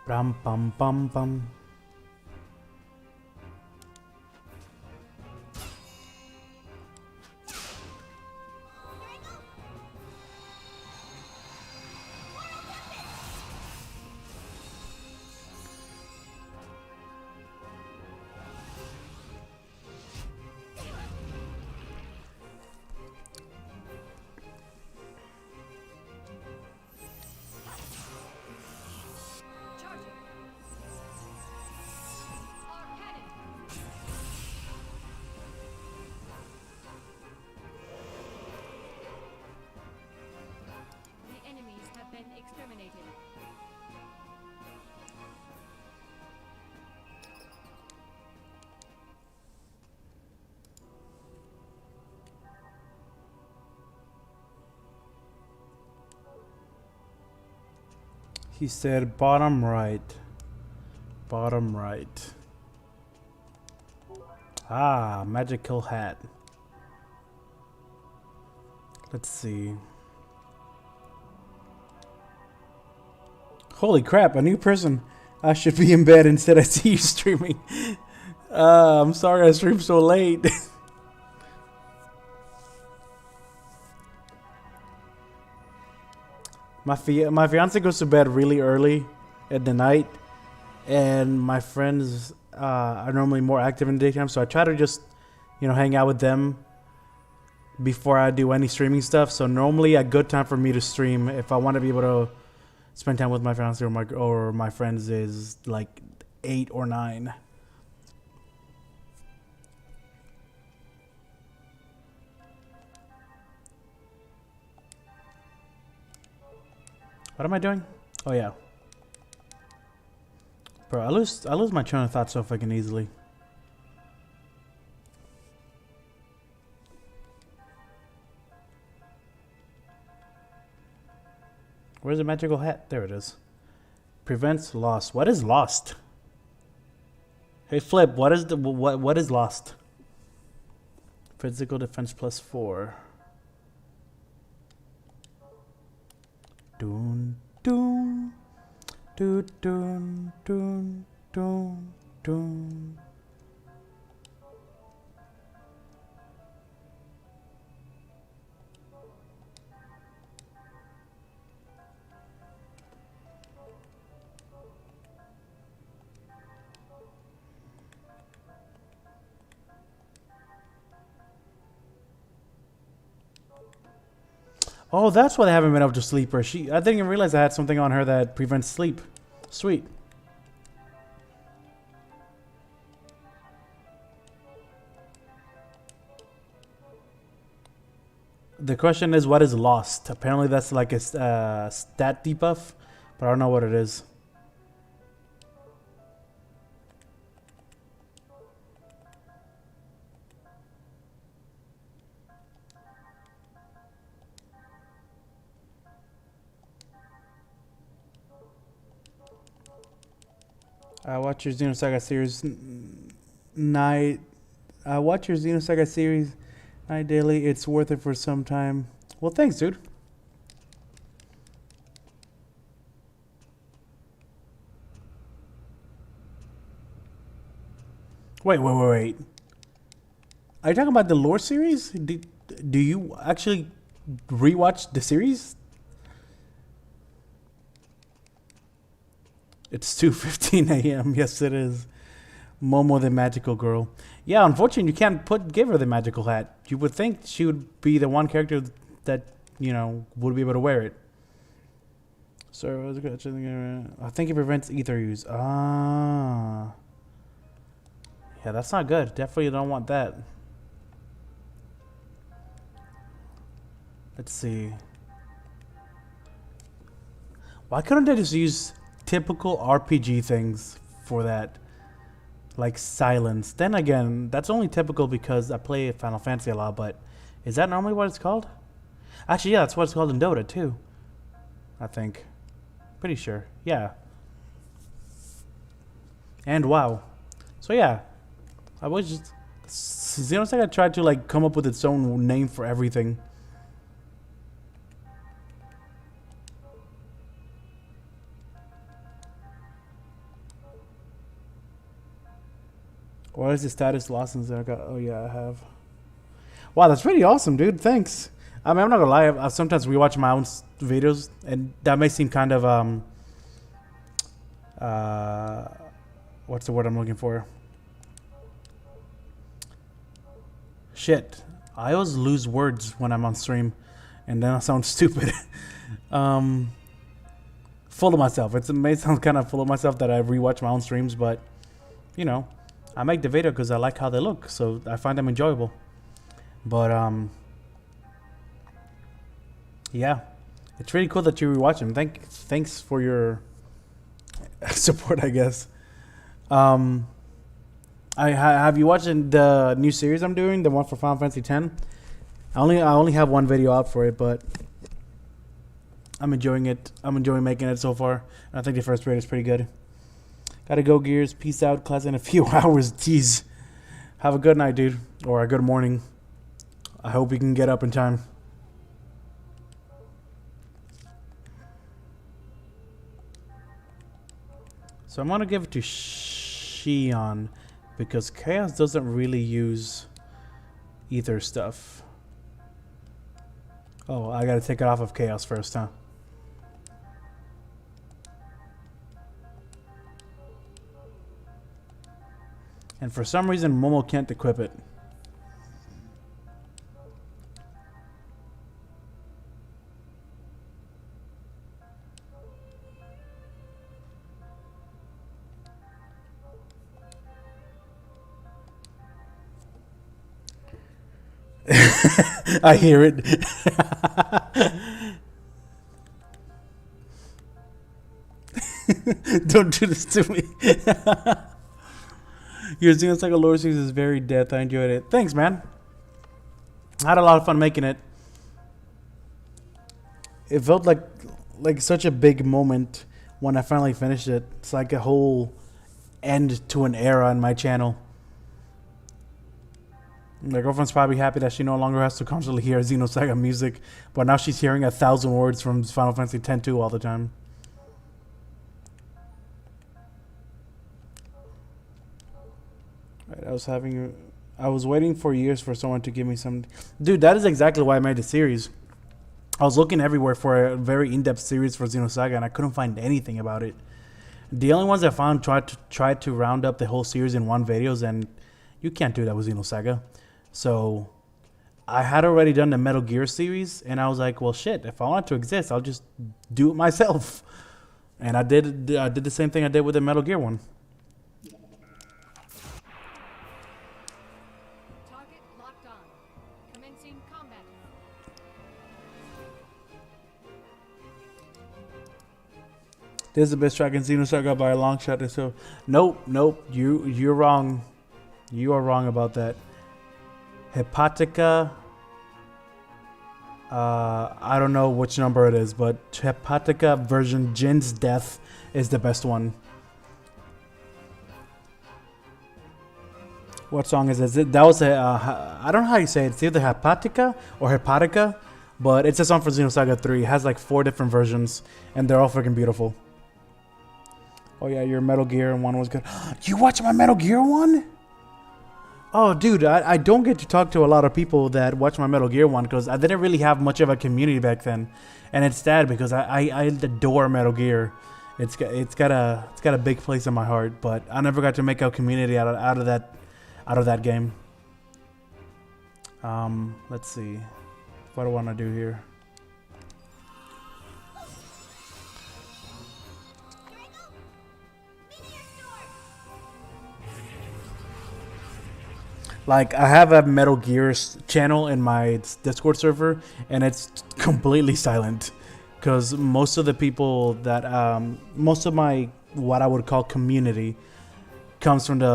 Bum bum bum bum. The enemies have been exterminated. He said bottom right. Bottom right. Ah, magical hat. Let's see. Holy crap, a new person. I should be in bed instead. I see you streaming. I'm sorry I streamed so late. My fiance goes to bed really early at the night, and my friends are normally more active in the daytime, so I try to just, hang out with them before I do any streaming stuff. So normally a good time for me to stream, if I want to be able to spend time with my fiance or my friends, is like 8 or 9. What am I doing? Oh yeah. Bro, I lose my train of thought so fucking easily. Where's the magical hat? There it is. Prevents loss. What is lost? Hey Flip, what is lost? Physical defense +4. Doon doon doon doon doon doon doon. Oh, that's why they haven't been able to sleep her. I didn't even realize I had something on her that prevents sleep. Sweet. The question is, what is lost? Apparently that's like a stat debuff, but I don't know what it is. I watch your Xenosaga series night. I watch your Xenosaga series night daily. It's worth it for some time. Well, thanks, dude. Wait. Are you talking about the lore series? Do you actually rewatch the series? It's 2:15 a.m. Yes, it is. Momo the magical girl. Yeah, unfortunately, you can't give her the magical hat. You would think she would be the one character that, would be able to wear it. So, I think it prevents ether use. Ah. Yeah, that's not good. Definitely don't want that. Let's see. Why couldn't they just use typical RPG things for that? Like silence. Then again, that's only typical because I play Final Fantasy a lot, but is that normally what it's called? Actually, yeah, that's what it's called in Dota too. I think. Pretty sure. Yeah. And WoW. So yeah. I was just Xenosaga tried to like come up with its own name for everything. What is the status lost since I got? Oh yeah, I have. Wow, that's pretty awesome, dude. Thanks. I mean, I'm not gonna lie. I sometimes rewatch my own videos, and that may seem kind of what's the word I'm looking for? Shit. I always lose words when I'm on stream, and then I sound stupid. Full of myself. It may sound kind of full of myself that I rewatch my own streams, but you know, I make the video because I like how they look, so I find them enjoyable. But yeah, it's really cool that you rewatch them. Thanks for your support, I guess. Have you watched the new series I'm doing, the one for Final Fantasy X? I only have one video out for it, but I'm enjoying it. I'm enjoying making it so far. And I think the first raid is pretty good. Gotta go, Gears. Peace out. Class in a few hours. Tease. Have a good night, dude. Or a good morning. I hope you can get up in time. So I'm gonna give it to Shion because Chaos doesn't really use either stuff. Oh, I gotta take it off of Chaos first, huh? And for some reason, Momo can't equip it. I hear it. Don't do this to me. Your Xenosaga Lore series is very depth. I enjoyed it. Thanks, man. I had a lot of fun making it. It felt like such a big moment when I finally finished it. It's like a whole end to an era in my channel. My girlfriend's probably happy that she no longer has to constantly hear Xenosaga music, but now she's hearing 1,000 words from Final Fantasy X-2 all the time. Right, I was waiting for years for someone to give me some. Dude, that is exactly why I made the series. I was looking everywhere for a very in-depth series for Xenosaga, and I couldn't find anything about it. The only ones I found tried to round up the whole series in one videos, and you can't do that with Xenosaga. So I had already done the Metal Gear series, and I was like, well, shit, if I want it to exist, I'll just do it myself. And I did the same thing I did with the Metal Gear one. Target locked on. Commencing combat. This is the best track in Xenosaga by a long shot. So nope, you're wrong. You are wrong about that. Hepatica. I don't know which number it is, but Hepatica version Jin's Death is the best one. What song is it? That was I don't know how you say it. It's either Hepatica or Hepatica, but it's a song for Xenosaga 3. It has like 4 different versions, and they're all freaking beautiful. Oh yeah, your Metal Gear one was good. You watch my Metal Gear one? Oh, dude, I don't get to talk to a lot of people that watch my Metal Gear one because I didn't really have much of a community back then, and it's sad because I adore Metal Gear. It's got a big place in my heart, but I never got to make a community out of that game. Let's see, what do I want to do here? Like, I have a Metal Gears channel in my Discord server, and it's completely silent. Because most of the people that, most of my, what I would call community, comes from my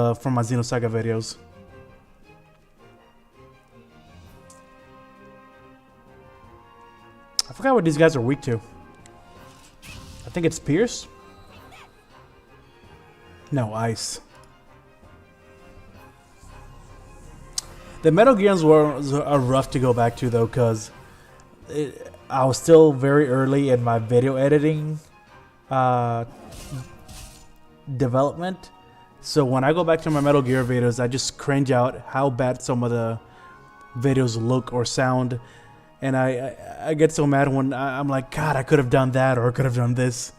Xenosaga videos. I forgot what these guys are weak to. I think it's Pierce? No, Ice. The Metal Gears are rough to go back to though, because I was still very early in my video editing development. So when I go back to my Metal Gear videos, I just cringe out how bad some of the videos look or sound. And I get so mad when I'm like, God, I could have done that, or I could have done this.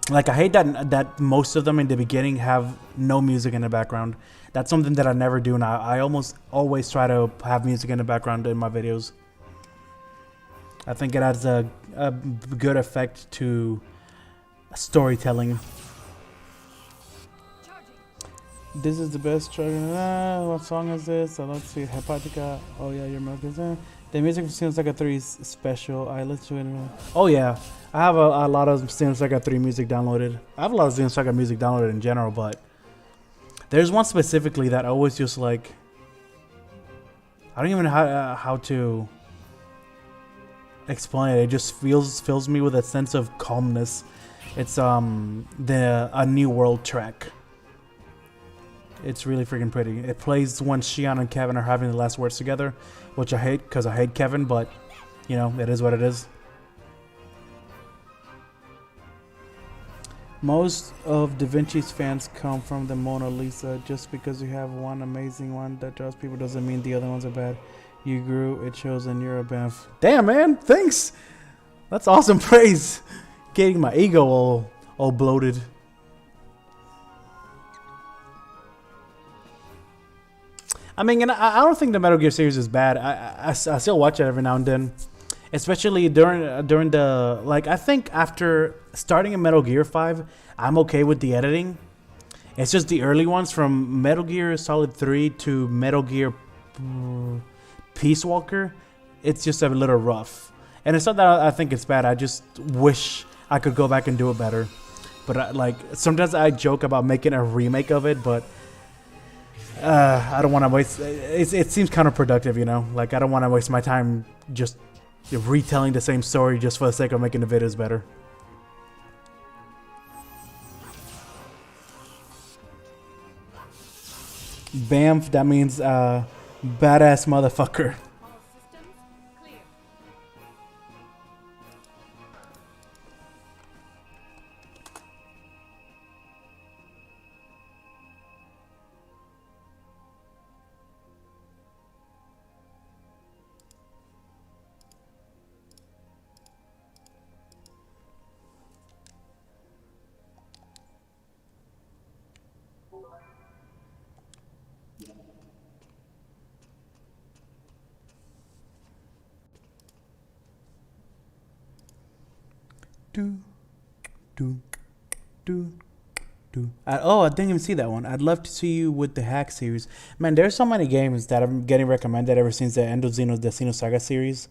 Like, I hate that most of them in the beginning have no music in the background. That's something that I never do, and I almost always try to have music in the background in my videos. I think it adds a good effect to storytelling. This is the best track. What song is this? Let's see. Hepatica. Oh yeah, your milk is there. The music from Xenosaga 3 is special. I listen to it. Oh yeah, I have a lot of Xenosaga 3 music downloaded. I have a lot of Xenosaga music downloaded in general, but there's one specifically that always just like, I don't even know how to explain it. It just fills me with a sense of calmness. It's A New World track. It's really freaking pretty. It plays when Shion and Kevin are having the last words together, which I hate because I hate Kevin, but you know, it is what it is. Most of Da Vinci's fans come from the Mona Lisa. Just because you have one amazing one that draws people doesn't mean the other ones are bad. You grew, it shows, and you're a Banff. Damn, man, thanks. That's awesome praise. Getting my ego all bloated. I mean, and I don't think the Metal Gear series is bad. I still watch it every now and then, especially during the, like, I think after starting in Metal Gear 5, I'm okay with the editing. It's just the early ones from Metal Gear Solid 3 to Metal Gear Peace Walker. It's just a little rough, and it's not that I think it's bad. I just wish I could go back and do it better. But like, sometimes I joke about making a remake of it, but I don't want to waste. It seems counterproductive, you know. Like, I don't want to waste my time just retelling the same story just for the sake of making the videos better. Banff, that means badass motherfucker. All systems clear. I didn't even see that one. I'd love to see you with the Hack series. Man, there's so many games that I'm getting recommended ever since the end of the Xenosaga series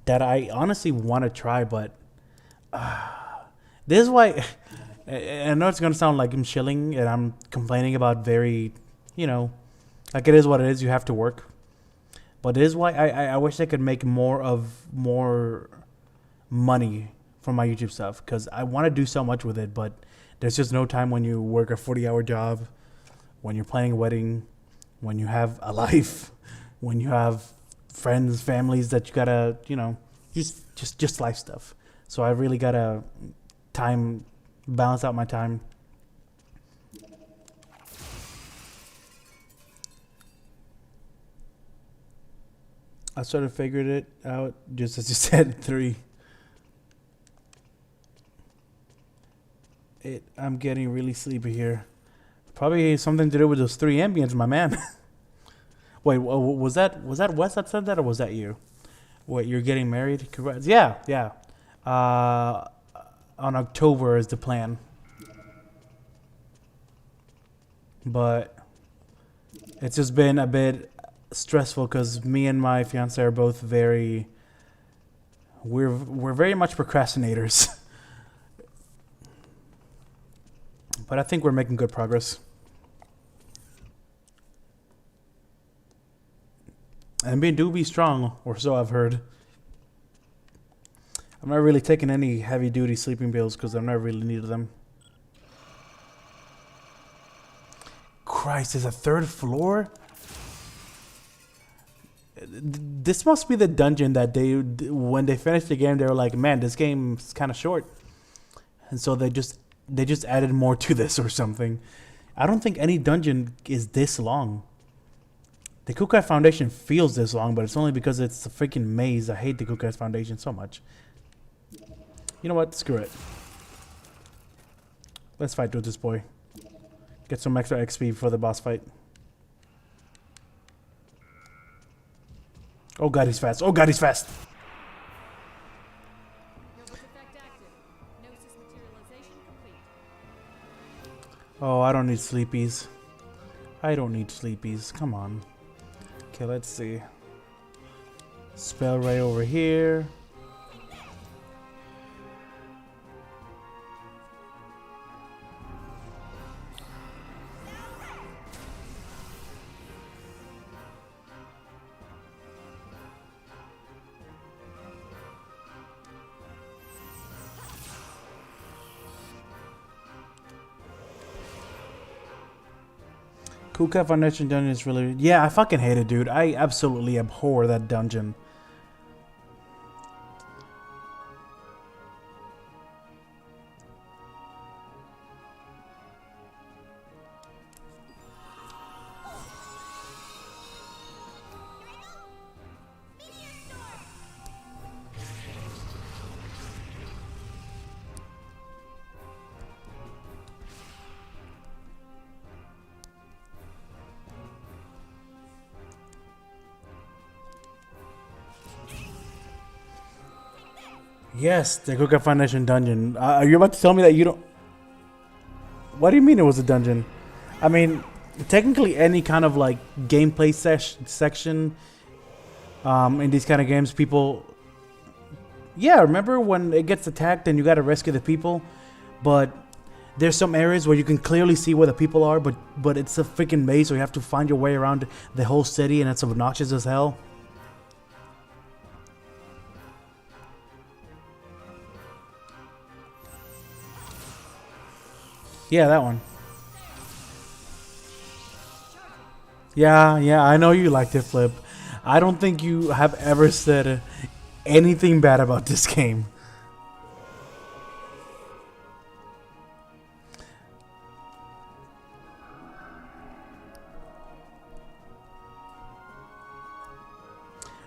that I honestly want to try, but this is why. I know it's gonna sound like I'm shilling and I'm complaining about very, you know, like, it is what it is. You have to work, but this is why I wish I could make more money from my YouTube stuff, because I want to do so much with it, but there's just no time when you work a 40-hour job, when you're planning a wedding, when you have a life, when you have friends, families that you gotta, you know, just life stuff. So I really gotta balance out my time. I sort of figured it out, just as you said, 3. I'm getting really sleepy here. Probably something to do with those 3 ambients, my man. Wait, was that Wes that said that, or was that you? Wait, you're getting married? Congrats. Yeah. On October is the plan. But It's just been a bit stressful because me and my fiance are both very. We're very much procrastinators, but I think we're making good progress. And we do be strong, or so I've heard. I'm not really taking any heavy duty sleeping pills because I've never really needed them. Christ, there's a third floor? This must be the dungeon that when they finished the game, they were like, man, this game's kind of short. And so they just added more to this or something. I don't think any dungeon is this long. The Kukai Foundation feels this long, but it's only because it's a freaking maze. I hate the Kukai Foundation so much. You know what? Screw it. Let's fight with this boy. Get some extra XP for the boss fight. Oh god, he's fast. Oh god, he's fast. Oh, I don't need sleepies. I don't need sleepies. Come on. Okay, let's see. Spell right over here. Kukai Foundation dungeon is really... Yeah, I fucking hate it, dude. I absolutely abhor that dungeon. Yes, the Kukai Foundation dungeon. Are you about to tell me that you don't... What do you mean it was a dungeon? I mean, technically any kind of like gameplay section in these kind of games, people... Yeah, remember when it gets attacked and you gotta rescue the people? But there's some areas where you can clearly see where the people are, but it's a freaking maze, so you have to find your way around the whole city, and it's obnoxious as hell. Yeah, that one. Yeah, I know you liked it, Flip. I don't think you have ever said anything bad about this game.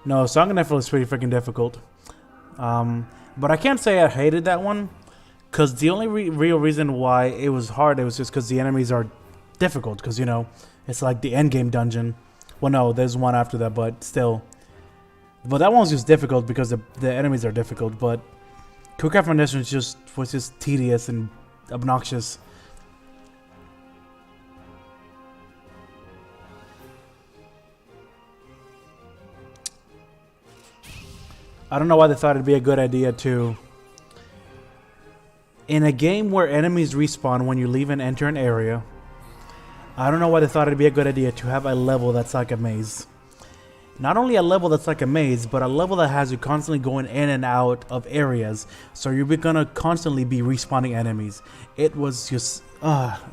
No, Song of Nephil is pretty freaking difficult. But I can't say I hated that one. Because the only real reason why it was hard, it was just because the enemies are difficult. Because, you know, it's like the endgame dungeon. Well, no, there's one after that, but still. But that one was just difficult because the enemies are difficult. But Kukai Foundation was just tedious and obnoxious. I don't know why they thought it'd be a good idea to... In a game where enemies respawn when you leave and enter an area, I don't know why they thought it'd be a good idea to have a level that's like a maze. Not only a level that's like a maze, but a level that has you constantly going in and out of areas, so you're gonna constantly be respawning enemies. It was just,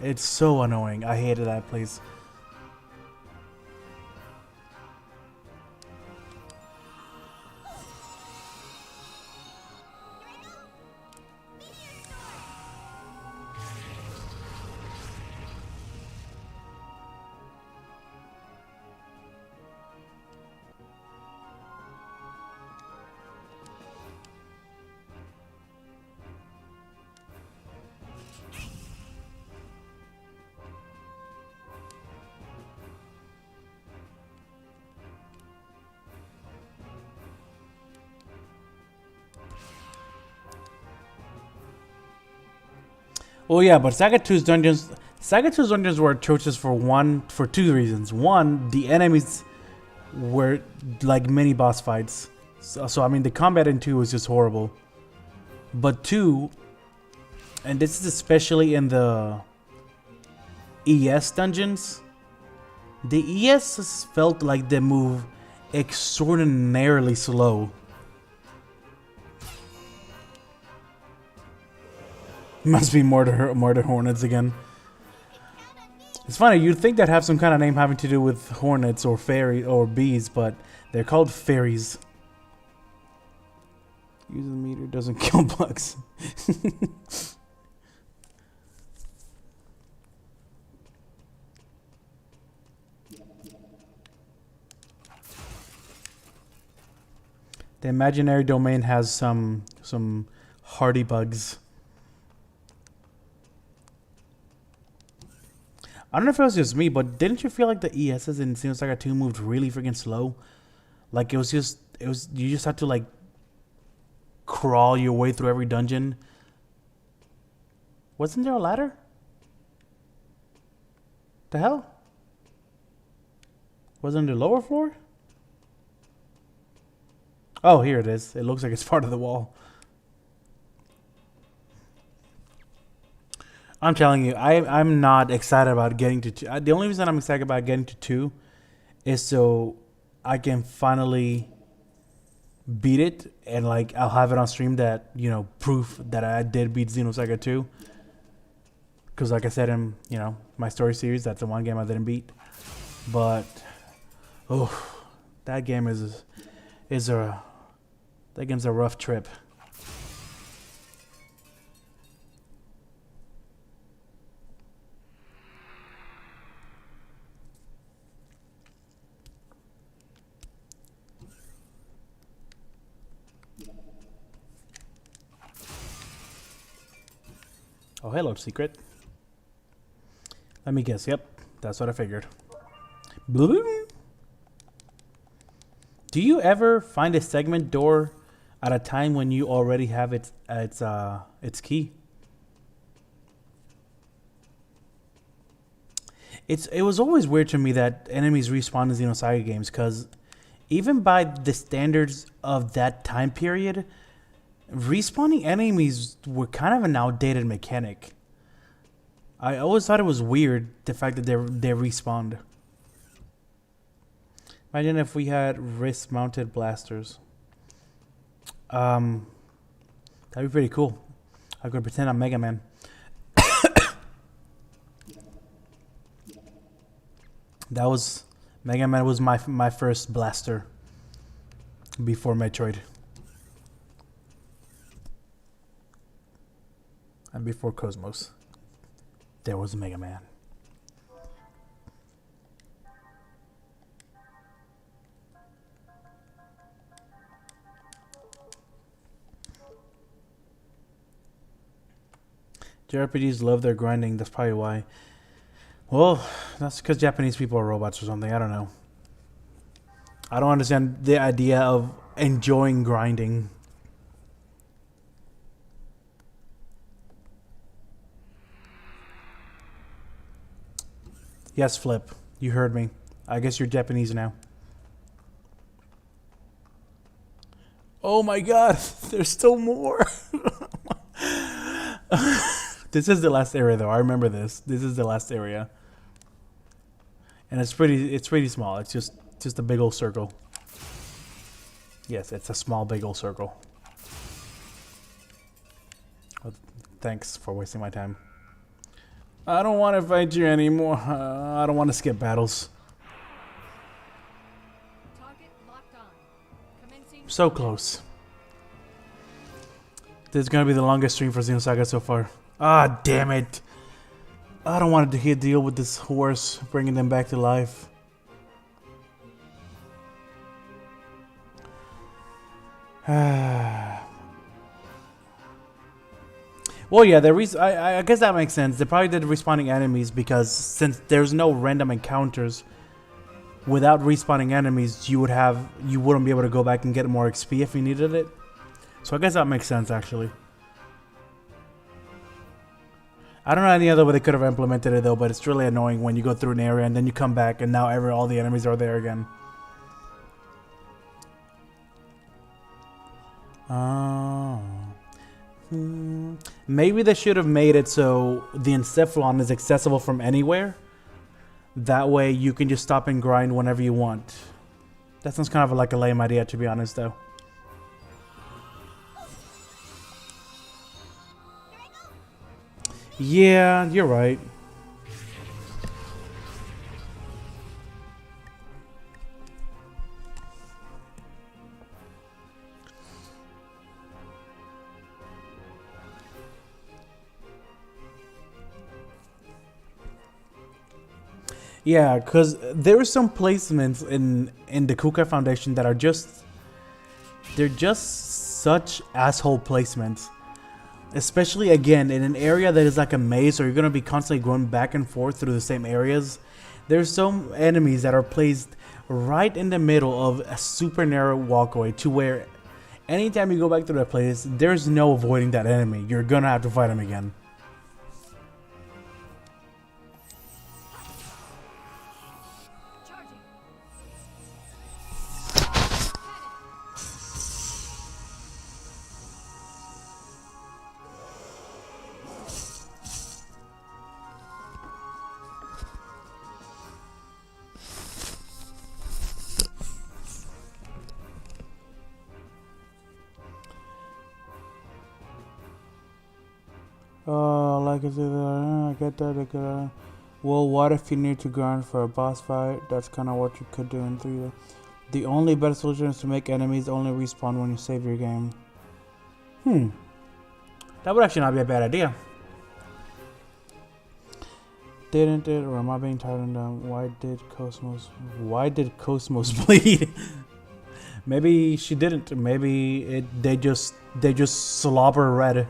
it's so annoying. I hated that place. Oh yeah, but Saga 2's dungeons, Saga 2's dungeons were atrocious for two reasons. One, the enemies were like mini boss fights. So I mean, the combat in 2 was just horrible. But 2, and this is especially in the ES dungeons, the ES felt like they move extraordinarily slow. Must be murder hornets again. It's funny, you'd think they'd have some kind of name having to do with hornets or fairy or bees, but they're called fairies. Using the meter doesn't kill bugs. The imaginary domain has some hardy bugs. I don't know if it was just me, but didn't you feel like the ESs in Xenosaga 2 moved really freaking slow? Like you just had to like crawl your way through every dungeon. Wasn't there a ladder? The hell? Wasn't it the lower floor? Oh, here it is. It looks like it's part of the wall. I'm telling you, I'm not excited about getting to 2. The only reason I'm excited about getting to 2 is so I can finally beat it, and like I'll have it on stream that, you know, proof that I did beat Xenosaga 2. Because like I said in, you know, my story series, that's the one game I didn't beat. But that game is that game's a rough trip. Oh, hello, secret. Let me guess. Yep, that's what I figured. Bloom. Do you ever find a segment door at a time when you already have its key? It was always weird to me that enemies respawn in Xenosaga games, because even by the standards of that time period, respawning enemies were kind of an outdated mechanic. I always thought it was weird, the fact that they respawned. Imagine if we had wrist-mounted blasters. That'd be pretty cool. I could pretend I'm Mega Man. Mega Man was my first blaster before Metroid. And before Cosmos, there was Mega Man. JRPGs love their grinding, that's probably why. Well, that's because Japanese people are robots or something, I don't know. I don't understand the idea of enjoying grinding. Yes, Flip, you heard me. I guess you're Japanese now. Oh my god, there's still more. This is the last area, though. I remember this. This is the last area, and it's pretty small. It's just a big old circle. Yes, it's a small, big old circle. Well, thanks for wasting my time. I don't want to fight you anymore. I don't want to skip battles. Target locked on. Commencing. So close. This is gonna be the longest stream for Xenosaga so far. Ah, damn it. I don't want to deal with this horse, bringing them back to life. Well, yeah, the reason I guess that makes sense. They probably did respawning enemies because since there's no random encounters, without respawning enemies, you wouldn't be able to go back and get more XP if you needed it. So I guess that makes sense, actually. I don't know any other way they could have implemented it though, but it's really annoying when you go through an area and then you come back and now all the enemies are there again. Oh. Maybe they should have made it so the Encephalon is accessible from anywhere. That way you can just stop and grind whenever you want. That sounds kind of like a lame idea, to be honest, though. Yeah, you're right. Yeah, because there are some placements in the Kukai Foundation that are they're just such asshole placements. Especially again in an area that is like a maze, so you're gonna be constantly going back and forth through the same areas. There's some enemies that are placed right in the middle of a super narrow walkway to where anytime you go back to that place, there's no avoiding that enemy. You're gonna have to fight him again. Oh, like I said, I get that. Well, what if you need to grind for a boss fight? That's kind of what you could do in 3. The only better solution is to make enemies only respawn when you save your game. That would actually not be a bad idea. Didn't it? Or am I being tired down? Why did Cosmos bleed? Maybe she didn't. Maybe they just slobber red.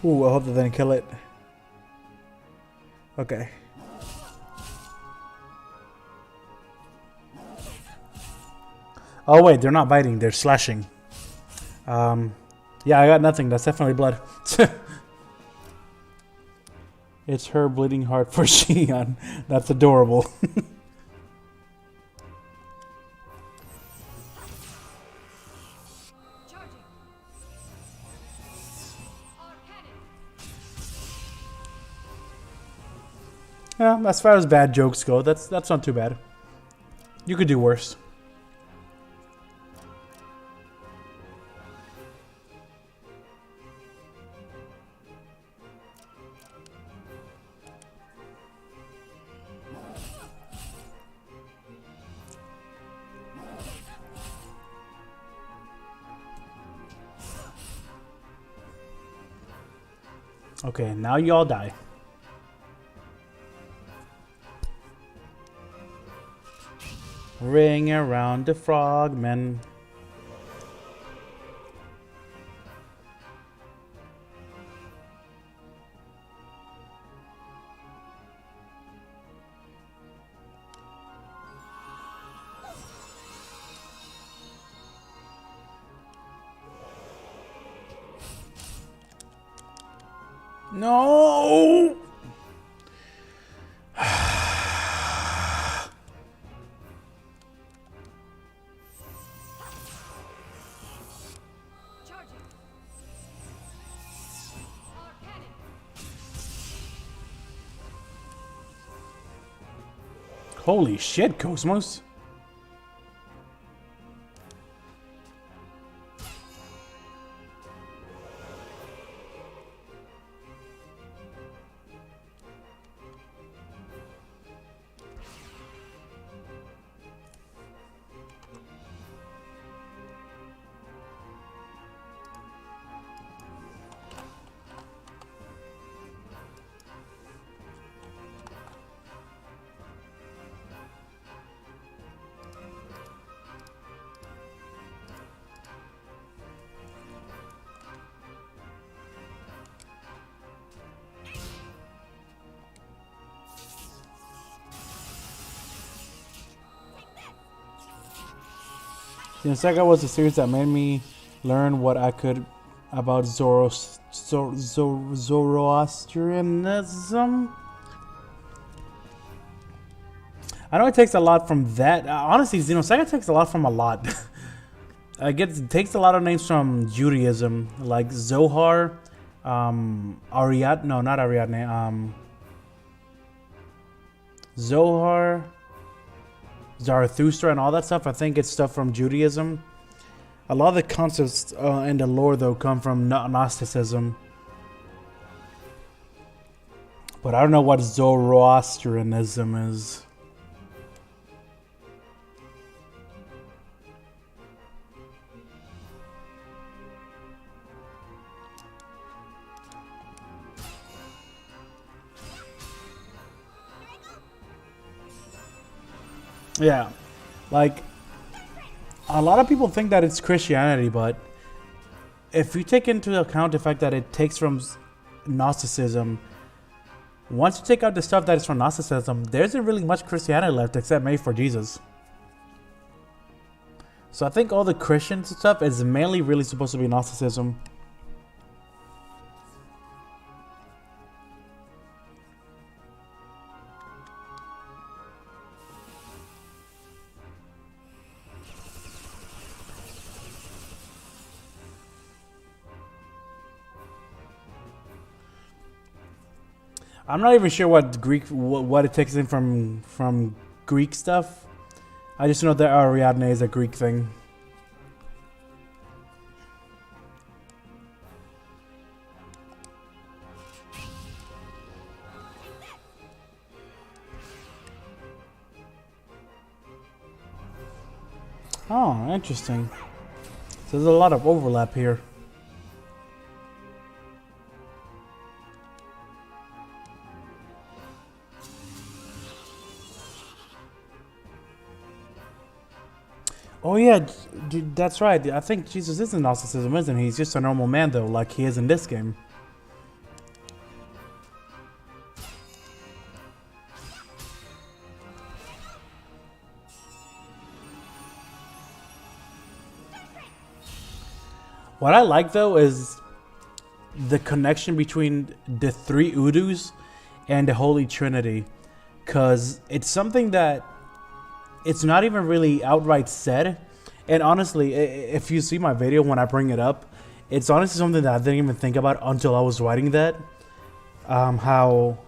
Ooh, I hope they didn't kill it. Okay. Oh wait, they're not biting, they're slashing. Yeah, I got nothing. That's definitely blood. It's her bleeding heart for Xion. That's adorable. Yeah, as far as bad jokes go, that's not too bad. You could do worse. Okay, now you all die. Ring around the frogmen. No! Holy shit, Cosmos. Xenosaga was a series that made me learn what I could about Zoroastrianism. I know it takes a lot from that. Honestly, Xenosaga takes a lot from a lot. It takes a lot of names from Judaism, like Zohar, Ariadne. No, not Ariadne. Zohar, Zarathustra, and all that stuff. I think it's stuff from Judaism. A lot of the concepts and the lore, though, come from Gnosticism. But I don't know what Zoroastrianism is. Yeah, like a lot of people think that it's Christianity, but if you take into account the fact that it takes from Gnosticism, once you take out the stuff that is from Gnosticism, there isn't really much Christianity left except maybe for Jesus. So I think all the Christian stuff is mainly really supposed to be Gnosticism. I'm not even sure what it takes in from Greek stuff. I just know that Ariadne is a Greek thing. Oh, interesting. So there's a lot of overlap here. Oh yeah, that's right. I think Jesus is in Gnosticism, isn't he? He's just a normal man, though, like he is in this game. What I like, though, is the connection between the three Udus and the Holy Trinity, because it's something that it's not even really outright said. And honestly, if you see my video when I bring it up, it's honestly something that I didn't even think about until I was writing that. How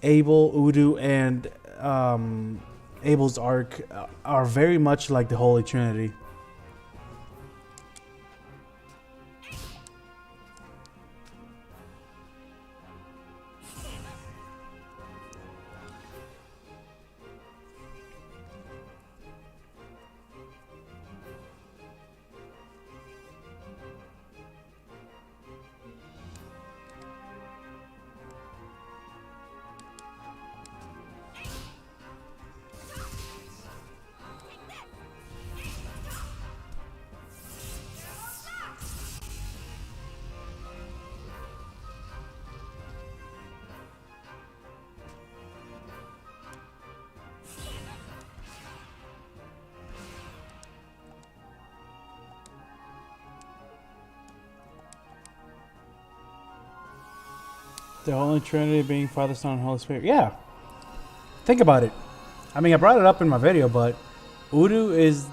Abel, Udu, and Abel's Ark are very much like the Holy Trinity. The Holy Trinity being Father, Son, and Holy Spirit. Yeah. Think about it. I mean, I brought it up in my video, but Udu is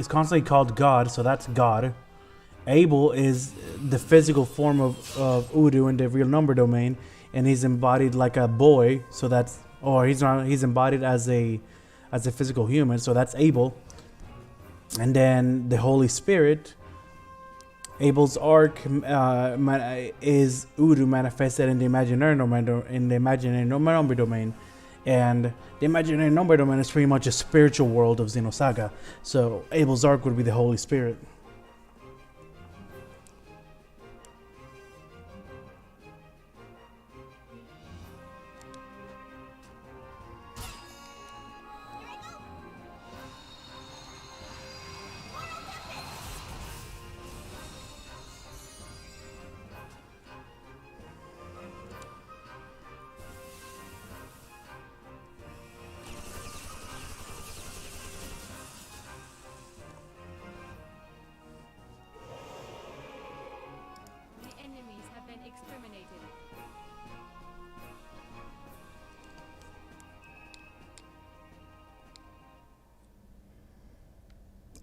constantly called God, so that's God. Abel is the physical form of Udu in the real number domain, and he's embodied like a boy, so that's he's embodied as a physical human, so that's Abel. And then the Holy Spirit, Abel's Ark is Udu manifested in the imaginary number domain, and the imaginary number domain is pretty much a spiritual world of Xenosaga. So Abel's Ark would be the Holy Spirit.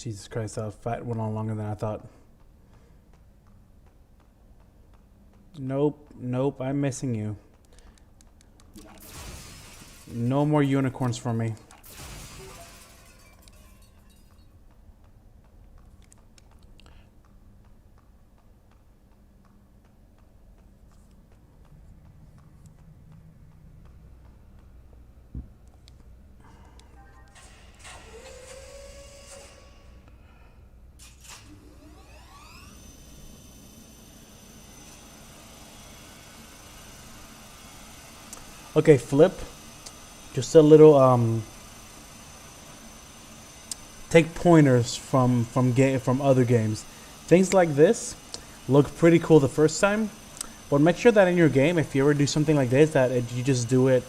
Jesus Christ, that fight went on longer than I thought. Nope, nope, I'm missing you. No more unicorns for me. Okay, flip. Just a little take pointers from other games. Things like this look pretty cool the first time, but make sure that in your game, if you ever do something like this, that you just do it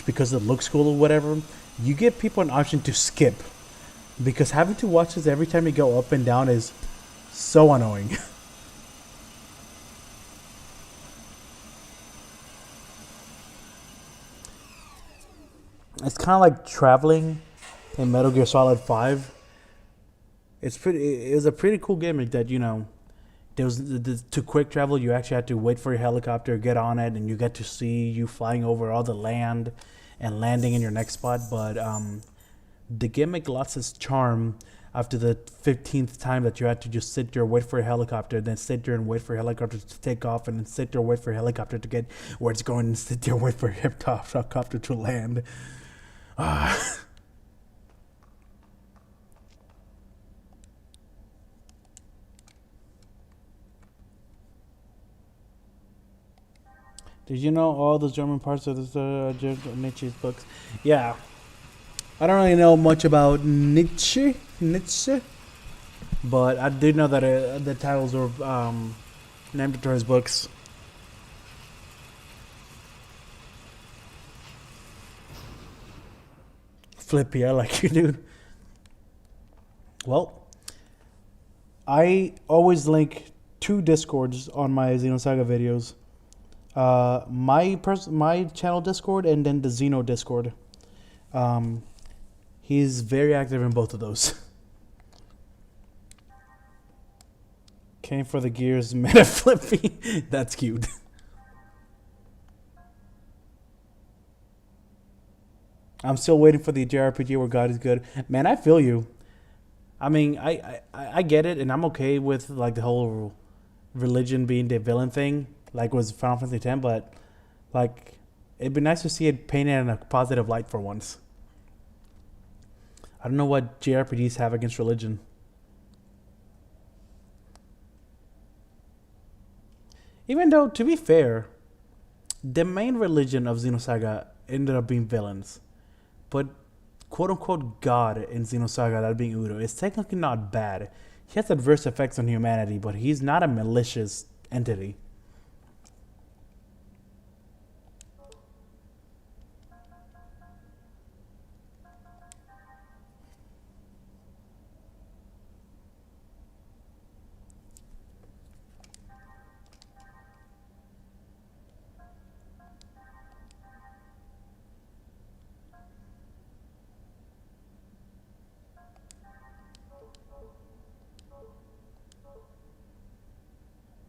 because it looks cool or whatever, you give people an option to skip, because having to watch this every time you go up and down is so annoying. It's kind of like traveling in Metal Gear Solid 5. It was a pretty cool gimmick that, you know, there was to quick travel, you actually had to wait for your helicopter, get on it, and you get to see you flying over all the land and landing in your next spot. But the gimmick lost its charm after the 15th time that you had to just sit there, wait for a helicopter, then sit there and wait for a helicopter to take off, and then sit there, wait for a helicopter to get where it's going, and sit there, wait for a helicopter to land. Did you know all the German parts of Nietzsche's books? Yeah. I don't really know much about Nietzsche, but I did know that the titles were named after his books. Flippy, I like you, dude. Well, I always link 2 Discords on my Xenosaga videos. My channel Discord, and then the Xeno Discord. He's very active in both of those. Came for the gears, meta Flippy. That's cute. I'm still waiting for the JRPG where God is good. Man, I feel you. I mean, I get it, and I'm okay with like the whole religion being the villain thing, like was Final Fantasy X, but like it'd be nice to see it painted in a positive light for once. I don't know what JRPGs have against religion. Even though, to be fair, the main religion of Xenosaga ended up being villains. But quote-unquote God in Xenosaga, that being Udo, is technically not bad. He has adverse effects on humanity, but he's not a malicious entity.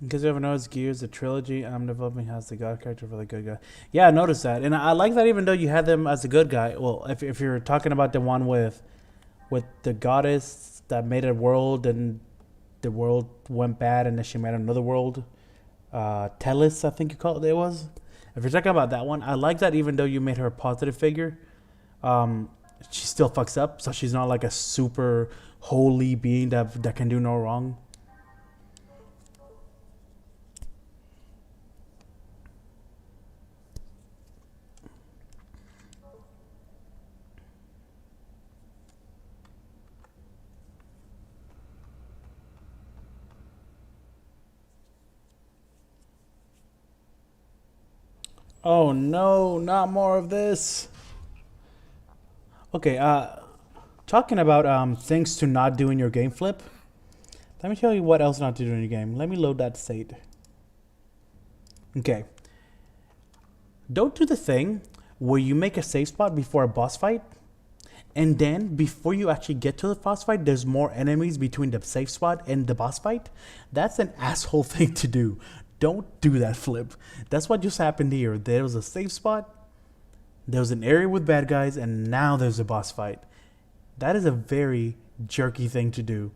Because you ever noticed Gears, the trilogy I'm developing has the God character for the good guy. Yeah, I noticed that. And I like that even though you had them as a good guy. Well, if you're talking about the one with the goddess that made a world and the world went bad and then she made another world. Telis, I think you called it was. If you're talking about that one, I like that even though you made her a positive figure, she still fucks up. So she's not like a super holy being that can do no wrong. Oh no, not more of this. Okay, talking about things to not do in your game, Flip. Let me tell you what else not to do in your game. Let me load that state. Okay. Don't do the thing where you make a safe spot before a boss fight And then before you actually get to the boss fight, there's more enemies between the safe spot and the boss fight. That's an asshole thing to do. Don't do that, Flip. That's what just happened here. There was a safe spot, there was an area with bad guys, and now there's a boss fight. That is a very jerky thing to do.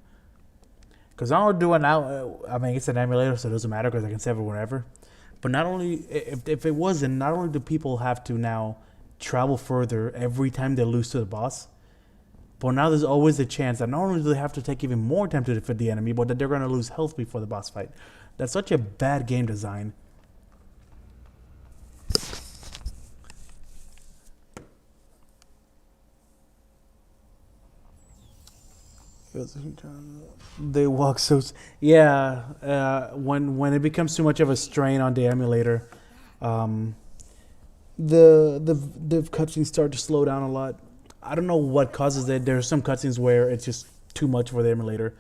Because I don't do it now. I mean, it's an emulator, so it doesn't matter because I can save it whenever. But not only, if it wasn't, not only do people have to now travel further every time they lose to the boss, but now there's always a chance that not only do they have to take even more time to defeat the enemy, but that they're going to lose health before the boss fight. That's such a bad game design. They walk so when it becomes too much of a strain on the emulator, the cutscenes start to slow down a lot. I don't know what causes it. There's some cutscenes where it's just too much for the emulator,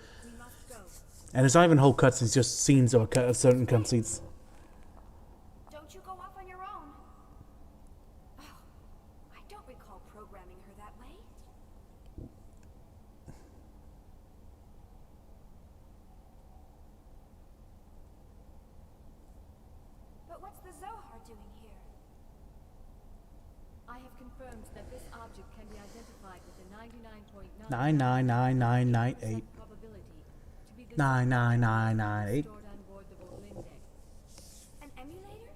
and it's not even whole cutscenes, just scenes of certain cutscenes. Don't you go off on your own. Oh, I don't recall programming her that way. But what's the Zohar doing here? I have confirmed that this object can be identified with a 99.9 9999998 probability to be the 99998. stored on board the Volinde. An emulator?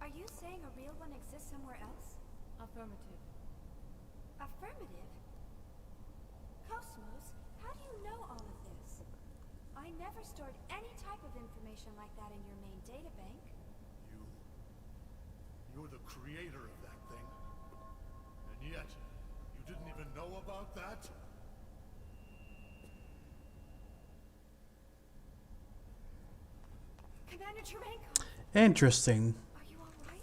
Are you saying a real one exists somewhere else? Affirmative. Affirmative? Cosmos, how do you know all of this? I never stored any type of information like that in your main databank. You're the creator of that thing. And yet, you didn't even know about that? Commander Turenko, Interesting. are you alright?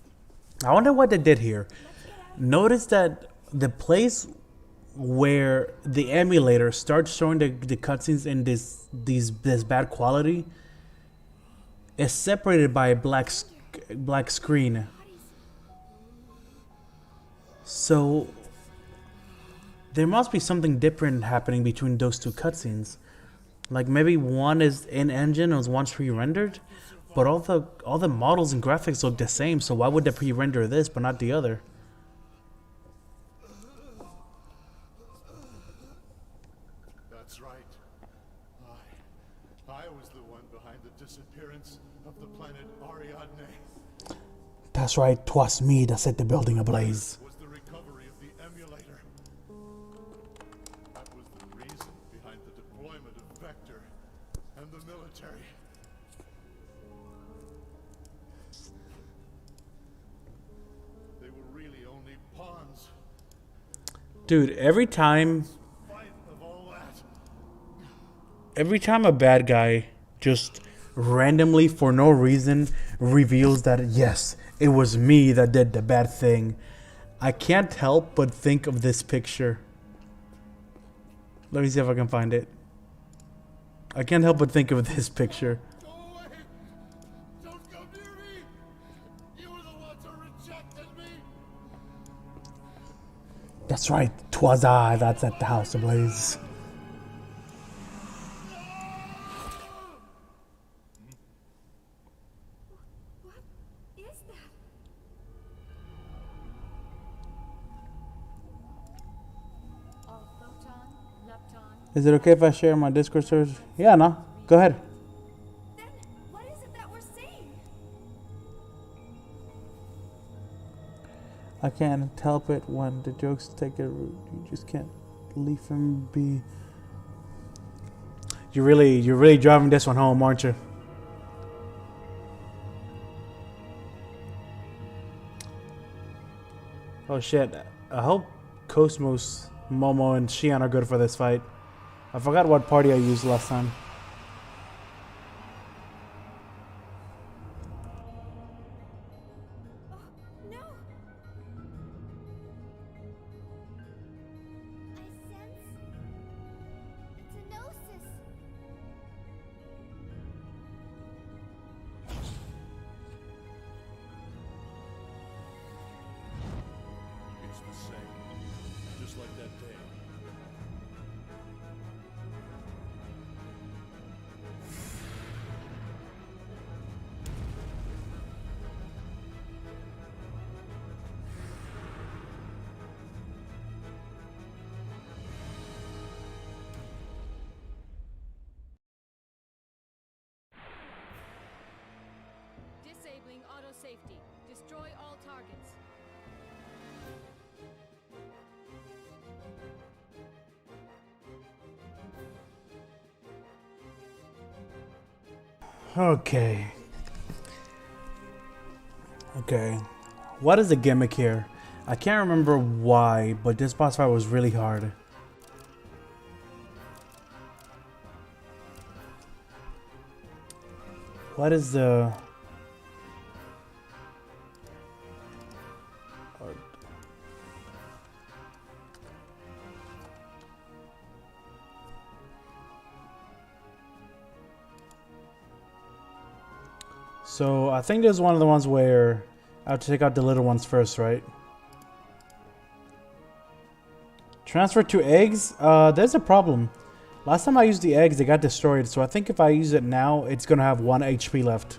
I wonder what they did here. Let's get out. Notice that the place where the emulator starts showing the cutscenes in this bad quality is separated by a black screen. So there must be something different happening between those two cutscenes. Like maybe one is in engine and one's pre-rendered, but all the models and graphics look the same. So why would they pre-render this but not the other? That's right. I was the one behind the disappearance of the planet Ariadne. That's right, 'twas me that set the building ablaze. Was the recovery of the emulator. That was the reason behind the deployment of Vector and the military. They were really only pawns. Dude, every time Fight of all that. every time a bad guy just randomly for no reason reveals that yes, it was me that did the bad thing, I can't help but think of this picture. Let me see if I can find it. I can't help but think of this picture. Go away! Don't come near me! You were the ones who rejected me! That's right, 'twas I that set the house ablaze. What is that? All photon, lepton, Is it okay if I share my Discord server? Yeah, no. Go ahead. Then what is it that we're seeing? I can't help it when the jokes take a root. You just can't leave him be. You're really driving this one home, aren't you? Oh shit. I hope Cosmos, Momo, and Shion are good for this fight. I forgot what party I used last time. Oh, no! I sense it's a gnosis. It's the same. Just like that day. Activating auto safety. Destroy all targets. Okay. Okay. What is the gimmick here? I can't remember why, but this boss fight was really hard. What is the... So I think this is one of the ones where I have to take out the little ones first, right? Transfer to eggs? There's a problem. Last time I used the eggs, they got destroyed. So I think if I use it now, it's going to have 1 HP left.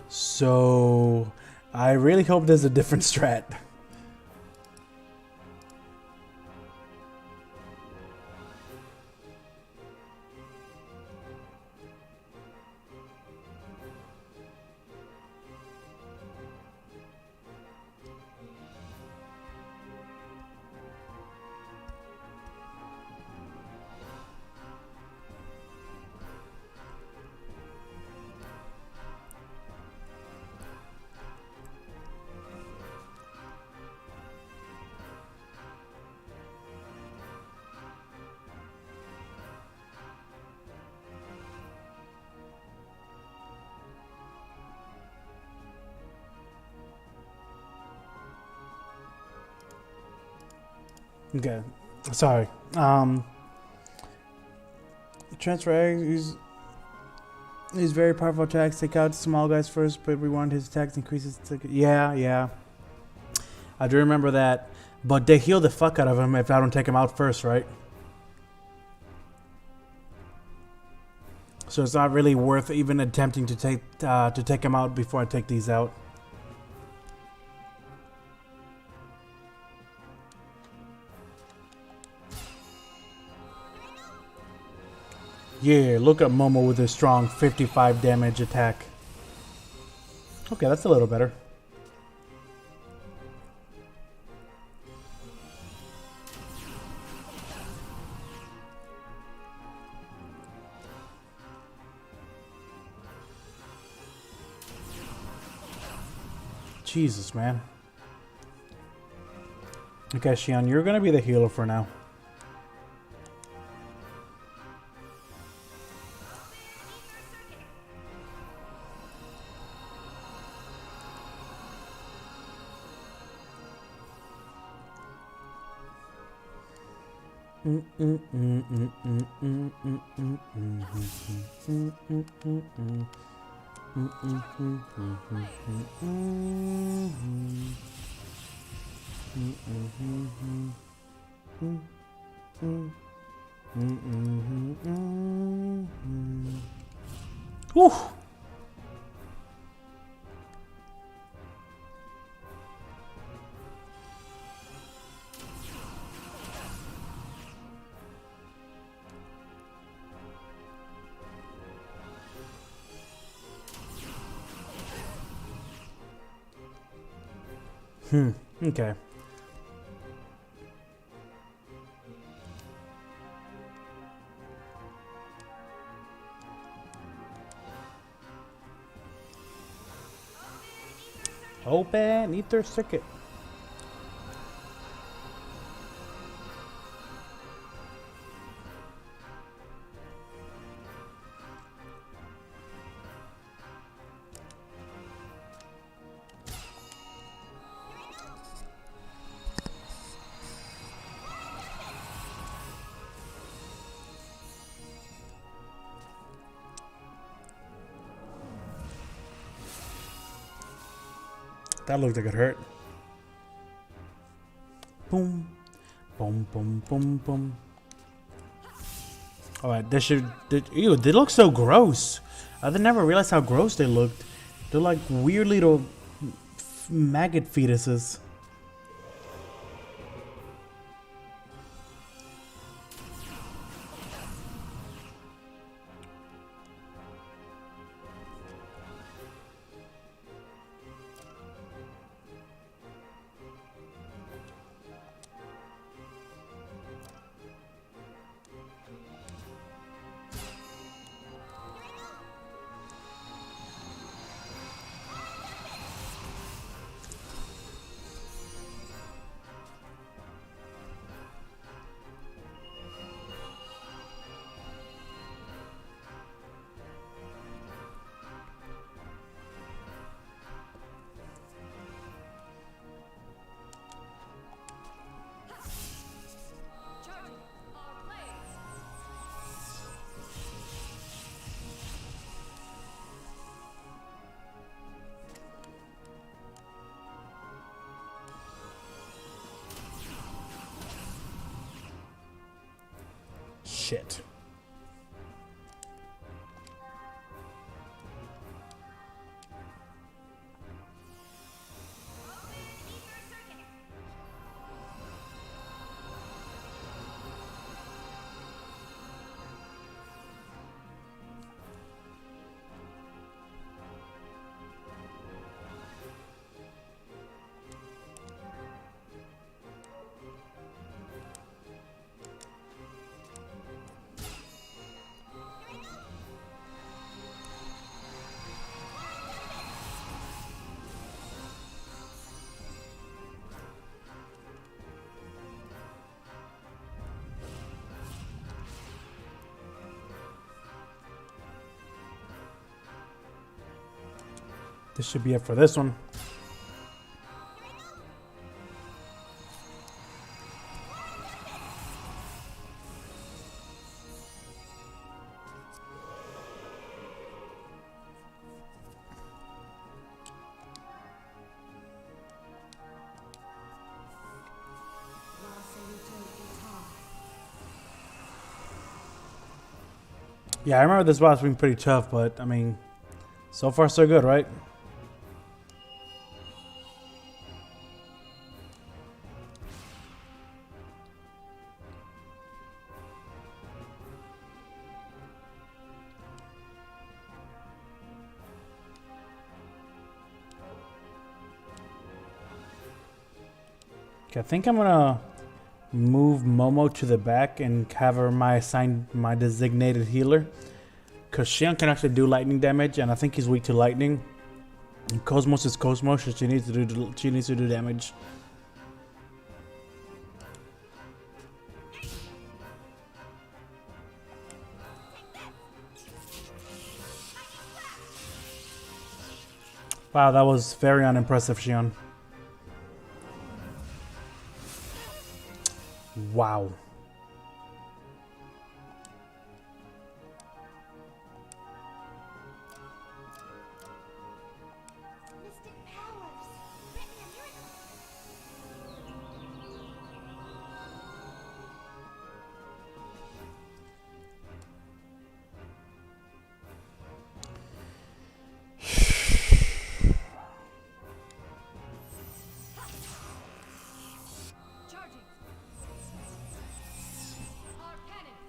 So I really hope there's a different strat. Okay, sorry. Transfer eggs use very powerful attacks. Take out small guys first, but rewind his attacks increases. Yeah. I do remember that, but they heal the fuck out of him if I don't take him out first, right? So it's not really worth even attempting to take him out before I take these out. Yeah, look at Momo with his strong 55 damage attack. Okay, that's a little better. Jesus, man. Okay, Shion, you're gonna be the healer for now. Whew. Okay. Open ether circuit. That looked like it hurt. Boom. Boom, boom, boom, boom. Alright, ew, they look so gross. I never realized how gross they looked. They're like weird little maggot fetuses. Shit. This should be it for this one. Yeah, I remember this boss being pretty tough, but I mean, so far so good, right? Okay, I think I'm gonna move Momo to the back and have her my designated healer, because Shion can actually do lightning damage, and I think he's weak to lightning. And Cosmos is Cosmos, so she needs to do damage. Wow, that was very unimpressive, Shion. Wow. Mystic powers. Grant me a miracle. Charging. Our cannon.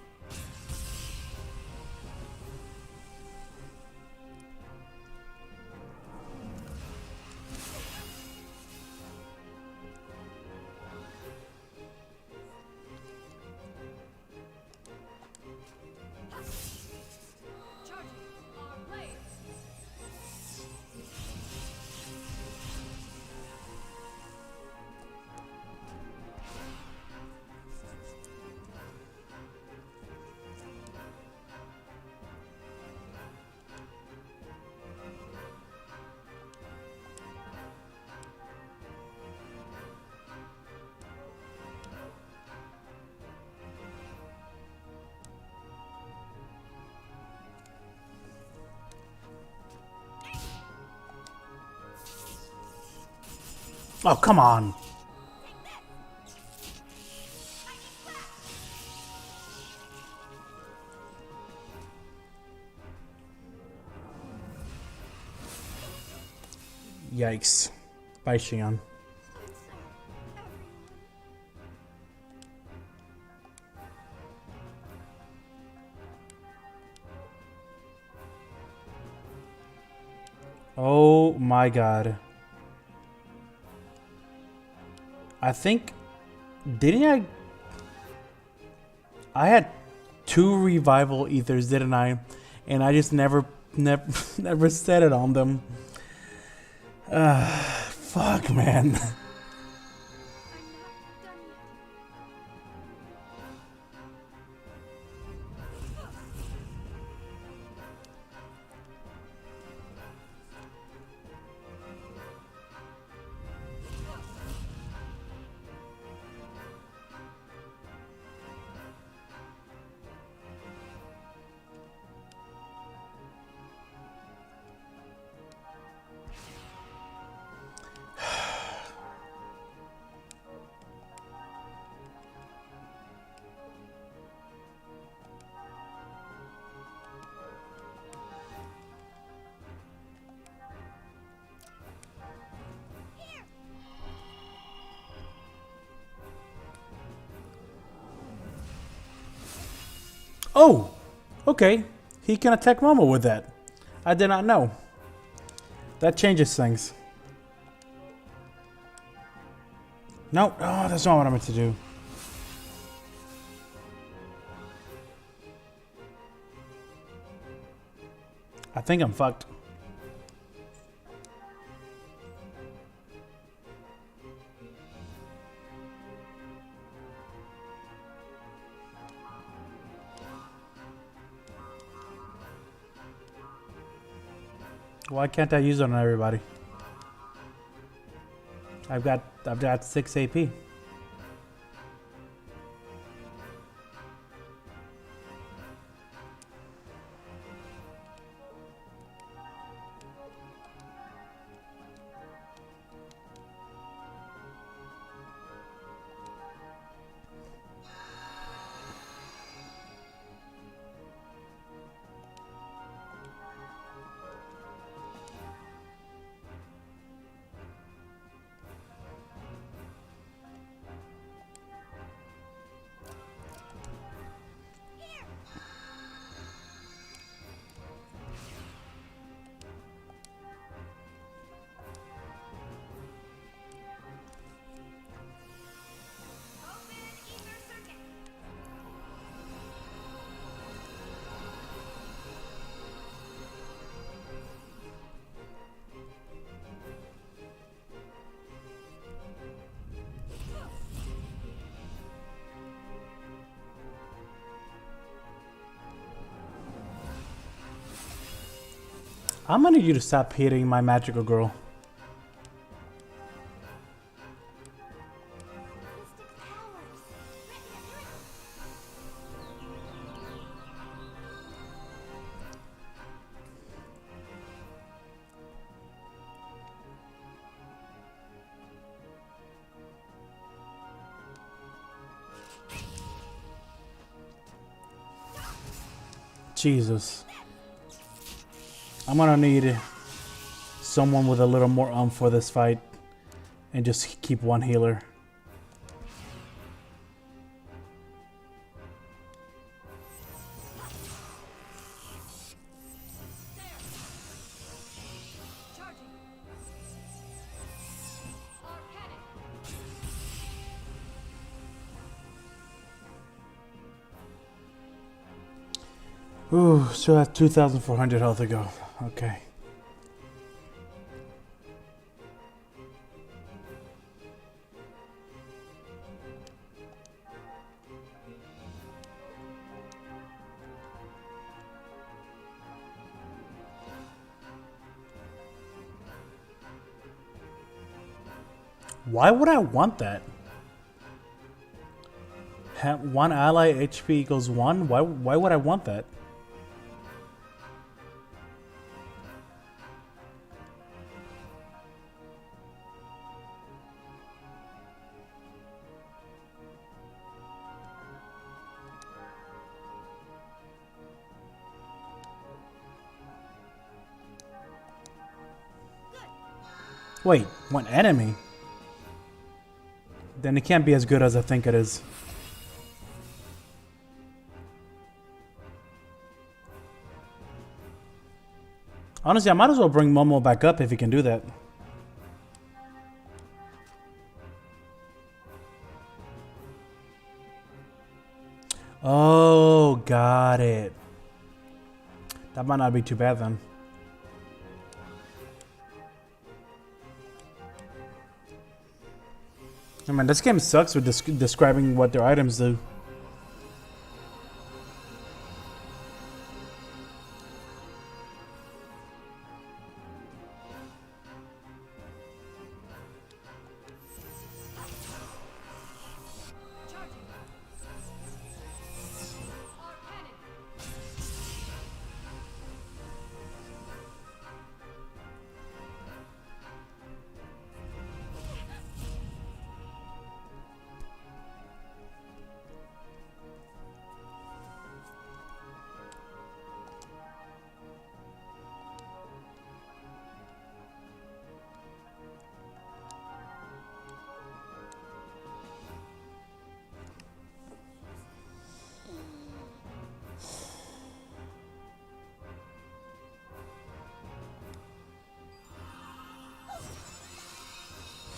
Charging. Our blades. Oh, come on. Yikes. By Shion. Oh my god. I think, didn't I had 2 revival ethers, didn't I? And I just never set it on them. Fuck, man. Oh, okay. He can attack Momo with that. I did not know. That changes things. No, oh, that's not what I meant to do. I think I'm fucked. Why can't I use it on everybody? I've got 6 AP. I'm gonna need you to stop hitting my magical girl. Jesus. I'm gonna need someone with a little more for this fight and just keep one healer. Ooh, still have 2,400 health to go. Okay. Why would I want that? One ally HP equals 1? Why would I want that? Wait, one enemy? Then it can't be as good as I think it is. Honestly, I might as well bring Momo back up if he can do that. Oh, got it. That might not be too bad then. I mean, this game sucks with describing what their items do.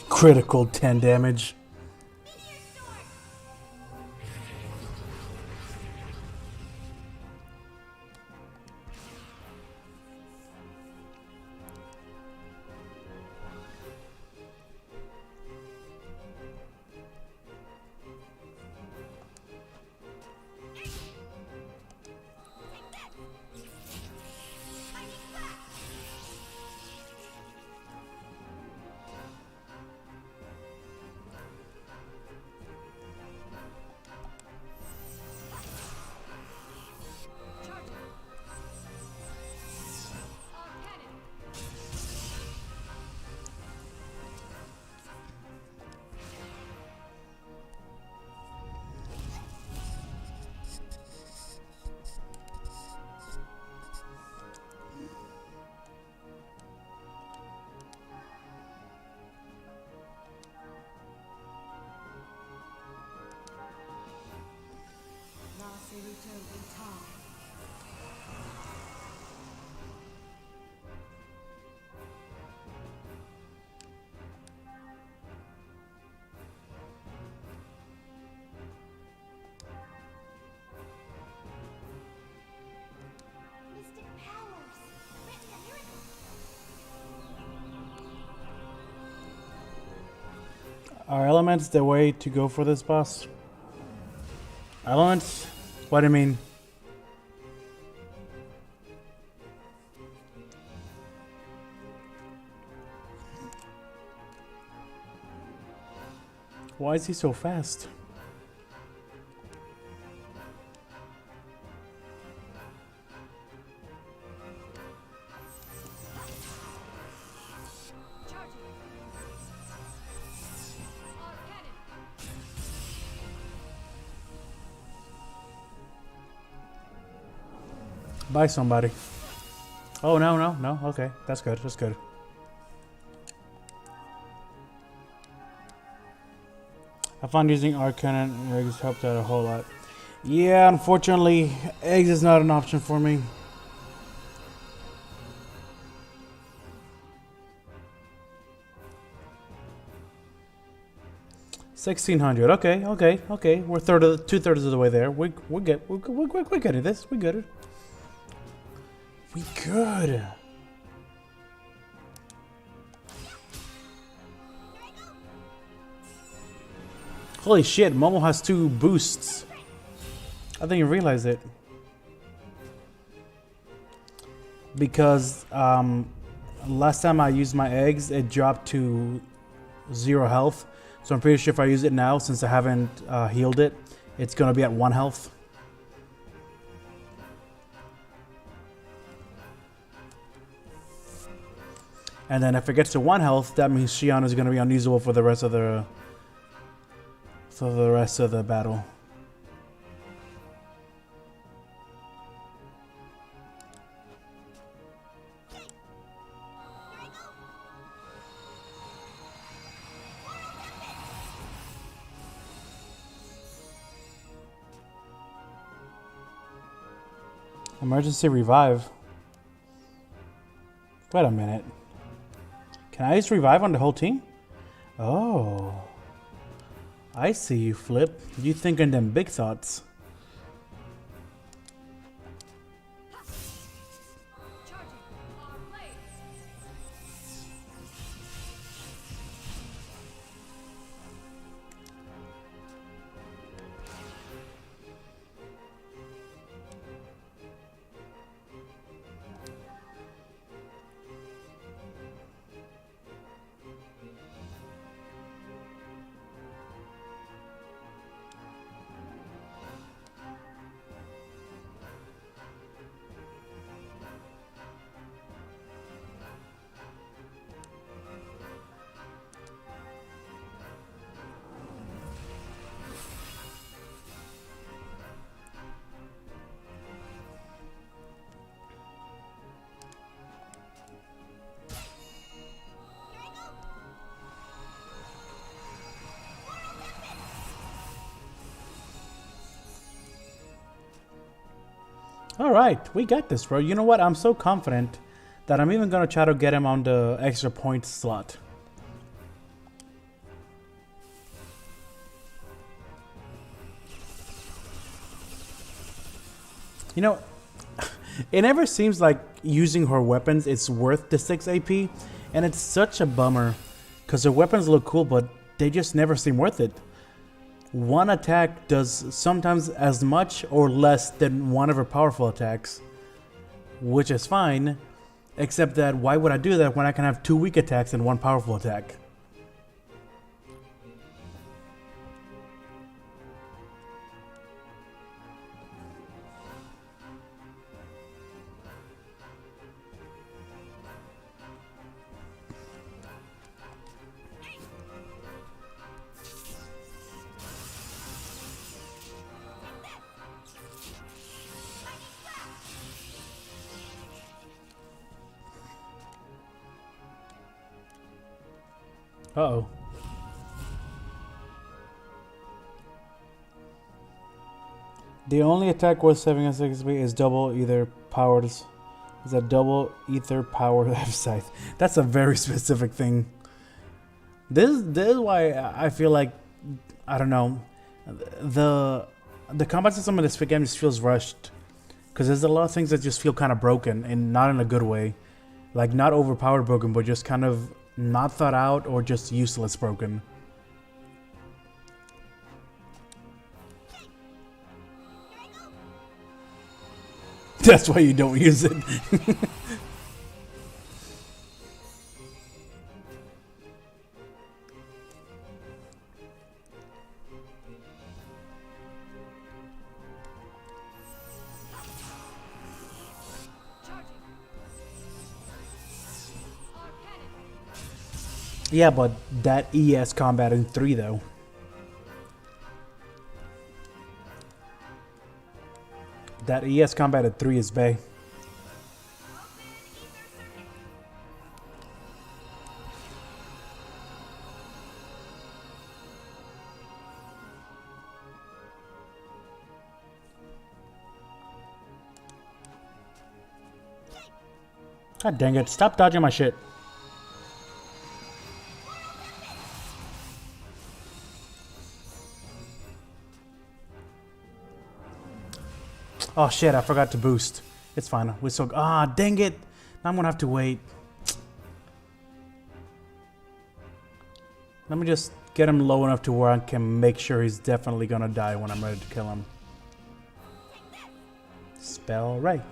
Critical 10 damage. Mystic powers. Grant me a miracle. Are elements the way to go for this boss? Elements? What do you mean? Why is he so fast? By somebody. Oh, no. Okay, that's good. That's good. I found using arc cannon eggs helped out a whole lot. Yeah, unfortunately, eggs is not an option for me. $1,600. Okay. We're 2/3 of the way there. We're good at this. We good. We good. Holy shit! Momo has 2 boosts. I didn't even realize it. Because last time I used my eggs, it dropped to 0 health. So I'm pretty sure if I use it now, since I haven't healed it, it's gonna be at 1 health. And then if it gets to 1 health, that means Shion is gonna be unusable for the rest of the battle. Emergency revive. Wait a minute. Can I use revive on the whole team? Oh. I see you, Flip. You thinking them big thoughts. Alright, we got this, bro. You know what? I'm so confident that I'm even gonna try to get him on the extra point slot. You know, it never seems like using her weapons is worth the 6 AP, and it's such a bummer, because her weapons look cool, but they just never seem worth it. One attack does sometimes as much or less than one of her powerful attacks, which is fine, except that why would I do that when I can have 2 weak attacks and 1 powerful attack? Uh-oh. The only attack worth 7 and 6 is double either powers. Is a double ether power F scythe. That's a very specific thing. This is why I feel like, I don't know, the combat system in this game just feels rushed, because there's a lot of things that just feel kind of broken, and not in a good way. Like, not overpowered broken, but just kind of not thought out or just useless broken. That's why you don't use it. Yeah, but that ES combat in 3 though. That ES combat at 3 is bae. God dang it, stop dodging my shit. Oh shit, I forgot to boost. It's fine. We're so... Ah, dang it. Now I'm gonna have to wait. Let me just get him low enough to where I can make sure he's definitely gonna die when I'm ready to kill him. Spell Ray.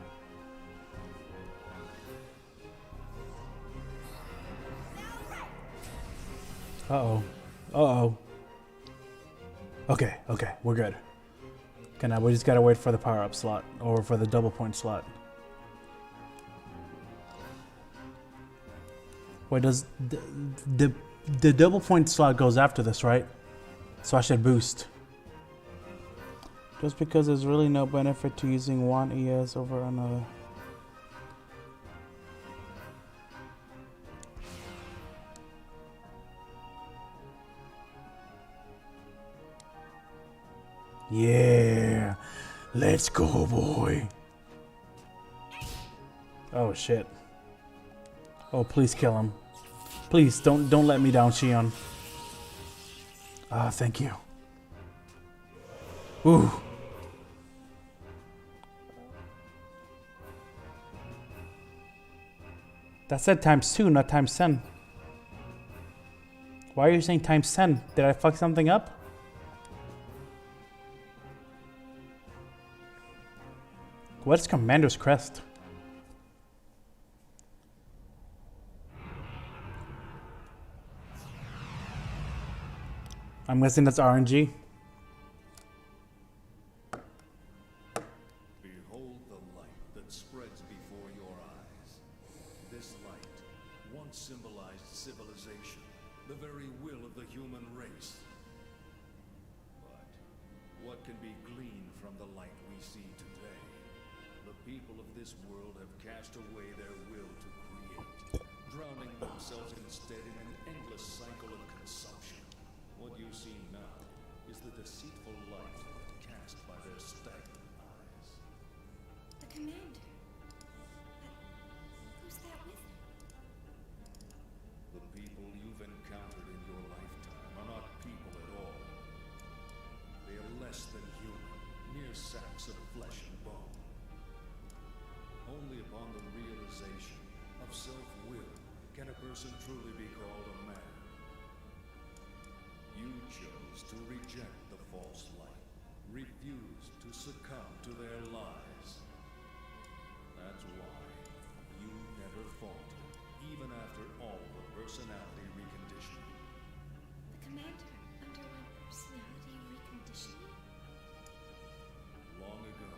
Uh-oh. Uh-oh. Okay, okay, we're good. Okay, now we just gotta wait for the power-up slot, or for the double point slot. Wait, does the double point slot goes after this, right? So I should boost. Just because there's really no benefit to using one ES over another. Yeah, let's go, boy. Oh shit. Oh, please kill him. Please don't let me down, Shion. Ah, thank you. Ooh. That said times 2, not times 10. Why are you saying times 10? Did I fuck something up? What's Commander's crest? I'm guessing that's RNG. Behold the light that spreads before your eyes. This light once symbolized civilization, the very will of the human race. But what can be gleaned from the light we see today? The people of this world have cast away their will to create, drowning themselves instead in an endless cycle of consumption. What you see now is the deceitful light cast by their stagnant eyes. The commander. But who's that with him? The people you've encountered in your lifetime are not people at all. They are less than human, mere sacks of flesh and bone. Only upon the realization of self-will can a person truly be called a man. You chose to reject the false light, refused to succumb to their lies. That's why you never faltered, even after all the personality reconditioning. The commander underwent personality reconditioning? Long ago,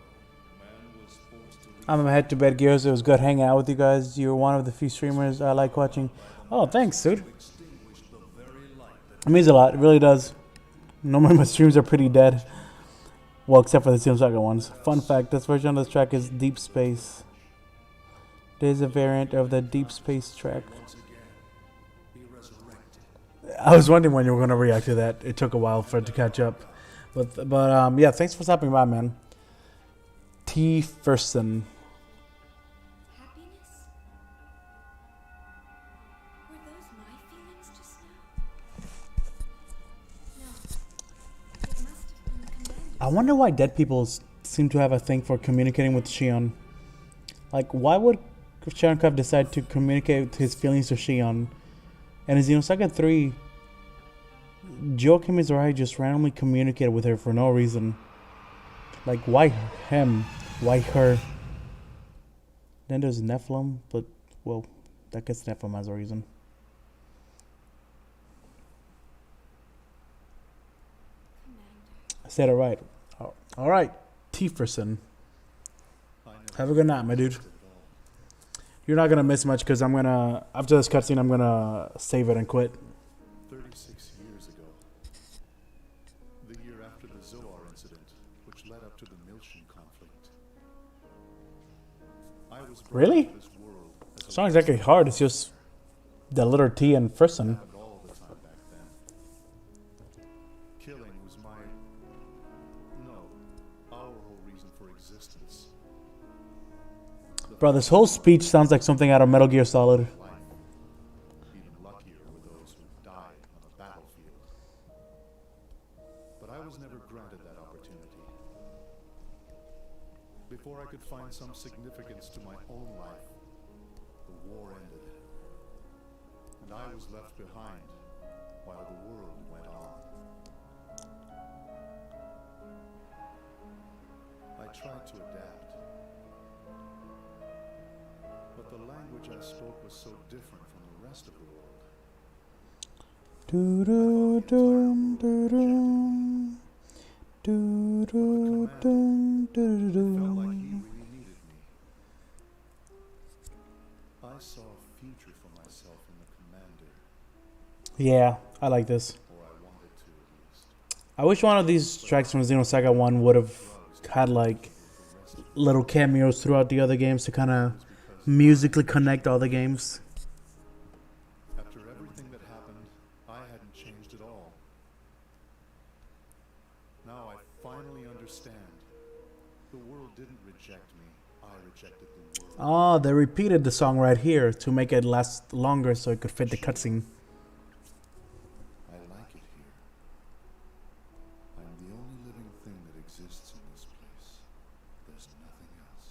man was forced to I'm gonna head to bed, Gears. It was good hanging out with you guys. You're one of the few streamers I like watching. Oh, thanks, dude. extinguish the very light that It means a lot. It really does. Normally my streams are pretty dead. Well, except for the Xenosaga ones. Fun fact, this version of this track is Deep Space. There's a variant of the Deep Space track. once again be resurrected. I was wondering when you were going to react to that. It took a while for it to catch up. But yeah, thanks for stopping by, man. T. Ferson. Happiness? Were those my feelings just now? No. It must have been the commander. I wonder why dead people seem to have a thing for communicating with Shion. Like, why would Shankov decide to communicate his feelings to Shion? And in Xenosaga 3, Joachim Mizrahi just randomly communicated with her for no reason. Like, why him? Why her? Then there's Nephilim, but, well, I guess Nephilim has a reason. I said it right. All right, Tieferson. Have a good night, my dude. You're not gonna miss much because I'm gonna, after this cutscene, I'm gonna save it and quit. 36 years ago, the year after the Zoar incident, which led up to the Milshin conflict, I was brought Really? into this world as It's not exactly hard. It's just the letter T and Ferson. happened all the time back then. Killing was our whole reason for existence. Bro, this whole speech sounds like something out of Metal Gear Solid. Life. Even luckier were those who died on a battlefield. But I was never granted that opportunity. Before I could find some significance to my own life, the war ended. And I was left behind while the world went on. I tried to adapt. But the language I spoke was so different from the rest of the world. Doo-doo-dum, doo-dum. Doo-doo-dum, Felt like he doo-doo-dum. really needed me. I saw a future for myself in the commander, Yeah, I like this. or I wanted to at least. I wish one of these tracks from Xenosaga 1 would have had like little cameos throughout the other games to kind of musically connect all the games. After everything that happened, I hadn't changed at all. Now I finally understand. The world didn't reject me. I rejected the world. Oh, they repeated the song right here to make it last longer so it could fit the cutscene. I like it here. I'm the only living thing that exists in this place. There's nothing else.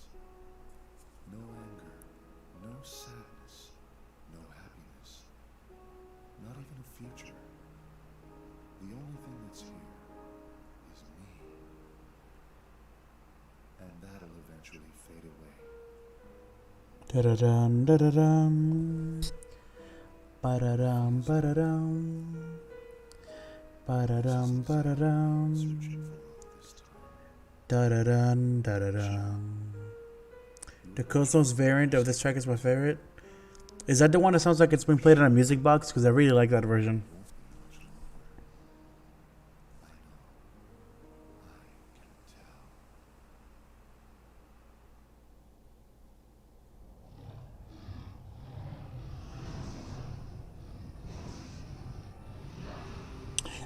No anger, no sadness, no happiness. Not even a future. The only thing that's here is me. And that'll eventually fade away. Da-da-dum, da-da-dum. Ba-da-dum, ba-da-dum. Ba-da-dum, ba-da-dum. Searching for love this time. Da-da-dum, da-da-dum. The Cosmos variant of this track is my favorite. Is that the one that sounds like it's been played on a music box? Because I really like that version.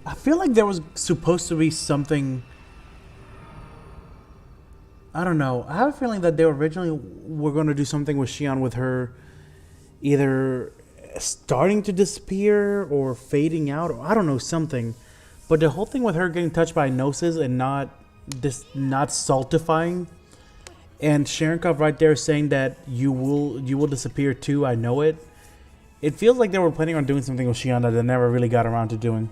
I feel like there was supposed to be something. I don't know. I have a feeling that they originally were going to do something with Shion with her either starting to disappear or fading out, or I don't know, something. But the whole thing with her getting touched by Gnosis and not saltifying, and Cherenkov right there saying that you will disappear too. I know it. It feels like they were planning on doing something with Shion that they never really got around to doing.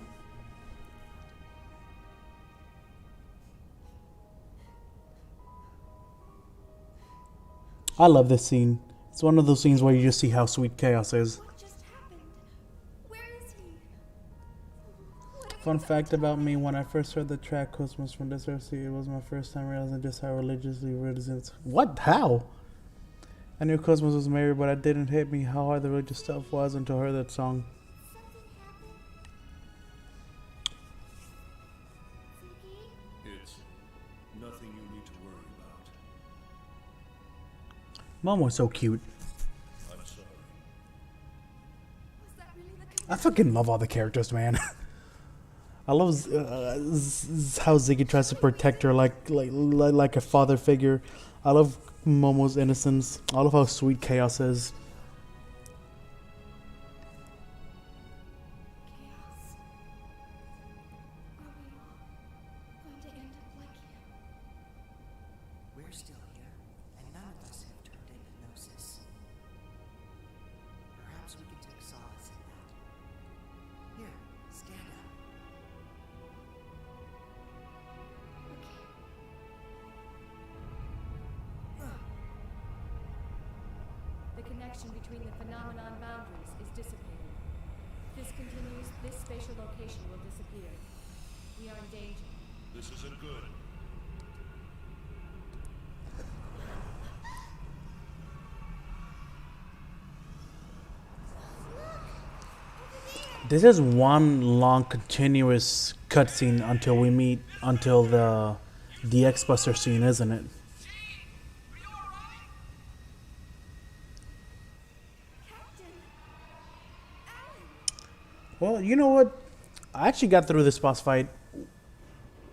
I love this scene. It's one of those scenes where you just see how sweet Chaos is. What just happened? Where is he? Fun fact about me, when I first heard the track Cosmos from this RC, it was my first time realizing just how religiously reticent. What? How? I knew Cosmos was married, but it didn't hit me how hard the religious stuff was until I heard that song. It's nothing you need to worry about. Momo's so cute. I'm sorry. Was that really the I fucking love all the characters, man. I love how Ziggy tries to protect her like a father figure. I love Momo's innocence. I love how sweet Chaos is. chaos? Are we all going to end up like him? We're still here, and none of us have turned into Gnosis. Perhaps we can take solace in that. Here, stand up. The connection between the phenomenon boundaries is dissipating. If this continues, this spatial location will disappear. We are in danger. This isn't good. This is one long continuous cutscene until the X-Buster scene, isn't it? Well, you know what? I actually got through this boss fight,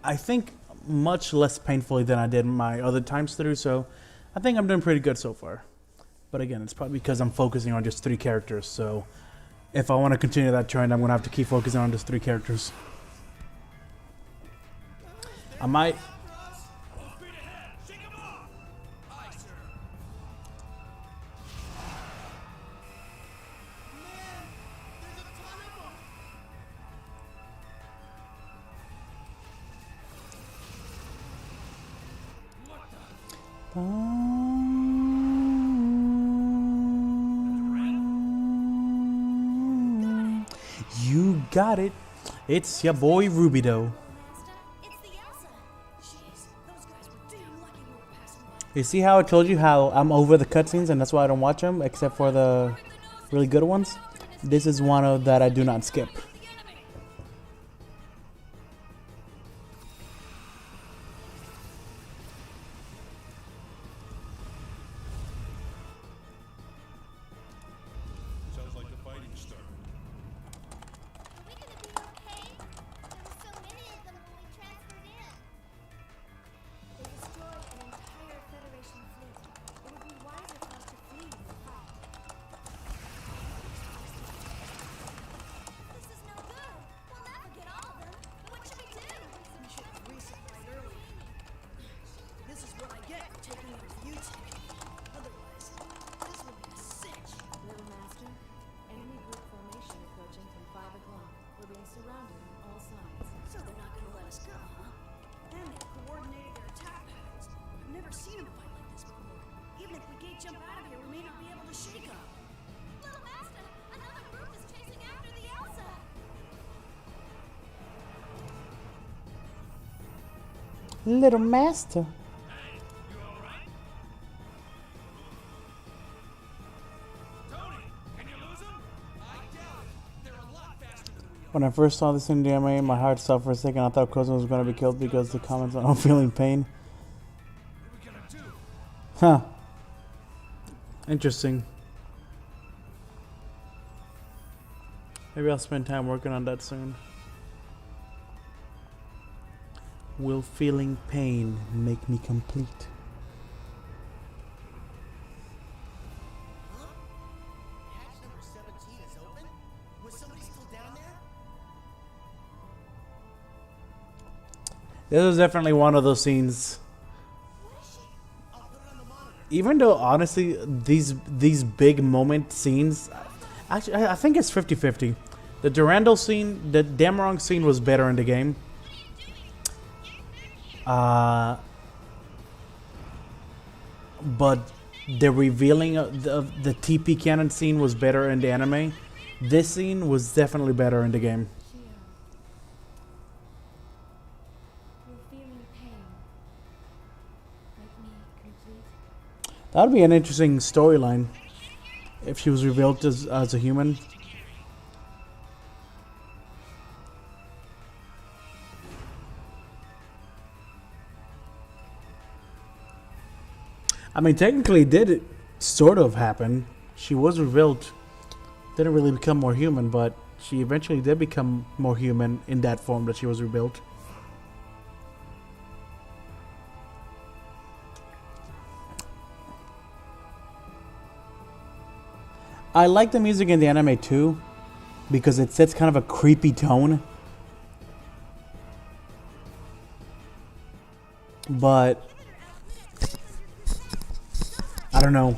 I think, much less painfully than I did my other times through, so I think I'm doing pretty good so far. But again, it's probably because I'm focusing on just 3 characters, so if I want to continue that trend, I'm going to have to keep focusing on just 3 characters. I might... You got it. It's your boy Rubido. It's the Elsa. Jeez, those guys were damn lucky we were passing by. You see how I told you how I'm over the cutscenes and that's why I don't watch them except for the really good ones? This is one of that I do not skip. Sounds like the fighting started. Are we gonna be okay? There were so many of them when we transferred in. They destroyed an entire Federation fleet. Little master. When I first saw this in the anime, my heart stopped for a second. I thought Cosmo was going to be killed because the comments on feeling pain. Huh. Interesting. Maybe I'll spend time working on that soon. Will feeling pain make me complete? Huh? Hatch number 17 is open? Was somebody still down there? This is definitely one of those scenes. I'll put it on the monitor. Even though honestly these big moment scenes, actually I think it's 50-50. The Durandal scene, the Damarong scene was better in the game. But the revealing of the TP cannon scene was better in the anime. This scene was definitely better in the game. Will feeling pain make me complete? That would be an interesting storyline if she was revealed as a human. I mean, technically, it did sort of happen. She was revealed, didn't really become more human, but she eventually did become more human in that form that she was rebuilt. I like the music in the anime too, because it sets kind of a creepy tone. But I don't know.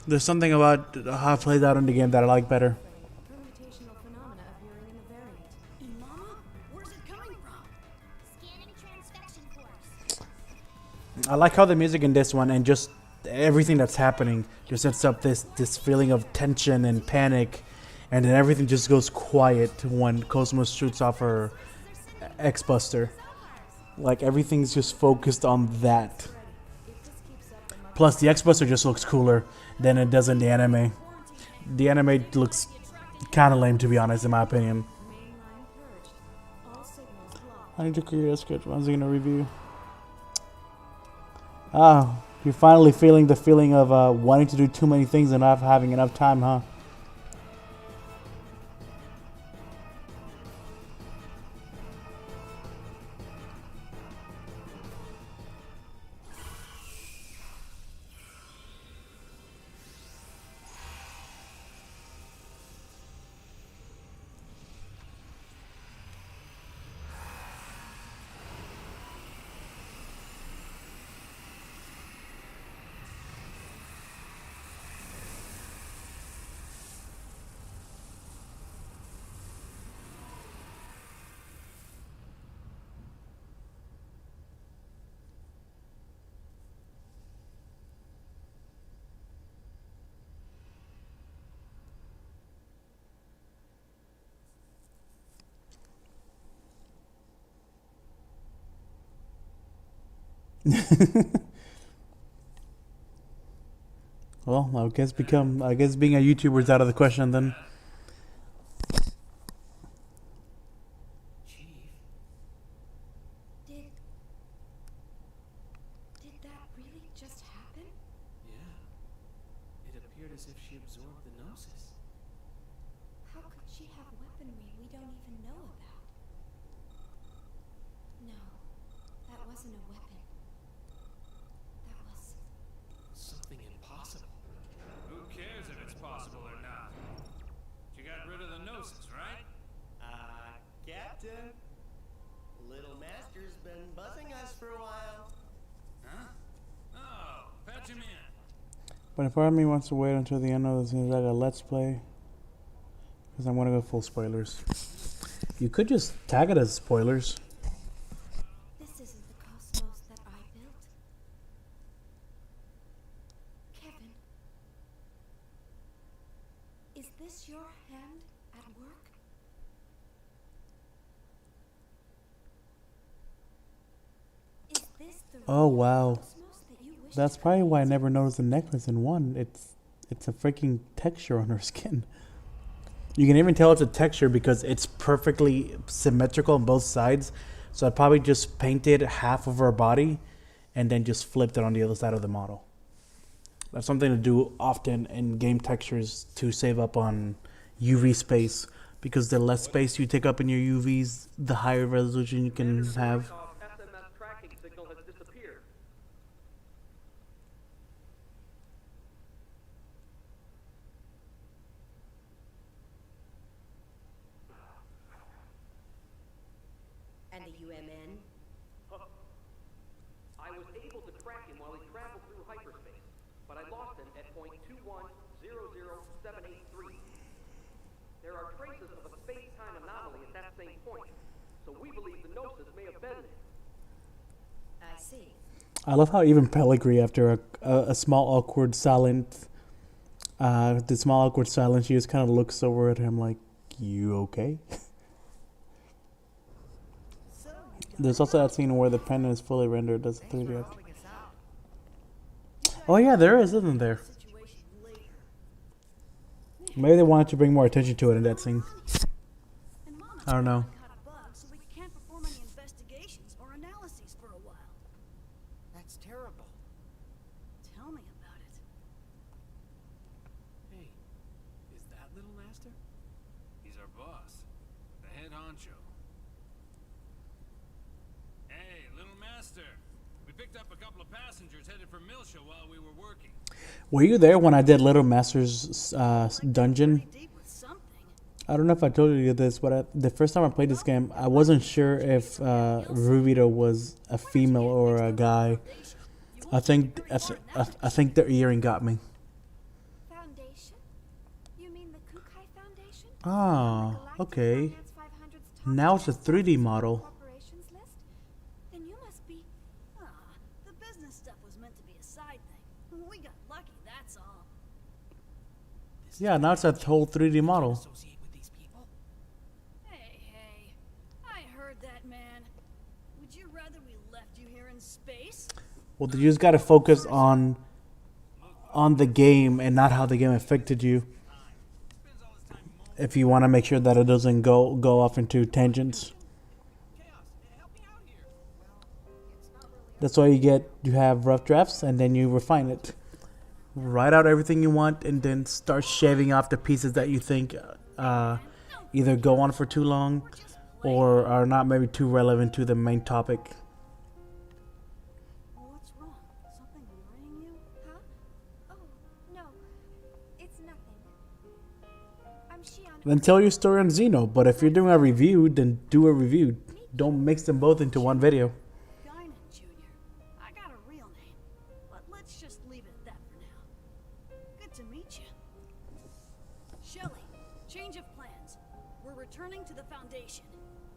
There's something about how it plays out in the game that I like better. Permutational phenomena appearing in the variant. Mama, where's it coming from? Scanning transfection course. I like how the music in this one and just everything that's happening just sets up this feeling of tension and panic, and then everything just goes quiet when Cosmos shoots off her X-Buster. Like everything's just focused on that. Plus the X-Buster just looks cooler than it does in the anime. The anime looks kind of lame, to be honest, in my opinion. Mainline purged. All signals blocked. I need to create a script. When's he gonna review? Ah, you're finally feeling the feeling of wanting to do too many things and not having enough time, huh? Well, I guess being a YouTuber is out of the question then. Chief, Did that really just happen? yeah. It appeared as if she absorbed the Gnosis. How could she have weaponry we don't even know about? No, that wasn't a weapon. That was... Something impossible. Who cares if it's possible or not? You got rid of the Gnosis, right? Captain. Little Master's been buzzing us for a while. Huh? Oh, fetch him in. But if part of me wants to wait until the end of the Xenosaga Let's Play, because I'm gonna go full spoilers. You could just tag it as spoilers. This isn't the cosmos that I built. Kevin. Is this your hand at work? Oh wow, that's probably why I never noticed the necklace in one. It's a freaking texture on her skin. You can even tell it's a texture because it's perfectly symmetrical on both sides. So I probably just painted half of her body and then just flipped it on the other side of the model. That's something to do often in game textures to save up on UV space, because the less space you take up in your UVs, the higher resolution you can have. SMS tracking signal has disappeared. And the UMN? I was able to track him while he traveled through hyperspace, but I lost him at point 2100783. There are traces of a space-time anomaly at that same point, so we believe the Gnosis may have been there. I see. I love how even Pellegrini, after a small awkward silence, she just kind of looks over at him like, "You okay?" There's also that scene where the pen is fully rendered as a 3D object. Oh yeah, there is, isn't there? Maybe they wanted to bring more attention to it in that scene. I don't know. So we can't perform any investigations or analyses for a while. That's terrible. Tell me about it. Hey, is that Little Master? He's our boss, the head honcho. Hey, Little Master, we picked up a couple of passengers headed for Milsha while we were working. Were you there when I did Little Master's dungeon? I don't know if I told you this, but the first time I played this game, I wasn't sure if Rubito was a female or a guy. I think the earring got me. Foundation? You mean the Kukai Foundation? Ah, okay. Now it's a 3D model. Corporations list? Then you must be. The business stuff was meant to be a side thing. We got lucky, that's all. Yeah, now it's a whole 3D model. Hey, I heard that, man. Would you rather we left you here in space? Well, you just gotta focus on the game and not how the game affected you. If you want to make sure that it doesn't go off into tangents. That's why you have rough drafts and then you refine it. Write out everything you want and then start shaving off the pieces that you think either go on for too long or are not maybe too relevant to the main topic. What's wrong? Something worrying you? Huh? Oh, no. It's nothing. I'm Shion. Then tell your story on Xeno, but if you're doing a review, then do a review. Don't mix them both into one video. Guinan Jr. I got a real name, but let's just leave it at that for now. Good to meet you. Shelly, change of plans. We're returning to the Foundation.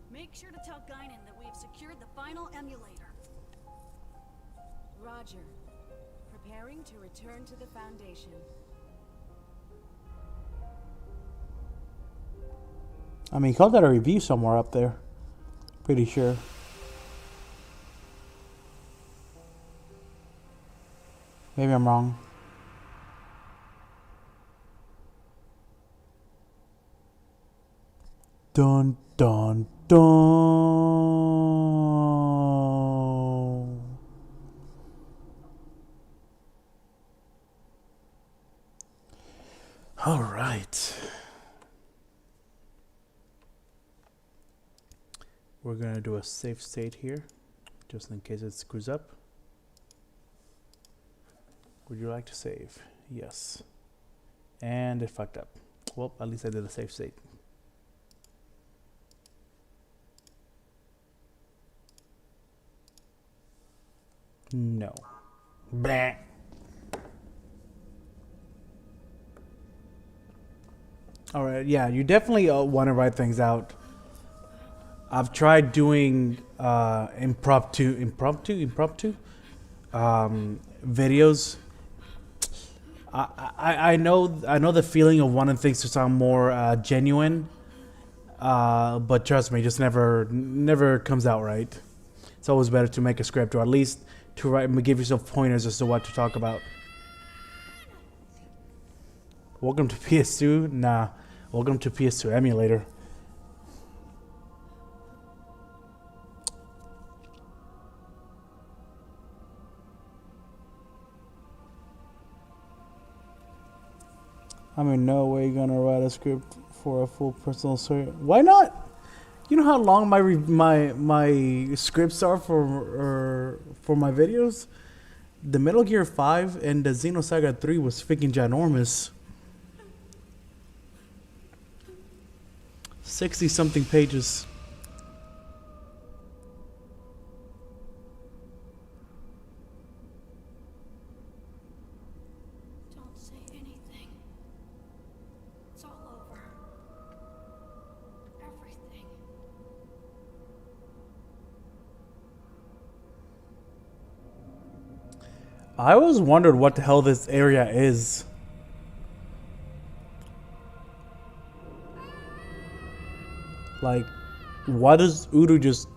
Make sure to tell Guinan that we have secured the final emulator. Roger. Preparing to return to the Foundation. I mean, he called that a review somewhere up there. Pretty sure. Maybe I'm wrong. Dun dun dun. All right. We're gonna do a safe state here, just in case it screws up. Would you like to save? Yes. And it fucked up. Well, at least I did a safe state. No. Blah. All right, yeah, you definitely want to write things out. I've tried doing impromptu videos. I know the feeling of wanting things to sound more genuine, but trust me, it just never comes out right. It's always better to make a script, or at least to write and give yourself pointers as to what to talk about. Welcome to PS2? Nah. Welcome to PS2 emulator. I mean, no way you're gonna write a script for a full personal story. Why not? You know how long my scripts are for my videos? The Metal Gear 5 and the Xenosaga 3 was freaking ginormous. 60 something pages. Don't say anything. It's all over. Everything. I always wondered what the hell this area is. Like, why does Udo just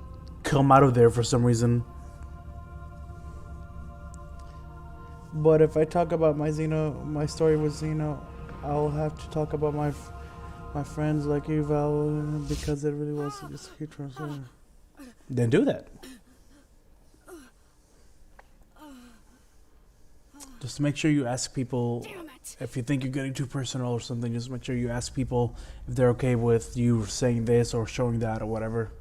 come out of there for some reason? But if I talk about my story with Xeno, I'll have to talk about my friends like you, Val, because it really was just a huge transformation. Then do that. Just make sure you ask people if you think you're getting too personal or something. Just make sure you ask people if they're okay with you saying this or showing that or whatever.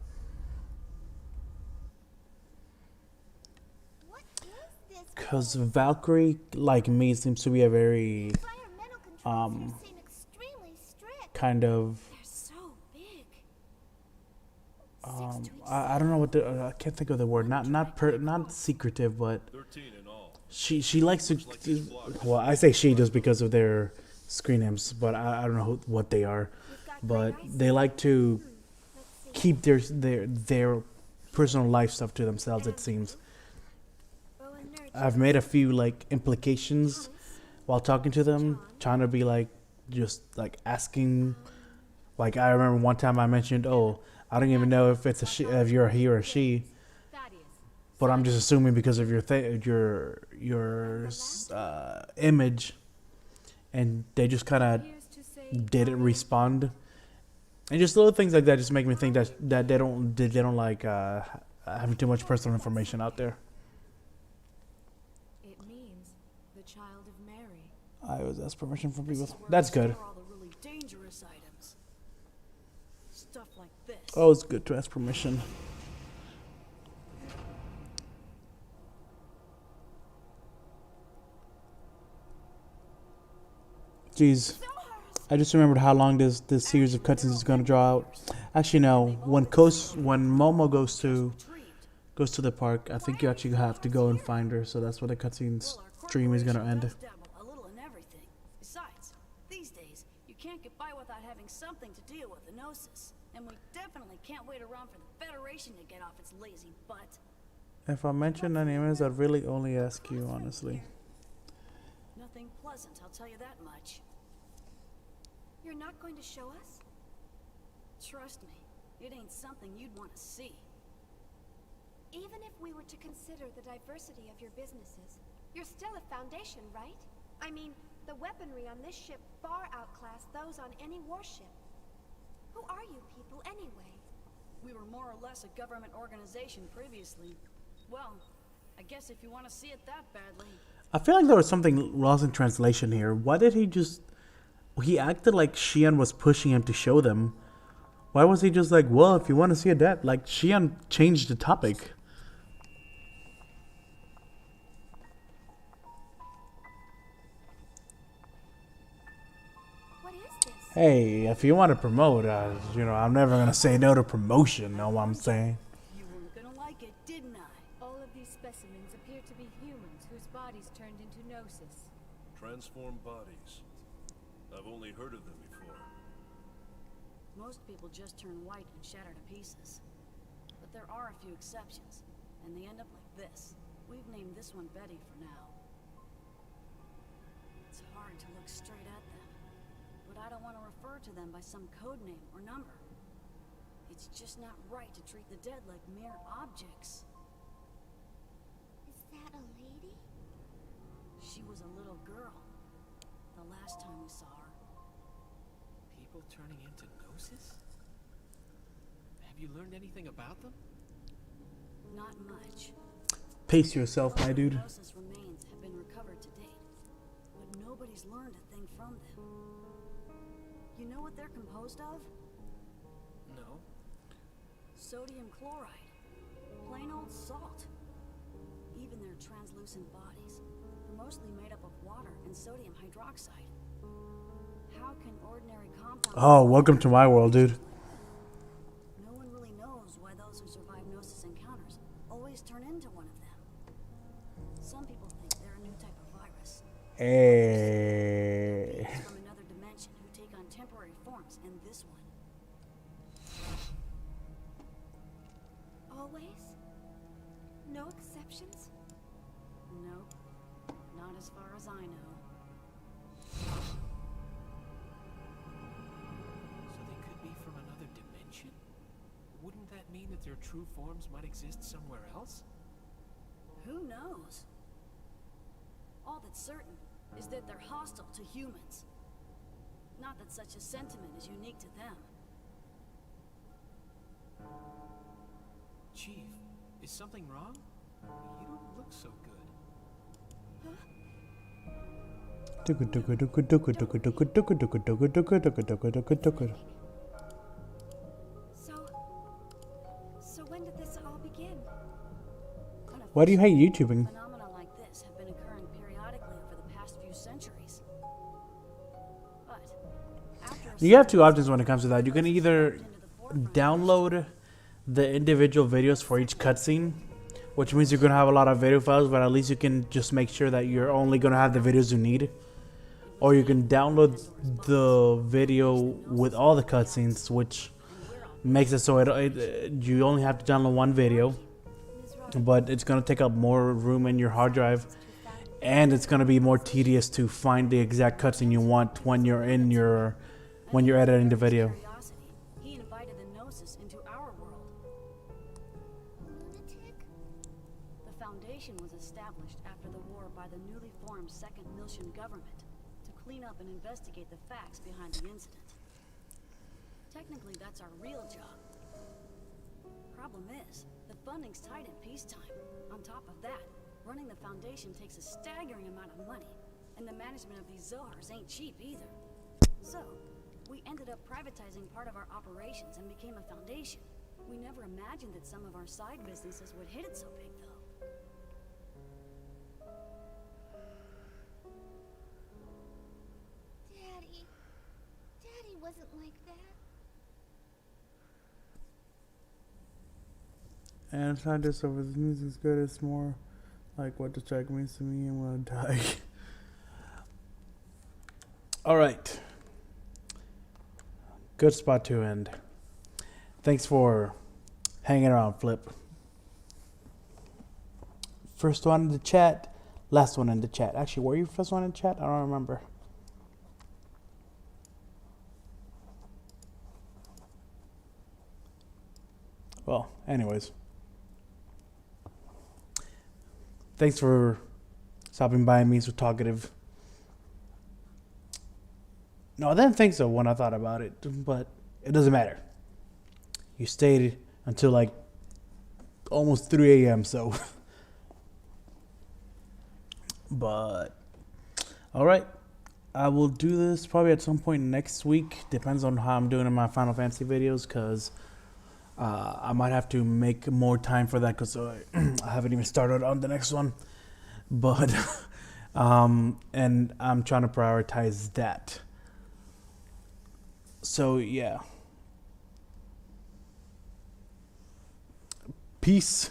Because Valkyrie, like me, seems to be a very kind of I don't know what the I can't think of the word. Not secretive, but she likes to. Well, I say she just because of their screen names, but I don't know what they are. But they like to keep their personal life stuff to themselves. It seems. I've made a few like implications while talking to them, trying to be like just like asking. Like I remember one time I mentioned, "Oh, I don't even know if it's a she, if you're a he or a she, but I'm just assuming because of your image," and they just kind of didn't respond, and just little things like that just make me think that they don't like having too much personal information out there. It means the child of Mary. I always ask permission from people. That's good. All the really dangerous items. Stuff like this. Oh, it's good to ask permission. Jeez, I just remembered how long this series of cutscenes is going to draw out. Actually, no. When Momo goes to the park, I think you actually have to go and find her. So that's where the cutscene stream is going to end. A little in everything. Besides, these days you can't get by without having something to deal with the Gnosis, and we definitely can't wait around for the Federation to get off its lazy butt. If I mention animes, I'd really only ask you honestly. Nothing pleasant, I'll tell you that much. You're not going to show us? Trust me, it ain't something you'd want to see. Even if we were to consider the diversity of your businesses, you're still a Foundation, right? I mean, the weaponry on this ship far outclass those on any warship. Who are you people, anyway? We were more or less a government organization previously. Well, I guess if you want to see it that badly. I feel like there was something lost in translation here. Why did he just... He acted like Xian was pushing him to show them. Why was he just like, well, if you want to see it that... Like, Xian changed the topic. What is this? Hey, if you want to promote, I'm never going to say no to promotion, know what I'm saying? You weren't gonna like it, didn't I? All of these specimens appear to be humans whose bodies turned into Gnosis. Transformed bodies. I've only heard of them before. Most people just turn white and shatter to pieces. But there are a few exceptions, and they end up like this. We've named this one Betty for now. It's hard to look straight at them, but I don't want to refer to them by some code name or number. It's just not right to treat the dead like mere objects. Is that a She was a little girl. The last time we saw her. People turning into Gnosis? Have you learned anything about them? Not much. Pace yourself, my dude. Gnosis remains have been recovered to date, but nobody's learned a thing from them. You know what they're composed of? No. Sodium chloride. Plain old salt. Even their translucent bodies are mostly made up of water and sodium hydroxide. How can ordinary compounds... Oh, welcome to my world, dude. No one really knows why those who survive Gnosis encounters always turn into one of them. Some people think they're a new type of virus. Hey. Beings from another dimension who take on temporary forms in this one. Always? No exceptions? Nope. Not as far as I know. So they could be from another dimension? Wouldn't that mean that their true forms might exist somewhere else? Who knows? All that's certain is that they're hostile to humans. Not that such a sentiment is unique to them. Chief, is something wrong? You don't look so good. So when did this all begin? Why do you hate YouTubing? Phenomena like this have been occurring periodically over the past few centuries. But after You have two options when it comes to that. You can either download the individual videos for each cutscene, which means you're going to have a lot of video files, but at least you can just make sure that you're only going to have the videos you need. Or you can download the video with all the cutscenes, which makes it so you only have to download one video, but it's going to take up more room in your hard drive, and it's going to be more tedious to find the exact cutscene you want when you're editing the video. he invited the Gnosis into our world. The Foundation was established after the war by the newly formed Second Miltian government to clean up and investigate the facts behind the incident. Technically, that's our real job. Problem is, the funding's tight at peacetime. On top of that, running the Foundation takes a staggering amount of money, and the management of these Zohars ain't cheap either. So, we ended up privatizing part of our operations and became a foundation. We never imagined that some of our side businesses would hit it so big, though. Daddy wasn't like that. And it's not just over the music's good, it's more like what the track means to me and when I die. Alright. Good spot to end. Thanks for hanging around, Flip. First one in the chat, last one in the chat. Actually, were you first one in the chat? I don't remember. Well, anyways. Thanks for stopping by me so talkative. No, I didn't think so when I thought about it, but it doesn't matter. You stayed until like almost 3 a.m., so. But, alright. I will do this probably at some point next week. Depends on how I'm doing in my Final Fantasy videos, because I might have to make more time for that, because I haven't even started on the next one. But, and I'm trying to prioritize that. So, yeah. Peace.